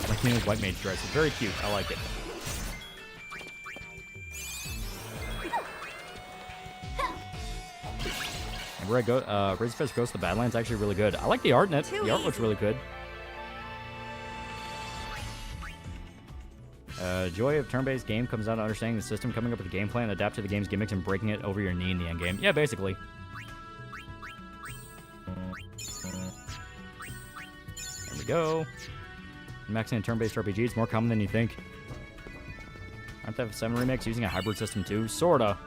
Like Nina's white mage dress. It's very cute. I like it. And where I go, Razorfist Ghost of the Badlands is actually really good. I like the art in it. The art looks really good. Joy of turn-based game comes down to understanding the system, coming up with a game plan, adapt to the game's gimmicks, and breaking it over your knee in the end game. Yeah, basically. There we go. Maxing in turn-based RPG is more common than you think. Aren't the 7 remakes using a hybrid system too? Sorta.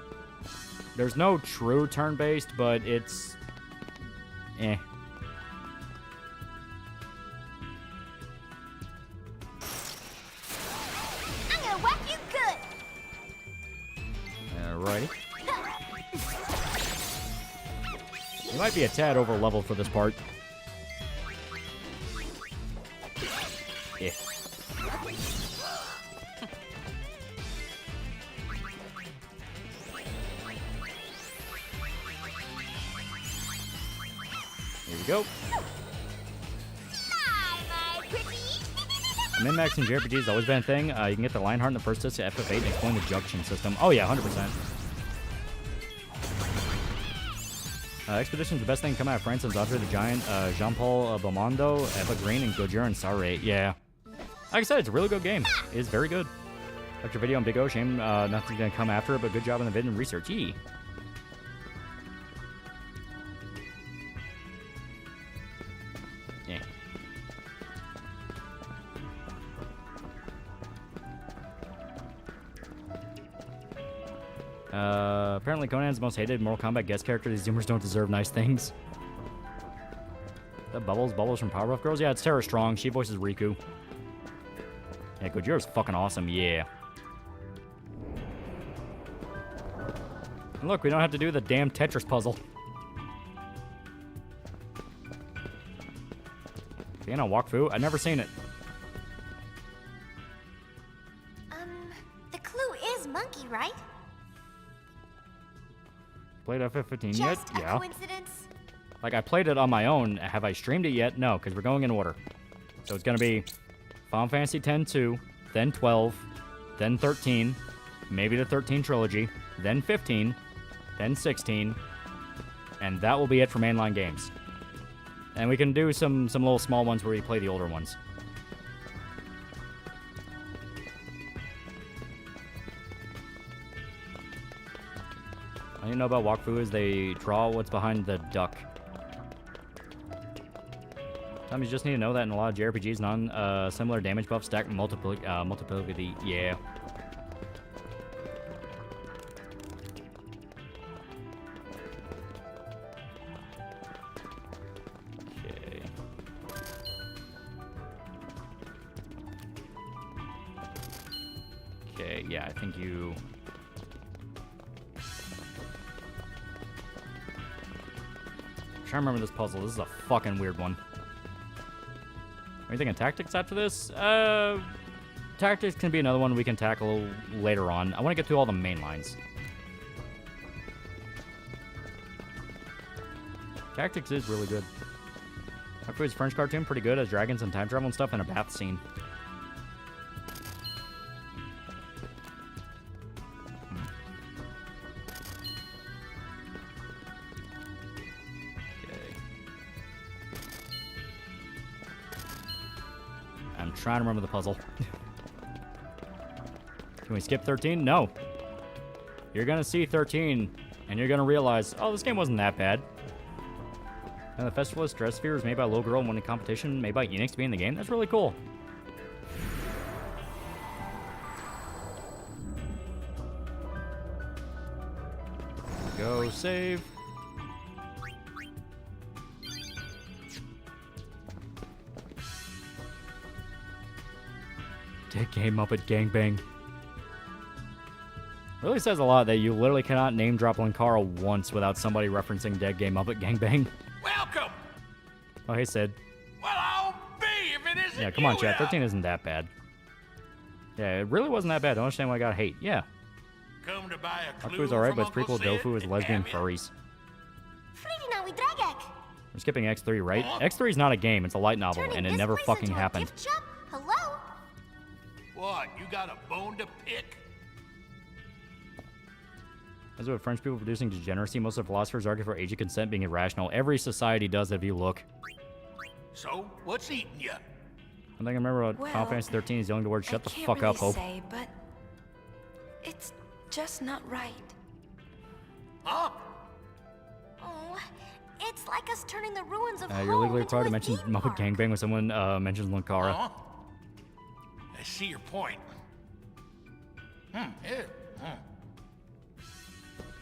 There's no true turn-based, but it's... eh. I'm gonna whack you good! Alrighty. You might be a tad over-leveled for this part. Yeah. Here we go. Bye, my pretty! Min-maxing JRPG has always been a thing. You can get the Lionheart in the first disc at FF8 and explain the junction system. Oh yeah, 100%. Expedition's the best thing to come out of France since Andre the Giant, Jean-Paul Belmondo, Eva Green, and Gojira and Sarre. Yeah. Like I said, it's a really good game. It is very good. Like your video on Big O, shame nothing's gonna come after it, but good job on the vid and research. Yee. Yeah. Apparently Conan's the most hated Mortal Kombat guest character. These Zoomers don't deserve nice things. That Bubbles from Powerpuff Girls? Yeah, it's Tara Strong. She voices Riku. Yeah, Gojira's fucking awesome. Yeah. And look, we don't have to do the damn Tetris puzzle. You know, Wakfu? I've never seen it. The clue is monkey, right? Played FF15 yet? Just a Yeah. coincidence? Like, I played it on my own. Have I streamed it yet? No, because we're going in order. So it's going to be Final Fantasy X-2, then 12, then 13, maybe the 13 trilogy, then 15, then 16, and that will be it for mainline games. And we can do some little small ones where we play the older ones. All you know about Wakfu is they draw what's behind the duck. Sometimes you just need to know that in a lot of JRPGs, similar damage buff stack multiplicity. Yeah. Okay. Okay, yeah, I think you... I'm trying to remember this puzzle. This is a fucking weird one. Are you thinking tactics after this? Tactics can be another one we can tackle later on. I want to get through all the main lines. Tactics is really good. Wakfu's French cartoon, pretty good, as dragons and time travel and stuff, and a bath scene. I'm trying to remember the puzzle. Can we skip 13? No. You're gonna see 13, and you're gonna realize, oh, this game wasn't that bad. And the festivalist dress sphere was made by a little girl and won a competition made by Enix to be in the game. That's really cool. Go save. Dead Game Muppet Gangbang. Really says a lot that you literally cannot name drop Linkara once without somebody referencing Dead Game Muppet Gangbang. Welcome! Oh, hey, Sid. Well, I'll be if it isn't. Yeah, come on, you, chat. 13 isn't that bad. Yeah, it really wasn't that bad. I don't understand why I got hate. Yeah. Come to buy a clue Wakfu's alright, from but it's prequel Uncle Sid Dofu is and lesbian have it. furries. Dragek. We're skipping X3, right? X3 is not a game. It's a light novel, and it never fucking happened. Hello? What, you got a bone to pick? As with French people producing degeneracy, most of the philosophers argue for age of consent being irrational. Every society does if you look. So, what's eating you? I think I remember what Final Fantasy 13 is yelling the word, shut the Can't fuck really up, Hope. say, but it's just not right. Huh? Oh, it's like us turning the ruins of You're home legally into required to a mention theme Muppet park. Gangbang when someone mentions Linkara. Huh? I see your point. Yeah.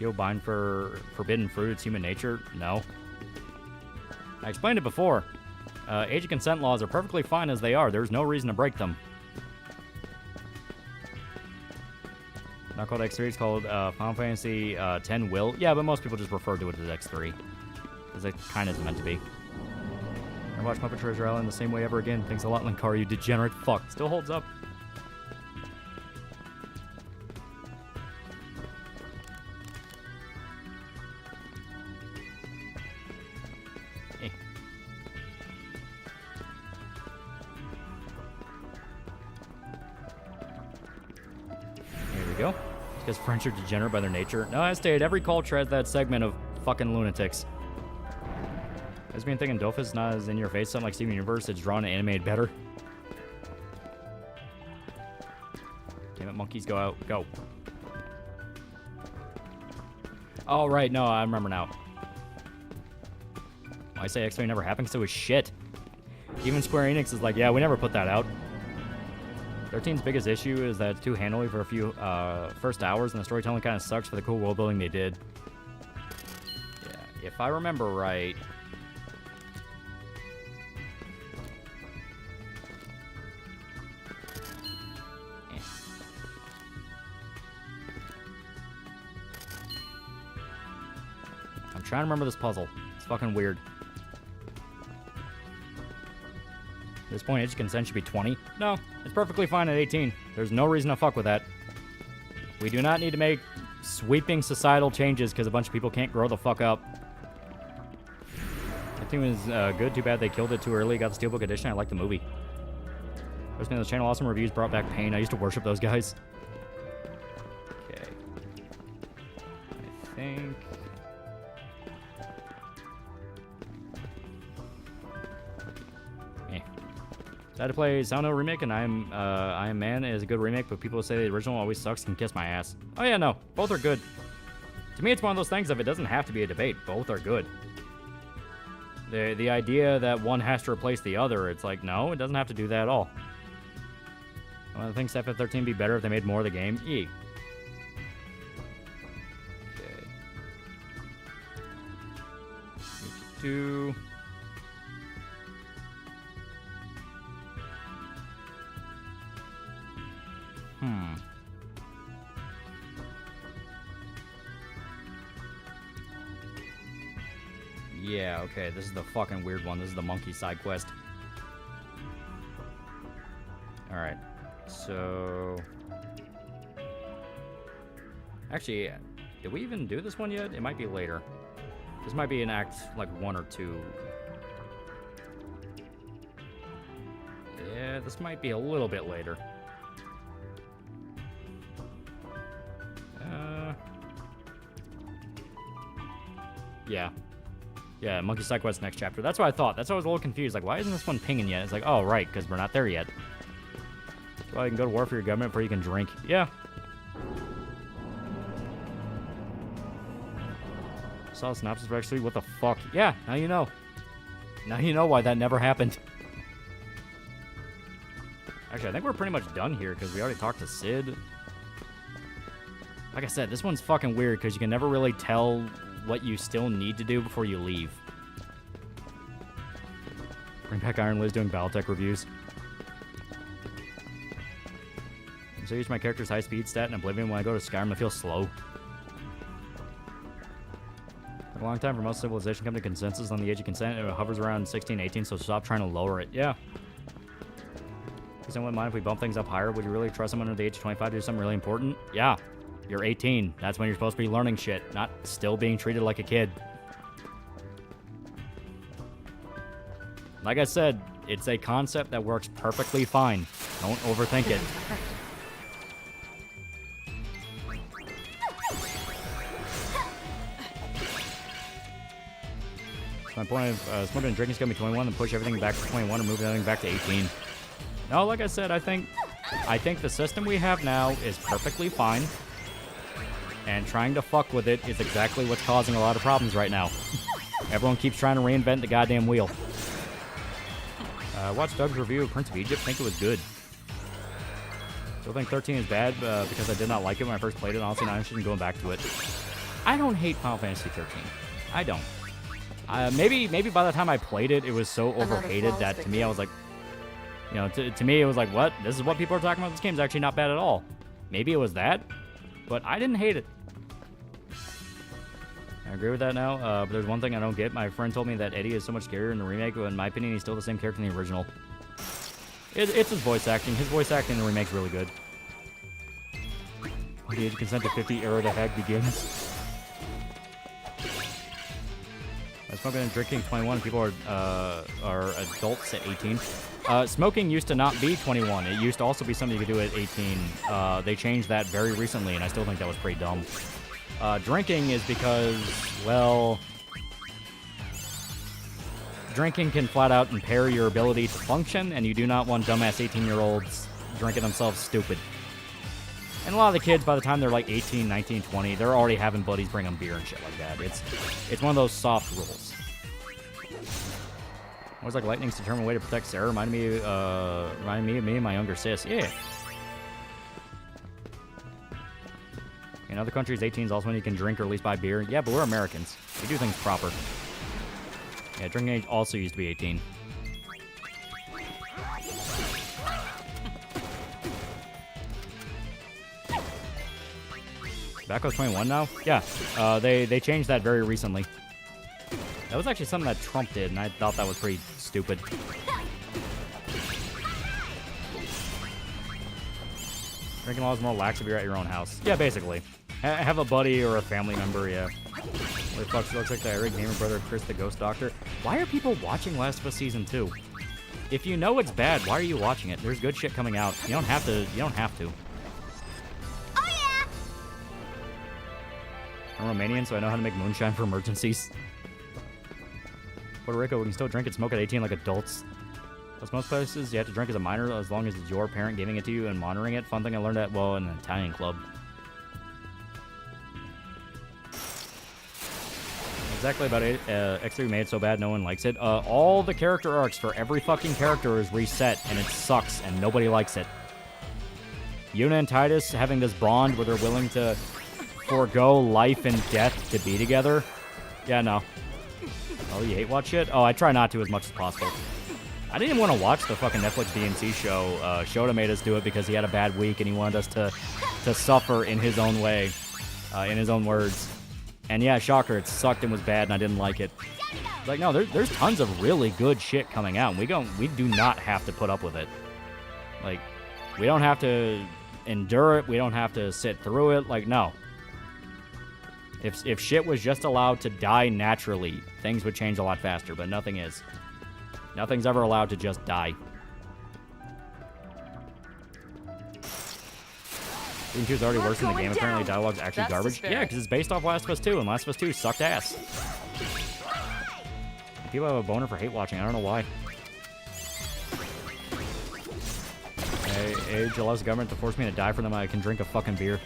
Yo, bind for forbidden fruit, it's human nature? No. I explained it before. Age of consent laws are perfectly fine as they are. There's no reason to break them. Not called X3, it's called Final Fantasy X Will. Yeah, but most people just refer to it as X3. Because it kind of is meant to be. I watched Muppet Treasure Island the same way ever again. Thanks a lot, Linkara, you degenerate fuck. Still holds up. Because French are degenerate by their nature. No, I stated every culture has that segment of fucking lunatics. I was been thinking Dofus is not as in your face, something like Steven Universe. It's drawn and animated better. Damn it, monkeys, go out. Go. Oh, right. No, I remember now. I say X-Ray never happened because it was shit. Even Square Enix is like, yeah, we never put that out. 13's biggest issue is that it's too handily for a few first hours, and the storytelling kind of sucks for the cool world building they did. Yeah, if I remember right. I'm trying to remember this puzzle. It's fucking weird. At this point, age consent should be 20. No, it's perfectly fine at 18. There's no reason to fuck with that. We do not need to make sweeping societal changes because a bunch of people can't grow the fuck up. That thing was good. Too bad they killed it too early. Got the Steelbook edition. I like the movie. Listening to the channel, awesome reviews brought back pain. I used to worship those guys. Okay. I think... I had to play Silent Hill Remake, and I Am Man is a good remake, but people say the original always sucks and kiss my ass. Oh yeah, no. Both are good. To me, it's one of those things of it doesn't have to be a debate. Both are good. The idea that one has to replace the other, it's like, no, it doesn't have to do that at all. One of the things FF13 would be better if they made more of the game. E. Okay. 52... Yeah, okay, this is the fucking weird one. This is the monkey side quest. Alright, so... Actually, did we even do this one yet? It might be later. This might be in Act, like, 1 or 2. Yeah, this might be a little bit later. Yeah. Yeah, Monkey Side Quest next chapter. That's what I thought. That's why I was a little confused. Like, why isn't this one pinging yet? It's like, oh, right, because we're not there yet. So you can go to war for your government before you can drink. Yeah. Saw a synopsis for X3. What the fuck? Yeah, now you know. Now you know why that never happened. Actually, I think we're pretty much done here because we already talked to Sid. Like I said, this one's fucking weird because you can never really tell what you still need to do before you leave. Bring back Iron Liz doing Battletech reviews. So I use my character's high speed stat in Oblivion. When I go to Skyrim, I feel slow. For a long time for most civilization come to consensus on the age of consent. It hovers around 16, 18, so stop trying to lower it. Yeah. Because I wouldn't mind if we bump things up higher. Would you really trust someone under the age of 25 to do something really important? Yeah. You're 18. That's when you're supposed to be learning shit, not still being treated like a kid. Like I said, it's a concept that works perfectly fine. Don't overthink it. My point of smoking and drinking is going to be 21 and push everything back to 21 and move everything back to 18. No, like I said, I think the system we have now is perfectly fine. And trying to fuck with it is exactly what's causing a lot of problems right now. Everyone keeps trying to reinvent the goddamn wheel. Watched Doug's review of Prince of Egypt. Think it was good. Still think 13 is bad because I did not like it when I first played it. Honestly, not interested in going back to it. I don't hate Final Fantasy 13. I don't. Maybe by the time I played it, it was so overhated that to me, I was like, you know, to me, it was like, what? This is what people are talking about? This game's actually not bad at all. Maybe it was that, but I didn't hate it. I agree with that now, but there's one thing I don't get. My friend told me that Eddie is so much scarier in the remake, but in my opinion, he's still the same character in the original. It's his voice acting. His voice acting in the remake's really good. The age of consent to 50 era the hag begins. Smoking and drinking 21, people are adults at 18. Smoking used to not be 21. It used to also be something you could do at 18. They changed that very recently, and I still think that was pretty dumb. Drinking is because, well, drinking can flat out impair your ability to function, and you do not want dumbass 18-year-olds drinking themselves stupid. And a lot of the kids, by the time they're like 18, 19, 20, they're already having buddies bring them beer and shit like that. It's one of those soft rules. It was like lightning's determined way to protect Sarah. Reminded me of me and my younger sis. Yeah. In other countries, 18 is also when you can drink or at least buy beer. Yeah, but we're Americans. We do things proper. Yeah, drinking age also used to be 18. Tobacco's 21 now? Yeah, they changed that very recently. That was actually something that Trump did, and I thought that was pretty stupid. Drinking laws more lax if you're at your own house. Yeah, basically. Have a buddy or a family member, yeah. What the fuck, looks like the Eric Gamer brother Chris the Ghost Doctor. Why are people watching Last of Us Season 2? If you know it's bad, why are you watching it? There's good shit coming out. You don't have to. I'm Romanian, so I know how to make moonshine for emergencies. Puerto Rico, we can still drink and smoke at 18 like adults. Plus, most places, you have to drink as a minor as long as it's your parent giving it to you and monitoring it. Fun thing I learned at, well, in an Italian club. Exactly about it. X3 made it so bad no one likes it. All the character arcs for every fucking character is reset, and it sucks, and nobody likes it. Yuna and Titus having this bond where they're willing to forego life and death to be together. Yeah, no. Oh, you hate watch shit? Oh, I try not to as much as possible. I didn't even want to watch the fucking Netflix DMC show. Shota made us do it because he had a bad week and he wanted us to suffer in his own way, in his own words. And yeah, shocker, it sucked and was bad and I didn't like it. Like, no, there's tons of really good shit coming out and we do not have to put up with it. Like, we don't have to endure it. We don't have to sit through it. Like, no. If shit was just allowed to die naturally, things would change a lot faster, but nothing is. Nothing's ever allowed to just die. Season 2 is already worse than the game. Apparently, dialogue's actually garbage. Yeah, because it's based off Last of Us 2, and Last of Us 2 sucked ass. People have a boner for hate watching. I don't know why. Age allows the government to force me to die for them. I can drink a fucking beer.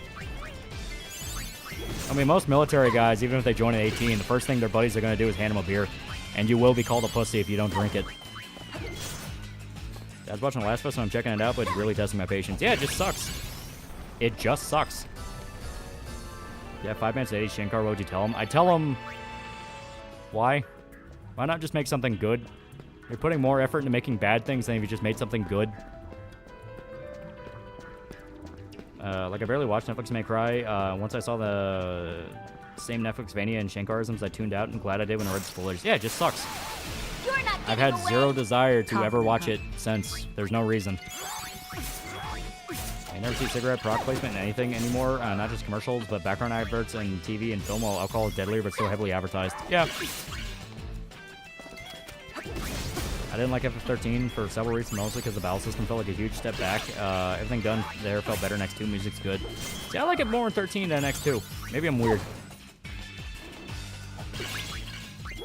I mean, most military guys, even if they join at 18, the first thing their buddies are going to do is hand them a beer. And you will be called a pussy if you don't drink it. I was watching The Last of Us, so I'm checking it out, but it's really testing my patience. Yeah, it just sucks. It just sucks. Yeah, 5 minutes at 80, Shankar, what would you tell him? I tell him... Why? Why not just make something good? You're putting more effort into making bad things than if you just made something good. Like, I barely watched Netflix May Cry. Once I saw the same Netflix Vania and Shankarisms, I tuned out and glad I did when I read spoilers. Yeah, it just sucks. I've had zero desire to ever watch it since. There's no reason. I never see cigarette product placement in anything anymore. Not just commercials, but background adverts and TV and film. While alcohol is deadlier, but still heavily advertised. Yeah. I didn't like FF13 for several reasons, mostly because the battle system felt like a huge step back. Everything done there felt better in X2. Music's good. See, I like it more in 13 than X2. Maybe I'm weird.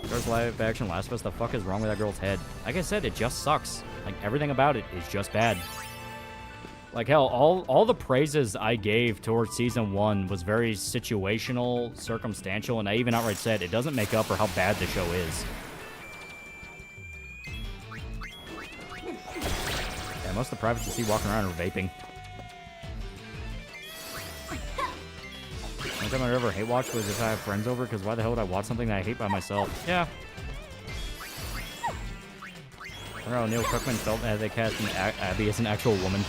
There's live action Last of Us. The fuck is wrong with that girl's head? Like I said, it just sucks. Like, everything about it is just bad. Like, hell, all the praises I gave towards Season 1 was very situational, circumstantial, and I even outright said it doesn't make up for how bad the show is. Yeah, most of the privates you see walking around are vaping. The only time I ever hate watch was if I have friends over, because why the hell would I watch something that I hate by myself? Yeah. I don't know, Neil Cookman felt that they cast Abby as an actual woman.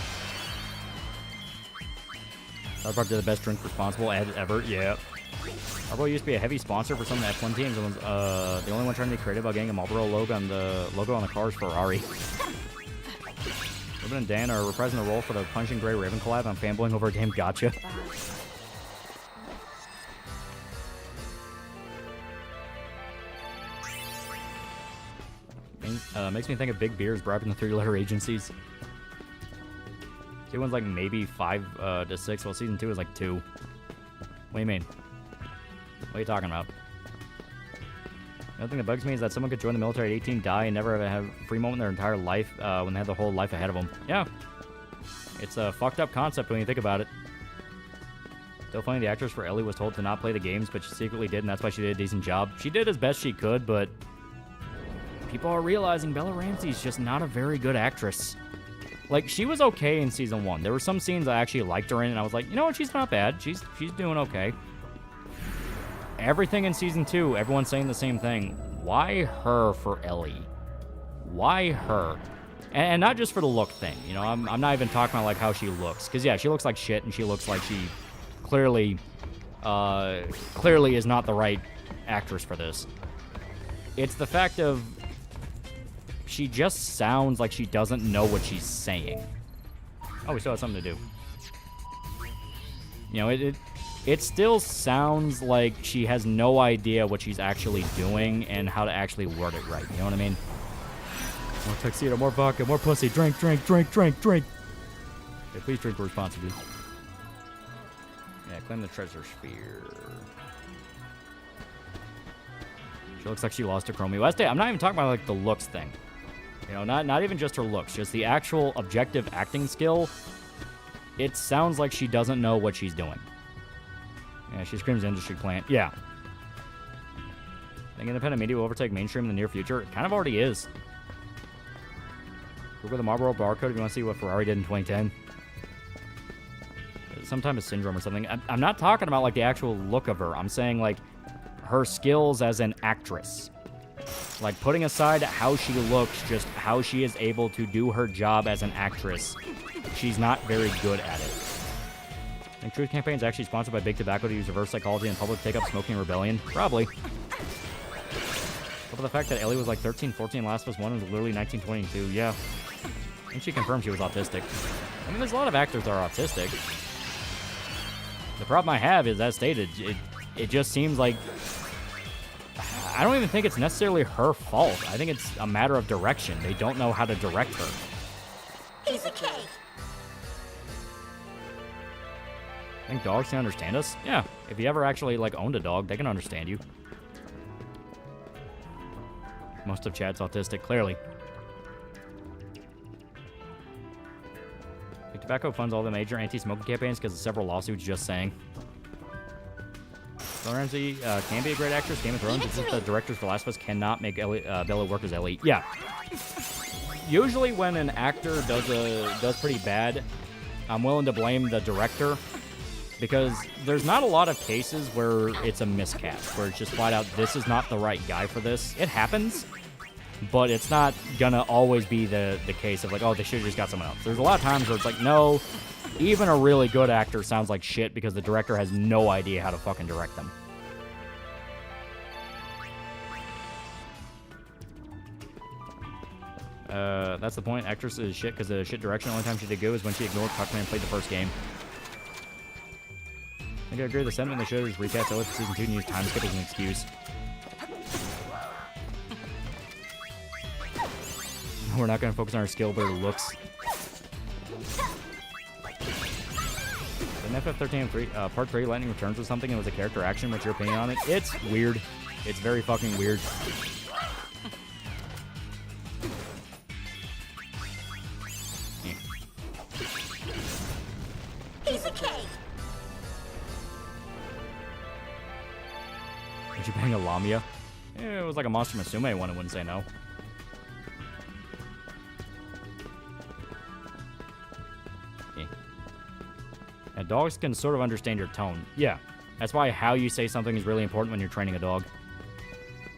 That was probably the best drink responsible ad ever. Yeah. Our boy used to be a heavy sponsor for some of the F1 teams and was the only one trying to be creative about getting a Marlboro logo on the car's Ferrari. Ruben and Dan are reprising the role for the Punch and Grey Raven collab. I'm fanboying over a game gotcha. Makes me think of big beers bribing the 3-letter agencies. Season 1's like maybe 5 to 6, while season 2 is like 2. What do you mean? What are you talking about? The other thing that bugs me is that someone could join the military at 18, die, and never have a free moment in their entire life when they have their whole life ahead of them. Yeah. It's a fucked up concept when you think about it. Still funny, the actress for Ellie was told to not play the games, but she secretly did, and that's why she did a decent job. She did as best she could, but people are realizing Bella Ramsey's just not a very good actress. Like, she was okay in season 1. There were some scenes I actually liked her in, and I was like, you know what, she's not bad. She's doing okay. Everything in season 2, everyone's saying the same thing. Why her for Ellie? Why her? And not just for the look thing, you know, I'm not even talking about, like, how she looks. Because, yeah, she looks like shit, and she looks like she clearly is not the right actress for this. It's the fact of she just sounds like she doesn't know what she's saying. Oh, we still have something to do. You know, it still sounds like she has no idea what she's actually doing and how to actually word it right. You know what I mean? More tuxedo, more vodka, more pussy. Drink, drink, drink, drink, drink. Okay, please drink responsibly. Yeah, claim the treasure sphere. She looks like she lost to Chromie. Last day, I'm not even talking about like the looks thing. You know, not even just her looks, just the actual objective acting skill. It sounds like she doesn't know what she's doing. Yeah, she screams industry plant. Yeah. Think independent media will overtake mainstream in the near future? It kind of already is. Google the Marlboro barcode if you want to see what Ferrari did in 2010. Some type of syndrome or something. I'm not talking about like the actual look of her. I'm saying like her skills as an actress. Like, putting aside how she looks, just how she is able to do her job as an actress, she's not very good at it. I think Truth Campaign is actually sponsored by Big Tobacco to use reverse psychology and public take up smoking rebellion. Probably. But the fact that Ellie was like 13, 14, Last of Us 1 was literally 1922, yeah. And she confirmed she was autistic. I mean, there's a lot of actors that are autistic. The problem I have is, as stated, it just seems like I don't even think it's necessarily her fault. I think it's a matter of direction. They don't know how to direct her. Piece of cake. Think dogs can understand us? Yeah. If you ever actually like owned a dog, they can understand you. Most of chat's autistic, clearly. Big Tobacco funds all the major anti-smoking campaigns because of several lawsuits, just saying. Bella Ramsey can be a great actress. Game of Thrones, it's just the directors for Last of Us cannot make Bella work as Ellie. Yeah. Usually when an actor does pretty bad, I'm willing to blame the director because there's not a lot of cases where it's a miscast, where it's just flat out, this is not the right guy for this. It happens, but it's not gonna always be the case of like, oh, they should have just got someone else. There's a lot of times where it's like, no, even a really good actor sounds like shit because the director has no idea how to fucking direct them. That's the point. Actress is shit because the shit direction. The only time she did good was when she ignored Tuckman and played the first game. I think I agree with the sentiment. They should have just recast Ellie for season 2 and use time skip as an excuse. We're not going to focus on her skill, but her looks. In FF13 Part 3, Lightning Returns was something. It was a character action. What's your opinion on it? It's weird. It's very fucking weird. Piece of cake. Did you bang a Lamia? It was like a Monster Musume one. I wouldn't say no. And dogs can sort of understand your tone. Yeah. That's why how you say something is really important when you're training a dog.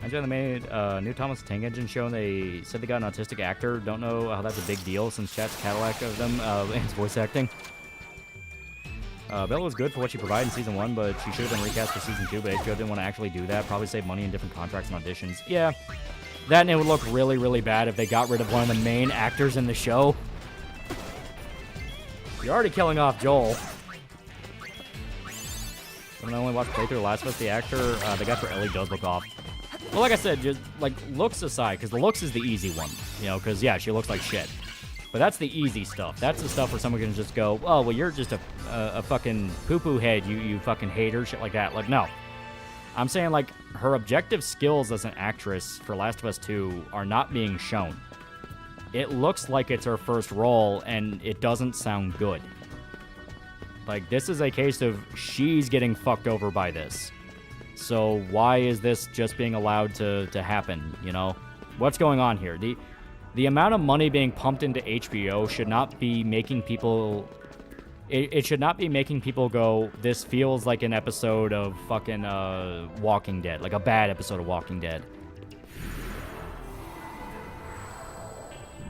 I they made a new Thomas the Tank Engine show, and they said they got an autistic actor. Don't know how that's a big deal since chat's Cadillac of them and his voice acting. Bella was good for what she provided in season 1, but she should have been recast for season 2, but HBO didn't want to actually do that. Probably save money in different contracts and auditions. Yeah. That, and it would look really, really bad if they got rid of one of the main actors in the show. You're already killing off Joel. When I only watched playthrough Last of Us, the actor they got for Ellie does look off. Well, like I said, just, like, looks aside, because the looks is the easy one, you know, because, yeah, she looks like shit. But that's the easy stuff. That's the stuff where someone can just go, oh, well, you're just a fucking poo-poo head, you fucking hater, shit like that. Like, no. I'm saying, like, her objective skills as an actress for Last of Us 2 are not being shown. It looks like it's her first role, and it doesn't sound good. Like, this is a case of she's getting fucked over by this. So why is this just being allowed to happen, you know? What's going on here? The amount of money being pumped into HBO should not be making people... It should not be making people go, this feels like an episode of fucking Walking Dead. Like a bad episode of Walking Dead.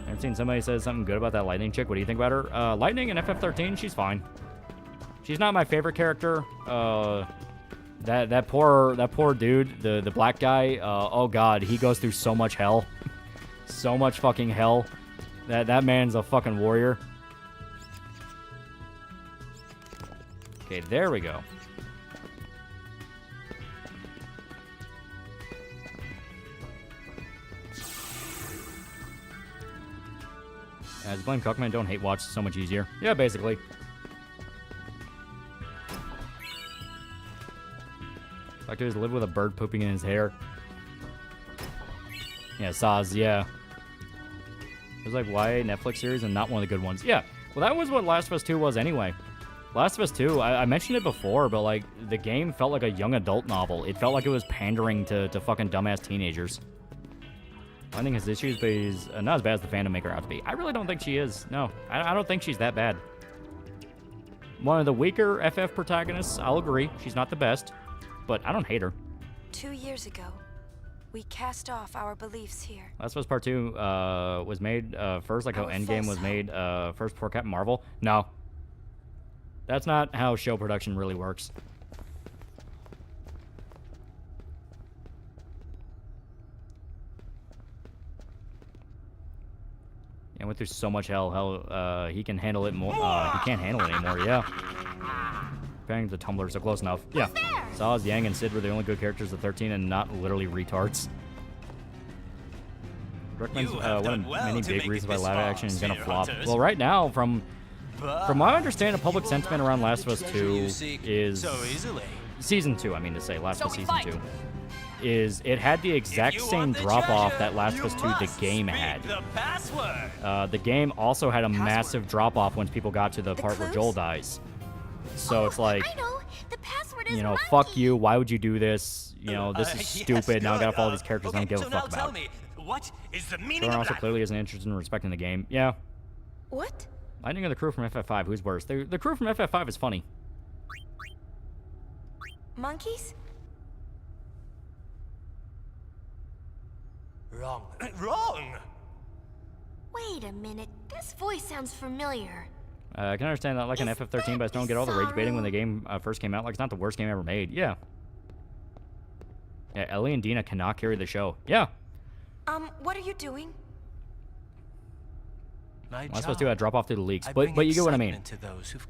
I've seen somebody says something good about that Lightning chick. What do you think about her? Lightning in FF13, she's fine. She's not my favorite character. That poor dude, the black guy, oh god, he goes through so much hell. So much fucking hell. That man's a fucking warrior. Okay, there we go. As blame Cockman, don't hate watch, so much easier. Yeah, basically. Like to just live with a bird pooping in his hair. Yeah, Saz, yeah. It was like, why Netflix series and not one of the good ones? Yeah, well, that was what Last of Us 2 was anyway. Last of Us 2, I mentioned it before, but, like, the game felt like a young adult novel. It felt like it was pandering to fucking dumbass teenagers. I think his issues, but he's not as bad as the fandom make her out to be. I really don't think she is. No, I don't think she's that bad. One of the weaker FF protagonists, I'll agree. She's not the best, but I don't hate her. 2 years ago, we cast off our beliefs here. Last of Us Part 2 was made first, like how Endgame was made first before Captain Marvel. No. That's not how show production really works. Yeah, went through so much hell. Hell, he can handle it more. He can't handle it anymore, yeah. Bang the tumblers, so close enough. Yeah. Saz, Yang, and Sid were the only good characters of 13 and not literally retards. Recommends one of many big reasons why live action is gonna flop. Well, right now, from my understanding, public sentiment around Last of Us 2 is... Season 2, I mean to say. Last of Us Season 2. Is it had the exact same drop-off that Last of Us 2 the game had. The game also had a massive drop-off once people got to the part where Joel dies. So it's like, you know, fuck you, why would you do this? You know, this is stupid, now I gotta follow these characters I don't give a fuck about. What is the meaning Someone of also that? clearly isn't interested in respecting the game. Yeah. What? Lightning or the crew from FF5, who's worse? The crew from FF5 is funny. Monkeys? Wrong. Wrong! Wait a minute. This voice sounds familiar. I can understand that like an FF13, but I still don't get all the rage baiting when the game first came out. Like, it's not the worst game ever made. Yeah. Yeah, Ellie and Dina cannot carry the show. Yeah. What are you doing? Last of Us 2 had drop off through the leaks, but you get what I mean.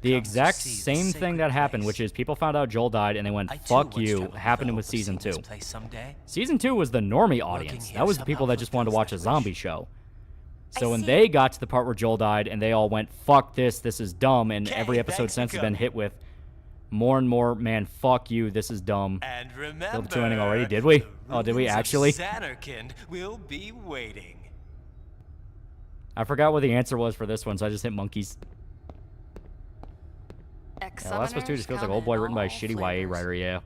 The exact same thing that happened, which is people found out Joel died and they went, fuck you, happened with Season 2. Season 2 was the normie audience. That was the people that just wanted to watch a zombie show. So when they got to the part where Joel died and they all went, fuck this is dumb, and every episode since has been hit with more and more, man, fuck you, this is dumb. And remember, the 2 ending already, did we? Oh, did we actually? Xanarkand will be waiting. I forgot what the answer was for this one, so I just hit monkeys. Yeah, Last of Us 2 just feels like Old Boy written by a shitty YA writer, yeah.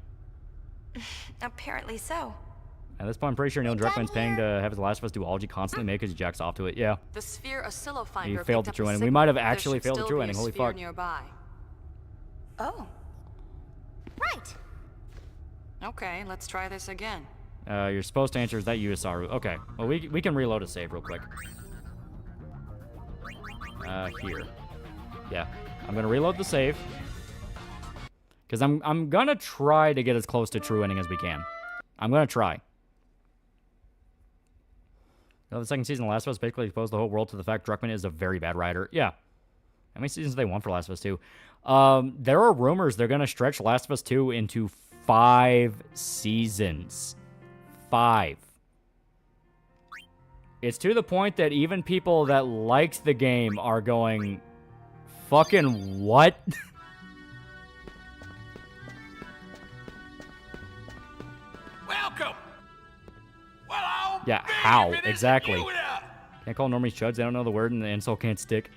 Apparently so. At this point, I'm pretty sure Neil Druckmann's paying to have his Last of Us duology constantly made because he jacks off to it, yeah. The sphere Oscillo finder He failed the true ending. We might have actually failed the true ending, holy fuck. Nearby. Oh. Right. Okay, let's try this again. You're supposed to answer, is that Yusaru? Okay, well, we can reload a save real quick. Here. Yeah, I'm gonna reload the save. Because I'm gonna try to get as close to true ending as we can. I'm gonna try. The second season of Last of Us basically exposed the whole world to the fact Druckmann is a very bad writer. Yeah. How many seasons do they want for Last of Us 2? There are rumors they're gonna stretch Last of Us 2 into 5 seasons. 5. It's to the point that even people that liked the game are going, fucking what? Welcome. Well, I'll Yeah, be how? if it isn't Exactly. you now. Can't call normies chuds. They don't know the word and the insult can't stick.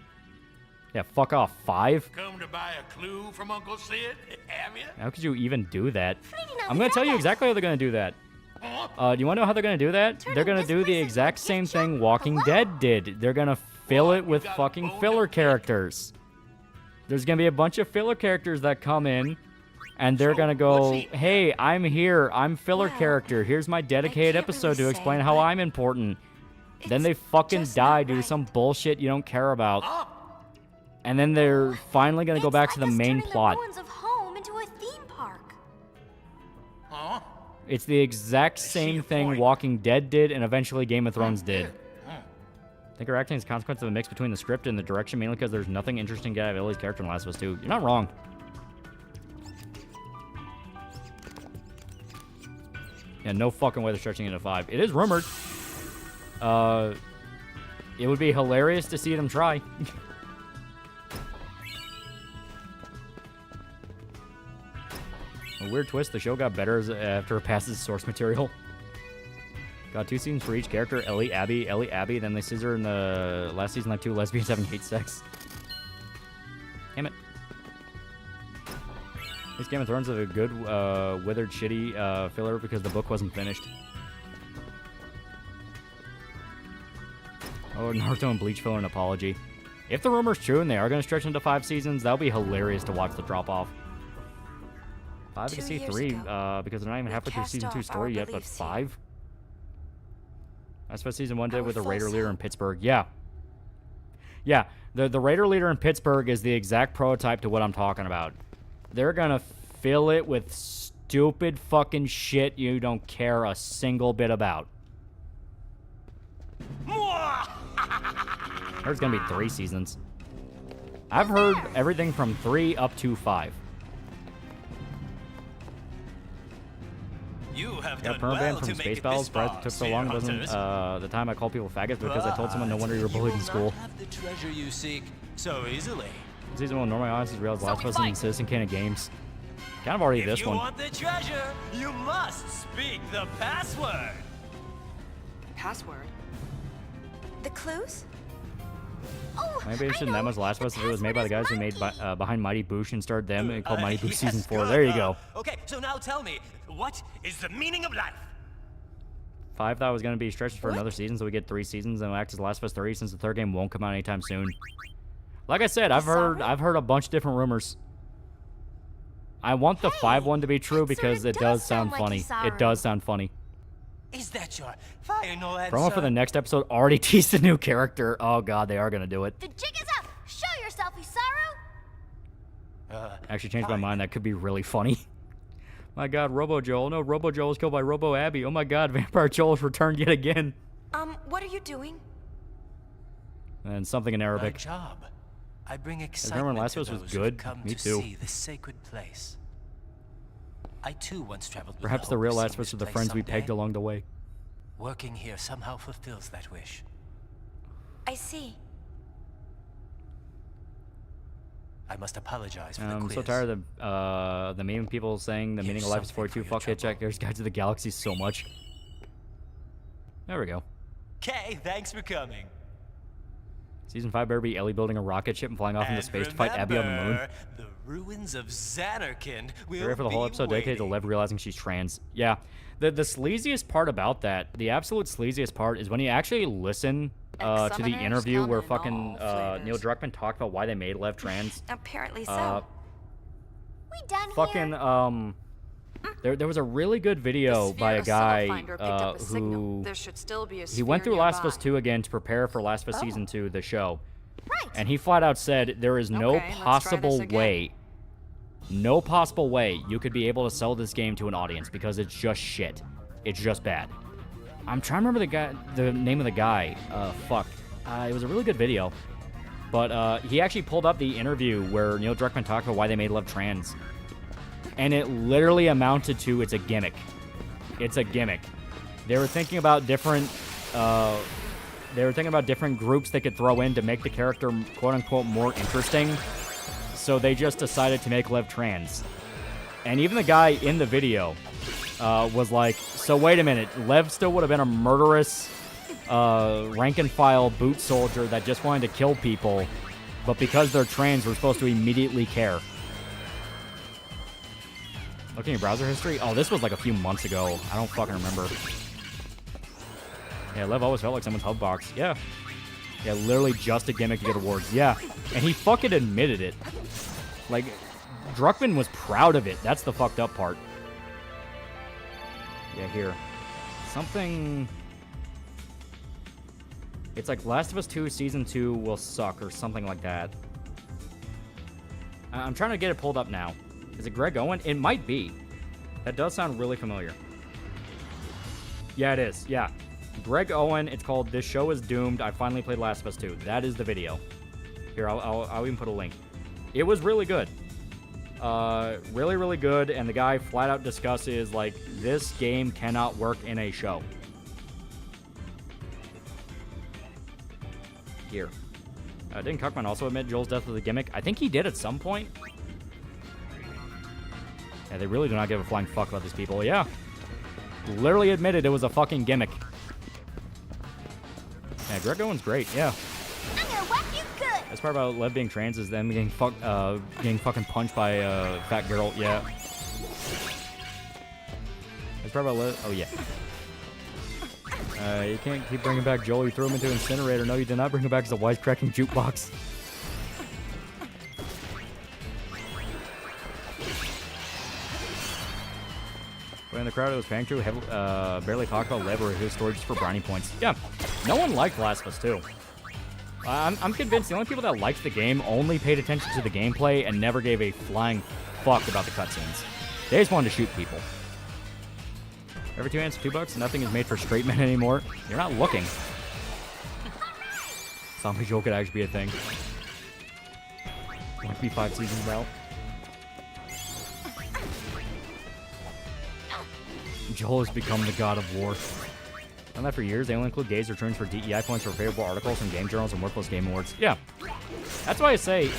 Yeah, fuck off. 5? Come to buy a clue from Uncle Sid, have you? How could you even do that? I'm going to tell you exactly how they're going to do that. Do you want to know how they're going to do that? They're going to do the exact same thing Walking Dead did. They're going to fill it with fucking filler characters. There's going to be a bunch of filler characters that come in, and they're going to go, hey, I'm here. I'm filler character. Here's my dedicated episode to explain how I'm important. Then they fucking die due to some bullshit you don't care about. And then they're finally going to go back to the main plot. The ruins of home into a theme park. Huh? It's the exact same thing Walking Dead did and eventually Game of Thrones did. I think her acting is a consequence of a mix between the script and the direction, mainly because there's nothing interesting to get out of Ellie's character in Last of Us 2. You're not wrong. Yeah, no fucking way they're stretching it to 5. It is rumored. It would be hilarious to see them try. A weird twist, the show got better after it passes source material. Got 2 seasons for each character, Ellie, Abby, then they scissor in the last season like 2 lesbians having hate sex. Damn it. This Game of Thrones is a good, withered, shitty filler because the book wasn't finished. Oh, Naruto and Bleach filler an apology. If the rumor's true and they are going to stretch into 5 seasons, that'll be hilarious to watch the drop-off. 5 to see 3, because they're not even halfway through Season 2 story yet, but 5? That's what Season 1 did with the Raider leader in Pittsburgh. Yeah. Yeah, the Raider leader in Pittsburgh is the exact prototype to what I'm talking about. They're going to fill it with stupid fucking shit you don't care a single bit about. There's going to be 3 seasons. I've heard everything from 3 up to 5. You have Got done permaban well from to make Space it Battles. this Surprised far, it took so long. It wasn't the time I called people faggots because I told someone no wonder you were bullied in school. Have the treasure you seek so easily. Season 1 normally audiences realized Last of Us and Citizen Kane of games. Kind of already this one. If you want the treasure, you must speak the password. Password? The clues? Oh, Maybe it shouldn't that much Last of Us if it was made by the guys who made Behind Mighty Boosh and started them and called Mighty Boosh Yes, Season 4. good. There you go. Okay, so now tell me, what is the meaning of life? 5 thought it was going to be stretched for another season, so we get 3 seasons and it'll act as Last of Us 3 since the 3rd game won't come out anytime soon. Like I said, I've heard a bunch of different rumors. I want the 5 one to be true because it does sound funny. It does sound funny. Is that your final answer? Promo for the next episode already teased a new character. Oh god, they are going to do it. the jig is up. Show yourself, Isaru. Actually changed my mind. That could be really funny. My god, Robo Joel. No, Robo Joel was killed by Robo Abby. Oh my god, Vampire Joel's returned yet again. What are you doing? And something in Arabic. My job. I bring Remember excitement when Last to of Us was those good? who've come Me to too. see the sacred place. I too once traveled with Perhaps the the hope real of Last seeing of Us this are the place friends we someday. pegged along the way. Working here somehow fulfills that wish. I see. I must apologize for the I'm quiz. so tired of the meme people saying the meaning of life is 42. Fuck Hitchhiker's Guide to the Galaxy so much. There we go. Okay, thanks for coming. Season 5 better be Ellie building a rocket ship and flying off into space to fight Abby on the moon. remember, the ruins of Xanarkand will Ready for the whole episode dedicated to Lev realizing she's trans. Yeah. The sleaziest part about that, the absolute sleaziest part, is when you actually listen to the interview where fucking Neil Druckmann talked about why they made Lev trans. Apparently so. We done Fucking, there was a really good video by a guy who There should still be a he went sphere through Last of Us nearby. 2 again to prepare for Last of Us Oh. Season 2, the show. Right. And he flat out said there is no Okay, let's try possible this again. way, no possible way you could be able to sell this game to an audience because it's just shit. It's just bad. I'm trying to remember the name of the guy. Fuck. It was a really good video. But he actually pulled up the interview where Neil Druckmann talked about why they made Lev trans. And it literally amounted to it's a gimmick. It's a gimmick. They were thinking about different groups they could throw in to make the character quote unquote more interesting. So they just decided to make Lev trans. And even the guy in the video was like, so wait a minute, Lev still would have been a murderous rank and file boot soldier that just wanted to kill people, but because they're trans, we're supposed to immediately care. Looking at browser history? Oh, this was like a few months ago. I don't fucking remember. Yeah, Lev always felt like someone's hub box. Yeah. Yeah, literally just a gimmick to get awards. Yeah. And he fucking admitted it. Like, Druckmann was proud of it. That's the fucked up part. Yeah, here. Something... It's like Last of Us 2 Season 2 will suck or something like that. I'm trying to get it pulled up now. Is it Greg Owen? It might be. That does sound really familiar. Yeah, it is. Yeah. Greg Owen. It's called This Show Is Doomed. I finally played Last of Us 2. That is the video. Here, I'll even put a link. It was really good. Really, really good. And the guy flat out discusses, like, this game cannot work in a show. Here. Didn't Cuckman also admit Joel's death was a gimmick? I think he did at some point. Yeah, they really do not give a flying fuck about these people. Yeah. Literally admitted it was a fucking gimmick. Yeah, Greg Owen's great. Yeah. I'm gonna whack you good. That's part about Lev being trans is them getting fucking punched by a fat girl. Yeah. That's part about Lev. Oh, yeah. You can't keep bringing back Joel. You threw him into incinerator. No, you did not bring him back as a wisecracking jukebox. When the crowd was paying to barely talked about Lev or his story just for brownie points. Yeah, no one liked Last of Us 2. I'm convinced the only people that liked the game only paid attention to the gameplay and never gave a flying fuck about the cutscenes. They just wanted to shoot people. Every 2 hands, $2. Nothing is made for straight men anymore. You're not looking. Zombie Joel could actually be a thing. Might be 5 seasons now. Joel has become the god of war. Done that for years. They only include gays returns for DEI points for favorable articles from game journals and worthless game awards. Yeah. That's why I say,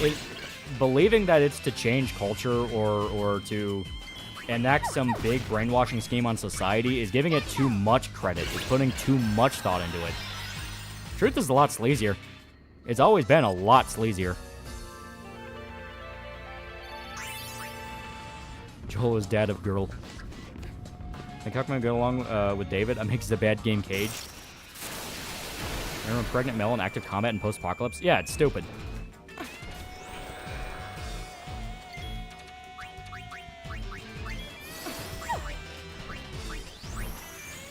believing that it's to change culture or to enact some big brainwashing scheme on society is giving it too much credit. It's putting too much thought into it. Truth is a lot sleazier. It's always been a lot sleazier. Joel is dad of girl. Think how can I go along with David? I think he's a bad game Cage. Remember Pregnant Mel in active combat and post-apocalypse? Yeah, it's stupid.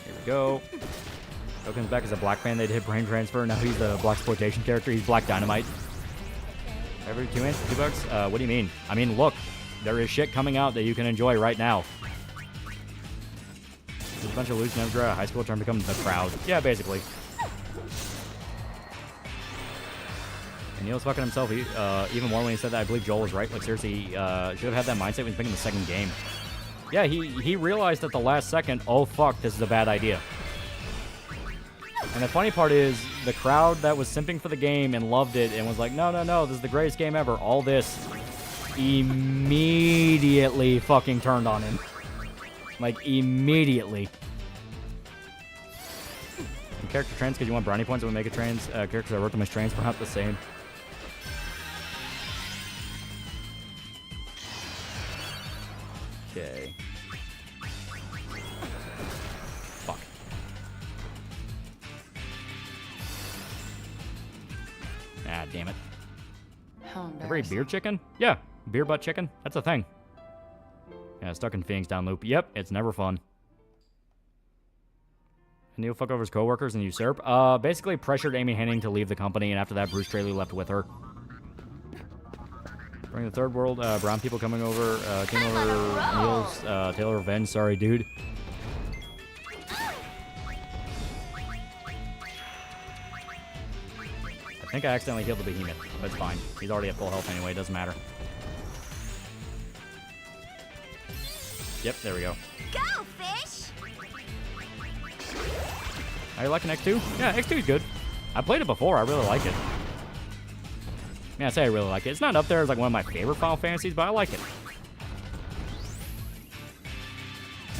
Here we go. Token's back as a black man. They did brain transfer. Now he's the blaxploitation character. He's Black Dynamite. Every 2 hands, $2? What do you mean? I mean, look. There is shit coming out that you can enjoy right now. There's a bunch of loose never grow out of high school trying to become the crowd. Yeah, basically. And Neil's fucking himself even more when he said that. I believe Joel was right. Like, seriously, he should have had that mindset when he was picking the second game. Yeah, he realized at the last second, oh, fuck, this is a bad idea. And the funny part is, the crowd that was simping for the game and loved it and was like, no, no, no, this is the greatest game ever. All this immediately fucking turned on him. Like, immediately. And character trans, because you want brownie points when we make a trans. Characters I wrote them as trans, but not the same. Okay. Fuck. Ah, damn it. Every beer chicken? Yeah, beer butt chicken. That's a thing. Yeah, stuck in Phoenix down loop. Yep, it's never fun. Neil fuck over his coworkers and usurp. Basically pressured Amy Hennig to leave the company, and after that, Bruce Straley left with her. Bring the third world, brown people coming over, came over Neil's Taylor Revenge. Sorry, dude. I think I accidentally healed the behemoth, but it's fine. He's already at full health anyway, it doesn't matter. Yep, there we go. Go, fish! Are you liking X2? Yeah, X2 is good. I played it before. I really like it. Yeah, I say I really like it. It's not up there as like one of my favorite Final Fantasies, but I like it.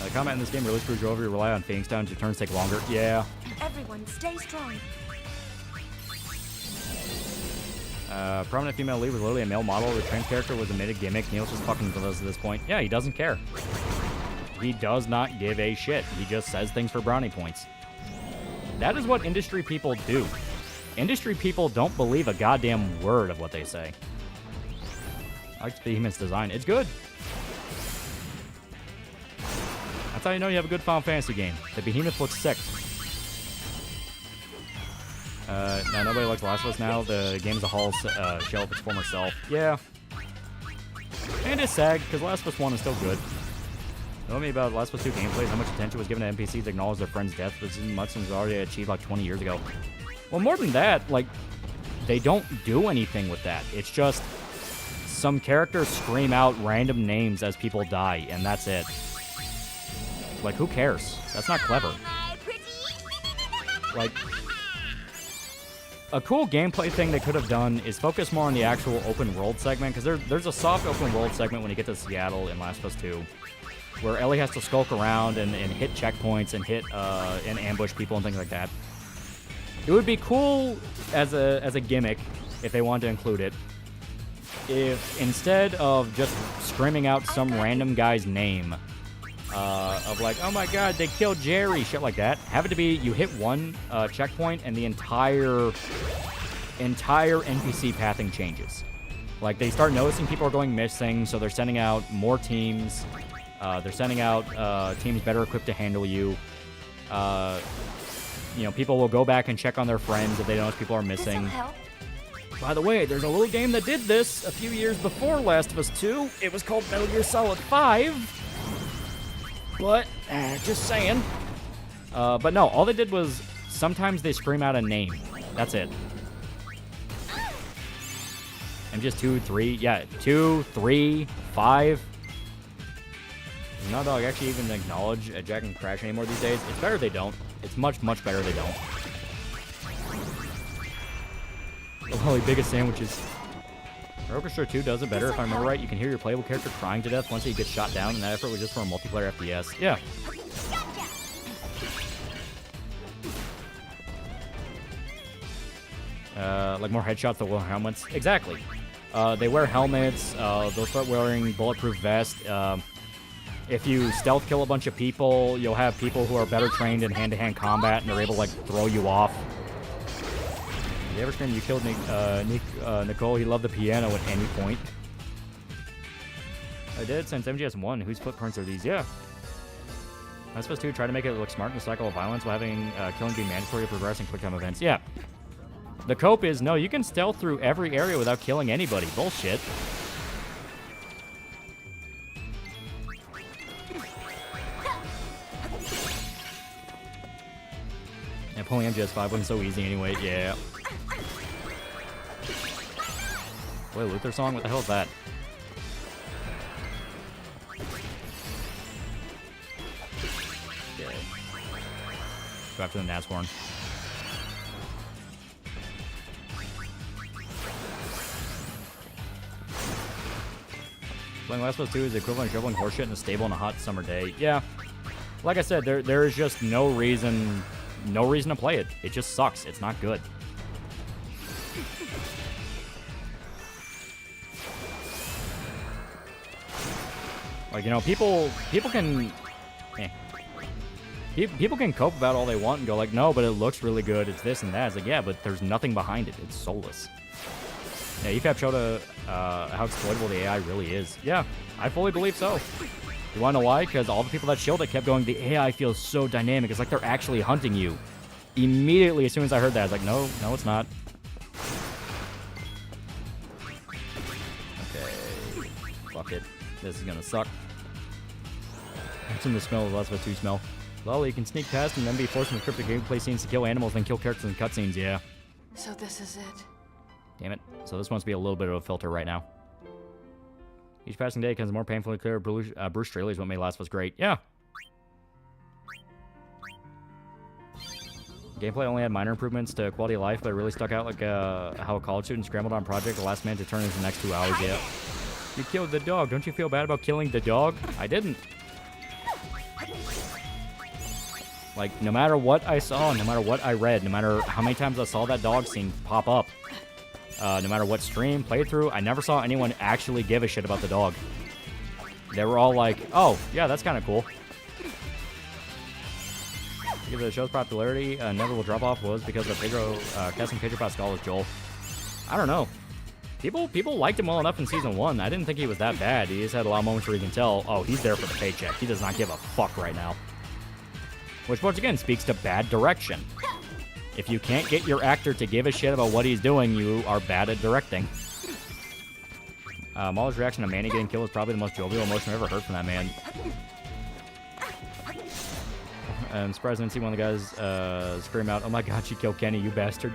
The combat in this game really screws you over. You rely on Phoenix Downs. Your turns take longer. Yeah. Everyone, stay strong. Prominent female lead was literally a male model. The trans character was a mid gimmick. Neil's just fucking with us at this point. Yeah, he doesn't care. He does not give a shit. He just says things for brownie points. That is what industry people do. Industry people don't believe a goddamn word of what they say. I like Behemoth's design. It's good. That's how you know you have a good Final Fantasy game. The Behemoth looks sick. Now nobody likes Last of Us now. The game as a whole shell of its former self. Yeah. And it's sad, because Last of Us 1 is still good. Tell me about Last of Us 2 gameplay, how much attention was given to NPCs to acknowledge their friend's death, but this is much since it was already achieved like 20 years ago. Well, more than that, like, they don't do anything with that. It's just some characters scream out random names as people die, and that's it. Like, who cares? That's not clever. Like, a cool gameplay thing they could have done is focus more on the actual open world segment, because there's a soft open world segment when you get to Seattle in Last of Us 2, where Ellie has to skulk around and hit checkpoints and hit and ambush people and things like that. It would be cool as a gimmick if they wanted to include it. If instead of just screaming out some random guy's name, of like, oh my god, they killed Jerry, shit like that, have it to be you hit one checkpoint and the entire NPC pathing changes. Like, they start noticing people are going missing, so they're sending out more teams. They're sending out teams better equipped to handle you. You know, people will go back and check on their friends if they notice people are missing. By the way, there's a little game that did this a few years before Last of Us 2. It was called Metal Gear Solid 5. But, just saying. But no, all they did was sometimes they scream out a name. That's it. And just 2, 3, yeah, 2, 3, 5. Does Naughty Dog actually even acknowledge a Jack and Crash anymore these days? It's better they don't. It's much, much better they don't. The Loli biggest sandwiches. Orchestra 2 does it better, if I remember right. You can hear your playable character crying to death once he gets shot down, and that effort was just for a multiplayer FPS. Yeah. Like more headshots that wear helmets. Exactly. They wear helmets. They'll start wearing bulletproof vests. If you stealth kill a bunch of people, you'll have people who are better trained in hand-to-hand combat, and they're able to, like, throw you off. You ever scream you killed Nicole? He loved the piano at any point. I did since MGS1. Whose footprints are these? Yeah. I'm supposed to try to make it look smart in the cycle of violence while having killing be mandatory to progress in quick time events. Yeah. The cope is, no, you can stealth through every area without killing anybody. Bullshit. Yeah, pulling MGS5 wasn't so easy anyway. Yeah. Wait, Luther song? What the hell is that? Okay. Go after the Nashorn. Playing Last of Us 2 is the equivalent of shoveling horseshit in a stable on a hot summer day. Yeah. Like I said, there is just no reason to play it. It just sucks. It's not good. Like, you know, people can people can cope about all they want and go like, no, but it looks really good. It's this and that. It's like, yeah, but there's nothing behind it. It's soulless. Yeah, EFAP showed how exploitable the AI really is. Yeah, I fully believe so. You want to know why? Because all the people that shielded it kept going, the AI feels so dynamic. It's like they're actually hunting you. Immediately, as soon as I heard that, I was like, no, it's not. Okay. Fuck it. This is gonna suck. What's in the smell of Last of Us 2 smell? Loli, you can sneak past and then be forced into cryptic gameplay scenes to kill animals, then kill characters in cutscenes, yeah. So this is it. Damn it. So this must be a little bit of a filter right now. Each passing day becomes more painfully clear. Bruce Straley is what made Last of Us great. Yeah. Gameplay only had minor improvements to quality of life, but it really stuck out, like how a college student scrambled on project the last man to turn into the next 2 hours. Yeah. You killed the dog. Don't you feel bad about killing the dog? I didn't. Like, no matter what I saw, no matter what I read, no matter how many times I saw that dog scene pop up, no matter what stream, playthrough, I never saw anyone actually give a shit about the dog. They were all like, oh, yeah, that's kind of cool. Give the show's popularity, inevitable drop-off was because of Pedro, casting Pedro Pascal as Joel. I don't know. People liked him well enough in Season 1. I didn't think he was that bad. He just had a lot of moments where you can tell, oh, he's there for the paycheck. He does not give a fuck right now. Which, once again, speaks to bad direction. If you can't get your actor to give a shit about what he's doing, you are bad at directing. Mahler's reaction to Manny getting killed was probably the most jovial emotion I've ever heard from that man. I'm surprised I didn't see one of the guys scream out, oh my god, she killed Kenny, you bastard.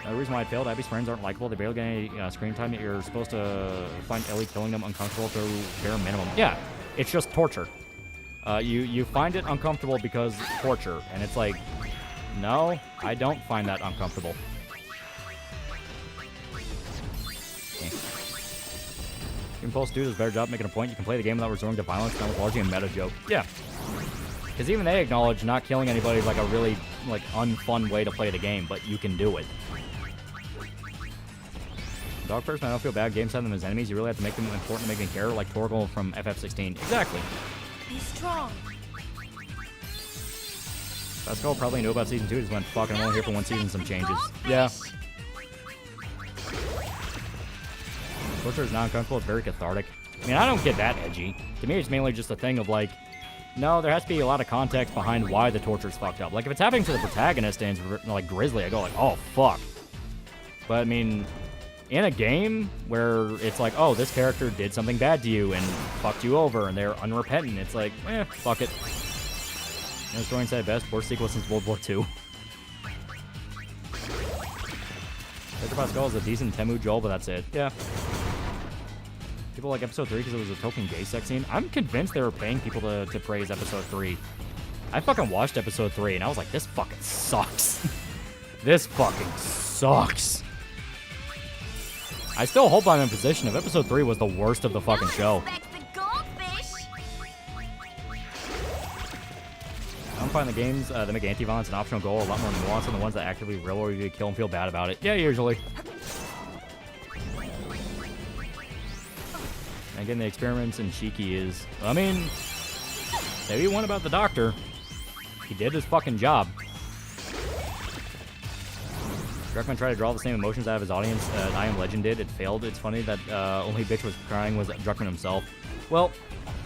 The reason why I failed, Abby's friends aren't likable. They barely get any screen time, yet you're supposed to find Ellie killing them uncomfortable to bare minimum. Yeah, it's just torture. You find it uncomfortable because torture, and it's like, no, I don't find that uncomfortable. Impulse Dude does a better job making a point. You can play the game without resorting to violence, and that was largely a meta joke. Yeah. Because even they acknowledge not killing anybody is like a really unfun way to play the game, but you can do it. Dog person, I don't feel bad. Games have them as enemies. You really have to make them important to make them care, like Torgal from FF16. Exactly. Be strong. Pascal probably knew about Season 2, just went, fuck, I'm only here for 1 season, some changes. Yeah. Torture is non-uncomfortable, it's very cathartic. I mean, I don't get that edgy. To me, it's mainly just a thing of like, no, there has to be a lot of context behind why the torture is fucked up. Like, if it's happening to the protagonist and it's like Grizzly, I go like, oh, fuck. But, I mean, in a game where it's like, oh, this character did something bad to you and fucked you over and they're unrepentant, it's like, fuck it. The historian said best, worst sequel since World War II. Pedro Pascal is a decent Temu Joel, but that's it. Yeah. People like Episode 3 because it was a token gay sex scene. I'm convinced they were paying people to praise Episode 3. I fucking watched Episode 3 and I was like, this fucking sucks. This fucking sucks. I still hope I'm in position if Episode 3 was the worst of the fucking show. I'm finding the games that make anti-violence an optional goal a lot more nuanced than the ones that actively real or you kill and feel bad about it. Yeah, usually. And again, the experiments in Shiki is, I mean, say we want about the doctor. He did his fucking job. Druckmann tried to draw the same emotions out of his audience that I Am Legend did. It failed. It's funny that only bitch was crying was Druckmann himself. Well,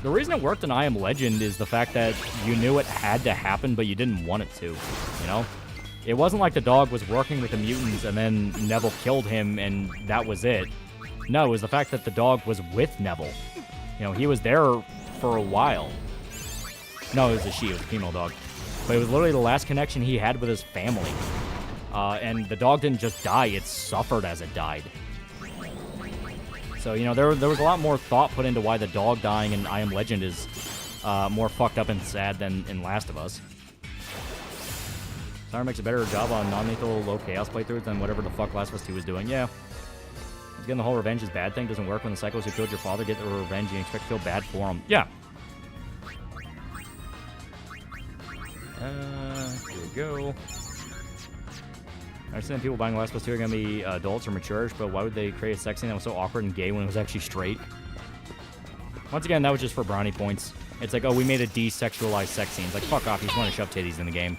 the reason it worked in I Am Legend is the fact that you knew it had to happen, but you didn't want it to, you know? It wasn't like the dog was working with the mutants and then Neville killed him and that was it. No, it was the fact that the dog was with Neville. You know, he was there for a while. No, it was a she. It was a female dog. But it was literally the last connection he had with his family. And the dog didn't just die. It suffered as it died. So, you know, there was a lot more thought put into why the dog dying in I Am Legend is more fucked up and sad than in Last of Us. Snyder makes a better job on non-lethal low chaos playthroughs than whatever the fuck Last of Us 2 was doing. Yeah. Again, the whole revenge is bad thing doesn't work when the psychos who killed your father get the revenge and you expect to feel bad for them. Yeah. Here we go. I understand people buying Last of Us 2 are going to be adults or mature-ish, but why would they create a sex scene that was so awkward and gay when it was actually straight? Once again, that was just for brownie points. It's like, oh, we made a desexualized sex scene. It's like, fuck off, you just want to shove titties in the game.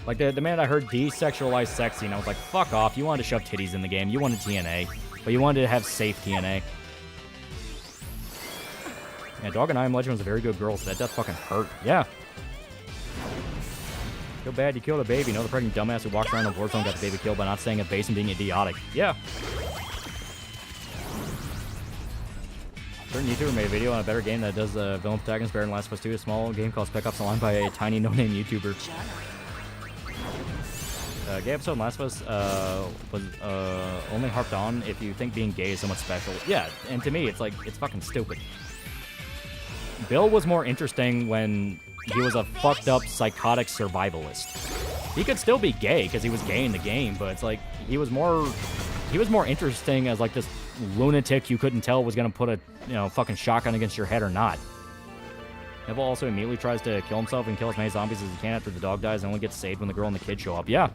Like, the minute I heard desexualized sex scene, I was like, fuck off, you wanted to shove titties in the game. You wanted TNA, but you wanted to have safe TNA. Yeah, Dog and I Am Legend was a very good girl, so that death fucking hurt. Yeah. Feel bad you killed a baby. No, the pregnant dumbass who walks around the war zone got the baby killed by not staying at base and being idiotic. Yeah. Certain YouTuber made a video on a better game that does the villain protagonist better than Last of Us 2. A small game called Spec Ops Online by a tiny no-name YouTuber. Gay episode in Last of Us was only harped on if you think being gay is so much special. Yeah, and to me, it's like, it's fucking stupid. Bill was more interesting when he was a fucked up psychotic survivalist. He could still be gay because he was gay in the game, but it's like he was more interesting as like this lunatic you couldn't tell was gonna put a fucking shotgun against your head or not. Neville also immediately tries to kill himself and kill as many zombies as he can after the dog dies and only gets saved when the girl and the kid show up. Yeah.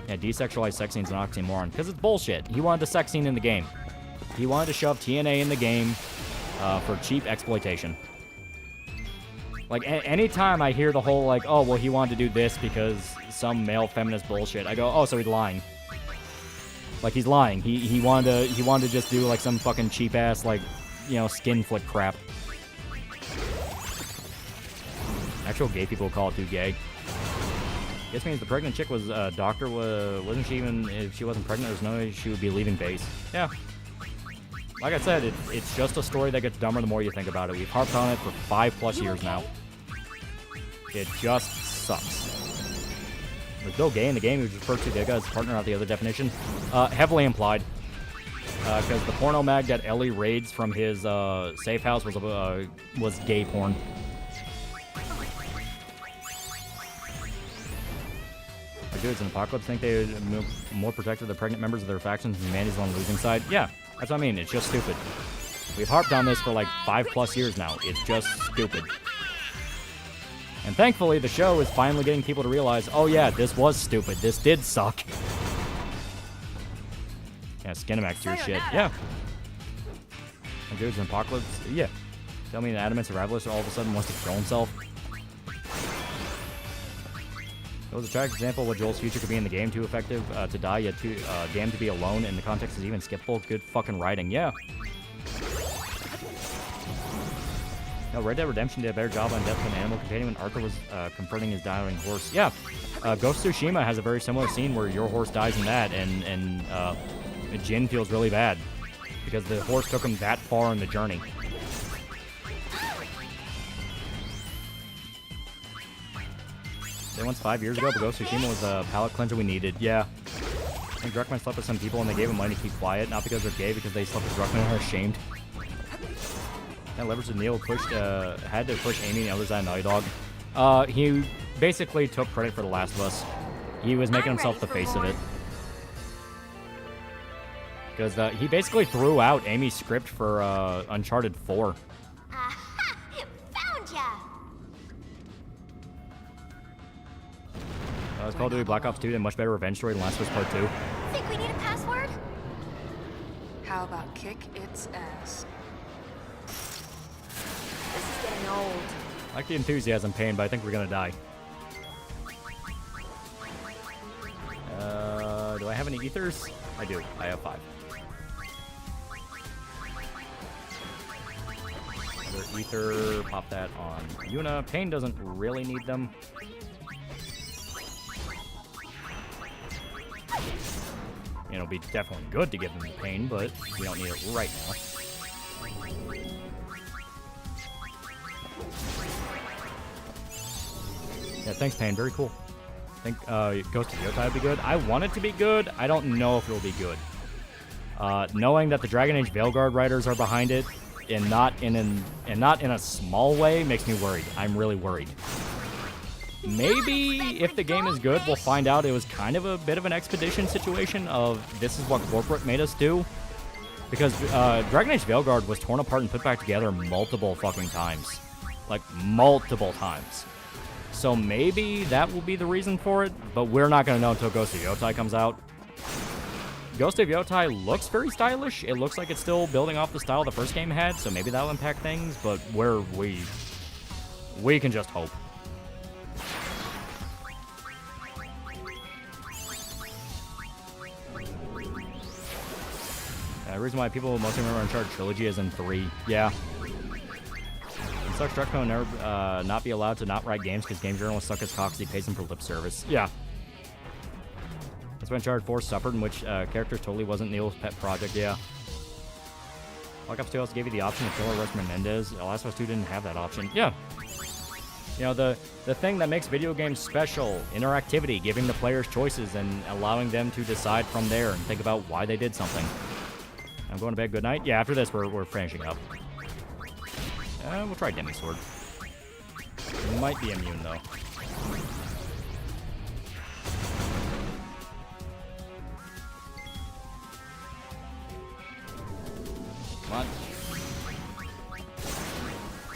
Yeah, desexualized sex scene's an oxymoron because it's bullshit. He wanted a sex scene in the game. He wanted to shove TNA in the game for cheap exploitation. Like, anytime I hear the whole, like, oh, well, he wanted to do this because some male feminist bullshit, I go, oh, so he's lying. Like, he's lying. He wanted to just do, like, some fucking cheap-ass, like, skin flick crap. Actual gay people call it too gay. Guess means the pregnant chick was, doctor, wasn't she even, if she wasn't pregnant, there's no way she would be leaving base. Yeah. Like I said, it's just a story that gets dumber the more you think about it. We've harped on it for 5+ years now. It just sucks. There's no gay in the game. He was referred to the as partner, not the other definition. Heavily implied. Because the porno mag that Ellie raids from his safe house was gay porn. The dudes in Apocalypse think they would more protective of the pregnant members of their factions than humanity's on the losing side. Yeah, that's what I mean. It's just stupid. We've harped on this for like 5+ years now. It's just stupid. And thankfully, the show is finally getting people to realize, oh yeah, this was stupid. This did suck. Yeah, Skinemax to your shit. Yeah. And dudes in Apocalypse, yeah. Tell me an adamant survivalist all of a sudden wants to kill himself. It was a tragic example of what Joel's future could be in the game. Too effective to die, yet too damned to be alone. And the context is even skippable. Good fucking writing, yeah. No, Red Dead Redemption did a better job on death of an animal companion when Arthur was confronting his dying horse. Yeah, Ghost of Tsushima has a very similar scene where your horse dies in that, and Jin feels really bad because the horse took him that far in the journey. Once 5 years ago, but Ghost of Tsushima was a palate cleanser we needed. Yeah. I think Druckmann slept with some people and they gave him money to keep quiet, not because they're gay, because they slept with Druckmann and are ashamed. That leverage that Neil had to push Amy and the other side of Naughty Dog. He basically took credit for The Last of Us. He was making himself the face of it. Because he basically threw out Amy's script for Uncharted 4. Aha! Found ya! It's Call of Duty Black Ops 2 did a much better revenge story than Last of Us Part 2. Think we need a password? How about kick its ass? This is getting old. I like the enthusiasm pain, but I think we're gonna die. Do I have any ethers? I do. I have 5. Another ether. Pop that on Yuna. Pain doesn't really need them. It'll be definitely good to give them pain, but we don't need it right now. Yeah, thanks, Pain. Very cool. I think Ghost of Yotai would be good. I want it to be good. I don't know if it'll be good. Knowing that the Dragon Age Veilguard writers are behind it, and not in a small way, makes me worried. I'm really worried. Maybe if the game is good, we'll find out it was kind of a bit of an expedition situation of this is what corporate made us do. Because Dragon Age Veilguard was torn apart and put back together multiple fucking times. Like, multiple times. So maybe that will be the reason for it, but we're not going to know until Ghost of Yotai comes out. Ghost of Yotai looks very stylish. It looks like it's still building off the style the first game had, so maybe that'll impact things, but we can just hope. The reason why people mostly remember Uncharted Trilogy is in 3. Yeah. It sucks Druckmann will never not be allowed to not write games because game journalists suck his cocks. He pays them for lip service. Yeah. That's when Uncharted 4 suffered, in which characters totally wasn't Neil's pet project. Yeah. Black Ops 2 also gave you the option to kill Russ Menendez. Last of Us 2 didn't have that option. Yeah. You know, the thing that makes video games special, interactivity, giving the players choices and allowing them to decide from there and think about why they did something. I'm going to bed. Good night. Yeah, after this, we're finishing up. We'll try Demisword. Might be immune, though. Come on.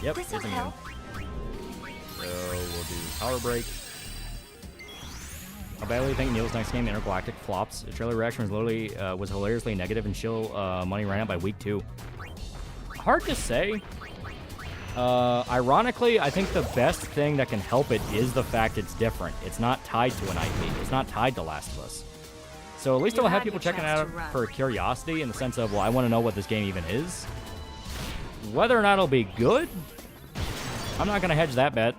Yep, it's immune. So we'll do Power Break. I barely think Neil's next game, Intergalactic, flops. The trailer reaction was hilariously negative, and chill money ran out by week 2. Hard to say. Ironically, I think the best thing that can help it is the fact it's different. It's not tied to an IP. It's not tied to Last of Us. So at least it'll have people checking it out for curiosity in the sense of, well, I want to know what this game even is. Whether or not it'll be good, I'm not going to hedge that bet.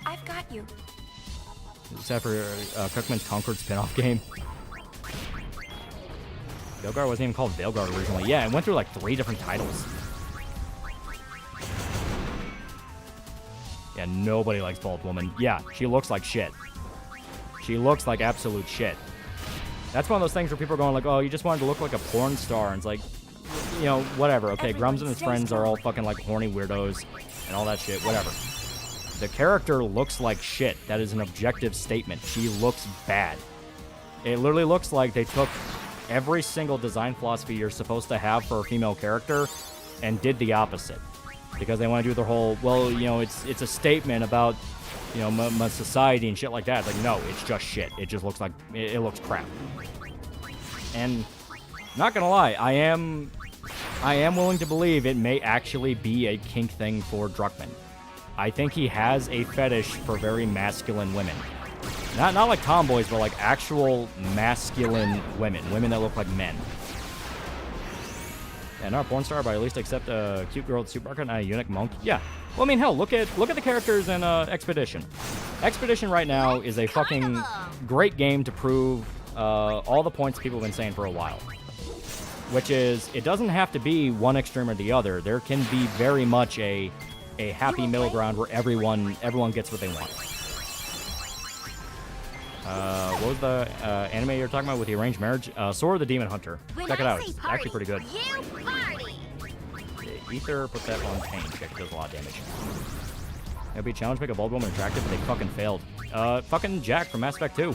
I've got you. Except for Cookman's Concord spin-off game. Veilguard wasn't even called Veilguard originally. Yeah, it went through like 3 different titles. Yeah, nobody likes Bald Woman. Yeah, she looks like shit. She looks like absolute shit. That's one of those things where people are going like, oh, you just wanted to look like a porn star. And it's like, you know, whatever. Okay, Grums and his friends are all fucking like horny weirdos and all that shit. Whatever. The character looks like shit. That is an objective statement. She looks bad. It literally looks like they took every single design philosophy you're supposed to have for a female character and did the opposite. Because they want to do their whole, well, you know, it's a statement about, you know, my society and shit like that. It's like, no, it's just shit. It just looks like, it looks crap. And not gonna lie, I am willing to believe it may actually be a kink thing for Druckmann. I think he has a fetish for very masculine women. Not like tomboys, but like actual masculine women. Women that look like men. Yeah, not a porn star, but at least accept a cute girl at the supermarket and a eunuch monk. Yeah. Well, I mean, hell, look at the characters in Expedition. Expedition right now is a fucking great game to prove all the points people have been saying for a while. Which is, it doesn't have to be one extreme or the other. There can be very much a happy middle ground where everyone gets what they want. What was the anime you were talking about with the arranged marriage? Sword of the Demon Hunter. Check it out. It's actually pretty good. Ether, put that on pain. Check, it does a lot of damage. It'd be a challenge to make a bald woman attractive, but they fucking failed. Fucking Jack from Mass Effect 2. I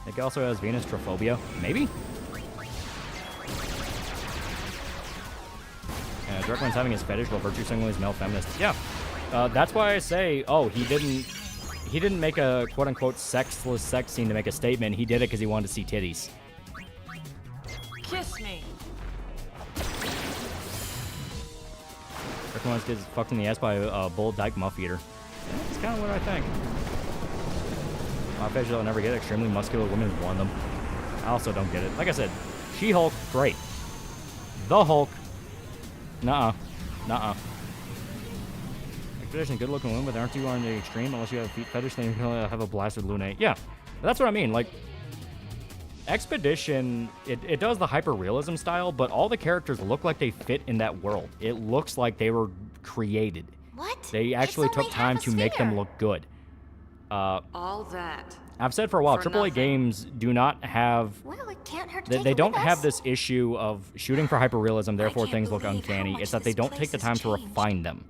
think he also has Venus Trophobia. Maybe? Druckmann's having his fetish while virtue signaling is male feminist. Yeah. That's why I say, oh, he didn't make a quote-unquote sexless sex scene to make a statement. He did it because he wanted to see titties. Kiss me. Druckmann gets fucked in the ass by a bull dyke muff eater. Yeah, that's kind of what I think. My fetish I'll never get. Extremely muscular women is one of them. I also don't get it. Like I said, She-Hulk, great. The Hulk, nuh-uh. Nuh-uh. Expedition, good-looking women, but aren't you on the extreme? Unless you have a feet fetish, then you can have a blasted lunate. Yeah, that's what I mean. Like, Expedition, it does the hyper-realism style, but all the characters look like they fit in that world. It looks like they were created. What? They actually took time to make them look good. All that. I've said for a while, AAA games do not have... Well, it can't hurt to They take it don't with have us. this issue of shooting for hyperrealism, therefore things look uncanny. It's that they don't take the time to refine them.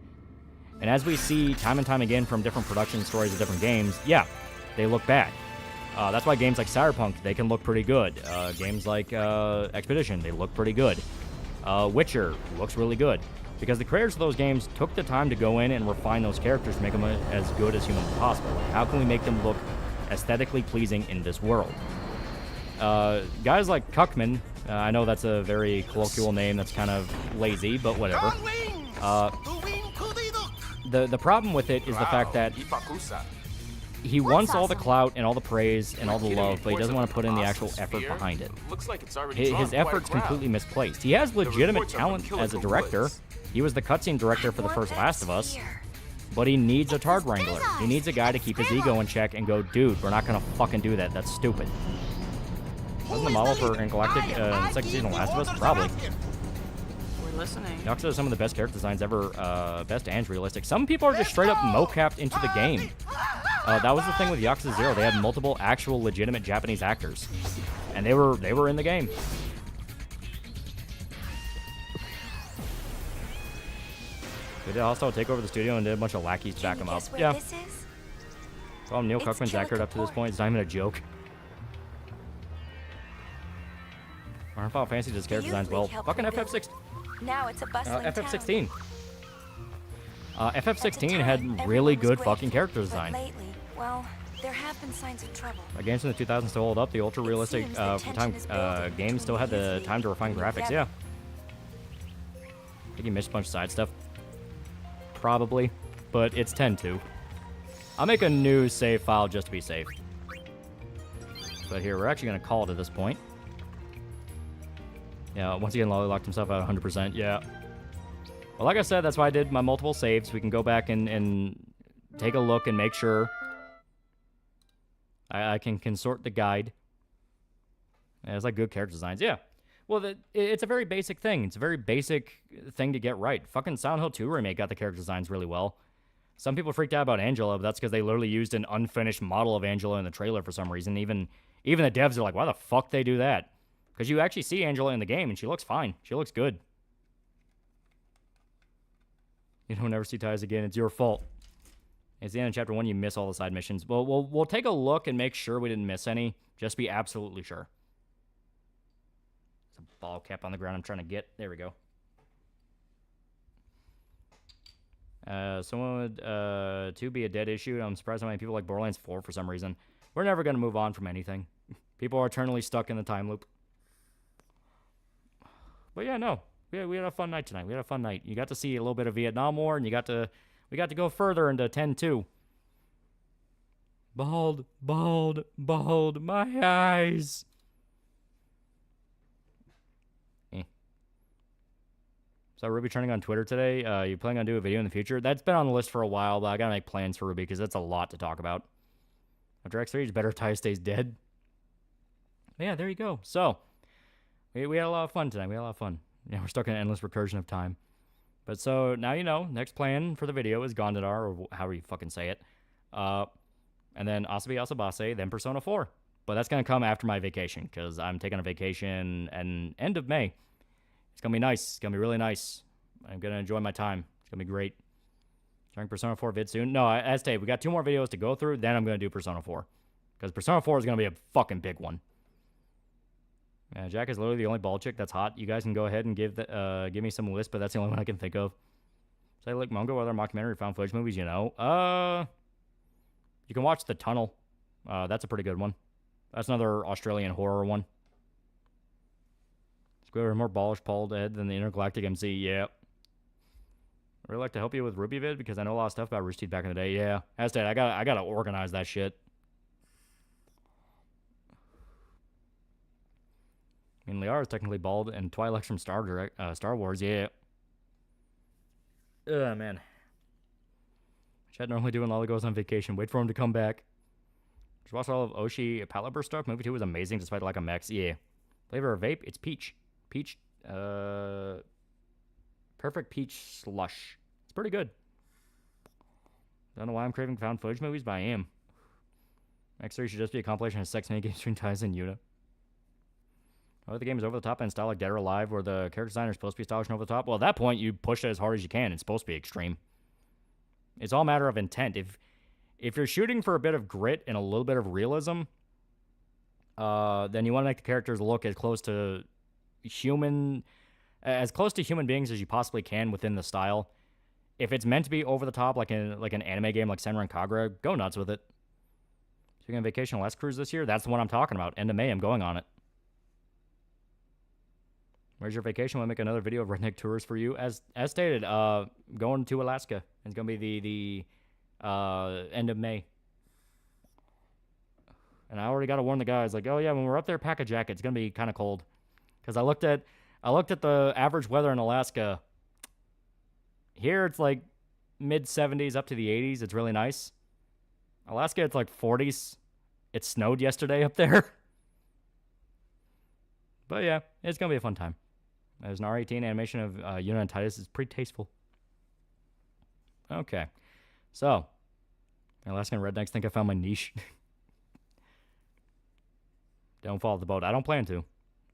And as we see time and time again from different production stories of different games, yeah, they look bad. That's why games like Cyberpunk, they can look pretty good. Games like Expedition, they look pretty good. Witcher looks really good. Because the creators of those games took the time to go in and refine those characters to make them as good as humanly possible. How can we make them look aesthetically pleasing in this world? Guys like Cuckman, I know that's a very colloquial name that's kind of lazy, but whatever. The problem with it is the fact that he wants all the clout and all the praise and all the love, but he doesn't want to put in the actual effort behind it. His effort's completely misplaced. He has legitimate talent as a director. He was the cutscene director for the first Last of Us, but he needs a Tard Wrangler. He needs a guy to keep his ego in check and go, dude, we're not going to fucking do that. That's stupid. Wasn't the model for Galactic second season of Last of Us? Probably. We're listening. Yakuza has some of the best character designs ever, best and realistic. Some people are just straight up mocapped into the game. That was the thing with Yakuza 0. They had multiple actual legitimate Japanese actors, and they were in the game. We did a hostile take over the studio and did a bunch of lackeys to back him up. Where Yeah. this is? So Neil It's Cuckman's accurate up to this point. It's not even a joke. Our Final Fantasy does character designs well. Fucking FF6. Now it's a bustling FF16. FF16 had really good fucking character design. Lately, well, there have been signs of trouble. Games in the 2000s still hold up. The ultra realistic games still had the time to refine graphics. Yeah. I think you missed a bunch of side stuff. Probably, but it's 10-2. I'll make a new save file just to be safe. But here, we're actually going to call it at this point. Yeah, once again, Lolly locked himself out 100%. Yeah. Well, like I said, that's why I did my multiple saves. We can go back and take a look and make sure I can consort the guide. Yeah, it's like good character designs. Yeah. Well, it's a very basic thing. It's a very basic thing to get right. Fucking Silent Hill 2 Remake got the character designs really well. Some people freaked out about Angela, but that's because they literally used an unfinished model of Angela in the trailer for some reason. Even the devs are like, why the fuck they do that? Because you actually see Angela in the game, and she looks fine. She looks good. You don't ever see ties again. It's your fault. It's the end of Chapter 1. You miss all the side missions. Well, we'll take a look and make sure we didn't miss any. Just be absolutely sure. There's a ball cap on the ground I'm trying to get. There we go. Someone would 2 be a dead issue. I'm surprised how many people like Borderlands 4 for some reason. We're never going to move on from anything. People are eternally stuck in the time loop. But yeah, no. We had a fun night tonight. We had a fun night. You got to see a little bit of Vietnam War, and we got to go further into 10-2. Behold, behold, behold my eyes. So Ruby trending on Twitter today. You planning on doing a video in the future? That's been on the list for a while, but I gotta make plans for Ruby because that's a lot to talk about. After X3, it's better Ty stays dead. But yeah, there you go. So we had a lot of fun tonight. We had a lot of fun. Yeah, we're stuck in an endless recursion of time. But so now you know. Next plan for the video is Gondodar, or however you fucking say it. And then Asabi Asabase, then Persona 4. But that's gonna come after my vacation because I'm taking a vacation and end of May. It's going to be nice. It's going to be really nice. I'm going to enjoy my time. It's going to be great. Starting Persona 4 vid soon. No, as stated, we got 2 more videos to go through. Then I'm going to do Persona 4. Because Persona 4 is going to be a fucking big one. Yeah, Jack is literally the only bald chick that's hot. You guys can go ahead and give me some list, but that's the only one I can think of. So I like manga or other mockumentary found footage movies, you know. You can watch The Tunnel. That's a pretty good one. That's another Australian horror one. Square more ballish Paul dead than the Intergalactic MC. Yeah. I'd really like to help you with Ruby vid because I know a lot of stuff about Rooster Teeth back in the day. Yeah. As stated, I gotta organize that shit. I mean, Liara is technically bald, and Twi'lek's from Star Wars. Yeah. Ugh, man. Chad normally doing Lolly goes on vacation. Wait for him to come back. Just watched all of Oshi Palaber stuff. Movie 2 was amazing despite lack of mechs. Yeah. Flavor of vape? It's peach. Peach, perfect peach slush. It's pretty good. Don't know why I'm craving found footage movies, but I am. X3 should just be a compilation of sex minigames between Ties and Yuna. Oh, the game is over the top and style like Dead or Alive, where the character designer is supposed to be stylish and over the top. Well, at that point, you push it as hard as you can. It's supposed to be extreme. It's all a matter of intent. If you're shooting for a bit of grit and a little bit of realism, then you want to make the characters look as close to human beings as you possibly can within the style. If it's meant to be over the top, like an anime game like Senran Kagura, go nuts with it. Speaking of vacation, last cruise this year, that's the one I'm talking about. End of May, I'm going on it. Where's your vacation? We'll make another video of redneck tours for you. As stated, going to Alaska. It's gonna be the end of May. And I already got to warn the guys, like, oh yeah, when we're up there, pack a jacket. It's gonna be kind of cold. Because I looked at the average weather in Alaska. Here it's like mid 70s up to the 80s. It's really nice. Alaska, it's like 40s. It snowed yesterday up there. But yeah, it's gonna be a fun time. There's an R18 animation of Yuna and Titus. It's pretty tasteful. Okay, so Alaskan rednecks think I found my niche. Don't fall off the boat. I don't plan to.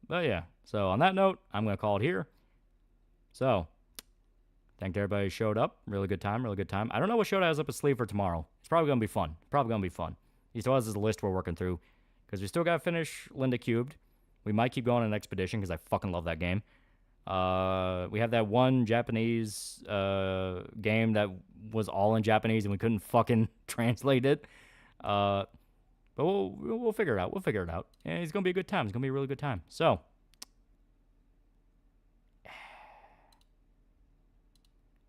But yeah, so on that note, I'm going to call it here. So, Thanked everybody who showed up. Really good time, really good time. I don't know what Shota has up his sleeve for tomorrow. It's probably going to be fun. Probably going to be fun. He still has his list we're working through. Because we still got to finish Linda Cubed. We might keep going on Expedition because I fucking love that game. We have that one Japanese game that was all in Japanese and we couldn't fucking translate it. But we'll figure it out. We'll figure it out. And it's going to be a good time. It's going to be a really good time. So,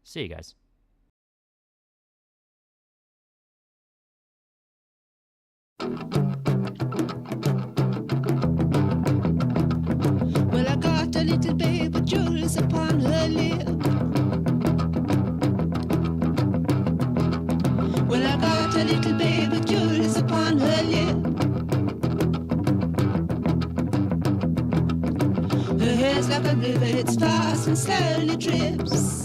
see you guys. Well, I got a little baby jewels upon her lip. Well, I got a little baby jewels upon her lip. Her hair's like a river, it's fast and slowly drips.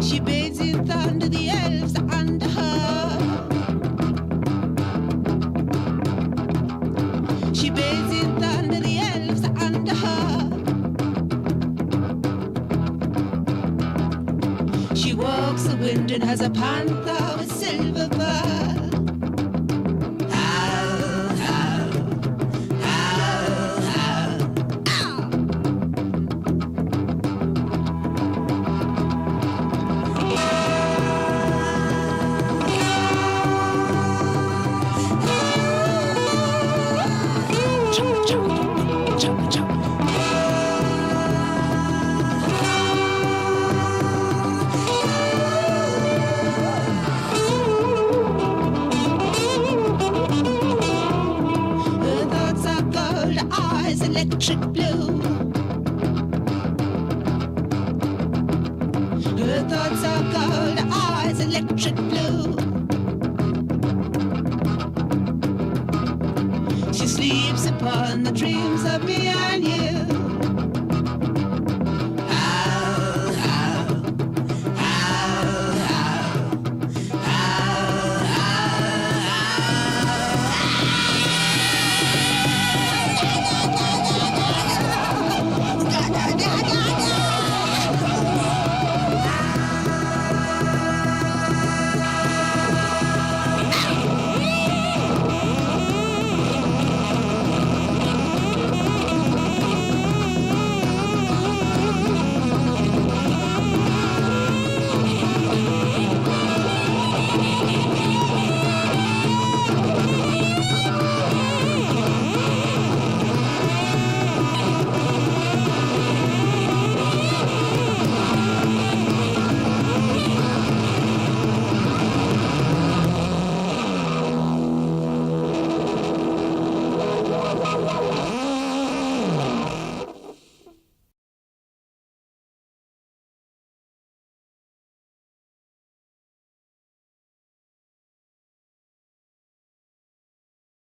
She bathes in thunder, the elves are under her. She bathes in thunder, the elves are under her. She walks the wind and has a panther with silver fur. Electric blue. Her thoughts are gold, eyes electric blue. She sleeps upon the dreams of me and you.